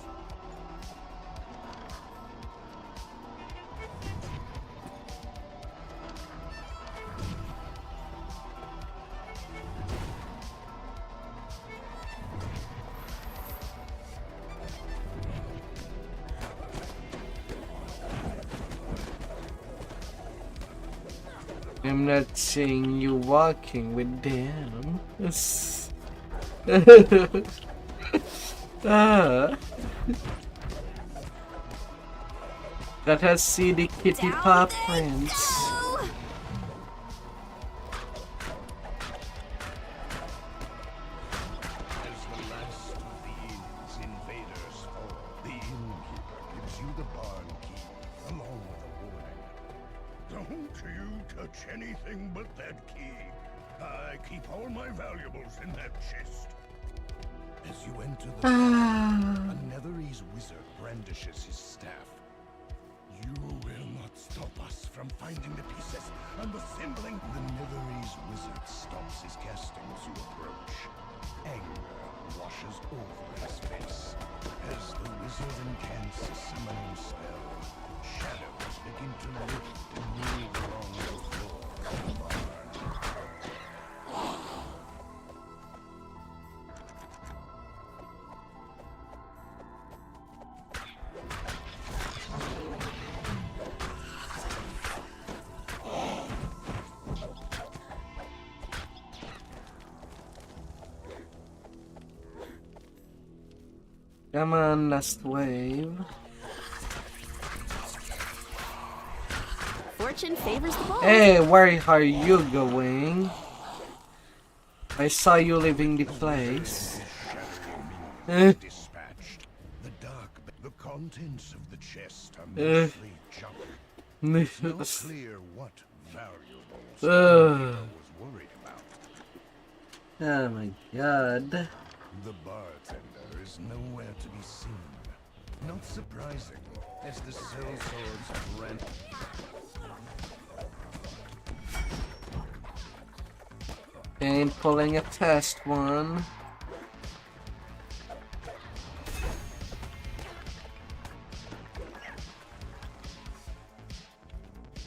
I'm not seeing you walking with them. Let us see the kitty paw prints. As the last of the inn's invaders fall, you the barn key, along with a warning. Don't you touch anything but that key. I keep all my valuables in that chest. As you enter the barn, a Netherese wizard brandishes his staff. You will not stop us from finding the pieces and assembling. The Netherese wizard stops his casting as you approach. Anger washes over his face. As the wizard incants a summoning spell, shadows begin to lift and move along the floor of the barn. Come on, last wave. Fortune favors the bold. Hey, where are you going? I saw you leaving the place. Dispatched. The contents of the chest are mostly junk. It's not clear what valuables was worried about. Oh my god. The bartender is nowhere to be seen. Not surprising, as the sellswords ran. And pulling a test one.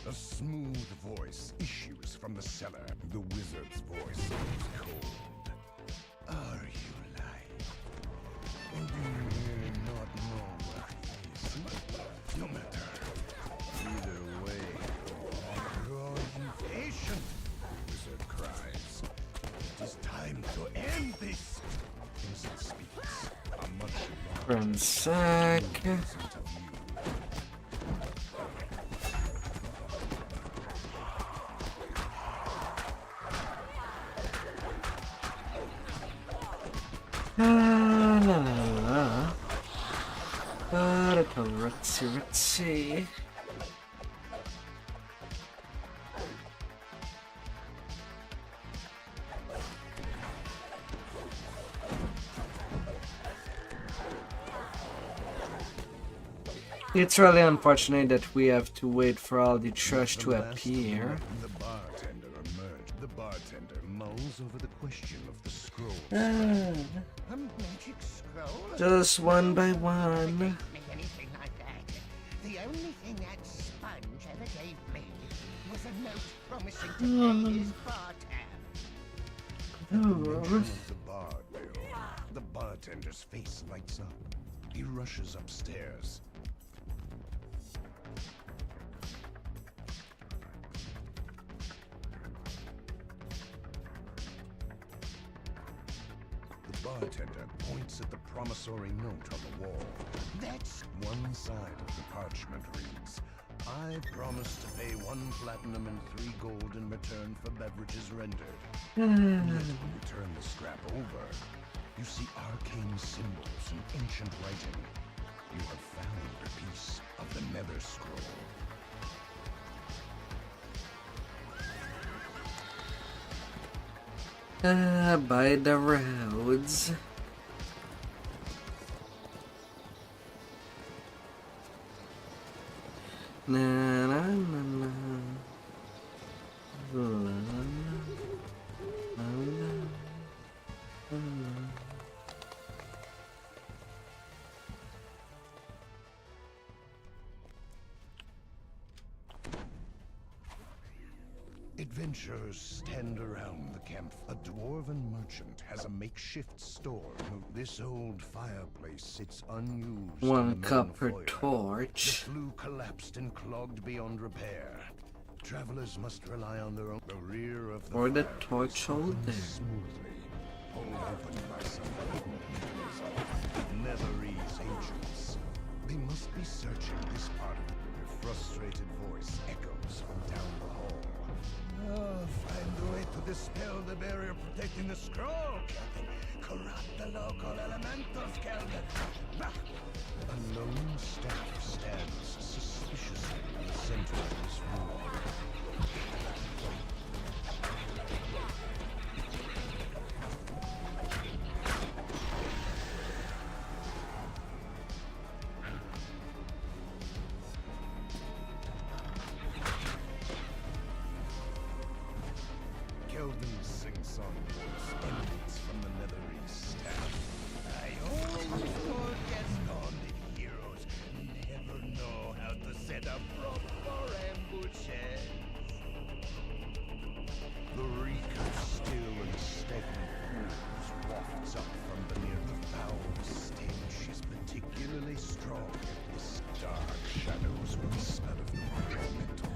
A smooth voice issues from the cellar. The wizard's voice is cold. Are you lying? Or do you really not know where he is? No matter. Either way, you're impatient, the wizard cries. It is time to end this. Wizard speaks. A much From sack. La la la. Ritzy. It's really unfortunate that we have to wait for all the trash to appear. The bartender emerged. The bartender mulls over the question of the scroll. A magic scroll? Just one by one. Me anything like that. The only thing that sponge ever gave me was a note promising to pay his bar tab. The bar bill. The bartender's face lights up. He rushes upstairs. The bartender points at the promissory note on the wall. That's one side of the parchment reads, I promise to pay 1 platinum and 3 gold in return for beverages rendered. Yet when you turn the scrap over, you see arcane symbols and ancient writing. You have found a piece of the Nether Scroll. By the roads. Na na na na. La, la, la, la, la. Adventurers stand around the camp. A dwarven merchant has a makeshift store. This old fireplace sits unused. 1 copper torch. The flue collapsed and clogged beyond repair. Travelers must rely on their own. The rear of the Or the torch holder. Smoothly, pulled open by some hidden Netherese agents. They must be searching this part of it. Their frustrated voice echoes from down the hall. Find a way to dispel the barrier protecting the scroll, Captain. corrupt the local elementals, Kelvin. A lone staff stands suspiciously in the center of this room. Kelvin's sing-song voice emanates from the Netherese staff. I always thought Gascon heroes never know how to set up proper ambushes. The reek of still and stagnant pools wafts up from beneath the foul stench is particularly strong in this dark shadows whisper of the elemental.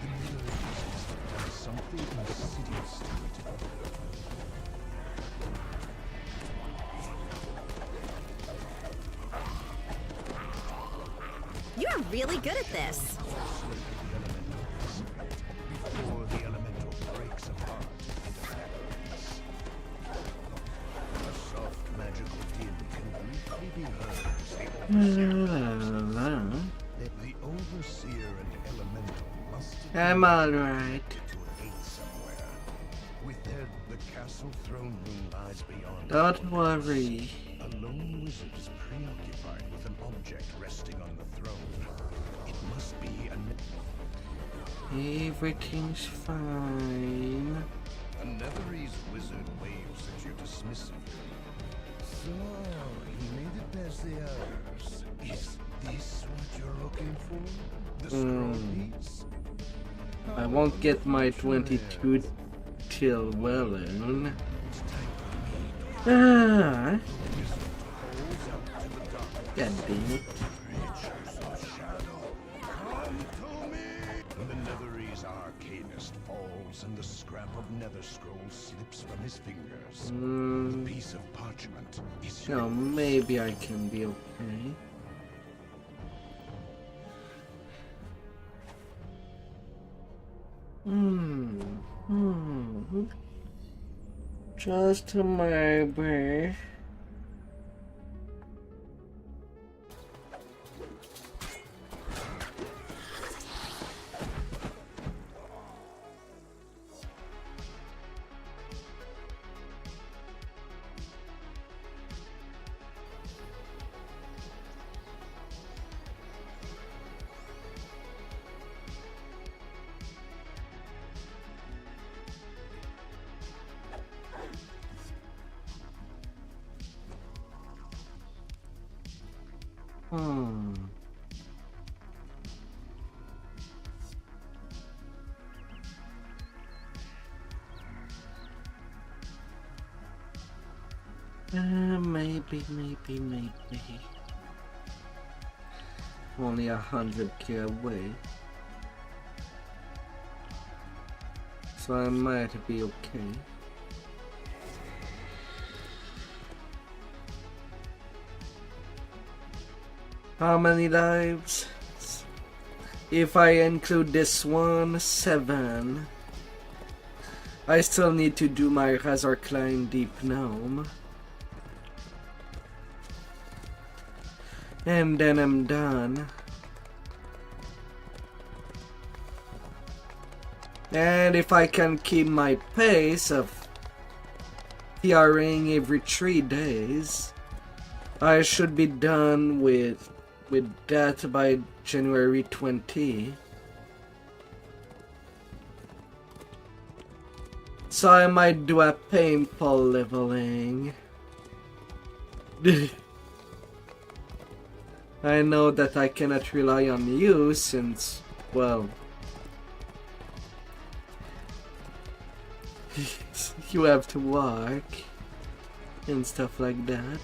The Netherese has done something insidious to it. You're really good at this. Before the elemental breaks apart into fragments. A soft magical din can briefly be heard as the overseer and elemental must I'm alright. to a gate somewhere. Within the castle throne room lies beyond. Don't worry. A lone wizard is preoccupied with an object resting on the throne. It must be Everything's fine. a Netherese wizard waves at you dismissively. So, he made it past the hours. Is this what you're looking for? The scroll piece? I won't get my 22 till well in. God damn it. The Netherese arcanist falls and the scrap of nether scroll slips from his fingers. The piece of parchment is No, maybe I can be okay. Just maybe. Maybe. Only 100k away. So I might be okay. How many lives? If I include this one, 7. I still need to do my Razor Climb Deep Gnome. And then I'm done. And if I can keep my pace of TRing every 3 days, I should be done with that by January 20. So I might do a painful leveling. I know that I cannot rely on you since, well, you have to work and stuff like that.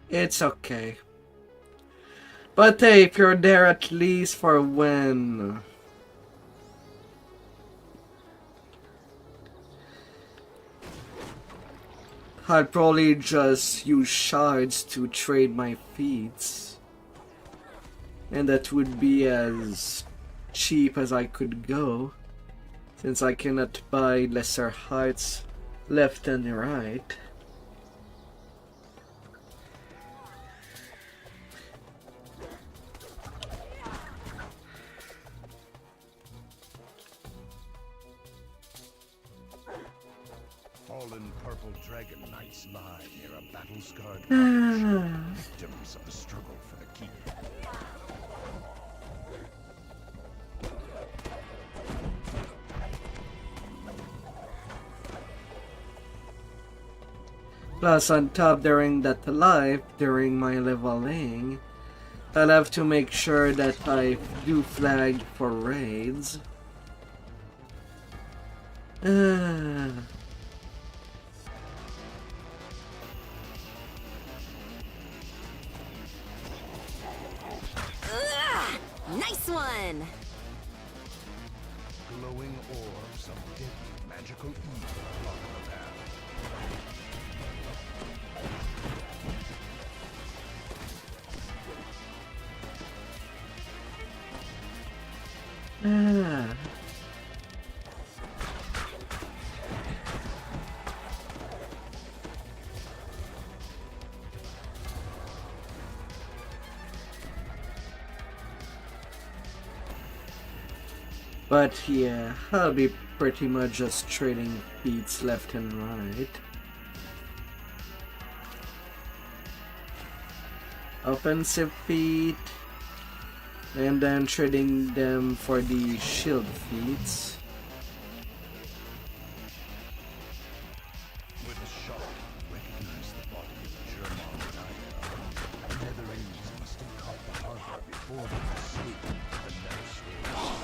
It's okay. But hey, if you're there at least for when... I'd probably just use shards to trade my feats. And that would be as cheap as I could go, since I cannot buy lesser heights left and right. Fallen purple dragon knights lie near a battle-scarred victims of the struggle for the keep. Plus, on top, during my leveling, I'll have to make sure that I do flag for raids. Nice one! Glowing orbs of deadly magical evil along the path. But yeah, I'll be pretty much just trading feats left and right. Offensive feat, and then trading them for the shield feats. With a shock, recognize the body of the German Tiger. The Netherese must have caught the harbor before they escaped the Nether Storm.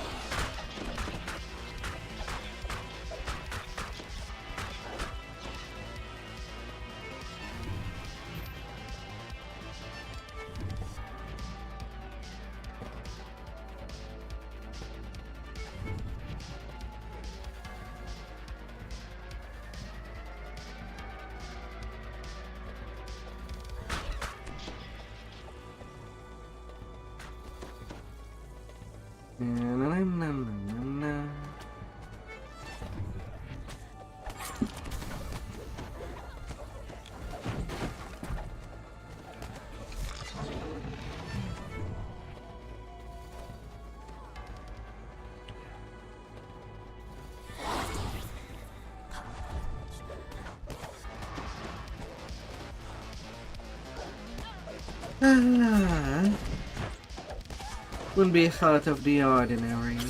Wouldn't be out of the ordinary. The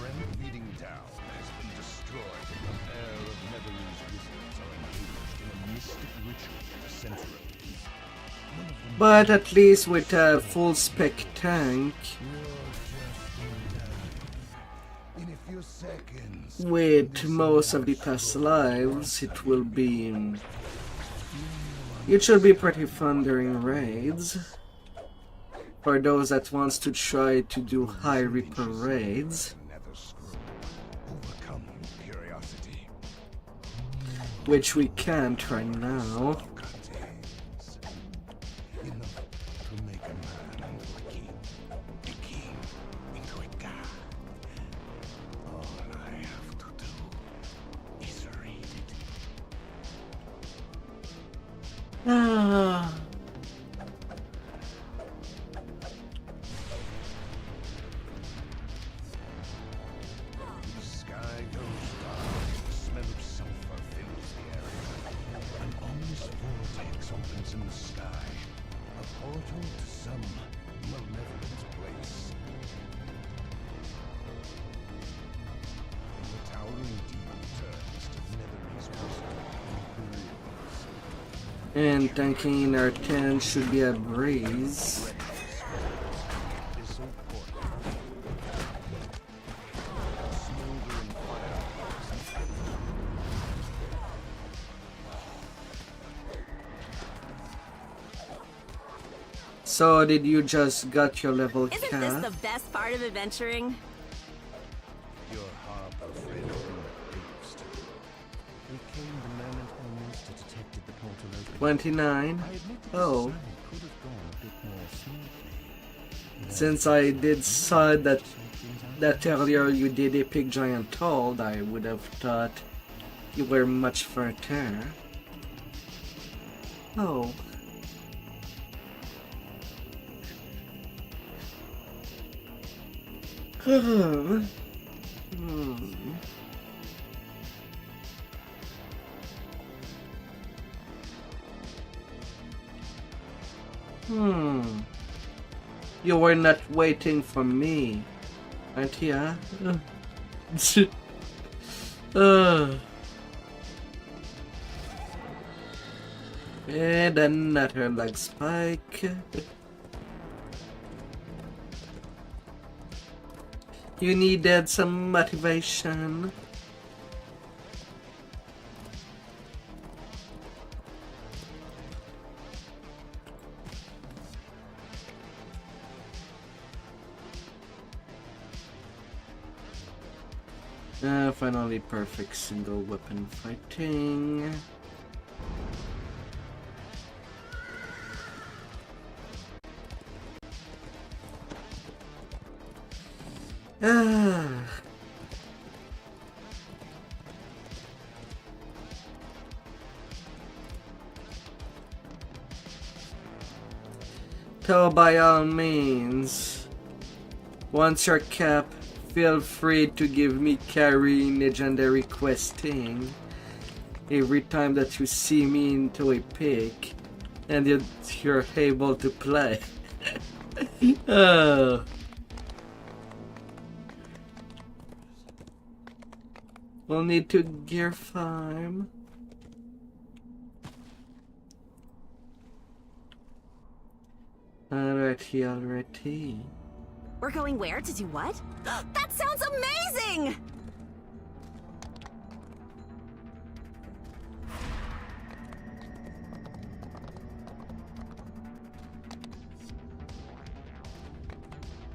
realm leading down has been destroyed, and a pair of Netherese wizards are engaged in a mystic ritual in the center of it. But at least with a full spec tank, In a few seconds, with most of the past lives, it should be pretty fun during raids. For those that wants to try to do high Reaper raids, overcome curiosity. which we can't right now. Enough to make a man into a king into a god. All I have to do is read it. The sky goes dark, the smell of sulfur fills the area. An ominous vortex opens in the sky, a portal to some malevolent place. The towering demon turns to Netherese wizard and And tanking our tent should be a breeze. So did you just got your level Isn't cap? this the best part of adventuring? Your harbor friend reduced. We came the moment Elminster detected the portal open. 29. I admit that Oh. this could have gone a bit more smoothly. Since I did saw that earlier you did a pig giant toad, I would have thought you were much further. Oh. You were not waiting for me, aren't you? And another leg spike. You needed some motivation. Finally perfect single weapon fighting. So by all means, once you're capped, feel free to give me carrying legendary questing every time that you see me into a pick and you're able to play. We'll need to gear farm. Alrighty. We're going where? To do what? That sounds amazing!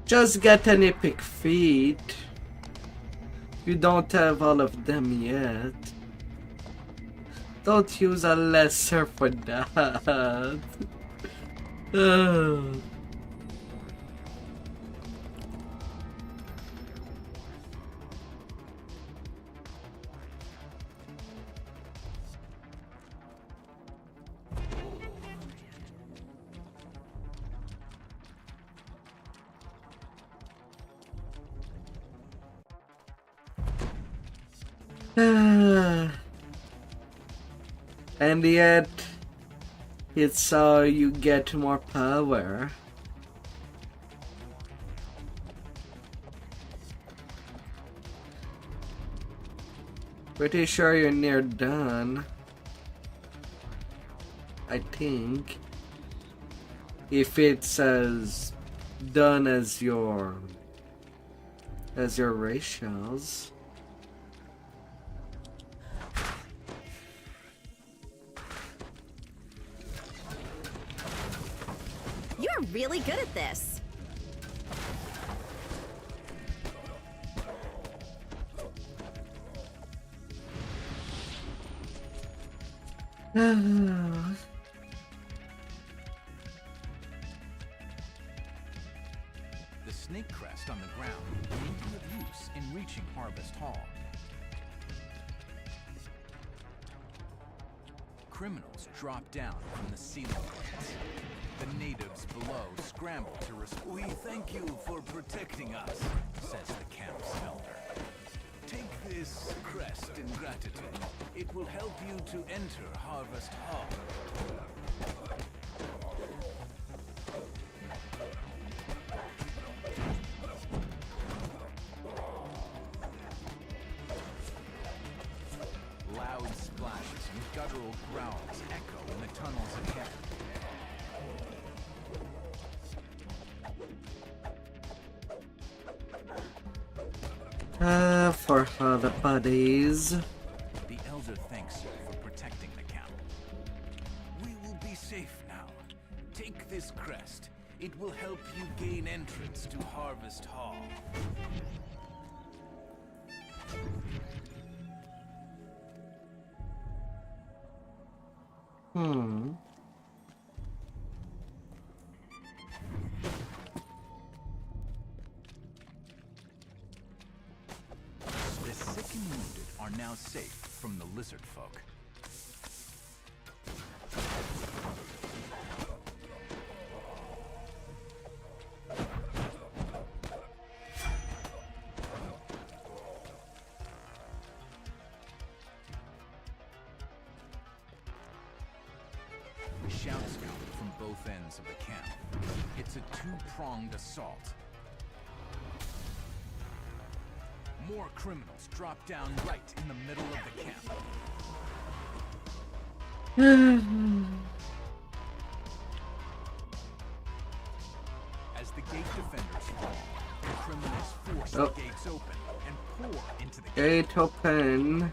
Just get an epic feat. You don't have all of them yet. Don't use a lesser for that. And yet, it's how you get more power. Pretty sure you're near done. I think. If it's as done as your ratios. You're really good at this. The snake crest on the ground may be of use in reaching Harvest Hall. Criminals drop down from the ceiling plates. The natives below scramble to respond. We thank you for protecting us, says the camp's elder. Take this crest in gratitude. It will help you to enter Harvest Hall. Loud splashes and guttural growls echo in the tunnels ahead. For the buddies. The elder thanks you for protecting the camp. We will be safe now. Take this crest. It will help you gain entrance to Harvest Hall. now safe from the lizard folk. Shouts come from both ends of the camp. It's a two-pronged assault. More criminals drop down right in the middle of the camp. As the gate defenders fall, the criminals force the gates open and pour into the gate open.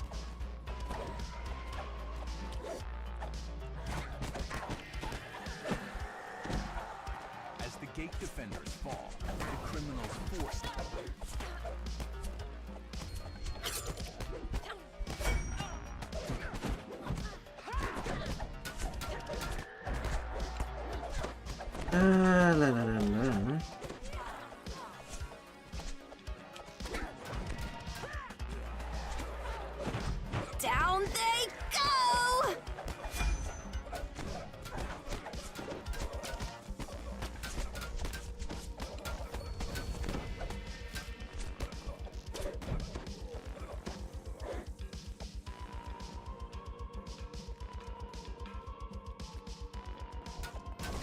As the gate defenders fall, the criminals force La la la la. Down they go!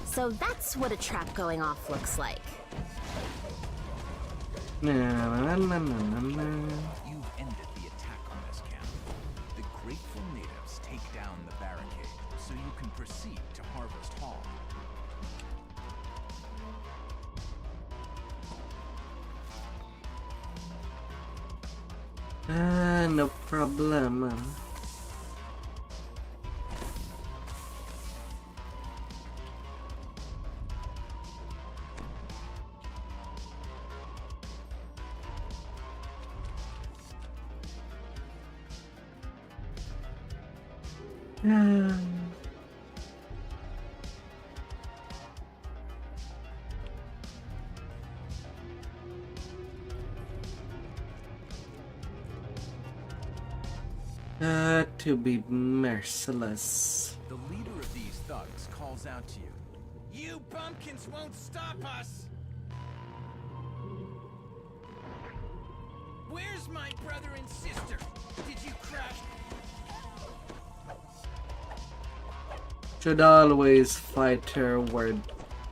So that's what a trap going off looks like. You've ended the attack on this camp. The grateful natives take down the barricade, so you can proceed to Harvest Hall. No problem. To be merciless. The leader of these thugs calls out to you. You bumpkins won't stop us! Where's my brother and sister? Did you crash? Should always fight her where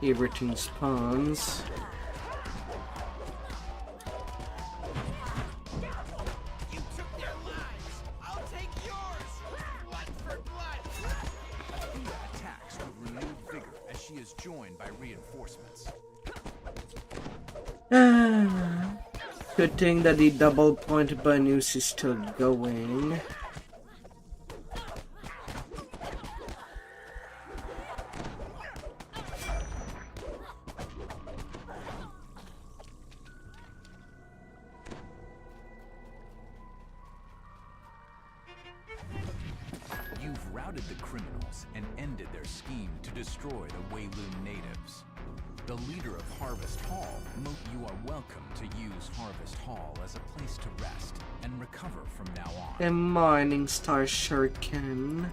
everything spawns. Good thing that the double point bonus is still going. You've routed the criminals and ended their scheme to destroy the Wayloon natives. The leader of Harvest Hall, you are welcome to use Harvest Hall as a place to rest and recover from now on. A Morning Star Shuriken.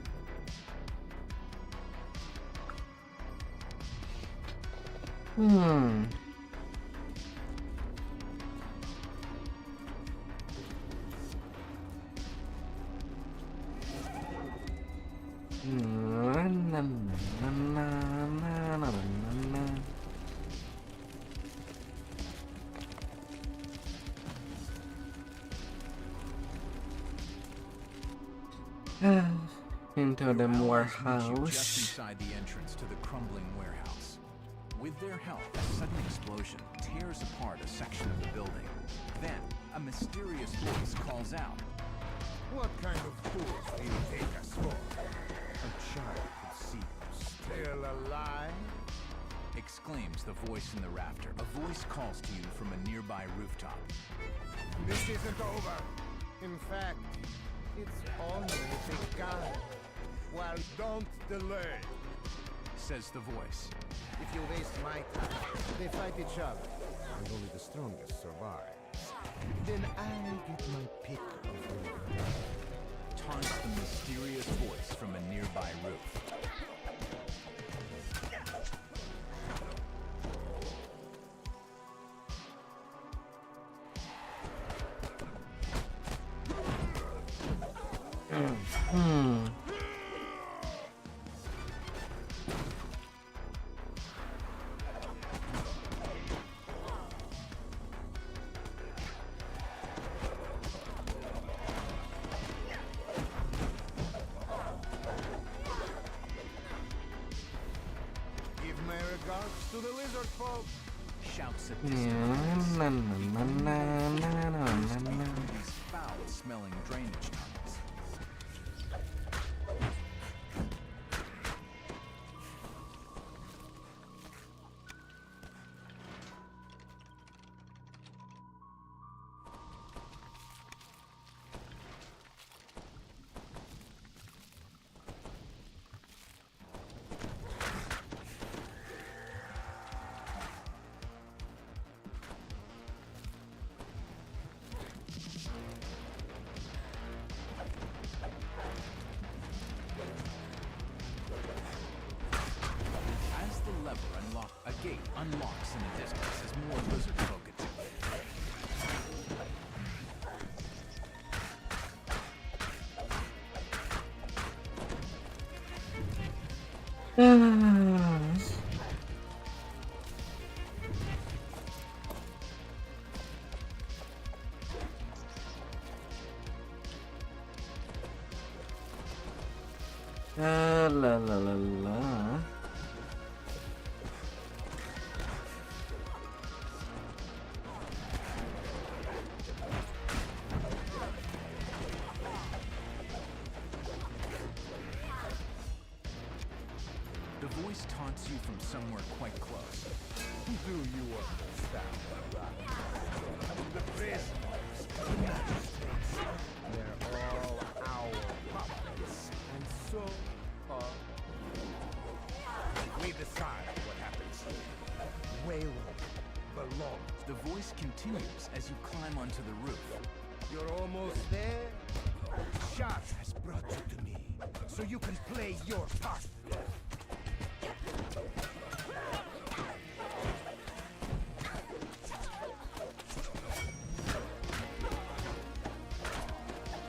Into the warehouse. Just inside the entrance to the crumbling warehouse. With their help, a sudden explosion tears apart a section of the building. Then, a mysterious voice calls out. What kind of fools do you take us for? A child could see you still alive? Exclaims the voice in the rafter. A voice calls to you from a nearby rooftop. This isn't over. In fact, it's only begun. Well, don't delay, says the voice. If you waste my time, they fight each other, and only the strongest survive. Then I get my pick of them. taunts the mysterious voice from a nearby roof. Give my regards to the lizard folk. Shouts at Na, distant na, na, na, na, na, na, na. these foul-smelling drainage tunnels. As the lever a gate unlocks in the distance as more lizard folk attack. La la la la. The voice taunts you from somewhere quite close. Do you understand the prisoners, the magistrates, they're all our puppets, and so are we. Decide what happens here. Wayland belongs. The voice continues as you climb onto the roof. You're almost there. Shad has brought you to me, so you can play your part.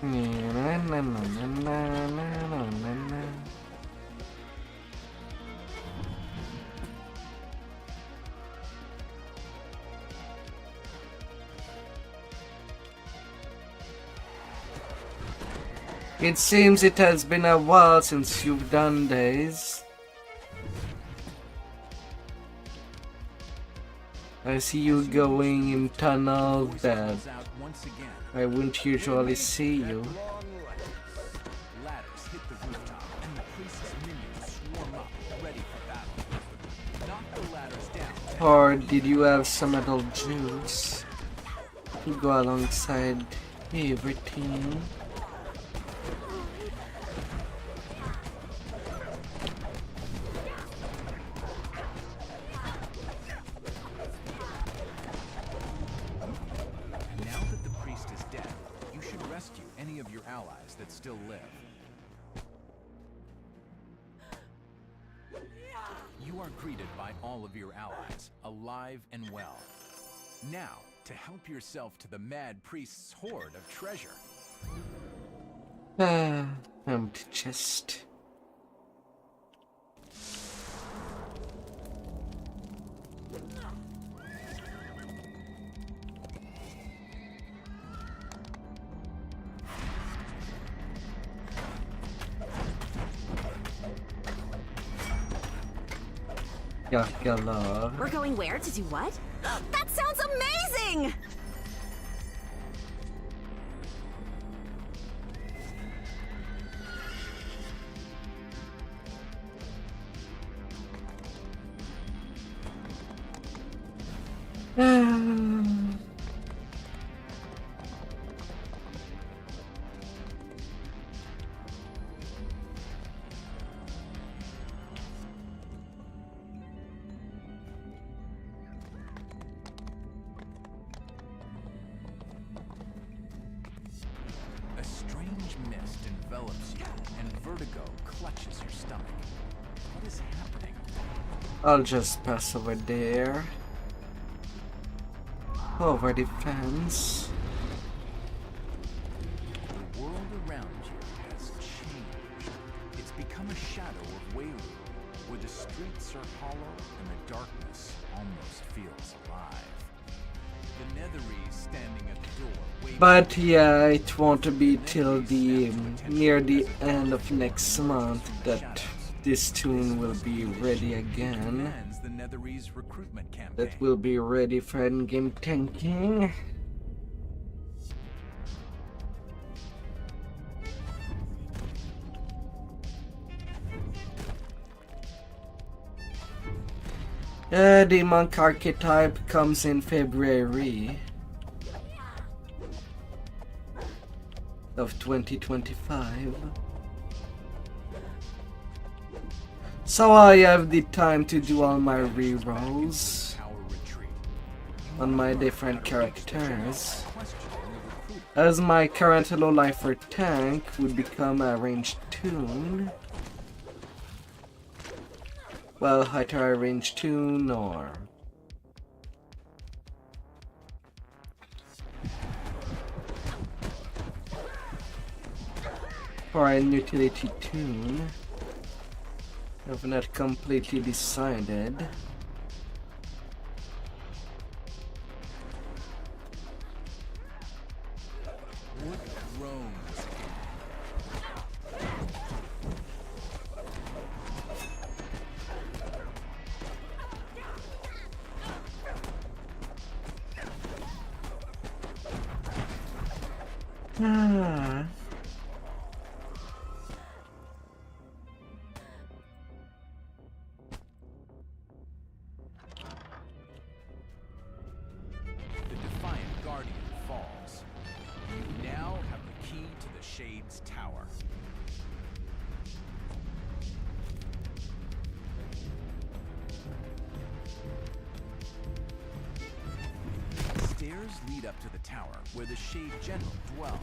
Na, na, na, na, na, na, na, na. It seems it has been a while since you've done this. I see you going in tunnels that I wouldn't usually see you. Ladders hit the rooftop, and the priest's minions swarm up, ready for battle. Knock the ladders down. Or did you have some adult juice to go alongside everything? Now that the priest is dead, you should rescue any of your allies that still live. You are greeted by all of your allies, alive and well. Now, to help yourself to the mad priest's hoard of treasure. Empty chest. We're going where to do what? That sounds amazing! stomach. What is happening? I'll just pass over there. Over the fence. The world around you has changed. It's become a shadow of Wayland, where the streets are hollow and the darkness almost feels alive. The Netherese standing at the door, waving. But yeah, it won't be till the near the end of next month that this tune will be ready again. The Netherese recruitment campaign. That will be ready for endgame tanking. The monk archetype comes in February of 2025. So I have the time to do all my rerolls on my different characters, as my current low lifer tank would become a ranged tune. Well, either a ranged tune or an utility tune. I've not completely decided. What groans? Ah. The Defiant Guardian falls. You now have the key to the Shade's tower. Stairs lead up to the tower, where the Shade General dwells.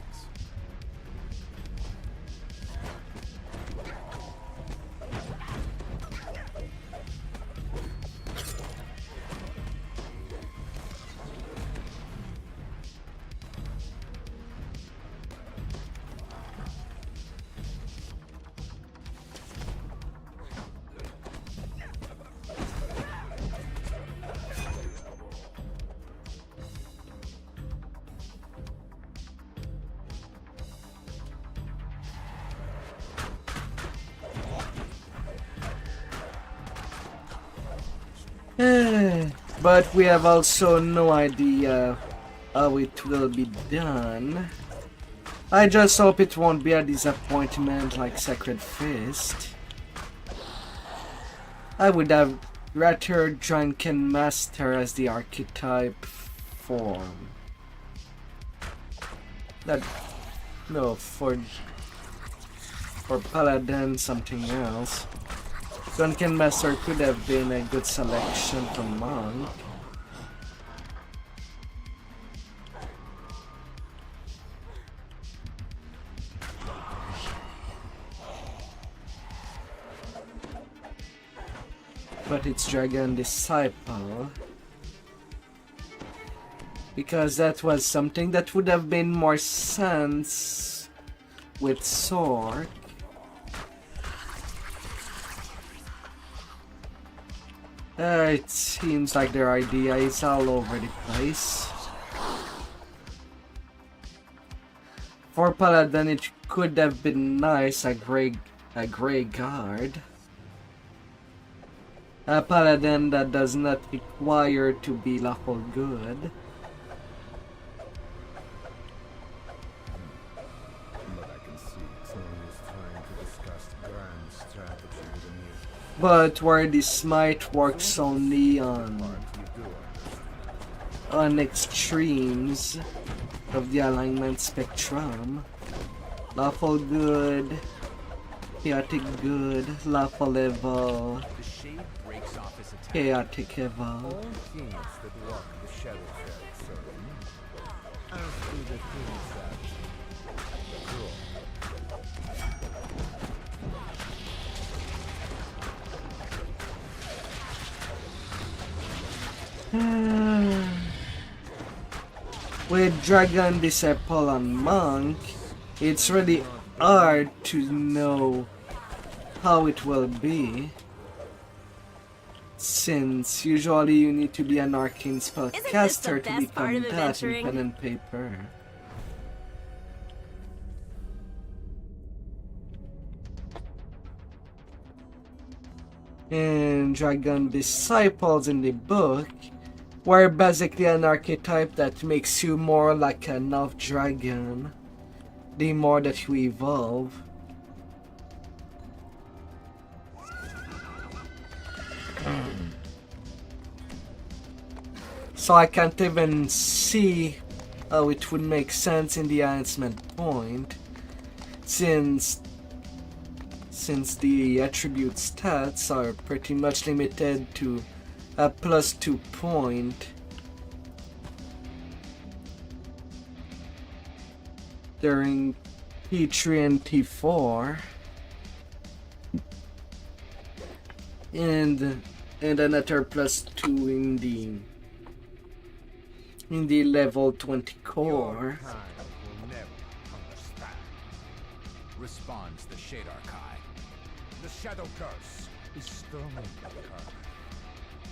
But we have also no idea how it will be done. I just hope it won't be a disappointment like Sacred Fist. I would have rather Drunken Master as the archetype form. That no, for Paladin something else. Drunken Master could have been a good selection for Monk. But it's Dragon Disciple. Because that was something that would have been more sense with Sword. It seems like their idea is all over the place. For Paladin, it could have been nice, a grey guard. A Paladin that does not require to be lawful good. But where the smite works only on extremes of the alignment spectrum, lawful good, chaotic good, lawful evil, chaotic evil. With Dragon, Disciple, and Monk, it's really hard to know how it will be, since usually you need to be an arcane spellcaster to become that in pen and paper. And Dragon Disciples in the book were basically an archetype that makes you more like an elf dragon the more that you evolve. So I can't even see how it would make sense in the enhancement point, since the attribute stats are pretty much limited to a +2 point. During T3 and T4, and another +2 in the level 20 core. Will never understand. Responds the Shadar Kai. The Shadow Curse is storming the curse.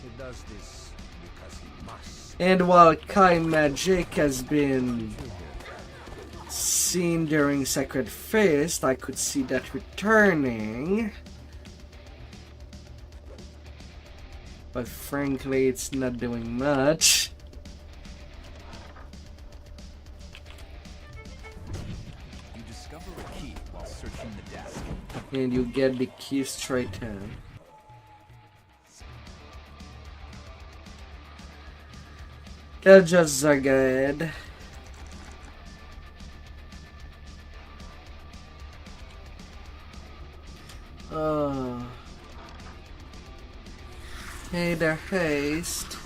He does this because he must. And while Kai magic has been seen during Sacred Feast, I could see that returning. But frankly, it's not doing much. You discover a key while searching the desk. And you get the key straight in. That's just good. Hey there, haste.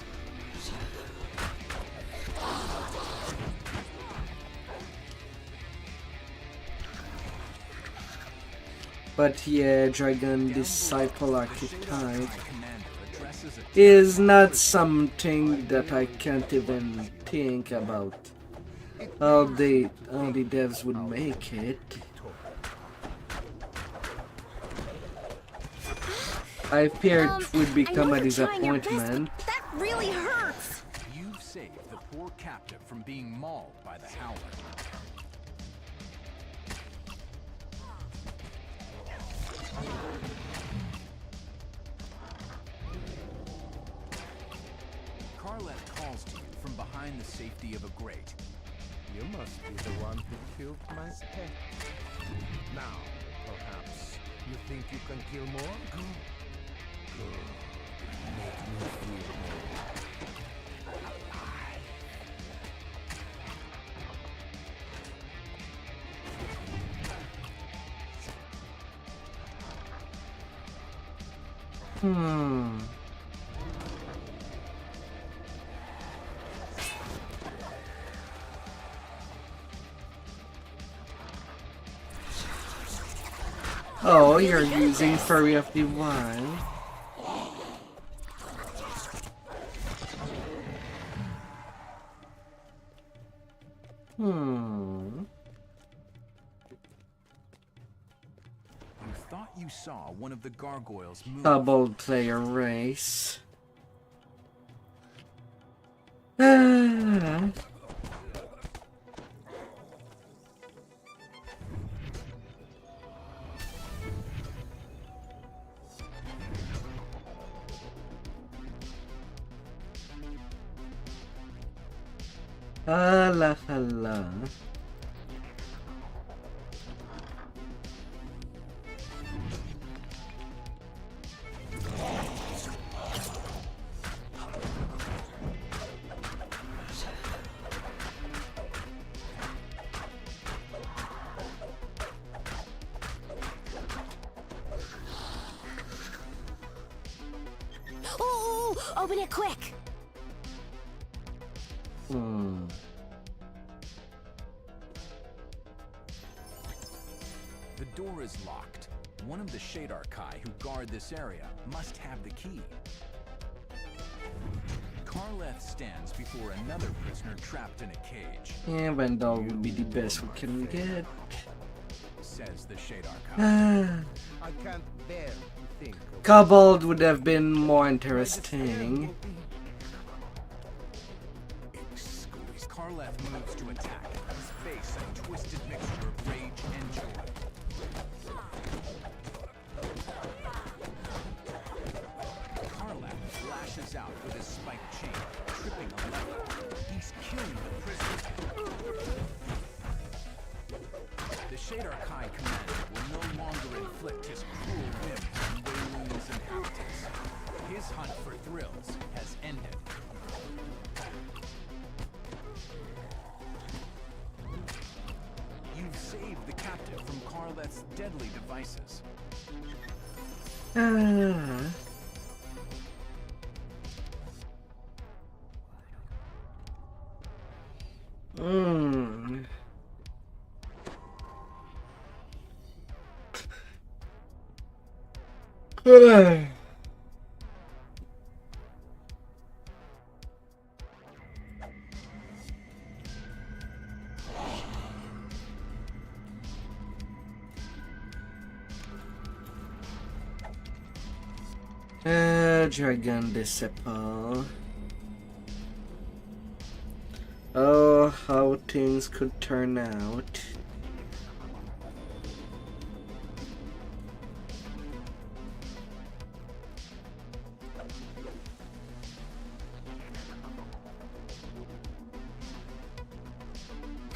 But yeah, Dragon Disciple archetype is not something that I can't even think about how the devs would make it. I fear it would become a disappointment. That really hurts! You've saved the poor captive from being mauled by the Howler. Carlette calls to you from behind the safety of a grate. You must be the one who killed my pet. Now, perhaps, you think you can kill more? Good. Make me feel more alive. Oh, you're using Fury of the Wild. You thought you saw one of the gargoyles move. Double player race. Hala hala. Ooh, open it quick! The door is locked. One of the Shadar Kai who guard this area must have the key. Karleth stands before another prisoner trapped in a cage. Yeah, Vandal would be the best we can get. Says the Shadar Kai. I can't bear to think of Kobold would have been more interesting. Karleth moves to attack, his face a twisted mixture of rage and joy. Karleth lashes out with his spiked chain, tripping a lever. He's killing the prisoner. The Shadar Kai commander will no longer inflict his cruel whims on Weilun's inhabitants. His hunt for thrills has ended. You've saved the captive from Karleth's deadly devices. Dragon Disciple. Oh, how things could turn out.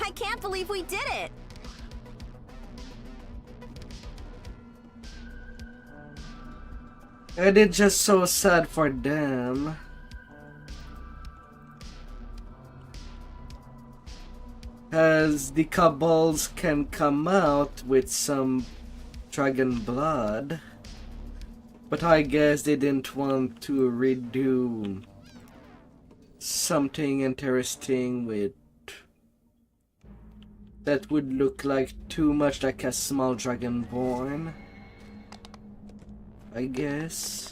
I can't believe we did it! And it's just so sad for them. As the kobolds can come out with some dragon blood. But I guess they didn't want to redo something interesting with that would look like too much like a small dragonborn, I guess.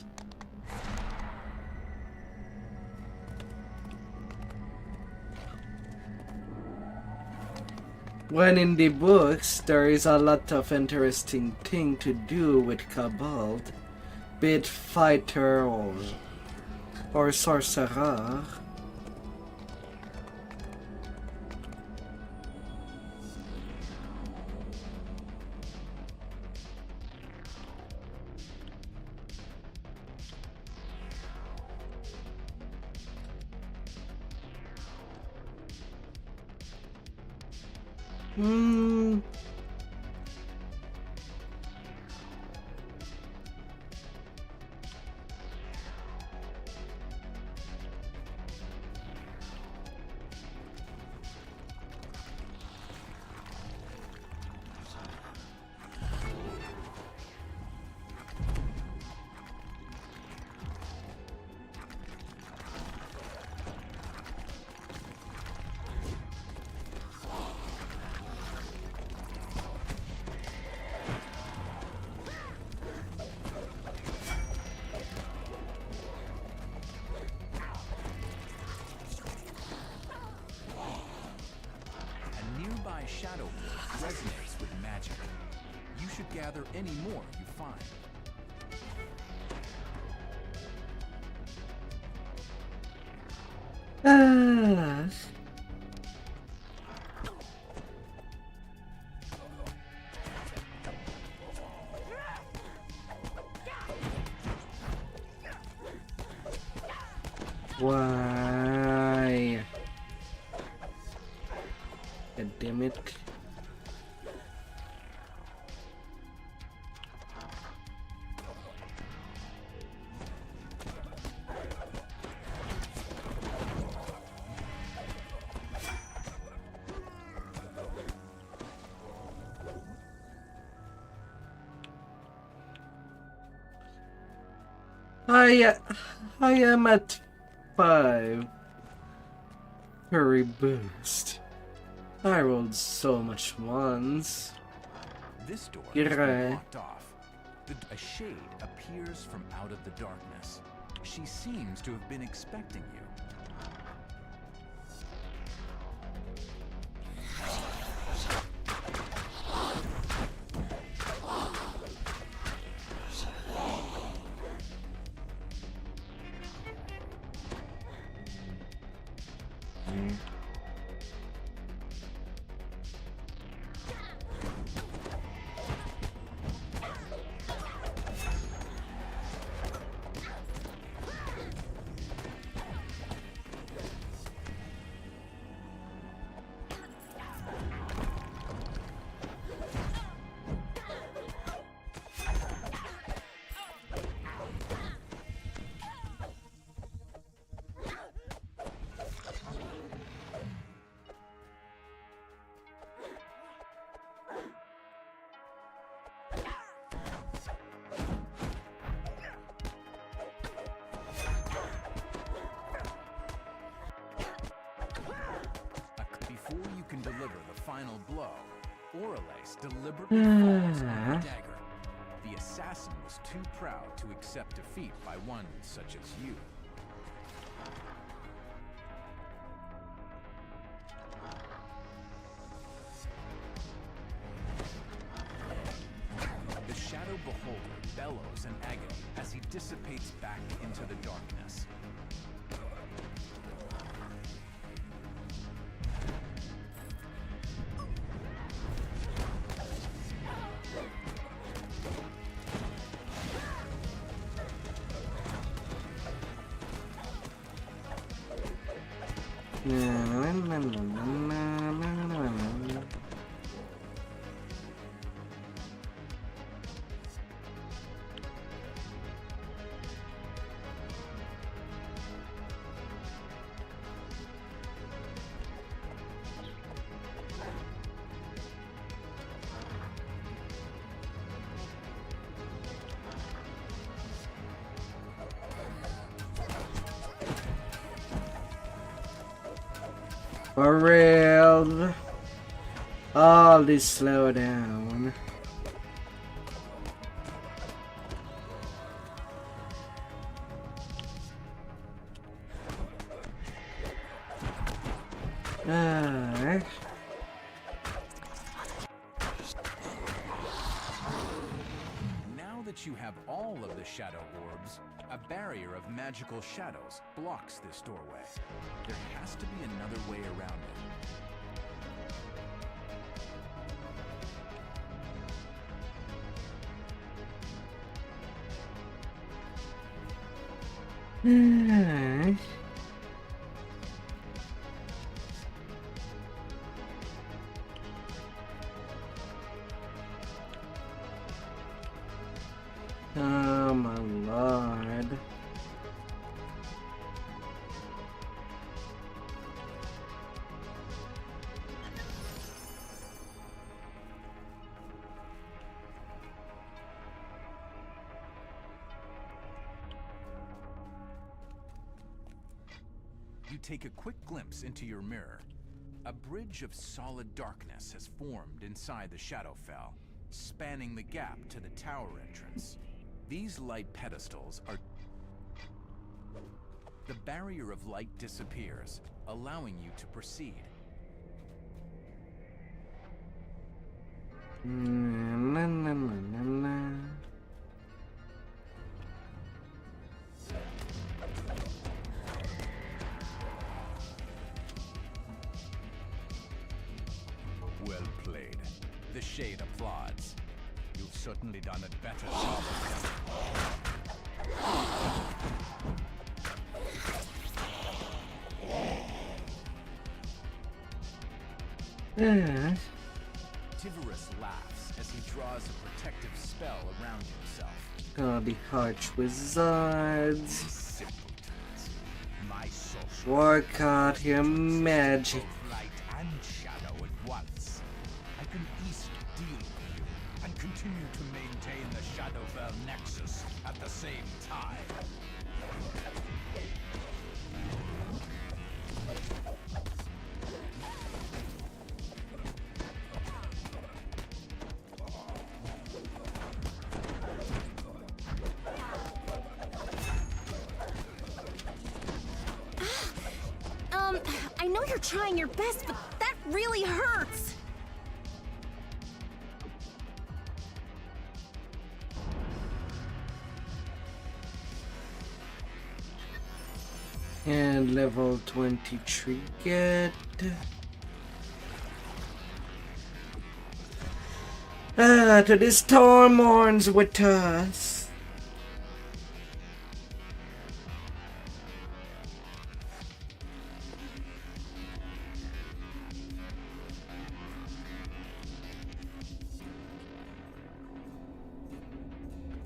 When in the books, there is a lot of interesting thing to do with kobold, be it fighter or sorcerer. Shadow resonates with magic. You should gather any more you find. Why? God damn it. I am at 5 per boost. I rolled so much ones. This door has been blocked off. A shade appears from out of the darkness. She seems to have been expecting you. Before you can deliver the final blow, Oralace deliberately falls on the dagger. The assassin was too proud to accept defeat by one such as you. The Shadow Beholder bellows in agony as he dissipates back into the darkness. For real. All this slow down. Now that you have all of the shadow orbs, a barrier of magical shadows blocks this doorway. There has to be another way around it. Oh my lord. You take a quick glimpse into your mirror. A bridge of solid darkness has formed inside the Shadowfell, spanning the gap to the tower entrance. These light pedestals are... The barrier of light disappears, allowing you to proceed. Well played. The Shade applauds. You've certainly done a better job of Yeah. Tivorus laughs as he draws a protective spell around himself. Oh, the Arch Wizards. My sorcerer Work out your magic. both light and shadow at once. I can easily deal with you and continue to maintain the Shadowfell Nexus at the same time. I know you're trying your best, but that really hurts. And level 23 get. To the storm mourns with us.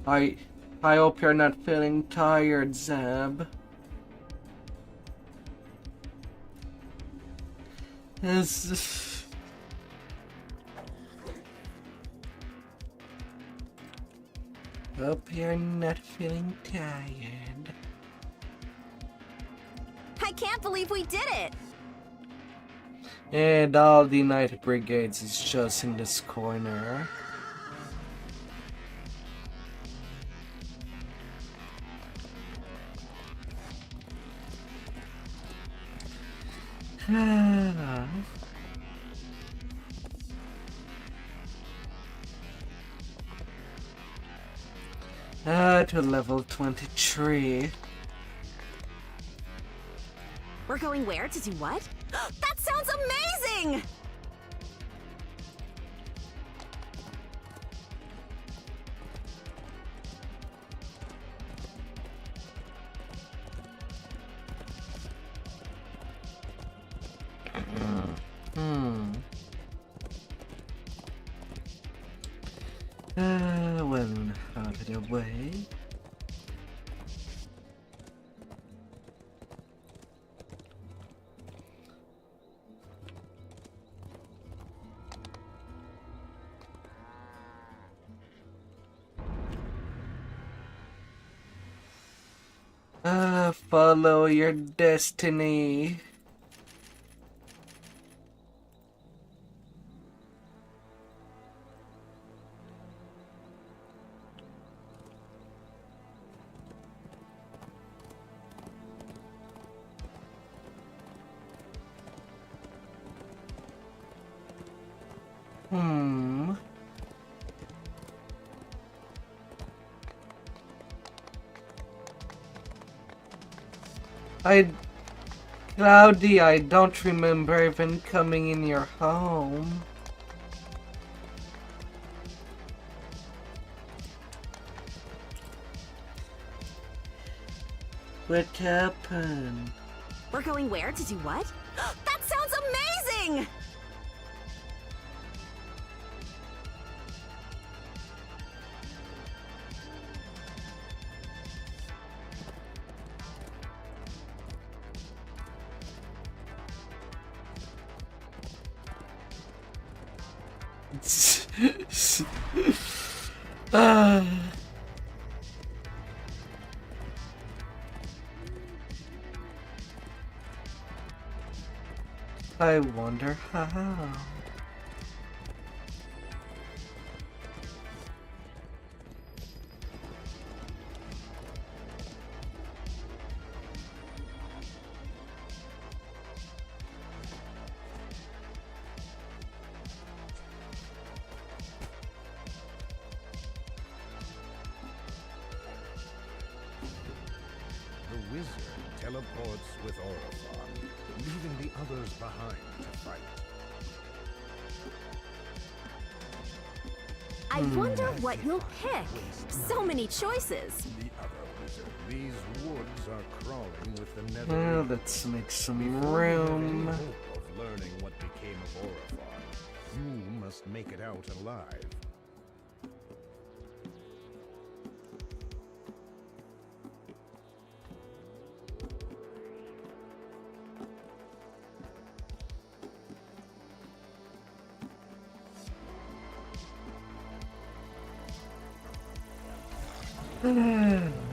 I hope you're not feeling tired, Zeb. Hope you're not feeling tired. I can't believe we did it! And all the Night Brigades is just in this corner. To level 23. We're going where to do what? That sounds amazing! Well, out of the way. Follow your destiny. Cloudy, I don't remember even coming in your home. What happened? We're going where to do what? That sounds amazing! I wonder how. The wizard teleports with Orifon, leaving the others behind to fight. I wonder what you'll pick. So many choices. The other wizard. These woods are crawling with the nether. Well, let's make some room. Hope of learning what became of Orifon, you must make it out alive.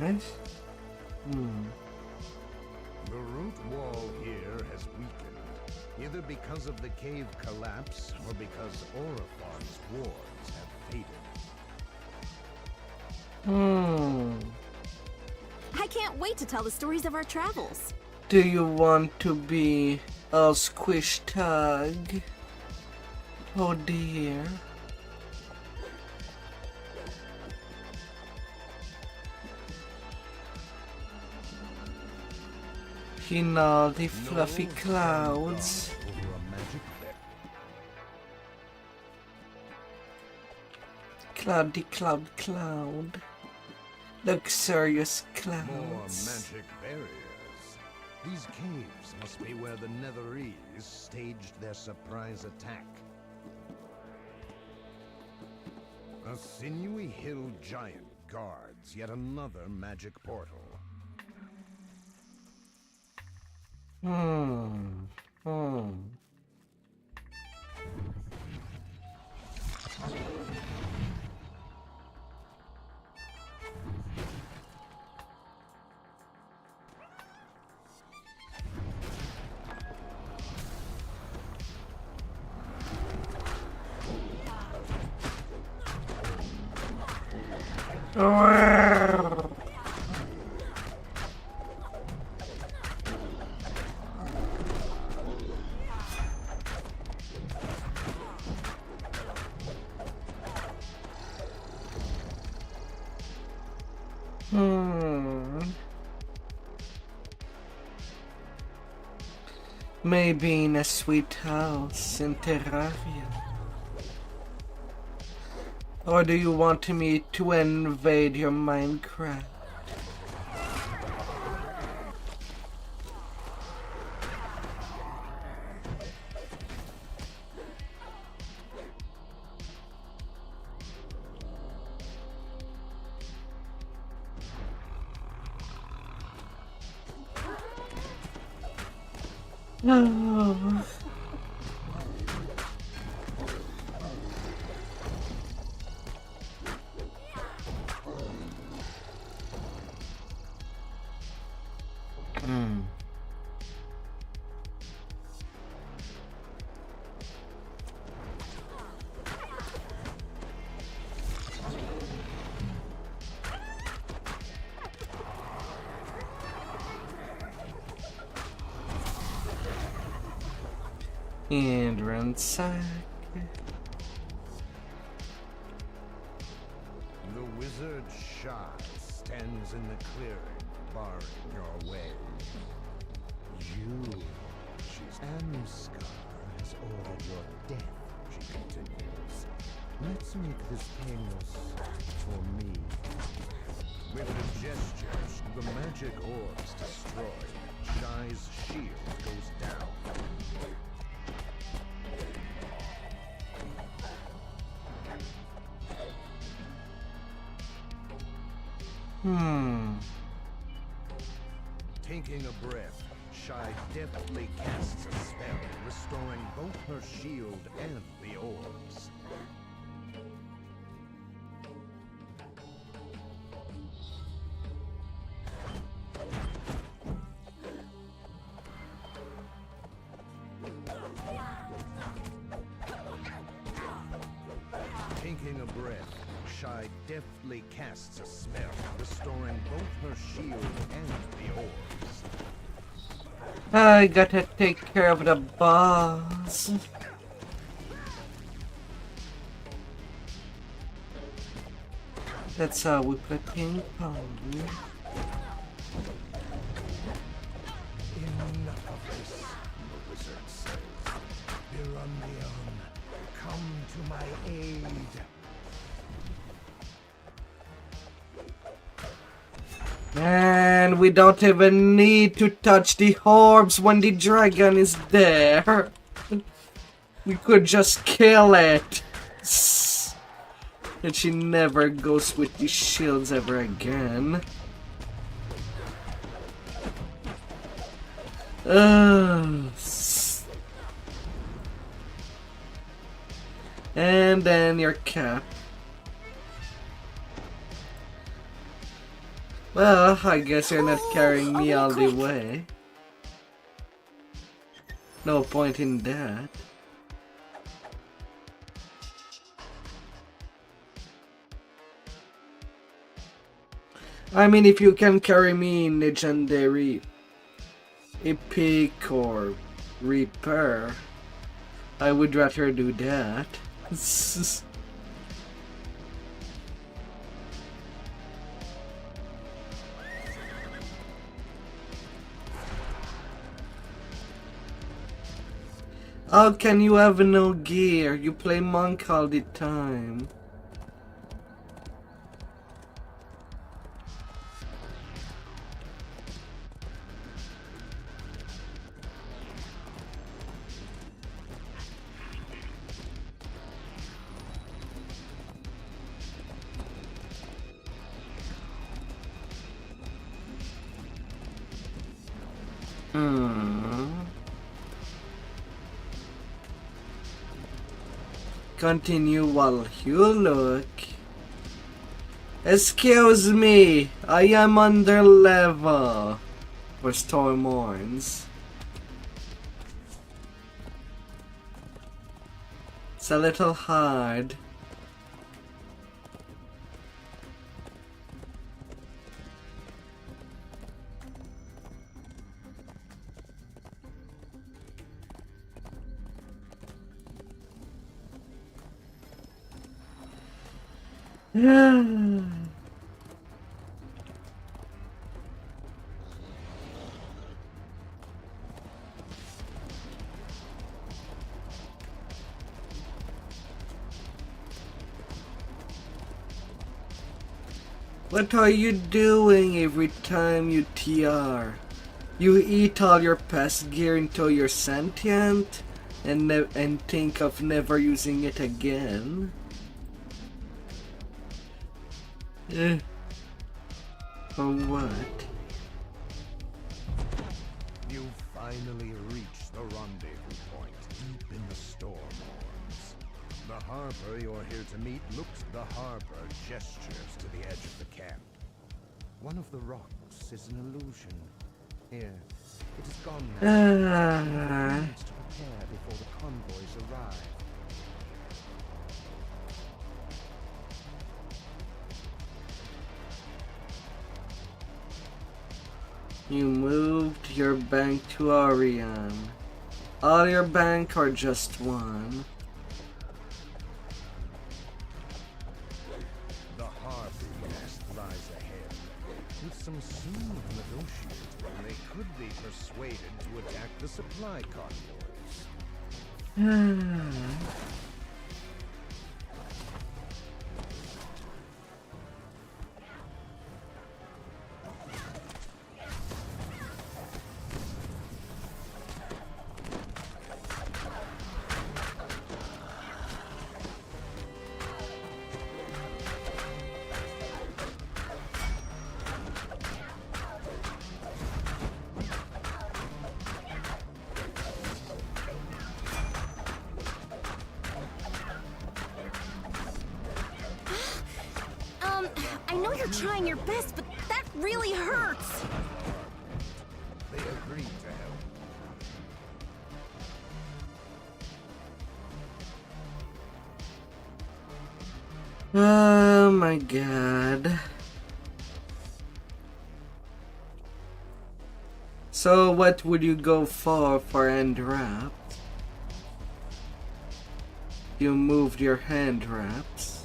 Nice. The root wall here has weakened, either because of the cave collapse or because Orifon's wards have faded. I can't wait to tell the stories of our travels. Do you want to be a squish tag? Oh dear. In all the fluffy clouds. Cloudy cloud. Luxurious clouds. More magic barriers. These caves must be where the Netherese staged their surprise attack. A sinewy hill giant guards yet another magic portal. Maybe in a sweet house in Terraria. Or do you want me to invade your Minecraft? No. And ransack. The wizard shot stands in the clearing, barring your way. You, Amskar has ordered your death, she continues. Let's make this painless for me. With a gesture, the magic orbs destroyed. Shy's shield goes down. Taking a breath, Shy deftly casts a spell, restoring both her shield and the orbs. Taking a breath, Shy deftly casts a spell, restoring both her shield and the orbs. I gotta take care of the boss. That's how we play ping pong. Enough of this, the wizard says. Birundion, come to my aid. And we don't even need to touch the orbs when the dragon is there. We could just kill it. And she never goes with the shields ever again. And then your cap. Well, I guess you're not carrying me all the way. No point in that. I mean, if you can carry me in legendary, epic, or repair, I would rather do that. How can you have no gear? You play monk all the time. Continue while you look. Excuse me, I am under level for Stormhorns. It's a little hard. What are you doing every time you TR? You eat all your past gear until you're sentient and think of never using it again? For what? You've finally reached the rendezvous point, deep in the Stormhorns. The harbor you're here to meet looks. The harbor gestures to the edge of the camp. One of the rocks is an illusion. Here, it is gone now. It needs to prepare before the convoys arrive. You moved your bank to Orion. All your bank or just one? The harbor nest lies ahead. With some smooth negotiating, they could be persuaded to attack the supply convoys. I know you're trying your best, but that really hurts. They agreed to help. Oh my god. So what would you go for hand wrap? You moved your hand wraps.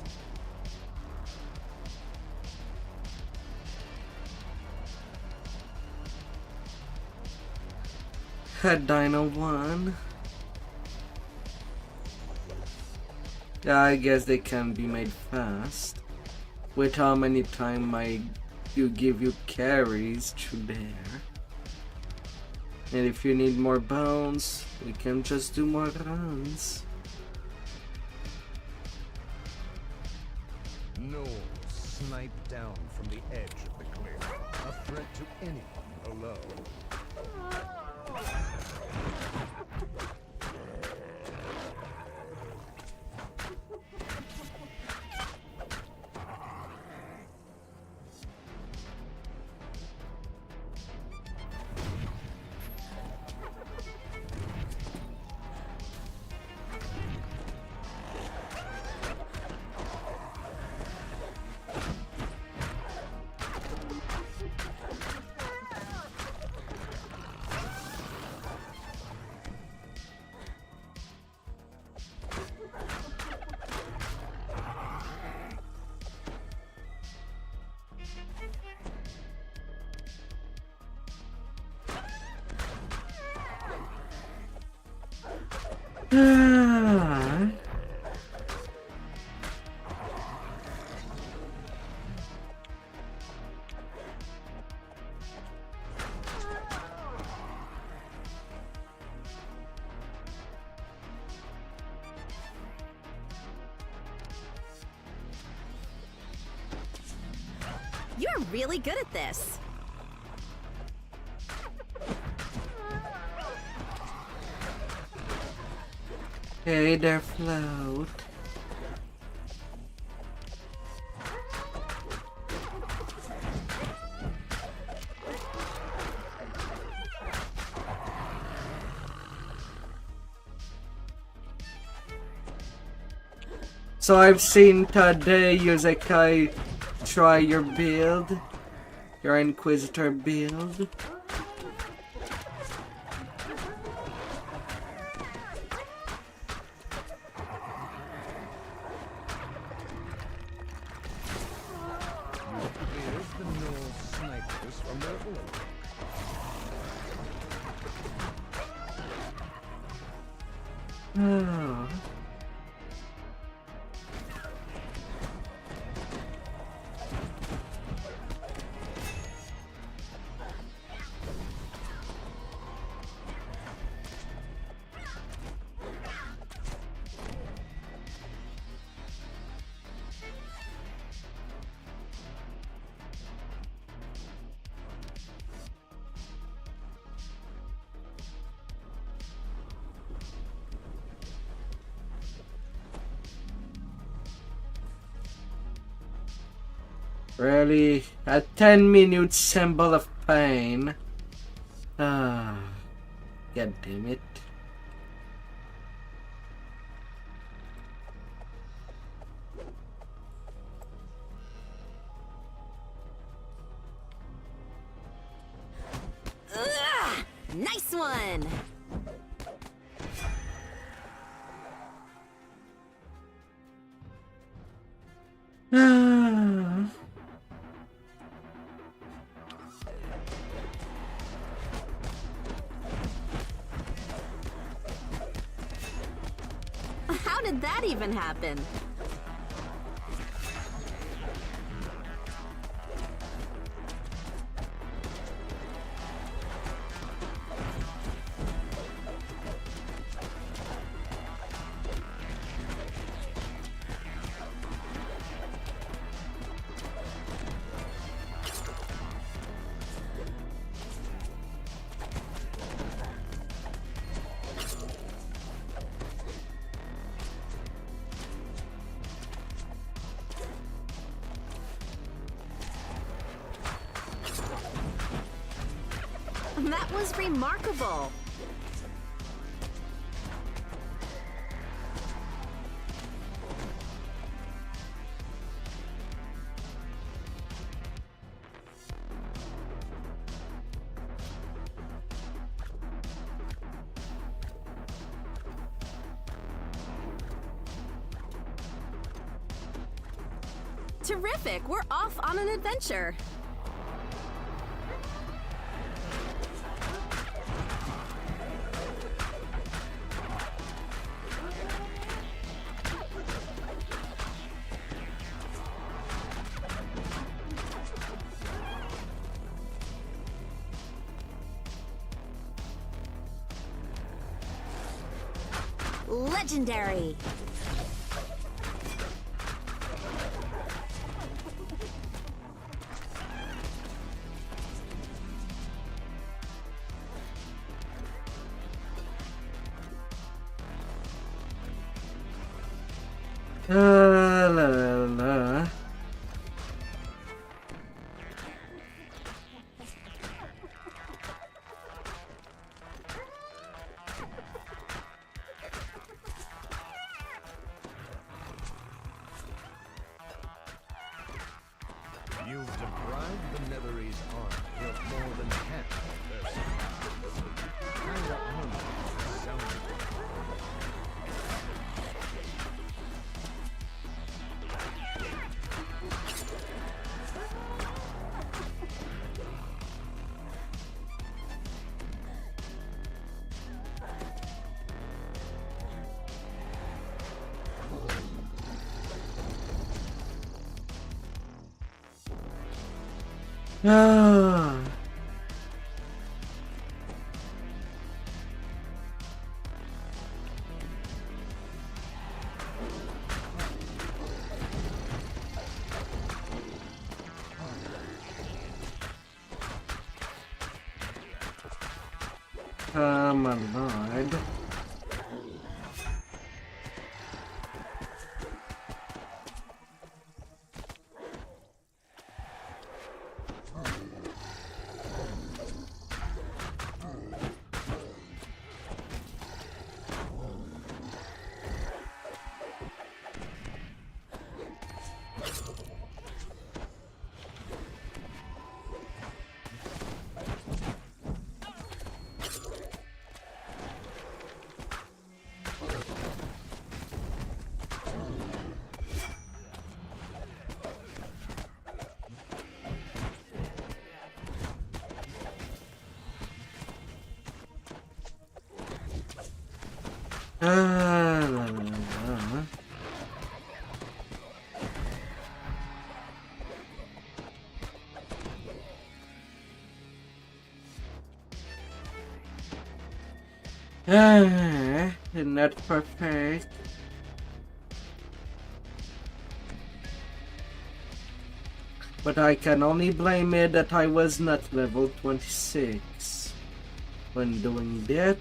Had Dino 1. Yeah, I guess they can be made fast. With how many time you give you carries through there. And if you need more bounce, we can just do more runs. No, sniped down from the edge of the cliff. A threat to anyone below. You're really good at this. Hey there, Float. So I've seen today Yuzekai try your build, your Inquisitor build. Really? A 10-minute symbol of pain? God damn it. Ugh! Nice one! How did that even happen? That was remarkable. Terrific! We're off on an adventure. Legendary! La la la. You've deprived the Netherese army of more than half of their supply. Kinda army sounded. Ah. Come on, Lord. La, la, la. Not perfect. But I can only blame it that I was not level 26 when doing that.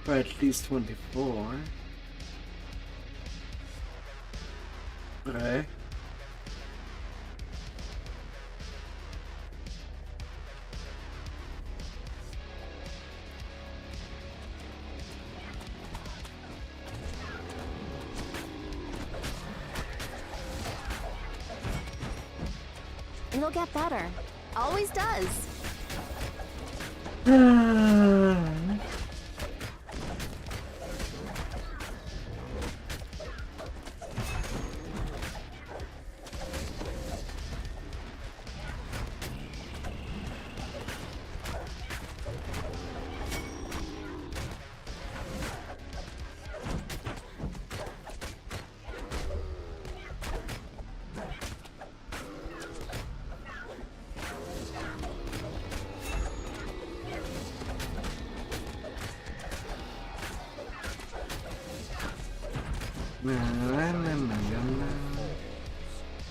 Or at least 24. Okay. It'll get better. Always does.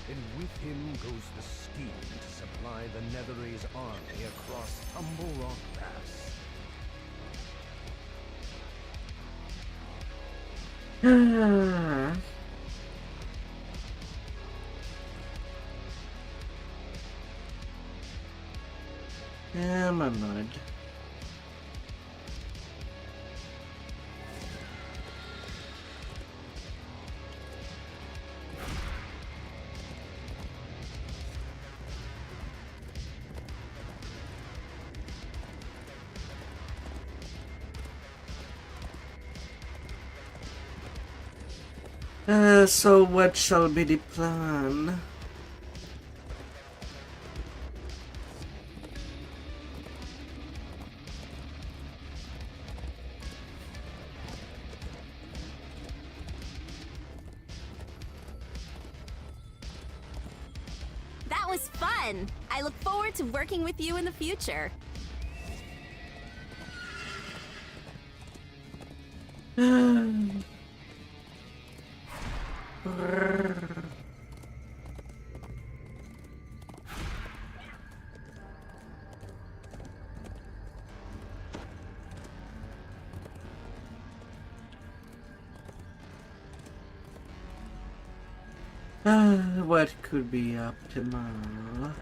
And with him goes the scheme to supply the Netherese army across Tumble Rock Pass. Yeah, my lord. So what shall be the plan? That was fun! I look forward to working with you in the future. What could be optimal?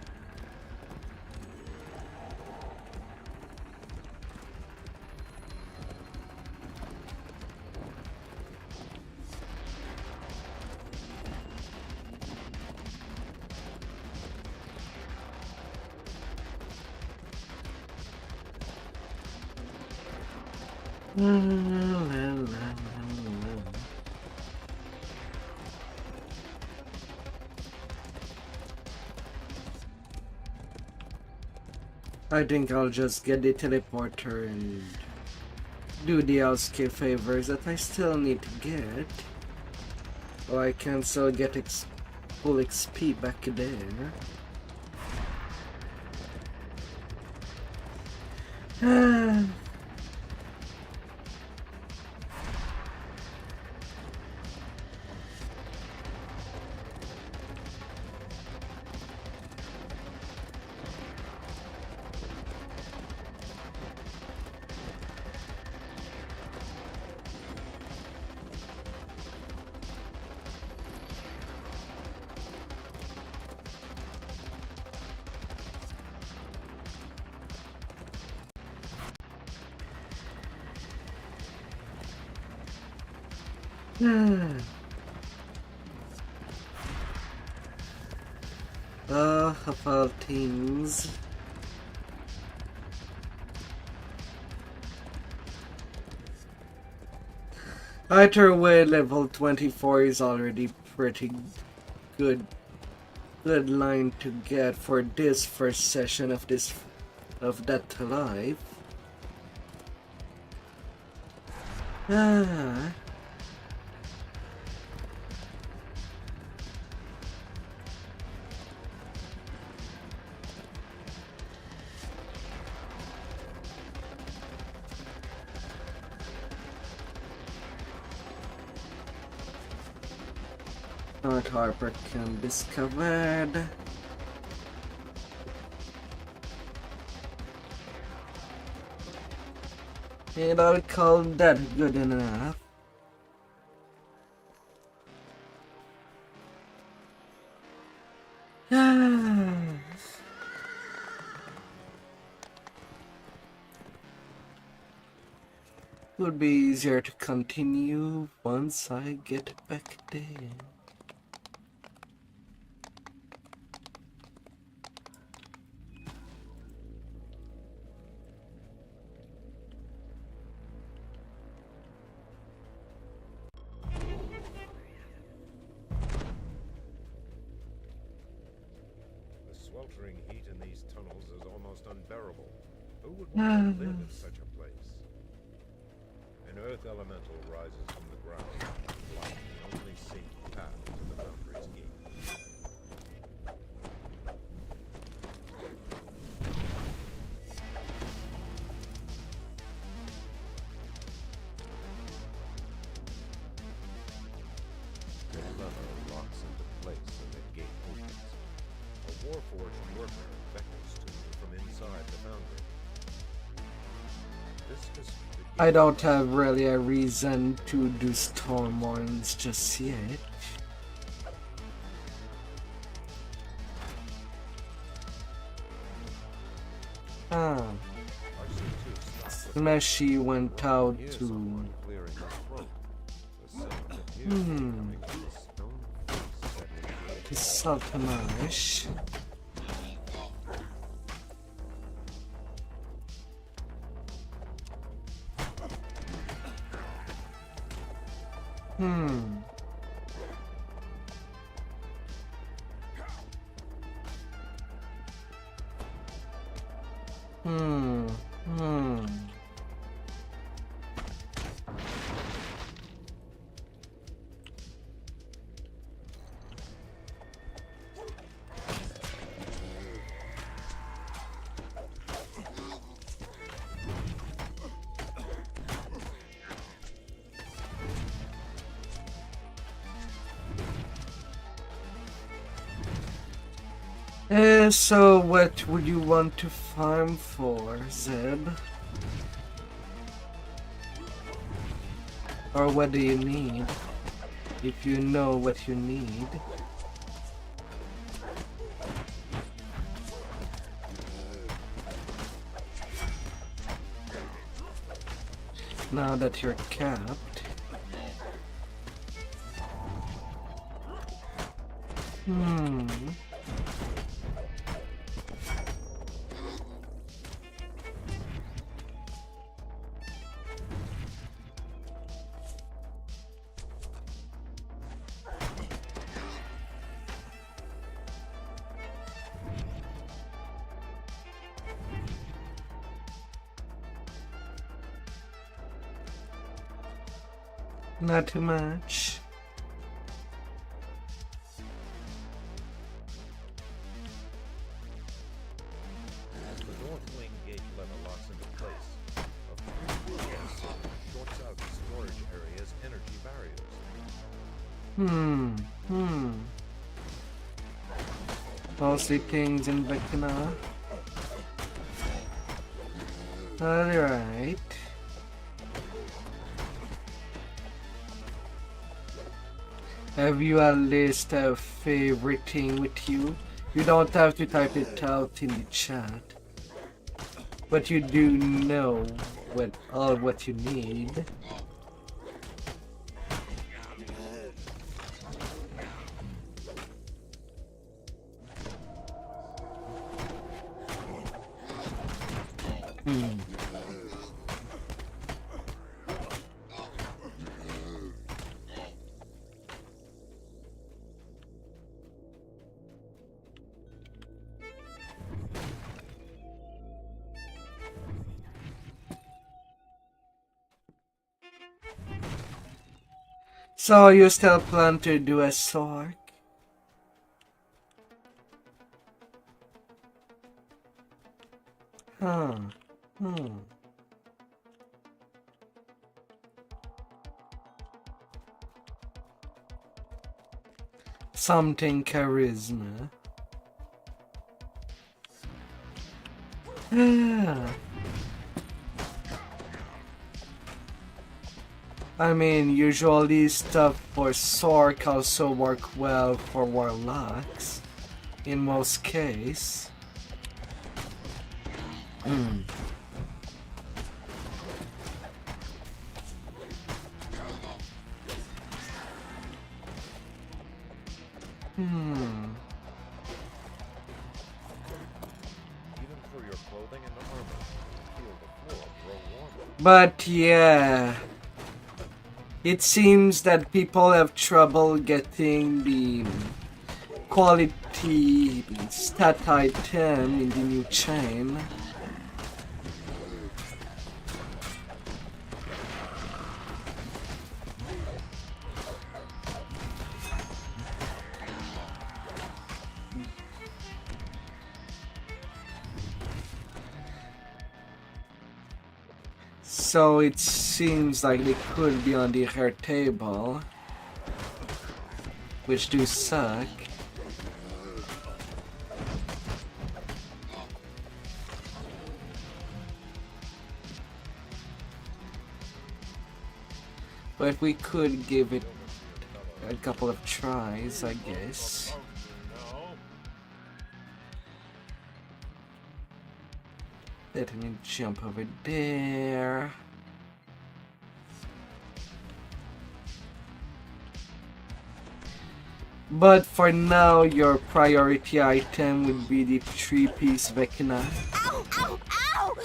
I think I'll just get the teleporter and do the outskill favors that I still need to get. Or I can still get full XP back there. Of all things. Either way, level 24 is already pretty good line to get for this first session of that live. Not Harper can be discovered. And I'll call that good enough. Would be easier to continue once I get back there. Sweltering heat in these tunnels is almost unbearable. Who would want to live in such a place? An earth elemental rises from the ground, blocking the only safe path to the Foundry's gate. The lever locks into place and the gate opens. A Warforged worker beckons to you from inside the Foundry. This is I don't have really a reason to do Stormwarns just yet. Meshy went out to... to Saltamash. So what would you want to farm for, Zeb? Or what do you need? If you know what you need. Now that you're capped. Not too much. Mostly things in Vecna. Alright. Have you a list of favorite thing with you? You don't have to type it out in the chat. But you do know what you need. So you still plan to do a Sork? Huh. Something charisma. I mean, usually stuff for Sork also work well for Warlocks, in most cases. But yeah, it seems that people have trouble getting the quality stat item in the new chain. So it seems like they could be on the hair table, which do suck. But we could give it a couple of tries, I guess. Let me jump over there. But for now, your priority item would be the 3-piece Vecna. Ow! Ow! Ow!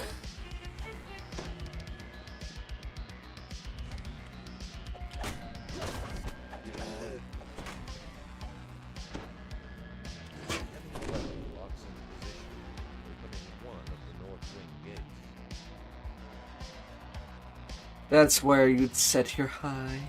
That's where you'd set your highs.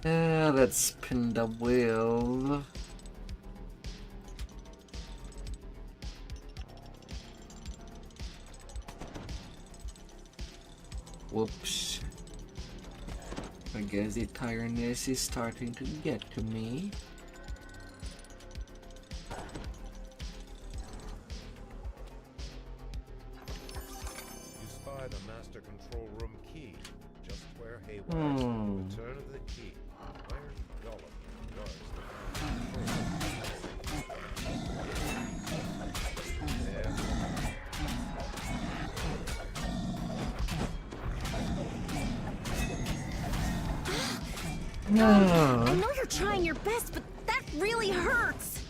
Let's spin the wheel. Whoops. I guess the tiredness is starting to get to me. You spy the master control room key, just where Haywire's the turn of the key. Iron Golem guards the No. I know you're trying your best, but that really hurts.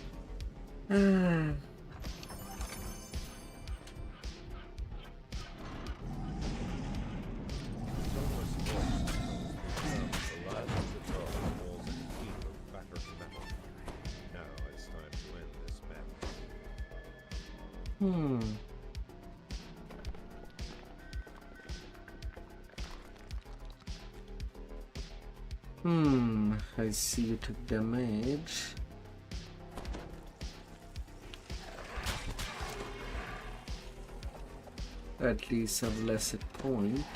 I see you took damage. At least a blessed point.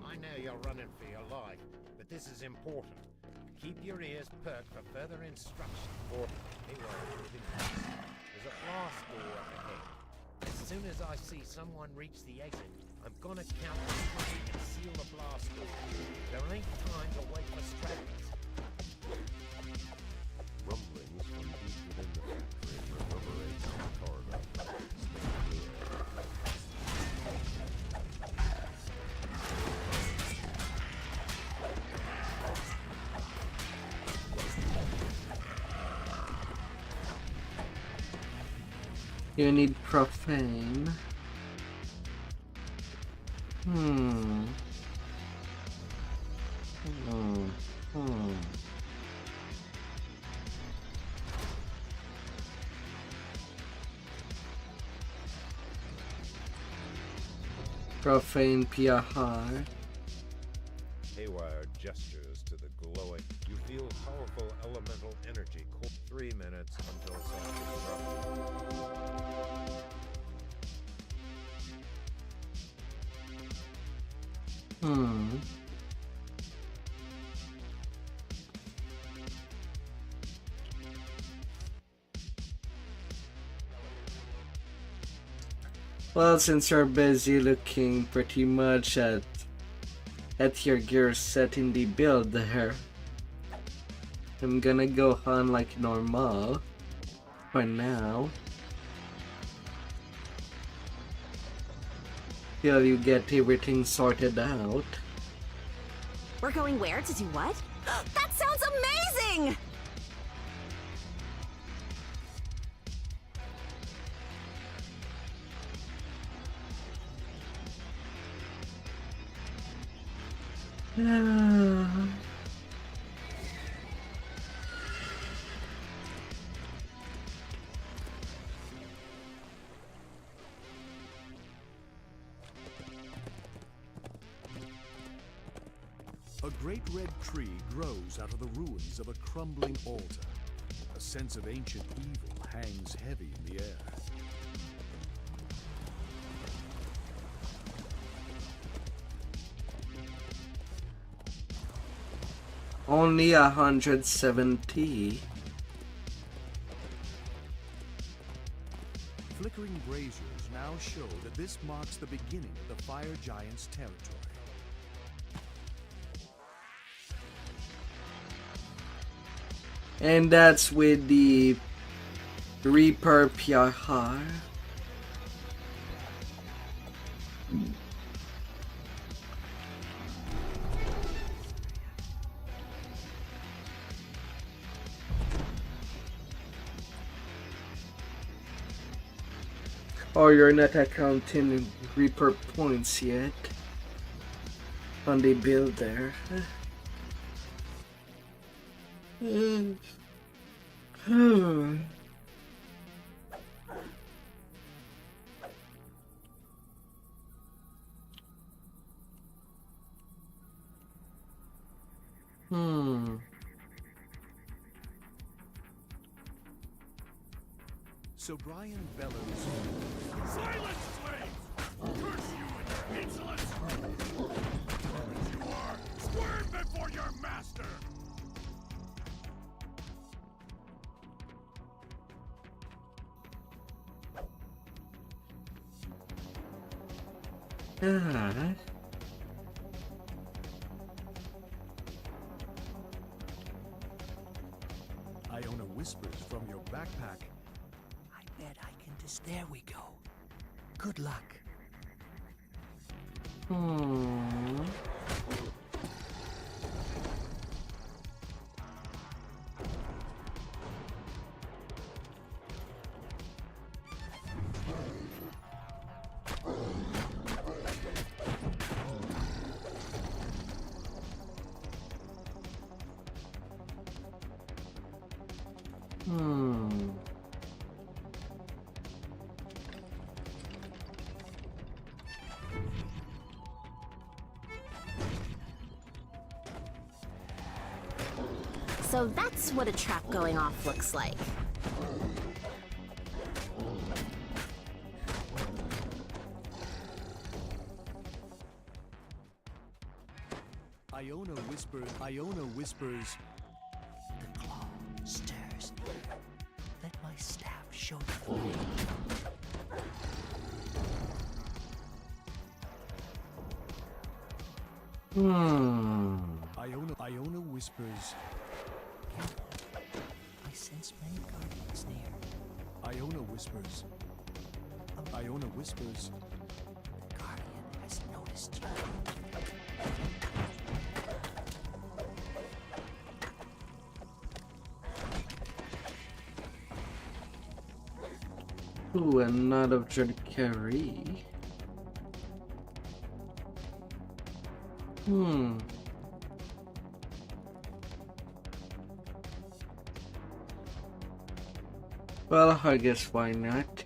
I know you're running for your life, but this is important. Keep your ears perked for further instruction. There's a blast door up ahead. As soon as I see someone reach the exit, I'm gonna count to 3 and seal the blast door. There ain't time to wait for stragglers. Rumblings from deep within the factory reverberate on the corridor. Stay clear. You need profane. Profane Piahar. Haywire gestures to the glowing. You feel powerful elemental energy. 3 minutes until self-destruct. Well, since you're busy looking pretty much at your gear set in the build there, I'm gonna go on like normal for now. Till you get everything sorted out. We're going where to do what? That sounds amazing! A great red tree grows out of the ruins of a crumbling altar. A sense of ancient evil hangs heavy in the air. Only 170. Flickering braziers now show that this marks the beginning of the Fire Giant's territory. And that's with the Reaper Piahar. Or you're not accounting Reaper points yet on the build there. So Brian bellows. Silence, slaves! Curse you and your insolence! You are! Squirm before your master! Iona whispers from your backpack. I bet I can just. There we go. Good luck. So that's what a trap going off looks like. Iona whispers. The claw stirs. Let my staff show you. Iona whispers. I sense many guardians near. Iona whispers. The guardian has noticed you. Ooh, and not of Dread Carry. Well, I guess why not?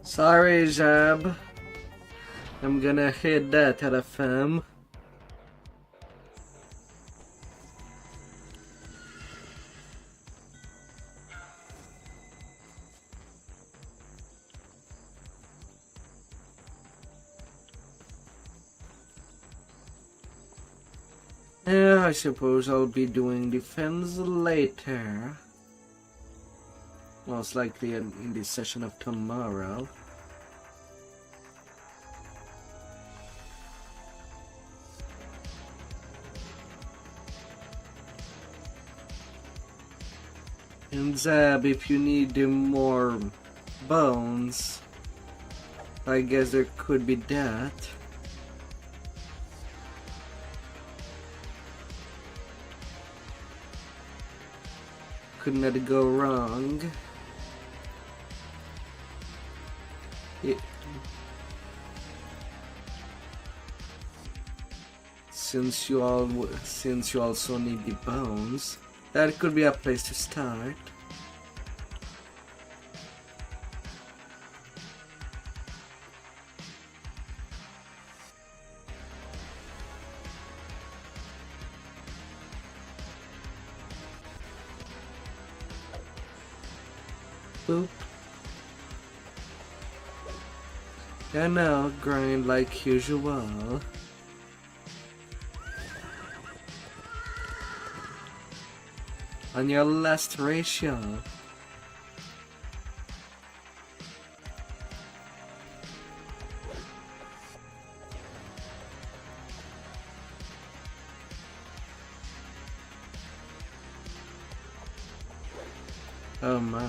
Sorry, Zab. I'm gonna hit that at a fam. Yeah, I suppose I'll be doing defense later. Most likely in the session of tomorrow. And Zab, if you need more bones, I guess there could be that. Could not go wrong. Since you also need the bones, that could be a place to start. Boop. And now grind like usual. On your last ratio. Oh my.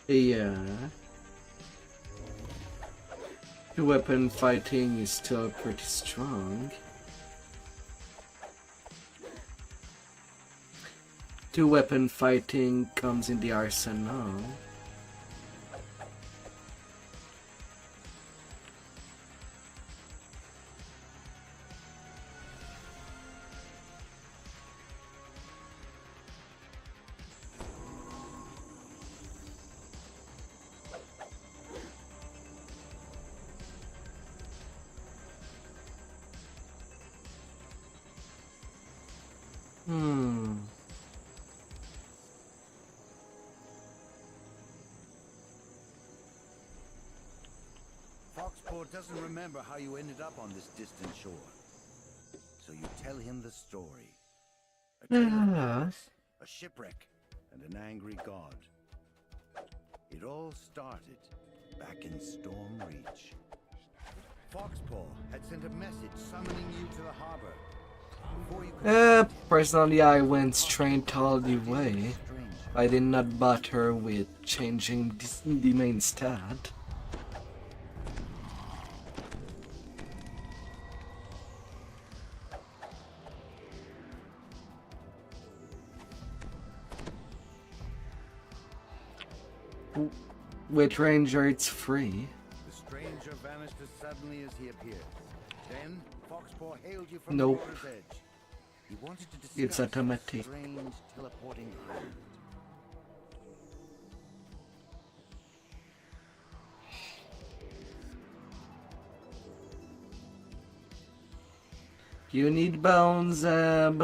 Yeah. Two-weapon fighting is still pretty strong. Two-weapon fighting comes in the arsenal. Foxpaw doesn't remember how you ended up on this distant shore. So you tell him the story. A tale of pirates, a shipwreck, and an angry god. It all started back in Storm Reach. Foxpaw had sent a message summoning you to the harbor. Before you could Personally, I went straight all the way. I did not bother with changing the main stat. With Ranger, it's free. The stranger vanished as suddenly as he appeared. Then Foxpaw hailed you from Nope. the water's edge. He wanted to discuss It's automatic. a strange teleporting island. You need bones, Zeb.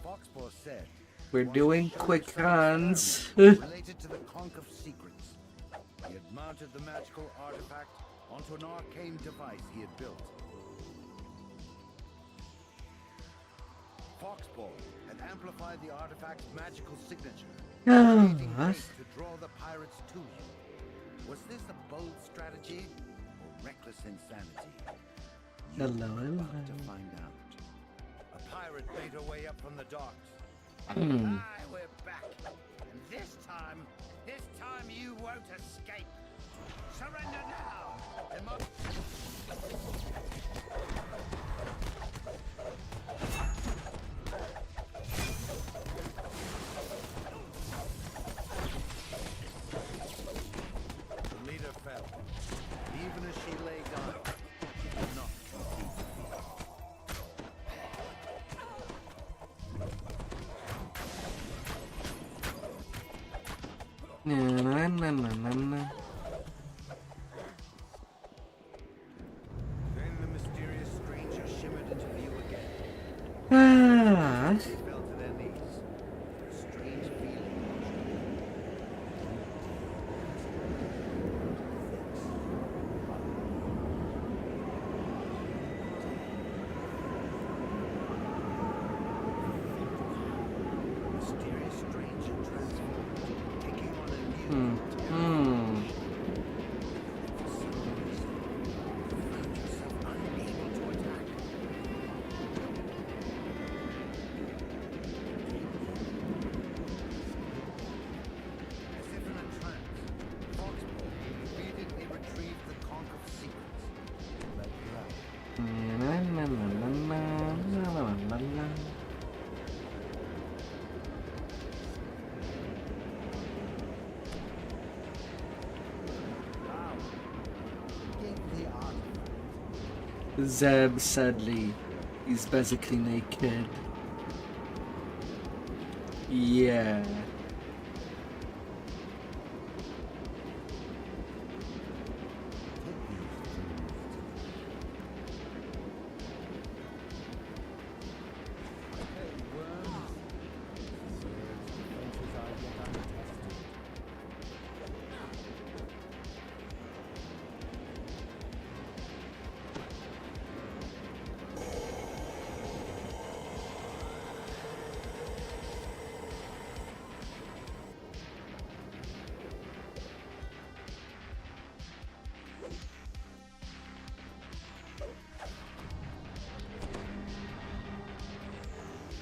Foxpaw said We're doing quick runs. related to the Conch of Secrets. He had mounted the magical artifact onto an arcane device he had built. Foxpaw had amplified the artifact's magical signature, creating haste to draw the pirates to you. Was this a bold strategy or reckless insanity? Hello, About to find out. A pirate made her way up from the docks. Hmm. We're back. And this time you won't escape. Surrender now. The leader fell. Even as she lay down, she did not concede defeat. Na, na, na, na, na. Then the mysterious stranger shimmered into view again. Ah. They fell to their knees. A strange feeling. Mysterious stranger transformed, taking on a new For some reason, you found yourself unable to attack. As if in a trance, Foxpaw immediately retrieved the Conch of Secrets and let you out. Na, na, na, na, na, na, na, na. Zeb, sadly, is basically naked. Yeah.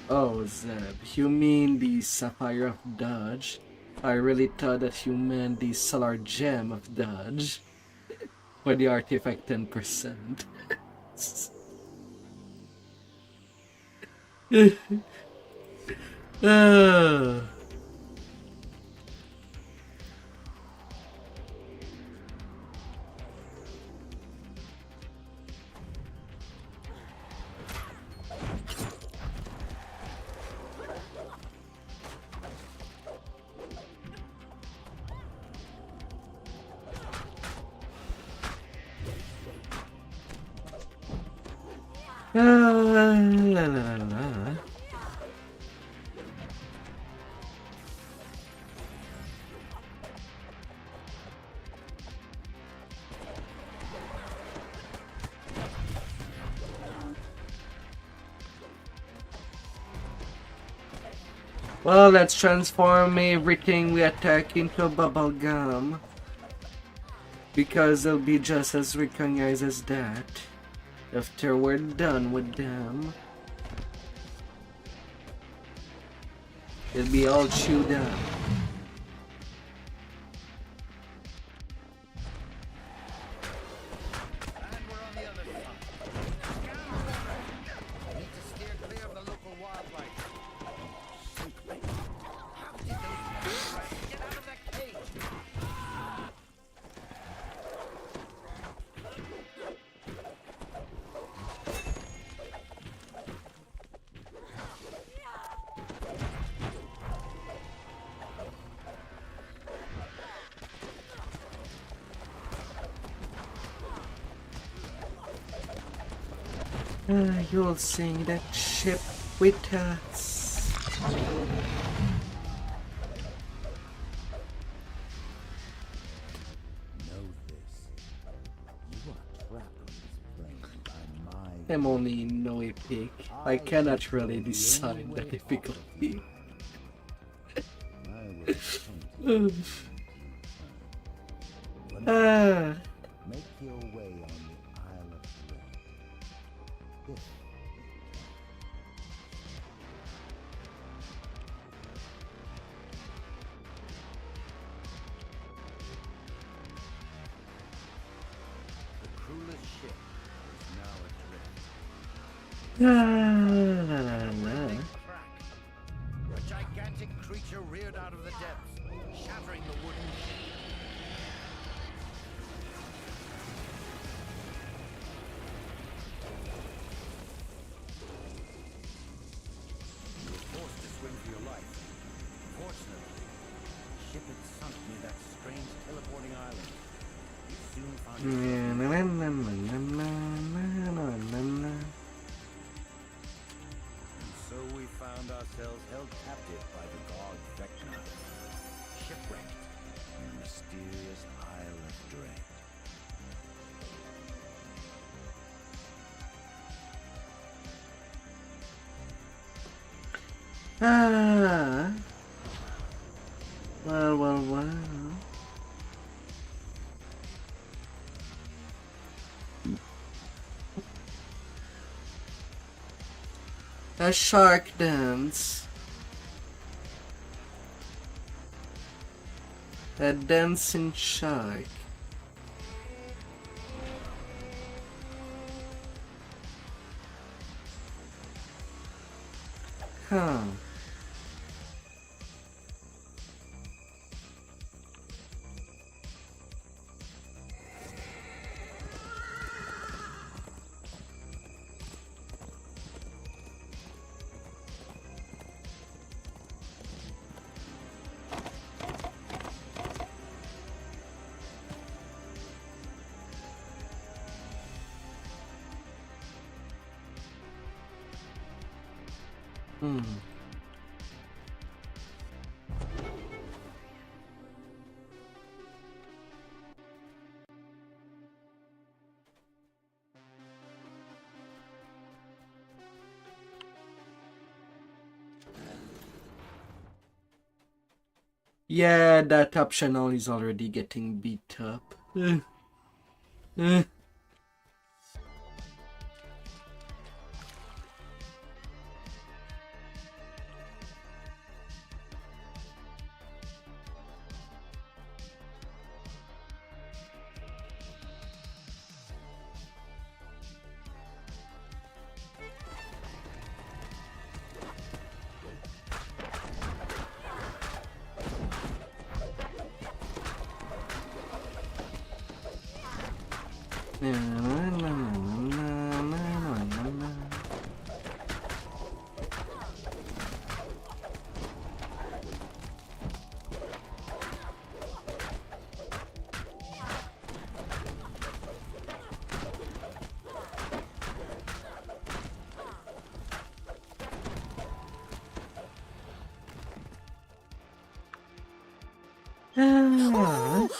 Oh, Zeb, you mean the Sapphire of Dodge? I really thought that you meant the solar gem of dodge for the artifact 10%. La, la, la, la. Well, let's transform everything we attack into bubble gum. Because they'll be just as recognized as that after we're done with them. It'll be all chewed up. You'll sing that ship with us. I'm only no epic. I cannot really decide the difficulty. Make your way on the Isle of Dread. This the crewless ship is now adrift. A gigantic creature reared out of the depths, shattering the wooden ship. Ourselves held captive by the god Vecna, shipwrecked in the mysterious Isle of Dread. Well. A shark dance. A dancing shark. Huh. Yeah, that optional is already getting beat up. Ooh,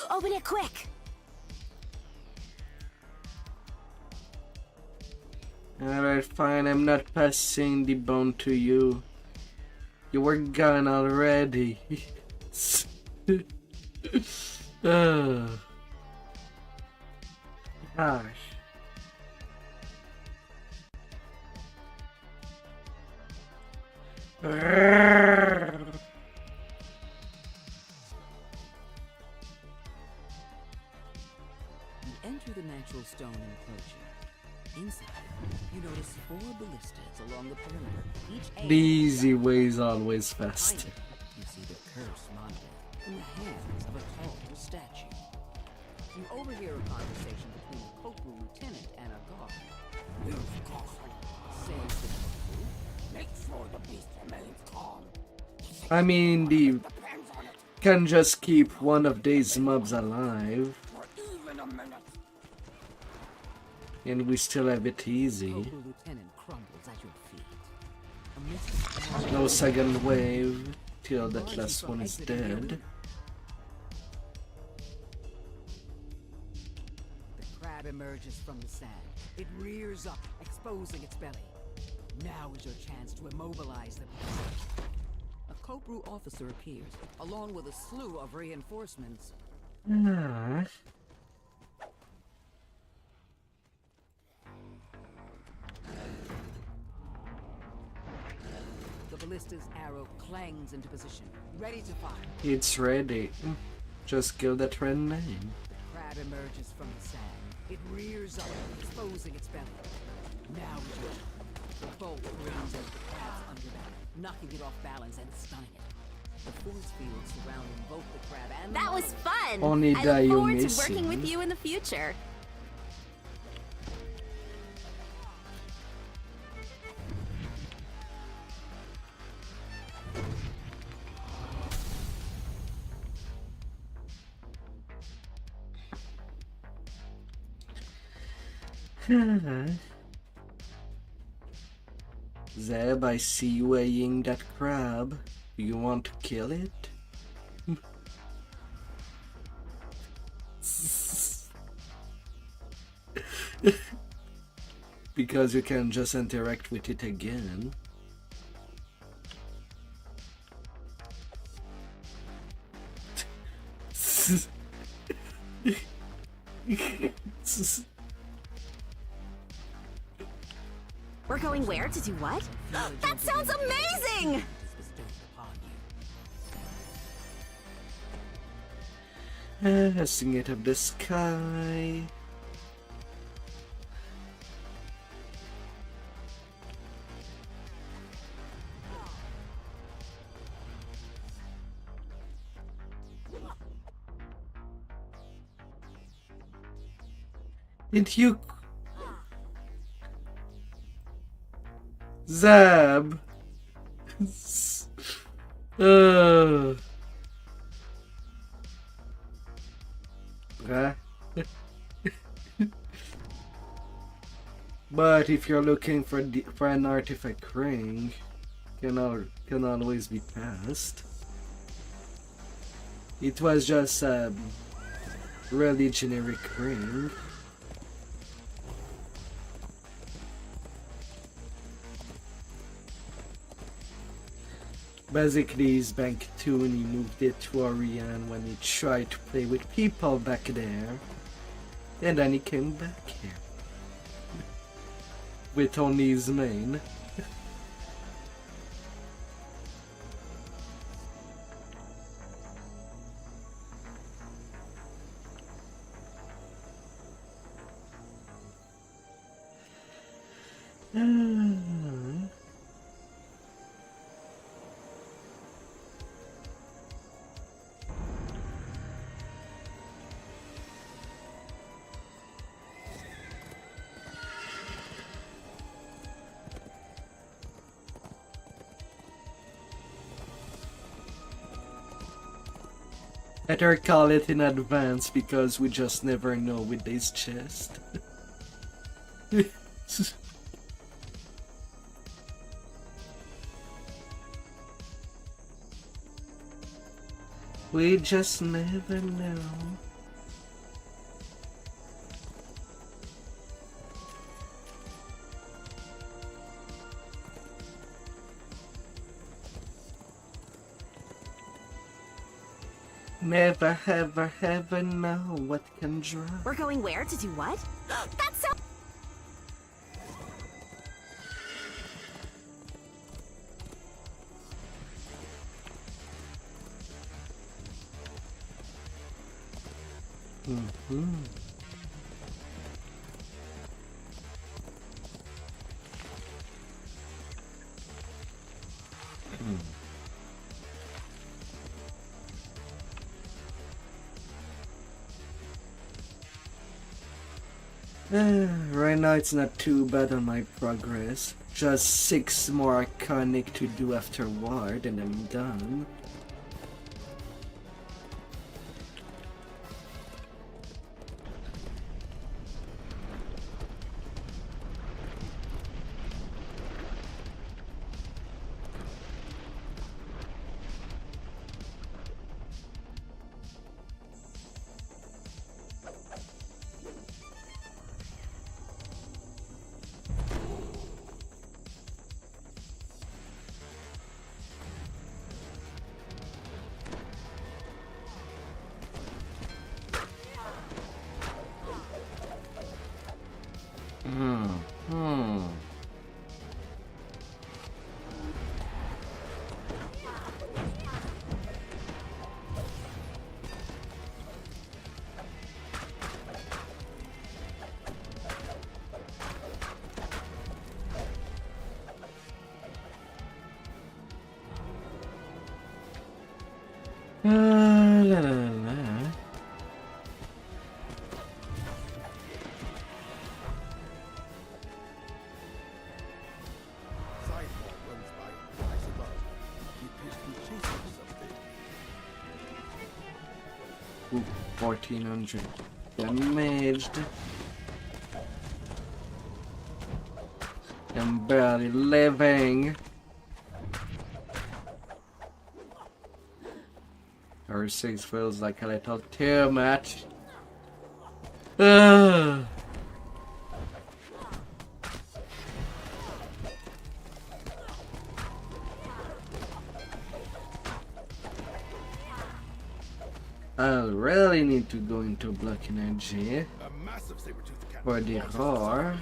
open it quick! Alright, fine, I'm not passing the bone to you. You were gone already. Gosh. Enter the natural stone enclosure. Inside, you notice 4 ballistas along the perimeter. The easy way is always fast. You see the cursed monolith in the hands of a tall statue. You overhear a conversation between a corporal lieutenant and a guard. Says the corporal, make sure the beast remains calm. I mean, the can just keep one of these mobs alive. And we still have it easy. No second wave till that last one is dead. The crab emerges from the sand. It rears up, exposing its belly. Now is your chance to immobilize the beast. A corporal officer appears, along with a slew of reinforcements. The ballista's arrow clangs into position, ready to fire. It's ready. Just kill that red name. The crab emerges from the sand. It rears up, exposing its belly. Now is your turn. The bolt rings into the crab's underbelly, knocking it off balance and stunning it. The force field surrounding both the crab and That was fun! Only I die look you forward to missing. working with you in the future. Zeb, I see you weighing that crab. Do you want to kill it? Because you can just interact with it again. We're going where to do what? That sounds amazing! Sing it up the sky. Did you... Zab. But if you're looking for an artifact ring, can always be passed. It was just a really generic ring. Basically, he's back 2 and he moved it to Orion when he tried to play with people back there. And then he came back here. With only his main. Better call it in advance because we just never know with this chest. We just never know. Never ever know what can drop. We're going where to do what? That's so. Right now it's not too bad on my progress. Just 6 more iconic to do afterward and I'm done. La, la, la. Ooh, 1400 damaged. I'm barely living. Or 6 feels like a little too much. Ugh. I really need to go into block energy for the roar.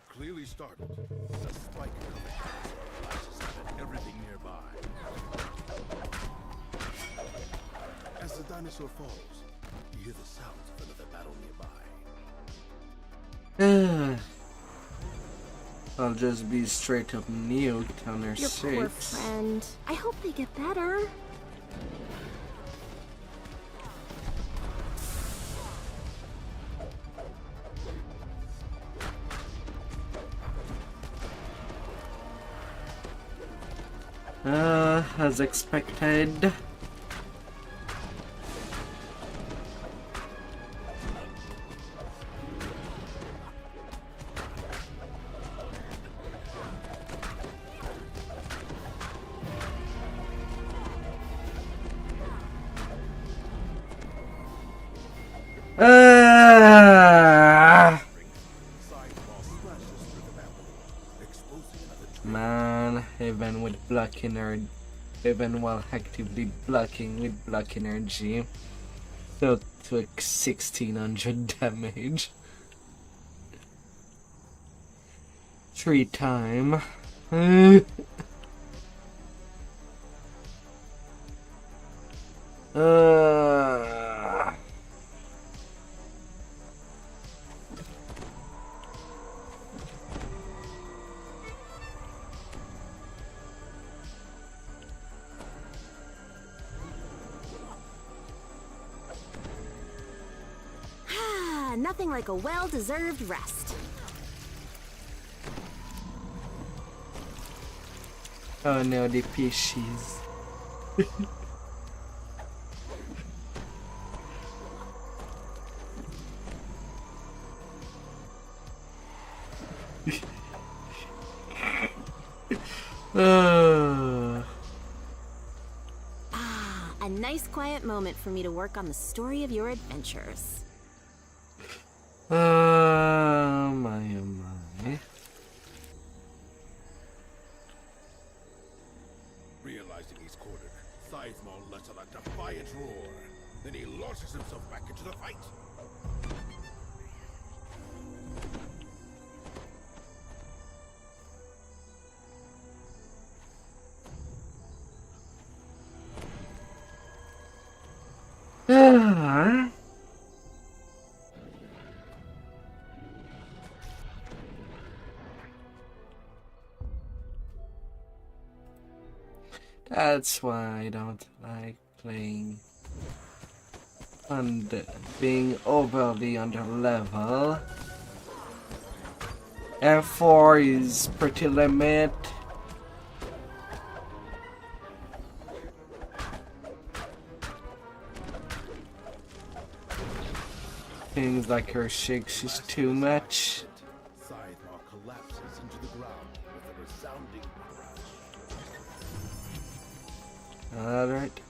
Clearly startled, a spike flashes out at everything nearby. As the dinosaur falls, you hear the sounds of another battle nearby. I'll just be straight up nuked on her Your 6. poor friend. I hope they get better. As expected. Man, even with block energy, even while actively blocking with block energy, still took 1600 damage. 3 times. nothing like a well-deserved rest. Oh no, the fishies. A nice quiet moment for me to work on the story of your adventures. My, oh my. Realizing he's cornered, Sizemore lets out a defiant roar. Then he launches himself back into the fight. That's why I don't like playing and being overly under level. F4 is pretty limit. Things like her shakes is too much. Sizemore collapses into the ground with a resounding crash. Alright.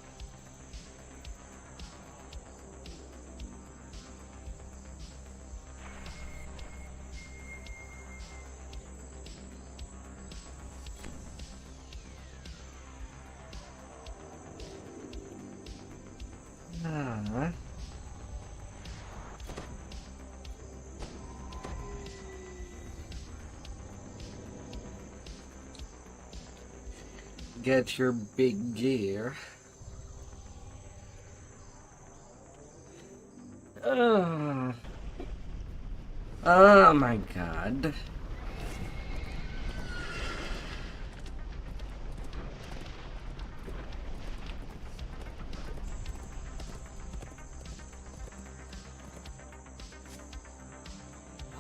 Get your big gear. Oh my god.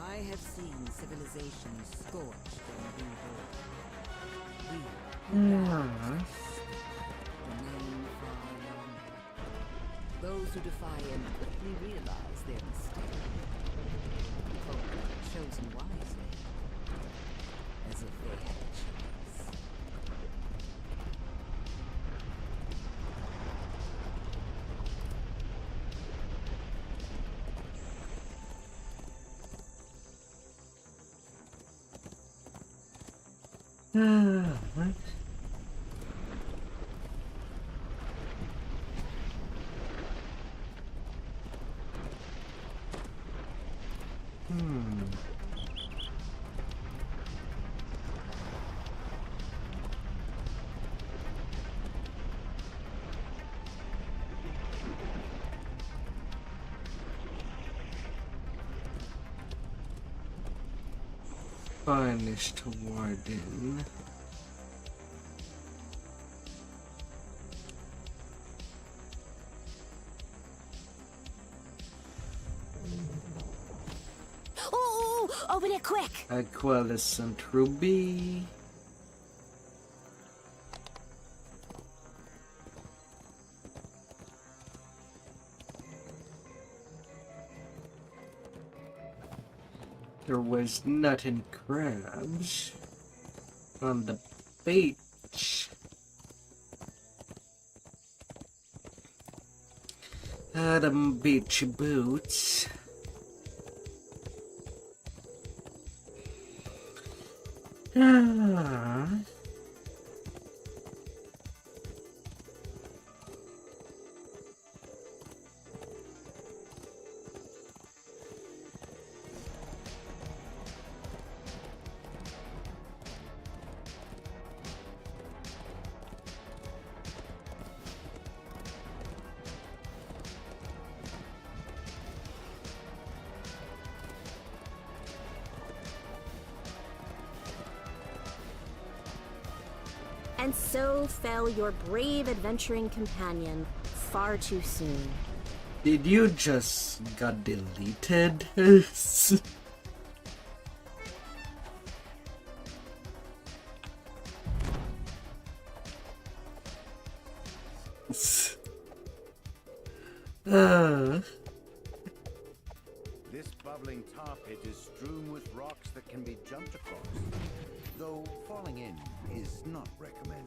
I have seen civilization scorched and rebuilt. Remain far yonder. Those who defy him quickly realize their mistake. Folk chosen wisely, as if they had a choice. What? Punished warden. Oh, open it quick! Aqualescent ruby. There was nut and crabs on the beach. Them beach boots. And so fell your brave adventuring companion far too soon. Did you just got deleted? This bubbling tar pit is strewn with rocks that can be jumped across, though falling in is not recommended.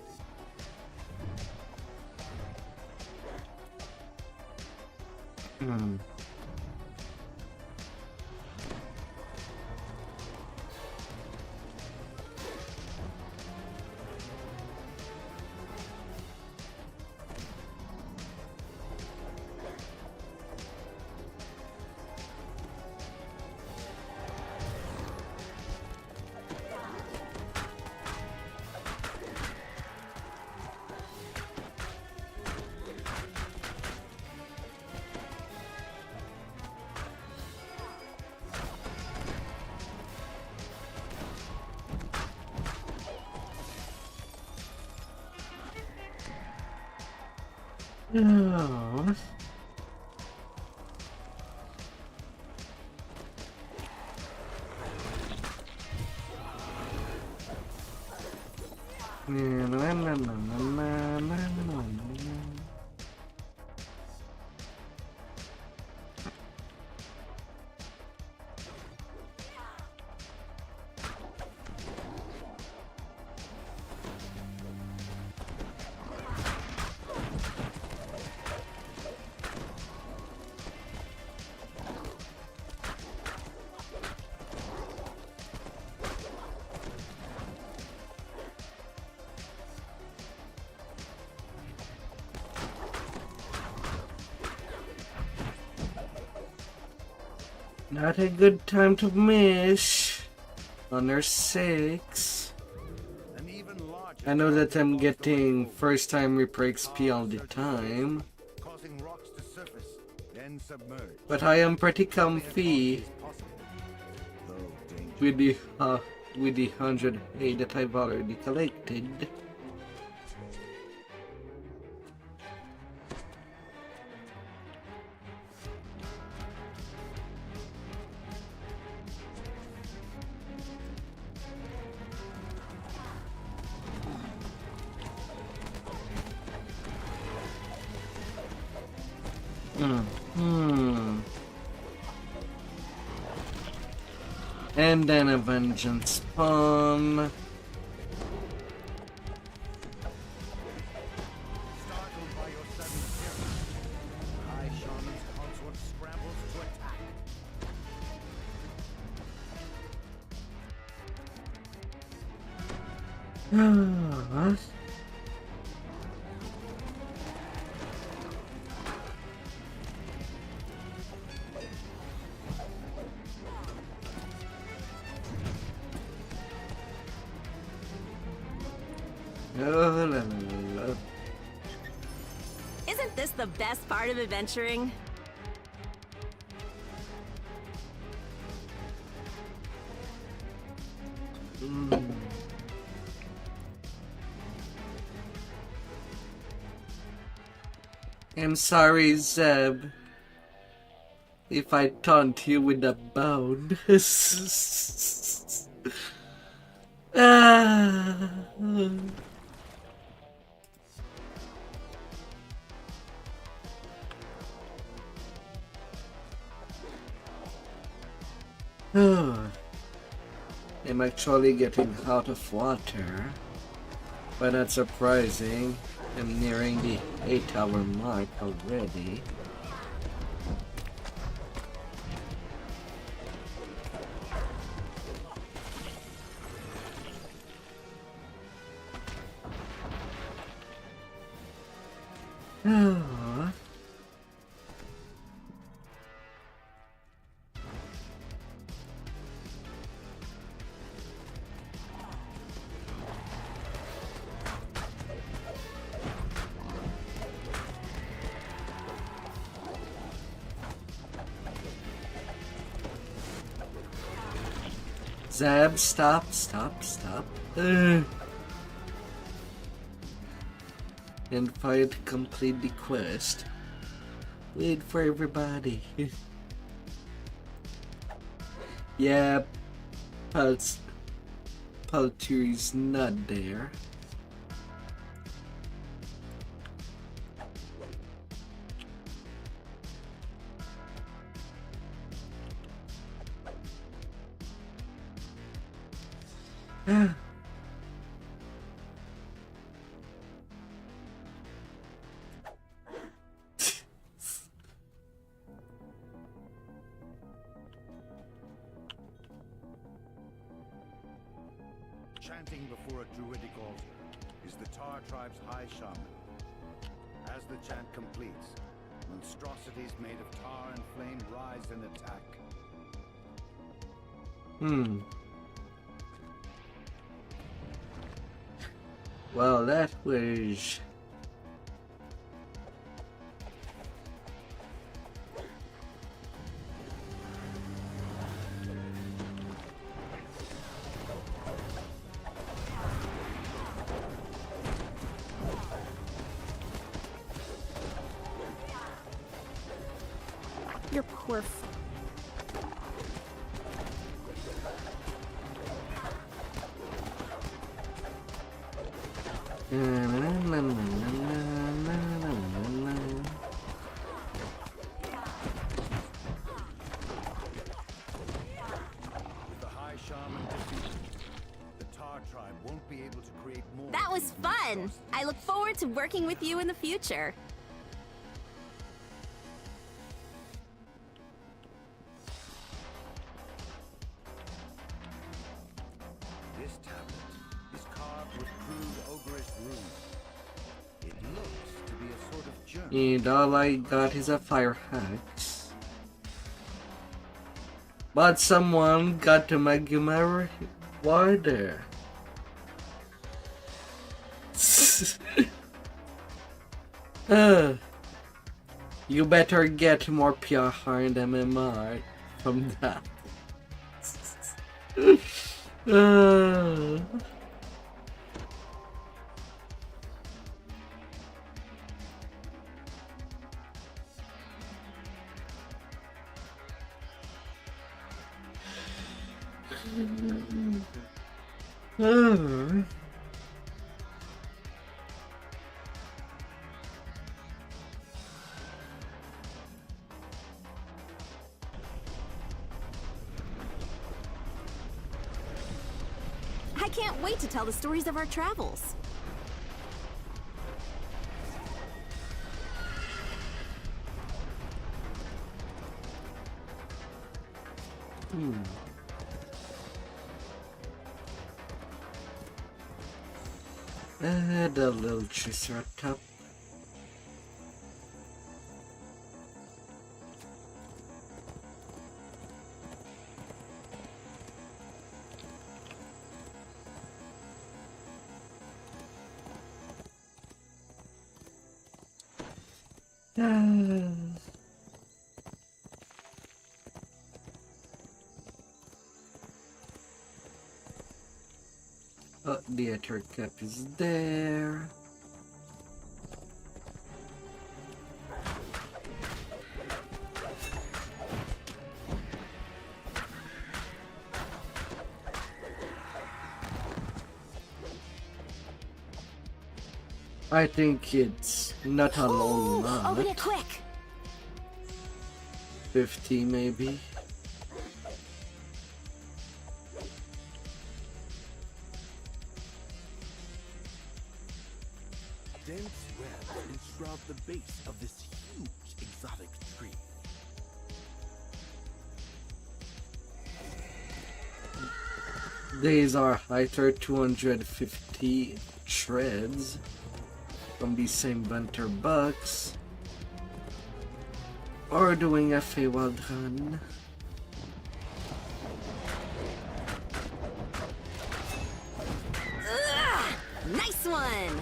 Oh. Not a good time to miss. Honor 6. I know that I'm getting first time Reaper XP all the time. But I am pretty comfy with the 100A that I've already collected. And then a vengeance spawn. Isn't this the best part of adventuring? I'm sorry, Zeb, if I taunt you with a bone. I'm actually getting out of water, but that's surprising. I'm nearing the 8-hour mark already. Zeb, stop. And fight complete the quest. Wait for everybody. Yeah, Palturi's not there. Chanting before a druidic altar is the Tar tribe's high shaman. As the chant completes, monstrosities made of tar and flame rise and attack. Well, that was... Your poor That was fun! I look forward to working with you in the future. This tablet is carved with crude ogreish runes. It looks to be a sort of journal. And all I got is a fire axe. But someone got to Magumar water. You better get more PR and MMR from that. I can't wait to tell the stories of our travels. And a little triceratops. Oh, the other cup is there. I think it's not a long lot. Open it quick! 50 maybe. Dense webs enshroud the base of this huge exotic tree. These are either 250 shreds from the same Bunter Bucks, or doing a Feywild run. Nice one!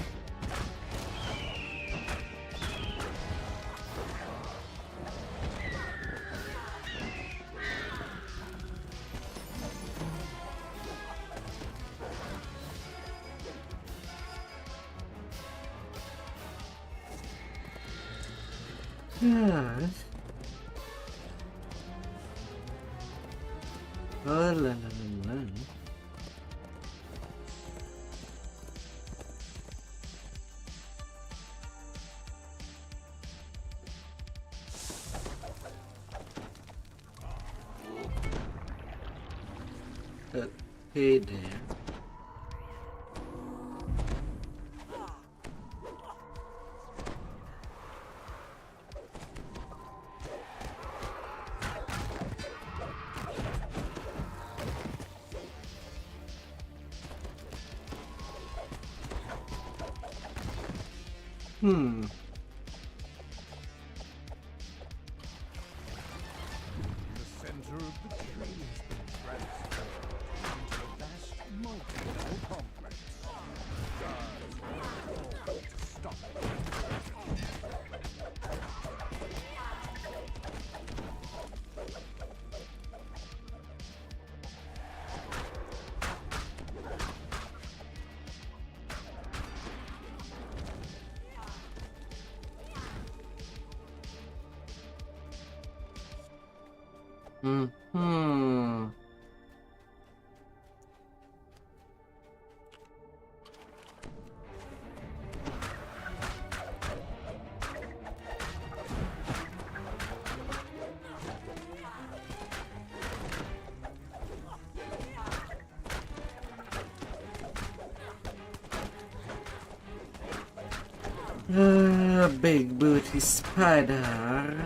Ah. Oh la la la la. Hey there. Hmm. The center of the tree has been transformed into a vast multi-level complex. Guards are called to stop it. Hmm. Big booty spider.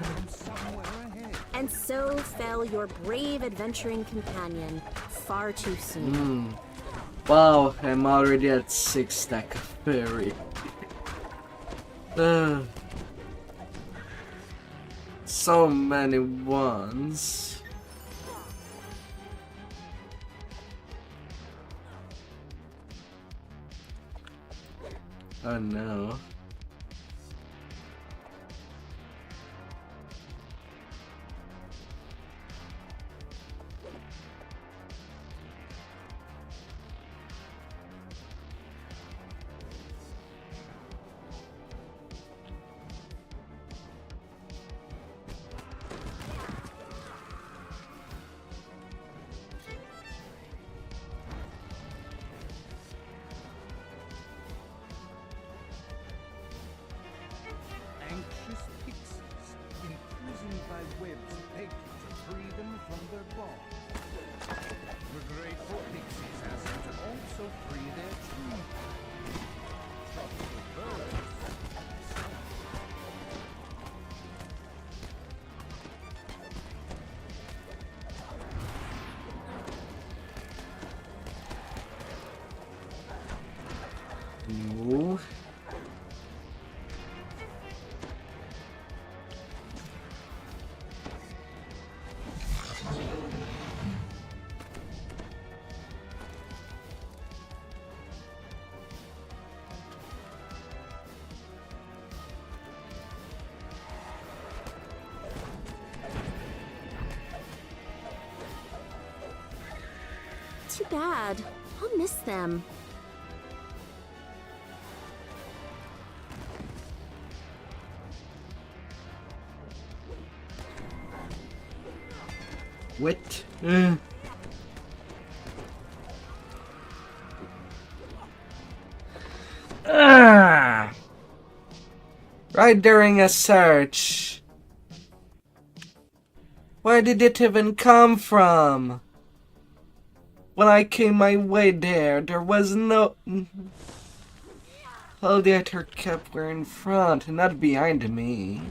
And so fell your brave adventuring companion far too soon. Wow, I'm already at 6 stack of berry. So many ones. Oh no. Anxious pixies, imprisoned by webs, beg you to free them from their bonds. The grateful pixies ask you to also free their tree. Tropical birds. No. Too bad. I'll miss them. What? Right during a search. Where did it even come from? When I came my way there was no... All the other kept were in front, not behind me.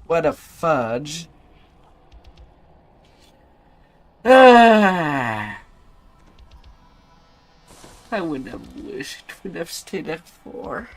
What a fudge. I would have wished it would have stayed at 4.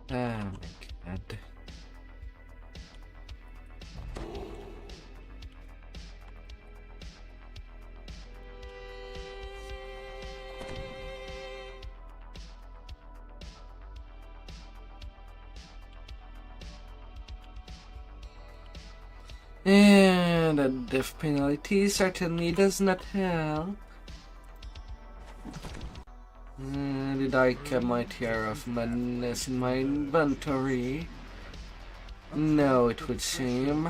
Ah, my god. And the death penalty certainly does not help. Did I keep my Tiara of Madness in my inventory? No, it would seem.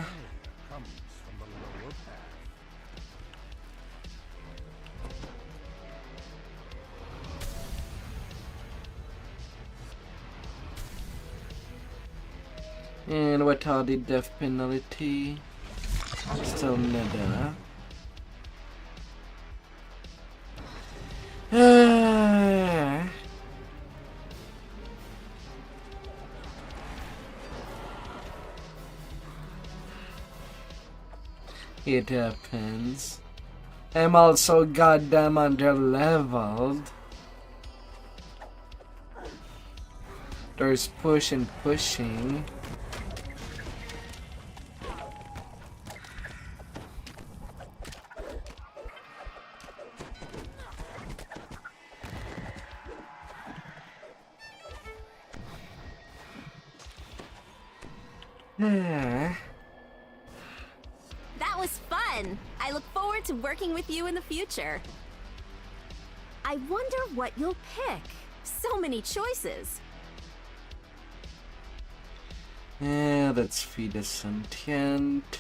And without the death penalty, still nada. It happens. I'm also goddamn under-leveled. There's push and pushing. That was fun! I look forward to working with you in the future. I wonder what you'll pick. So many choices. Yeah, let's feed a sentient.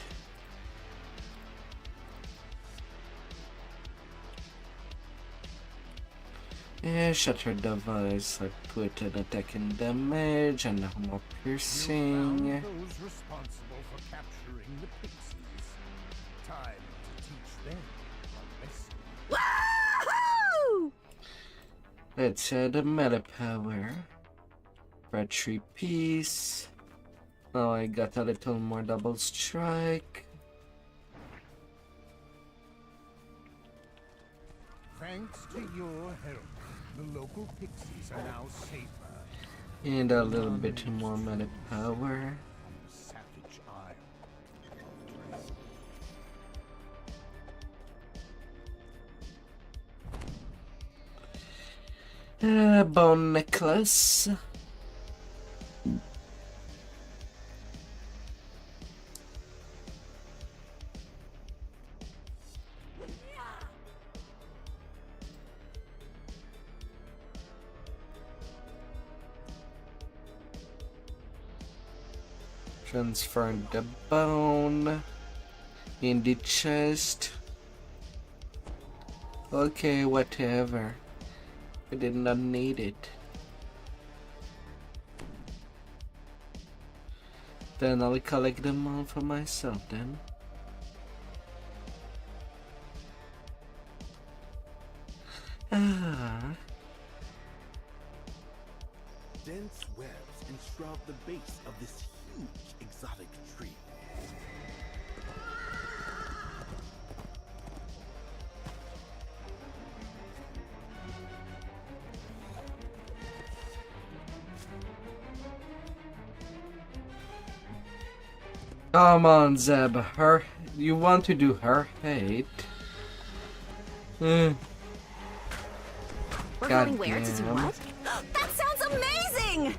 Yeah, shatter device. I put an attack and damage and more piercing. Those responsible for capturing the pixies. Time to teach them a lesson. Woohoo! Let's add a melee power. Battery piece. Oh, I got a little more double strike. Thanks to your help, the local pixies are now safer. And a little bit more melee power. Savage Isle. Bone necklace. Transfer the bone in the chest. Okay, whatever. I did not need it. Then I'll collect them all for myself then. Dense webs enshroud the base of this huge exotic tree. Come on, Zeb. You want to do her hate? We're God going where to do damn. what? That sounds amazing!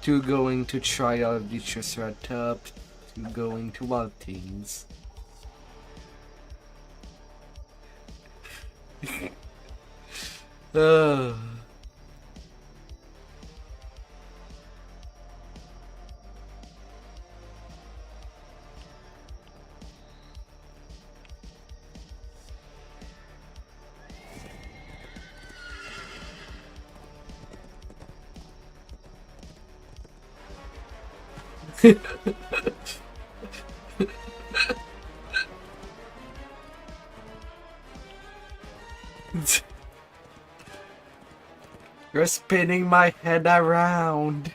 To going to try out the Triceratops, to going to Waltings. You're spinning my head around.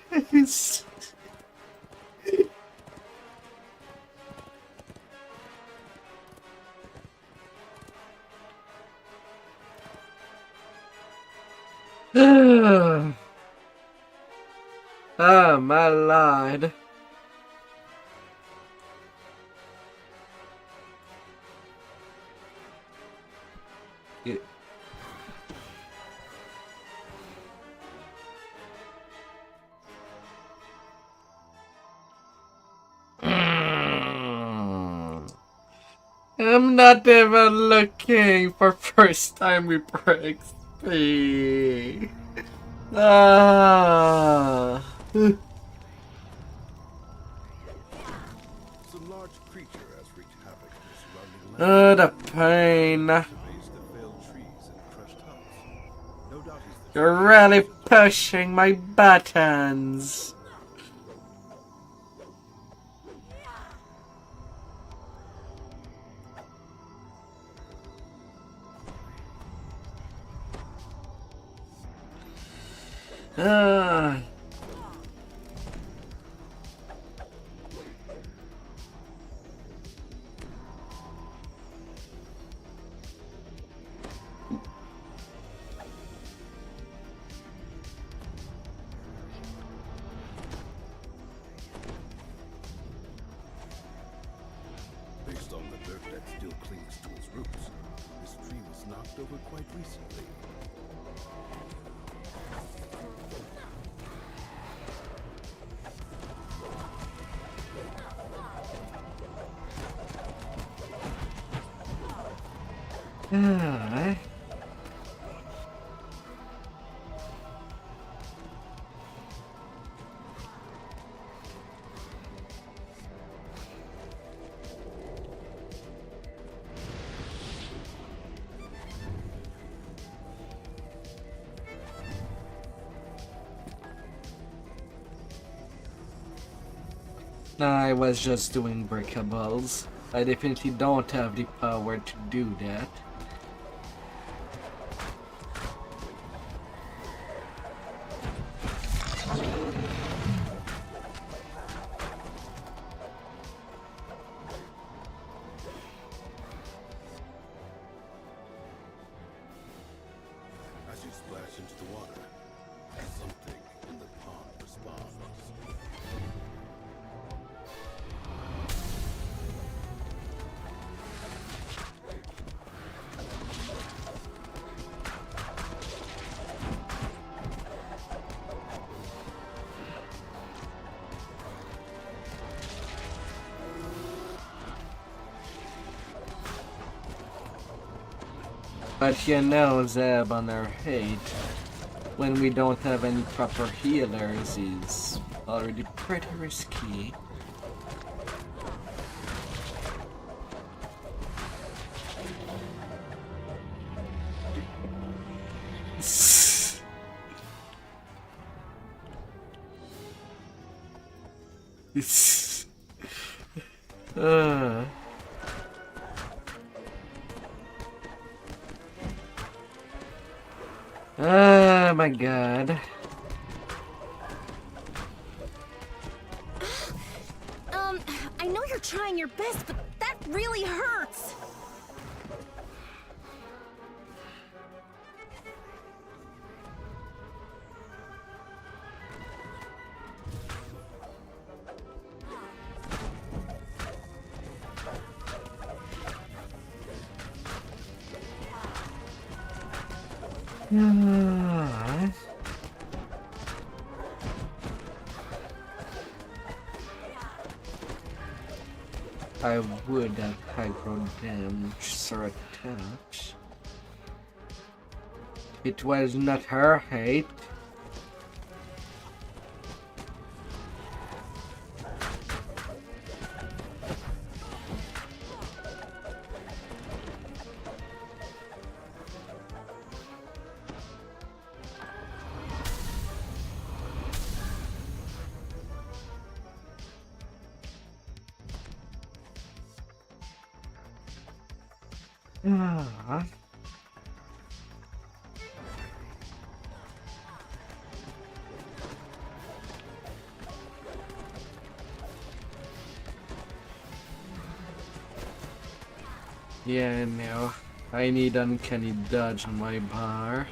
Oh my lord. Yeah. I'm not even looking for first time Reaper XP. Ah. Some large creature has wreaked havoc in the surrounding land. The pain. No doubt he's the You're really pushing my buttons. Ah. Based on the dirt that still clings to its roots, this tree was knocked over quite recently. Ah. I was just doing breakables. I definitely don't have the power to do that. As you splash into the water, something in the pond responds. But you know, Zeb on our hate, when we don't have any proper healers, is already pretty risky. Oh my god. I know you're trying your best, but that really hurts. I would have aggro damage or attach. It was not her hate. Ah. Yeah, no. I need uncanny dodge on my bar.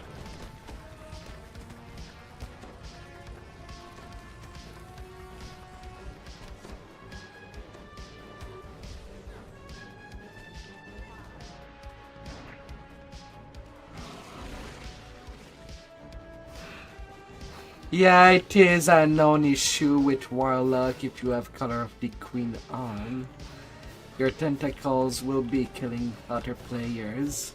Yeah, it is a known issue with Warlock if you have Color of the Queen on. Your tentacles will be killing other players.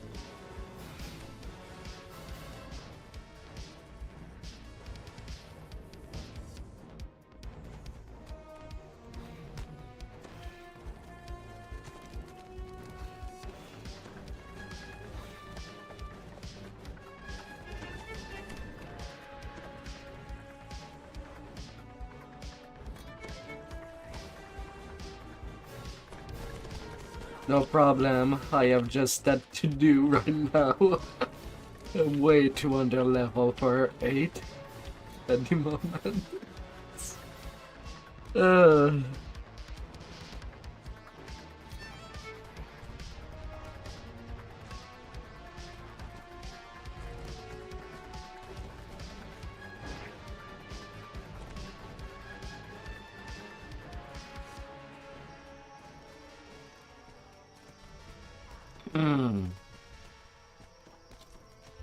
No problem, I have just that to do right now. I'm way too under level for 8 at the moment.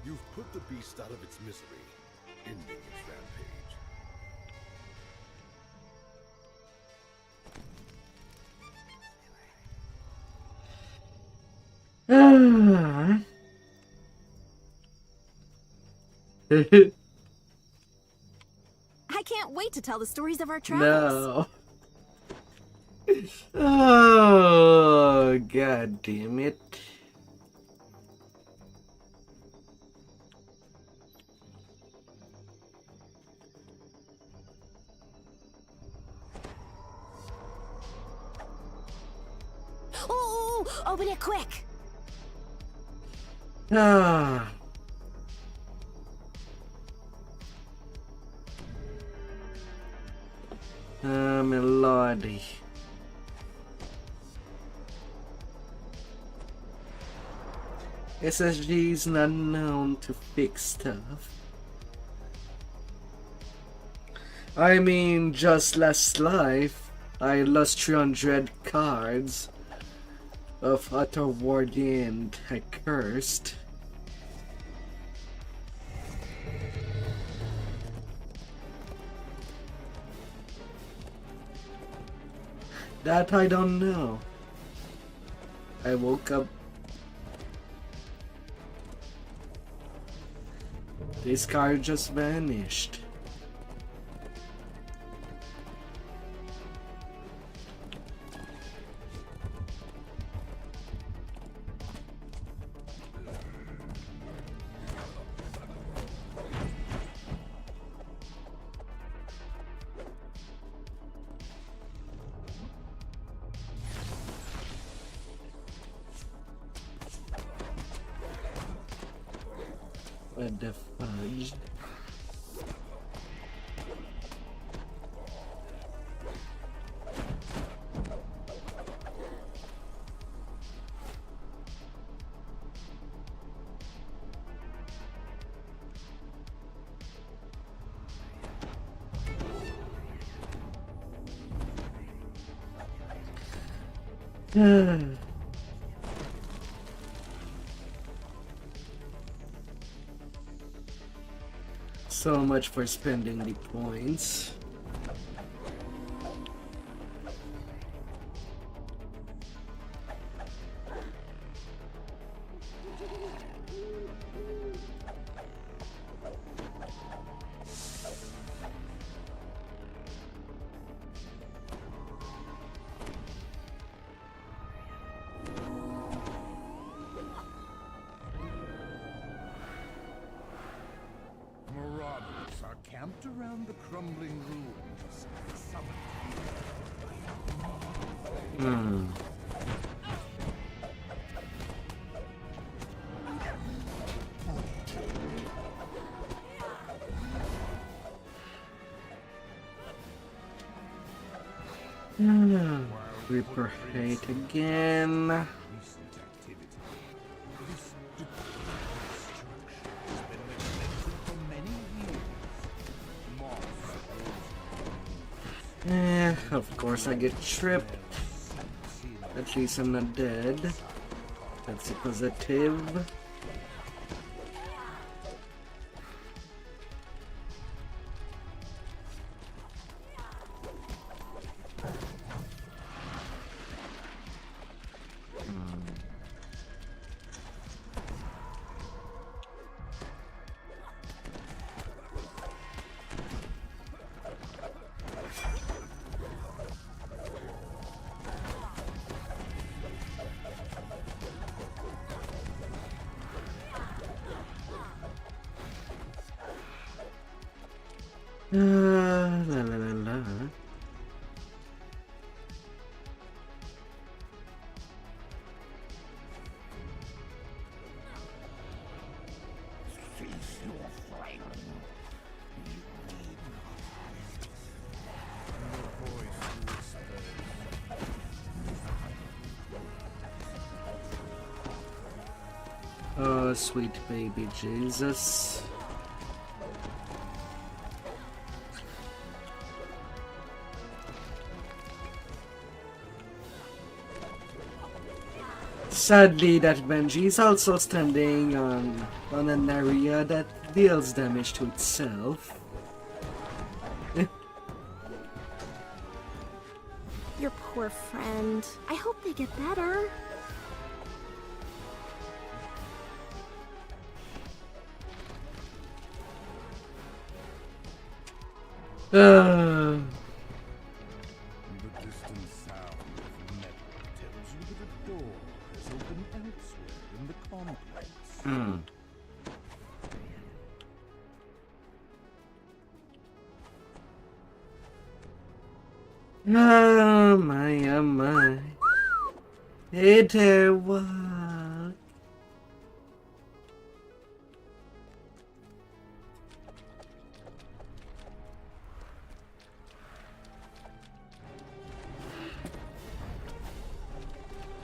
You've put the beast out of its misery, ending its rampage. I can't wait to tell the stories of our travels. No. Oh, god damn it. Oh, open it quick. Ah. My lordy. SSG is not known to fix stuff. I mean, just last life, I lost 300 cards of Utter Wardy and I cursed. That I don't know. I woke up. This card just vanished. What the fudge? So much for spending the points. Marauders are camped around the crumbling ruins. Reaper hate again. Of course I get tripped. At least I'm not dead. That's a positive. La la la la. Cease your fighting. Oh, sweet baby Jesus. Sadly, that Benji is also standing on an area that deals damage to itself. Your poor friend. I hope they get better. The distant sound of metal tells you that a door is open elsewhere in the complex. Oh my, oh my. Hey there, what?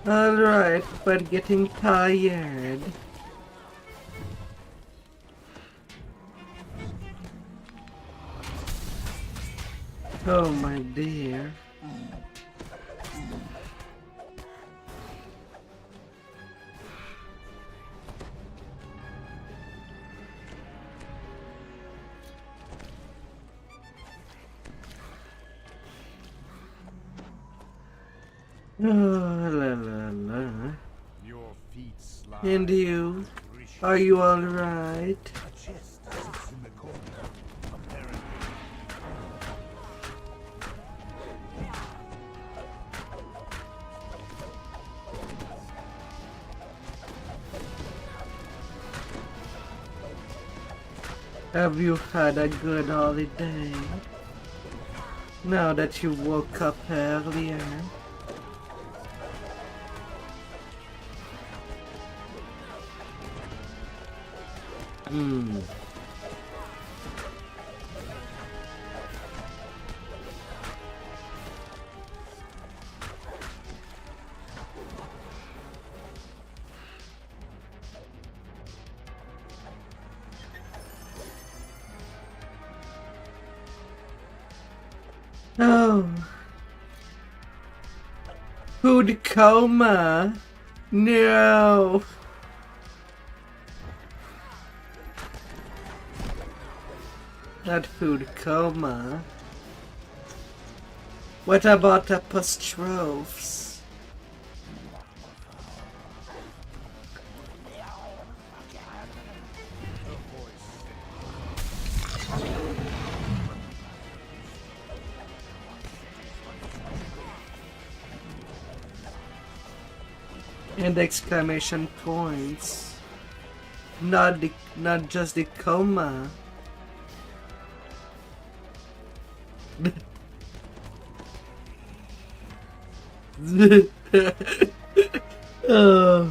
Alright, but getting tired. Oh my dear. Oh, la la la. Your feet slide. And you? Are you alright? A chest sits in the corner. Apparently. Have you had a good holiday? Now that you woke up earlier? Oh. Food coma. No. Not food coma. What about apostrophes? And exclamation points. Not just the coma. Oh.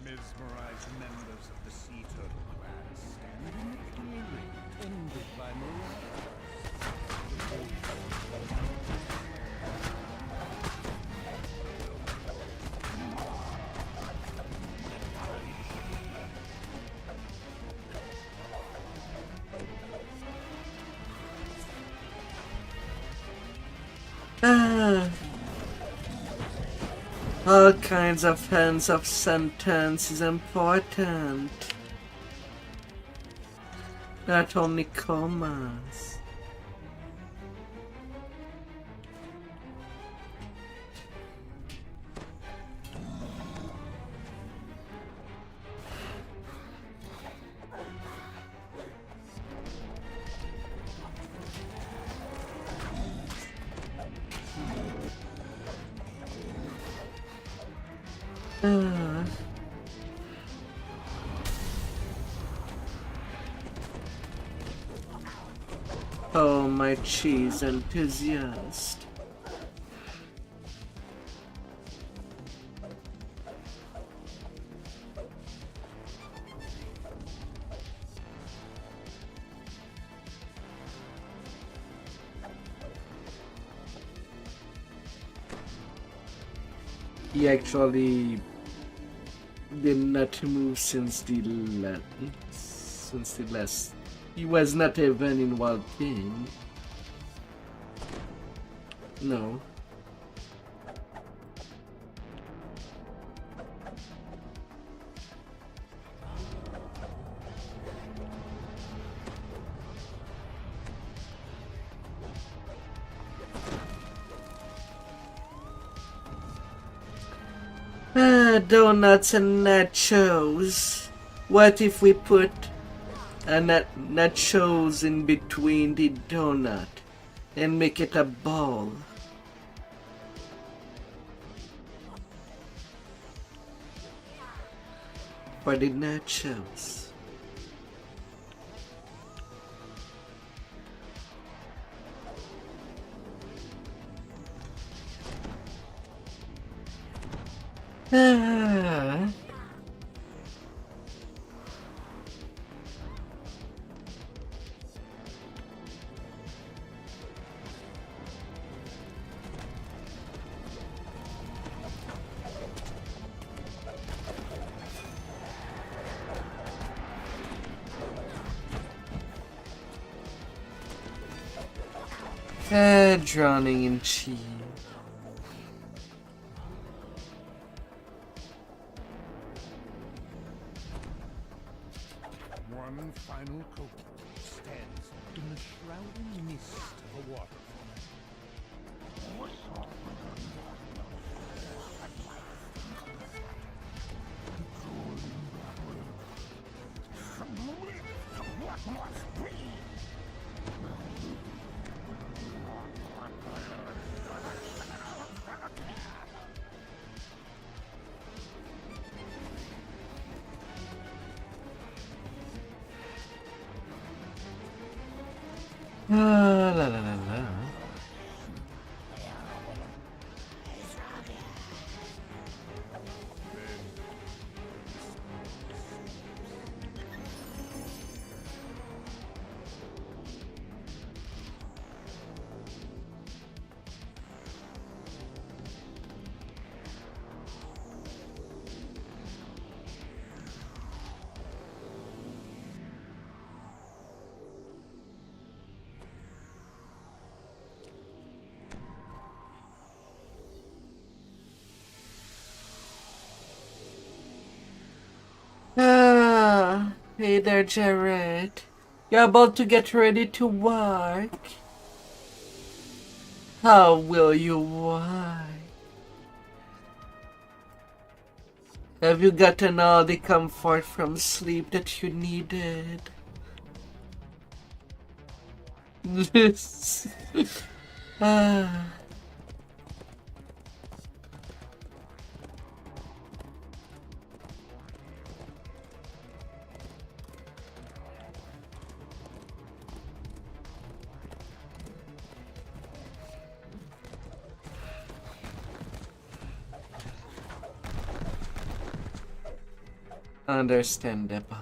Mesmerized members of the sea turtle clan stand in the clearing tended by All kinds of ends of sentence is important. Not only commas. Oh, my cheese enthusiast. He actually did not move since the last. He was not even in Wild King. No. Donuts and nachos. What if we put a nachos in between the donut and make it a ball? For the nachos. Drowning in cheese. One final coat stands in the shrouding mist of a waterfall. La la la la. Hey there, Jared. You're about to get ready to work. How will you work? Have you gotten all the comfort from sleep that you needed? Understandable.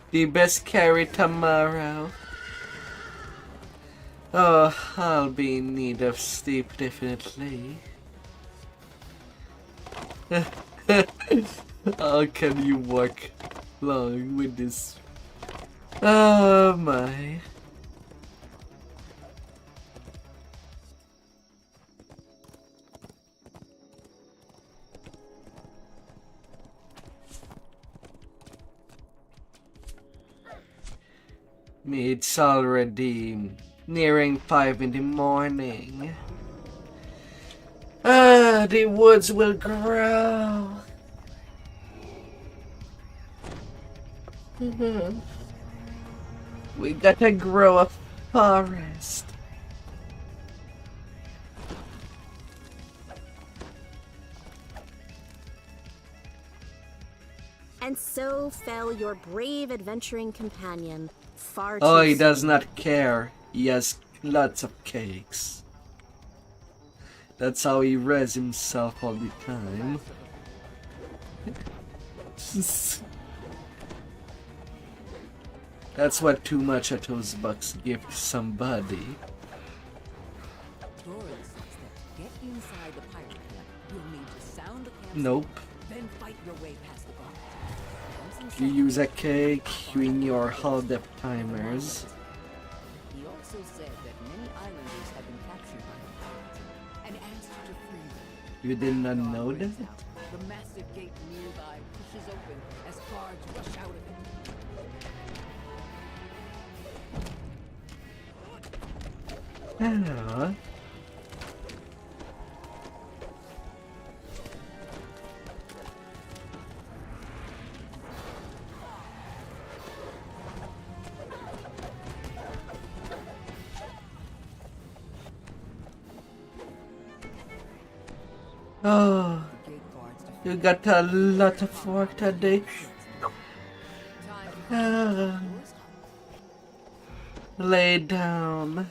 The best carry tomorrow. Oh, I'll be in need of sleep, definitely. How can you work long with this? Oh my. It's already nearing 5 in the morning. The woods will grow. We gotta grow forest. And so fell your brave adventuring companion, far too Oh, he does soon. not care. He has lots of cakes. That's how he res himself all the time. That's what too much of those bucks give to somebody. Doran says that to get inside the pirate camp, you'll need to sound the camp. Nope. Then fight your way past the guards. Once You inside, use a cake in your hull depth timers. he also said that many islanders have been captured by the pirates and asked to free them. You did not know that? The massive gate nearby pushes open as guards rush out of it. Ah. Oh, you got a lot of work today. Ah. Lay down.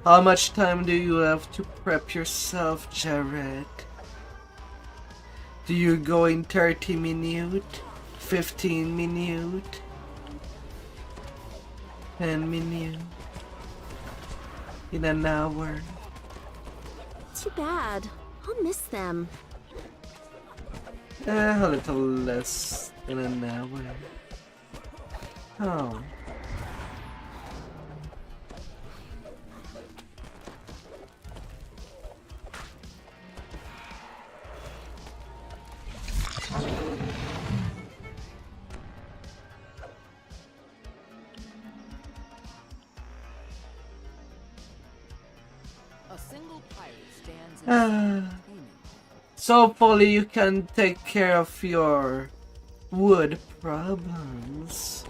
How much time do you have to prep yourself, Jared? Do you go in 30 minutes? 15 minutes? 10 minutes? In an hour? Too bad. I'll miss them. A little less than an hour. Oh. A single pirate stands in So hopefully you can take care of your wood problems.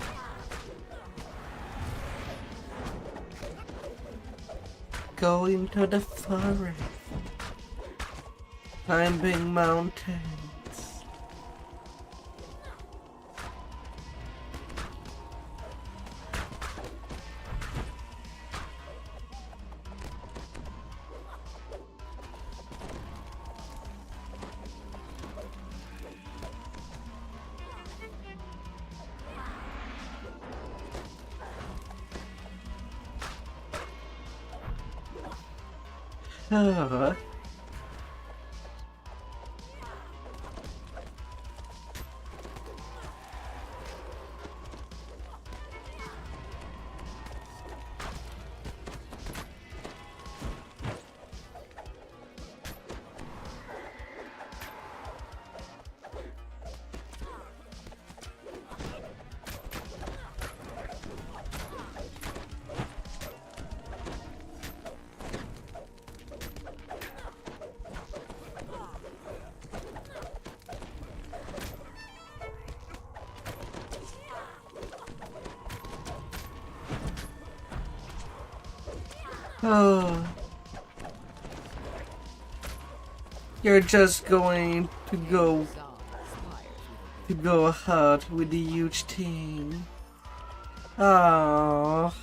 Go into the forest. Climbing mountains. Oh. You're just going to go hard with the huge team. Oh.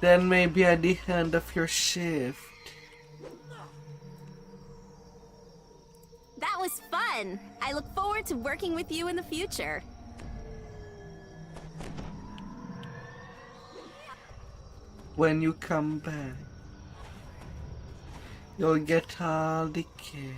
Then maybe at the end of your shift. That was fun. I look forward to working with you in the future. When you come back, you'll get all the care.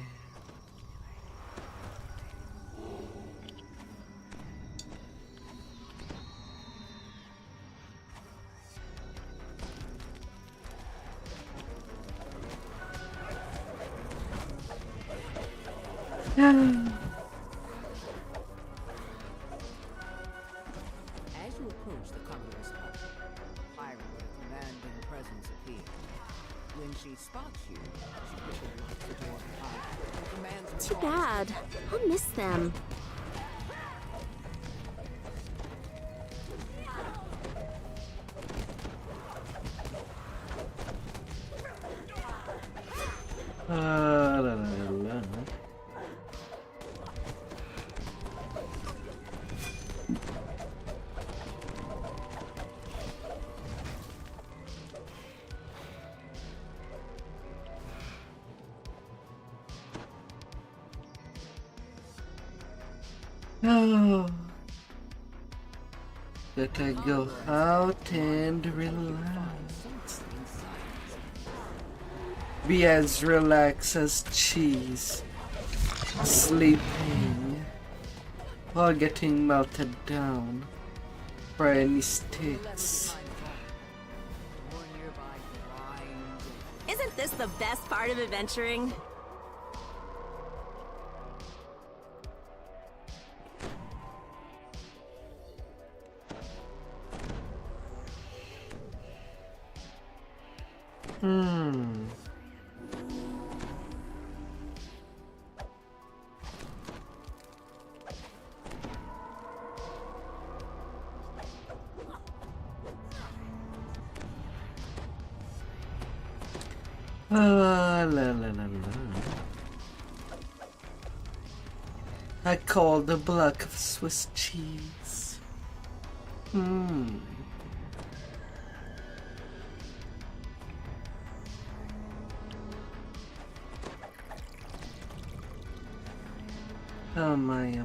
you approach the Commodore's hut, a pirate with a commanding presence appears. When she spots you, she quickly locks the door behind her and commands Too bad. I'll miss them. La, la, la. Oh, let I go out and relax. Be as relaxed as cheese, sleeping while getting melted down by any sticks. Isn't this the best part of adventuring? La, la, la, la. I call the block of Swiss cheese. Oh my.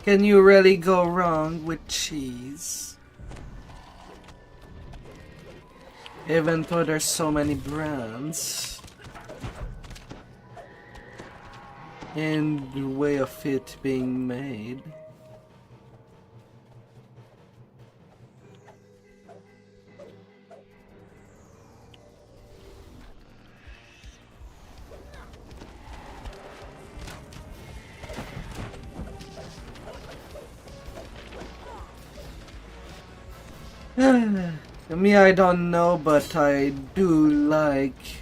Can you really go wrong with cheese? Even though there's so many brands and the way of it being made. Me, I don't know, but I do like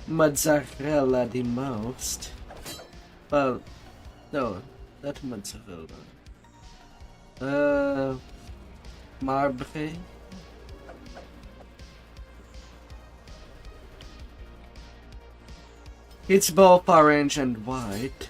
mozzarella the most. Well, no, not mozzarella. Marbre. It's both orange and white.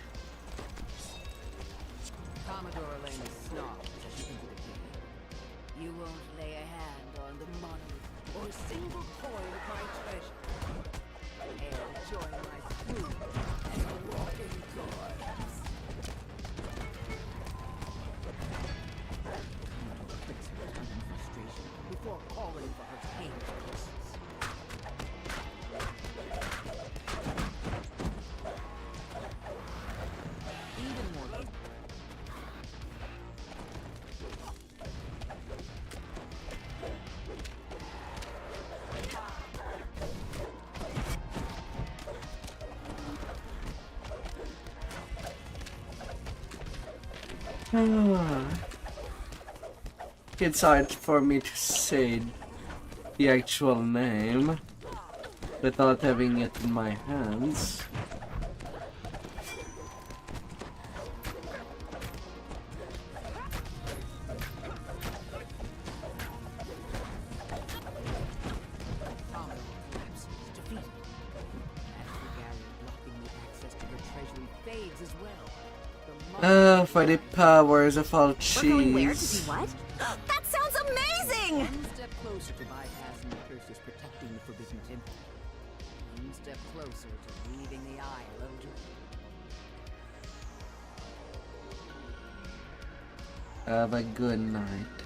It's hard for me to say the actual name without having it in my hands. For the powers of all cheese. We're going where to do what? That sounds amazing! One step closer to bypassing the curses protecting the Forbidden Temple. One step closer to leaving the Isle of Dread. Have a good night.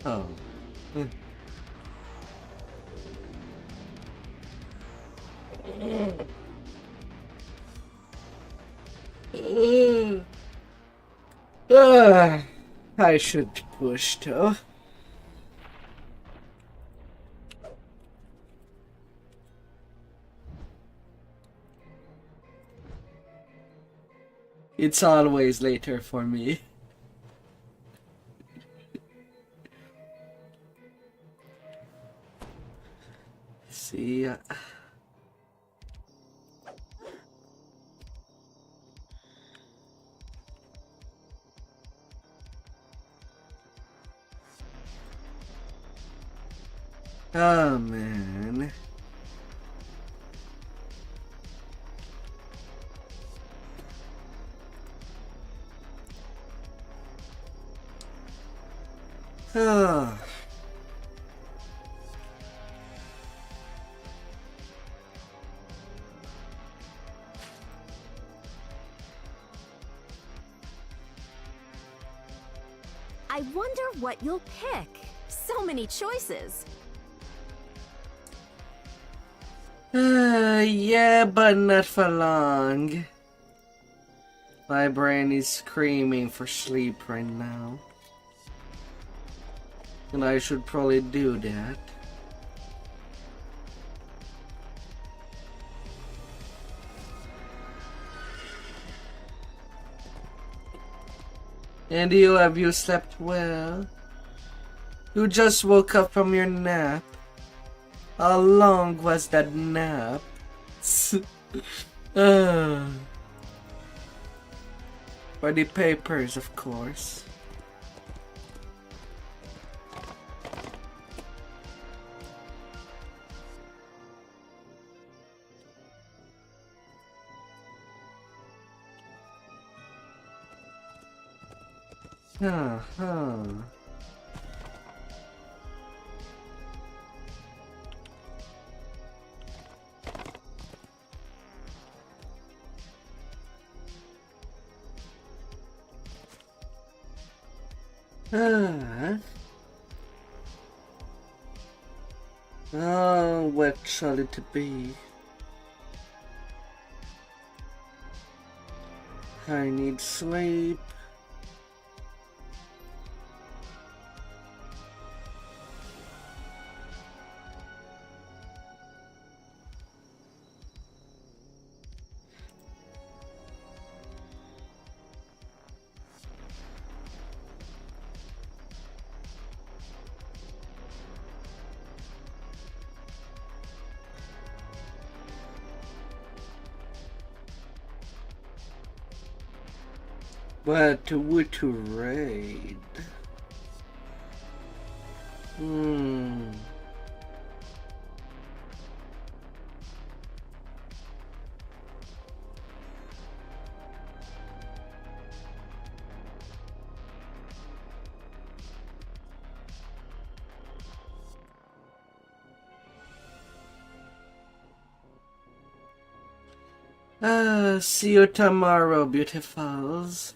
Oh. I should push though. It's always later for me. See. Oh man. Oh. I wonder what you'll pick. So many choices. Yeah, but not for long. My brain is screaming for sleep right now. And I should probably do that. And you, have you slept well? You just woke up from your nap. How long was that nap? For the papers, of course. Uh-huh. Oh, what shall it be? I need sleep. But would to raid? See you tomorrow, beautifuls.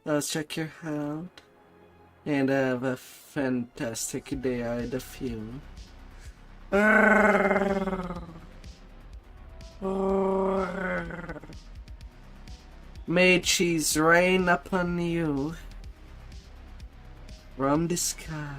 Let's check your out. And have a fantastic day, I had a few. May cheese rain upon you from the sky.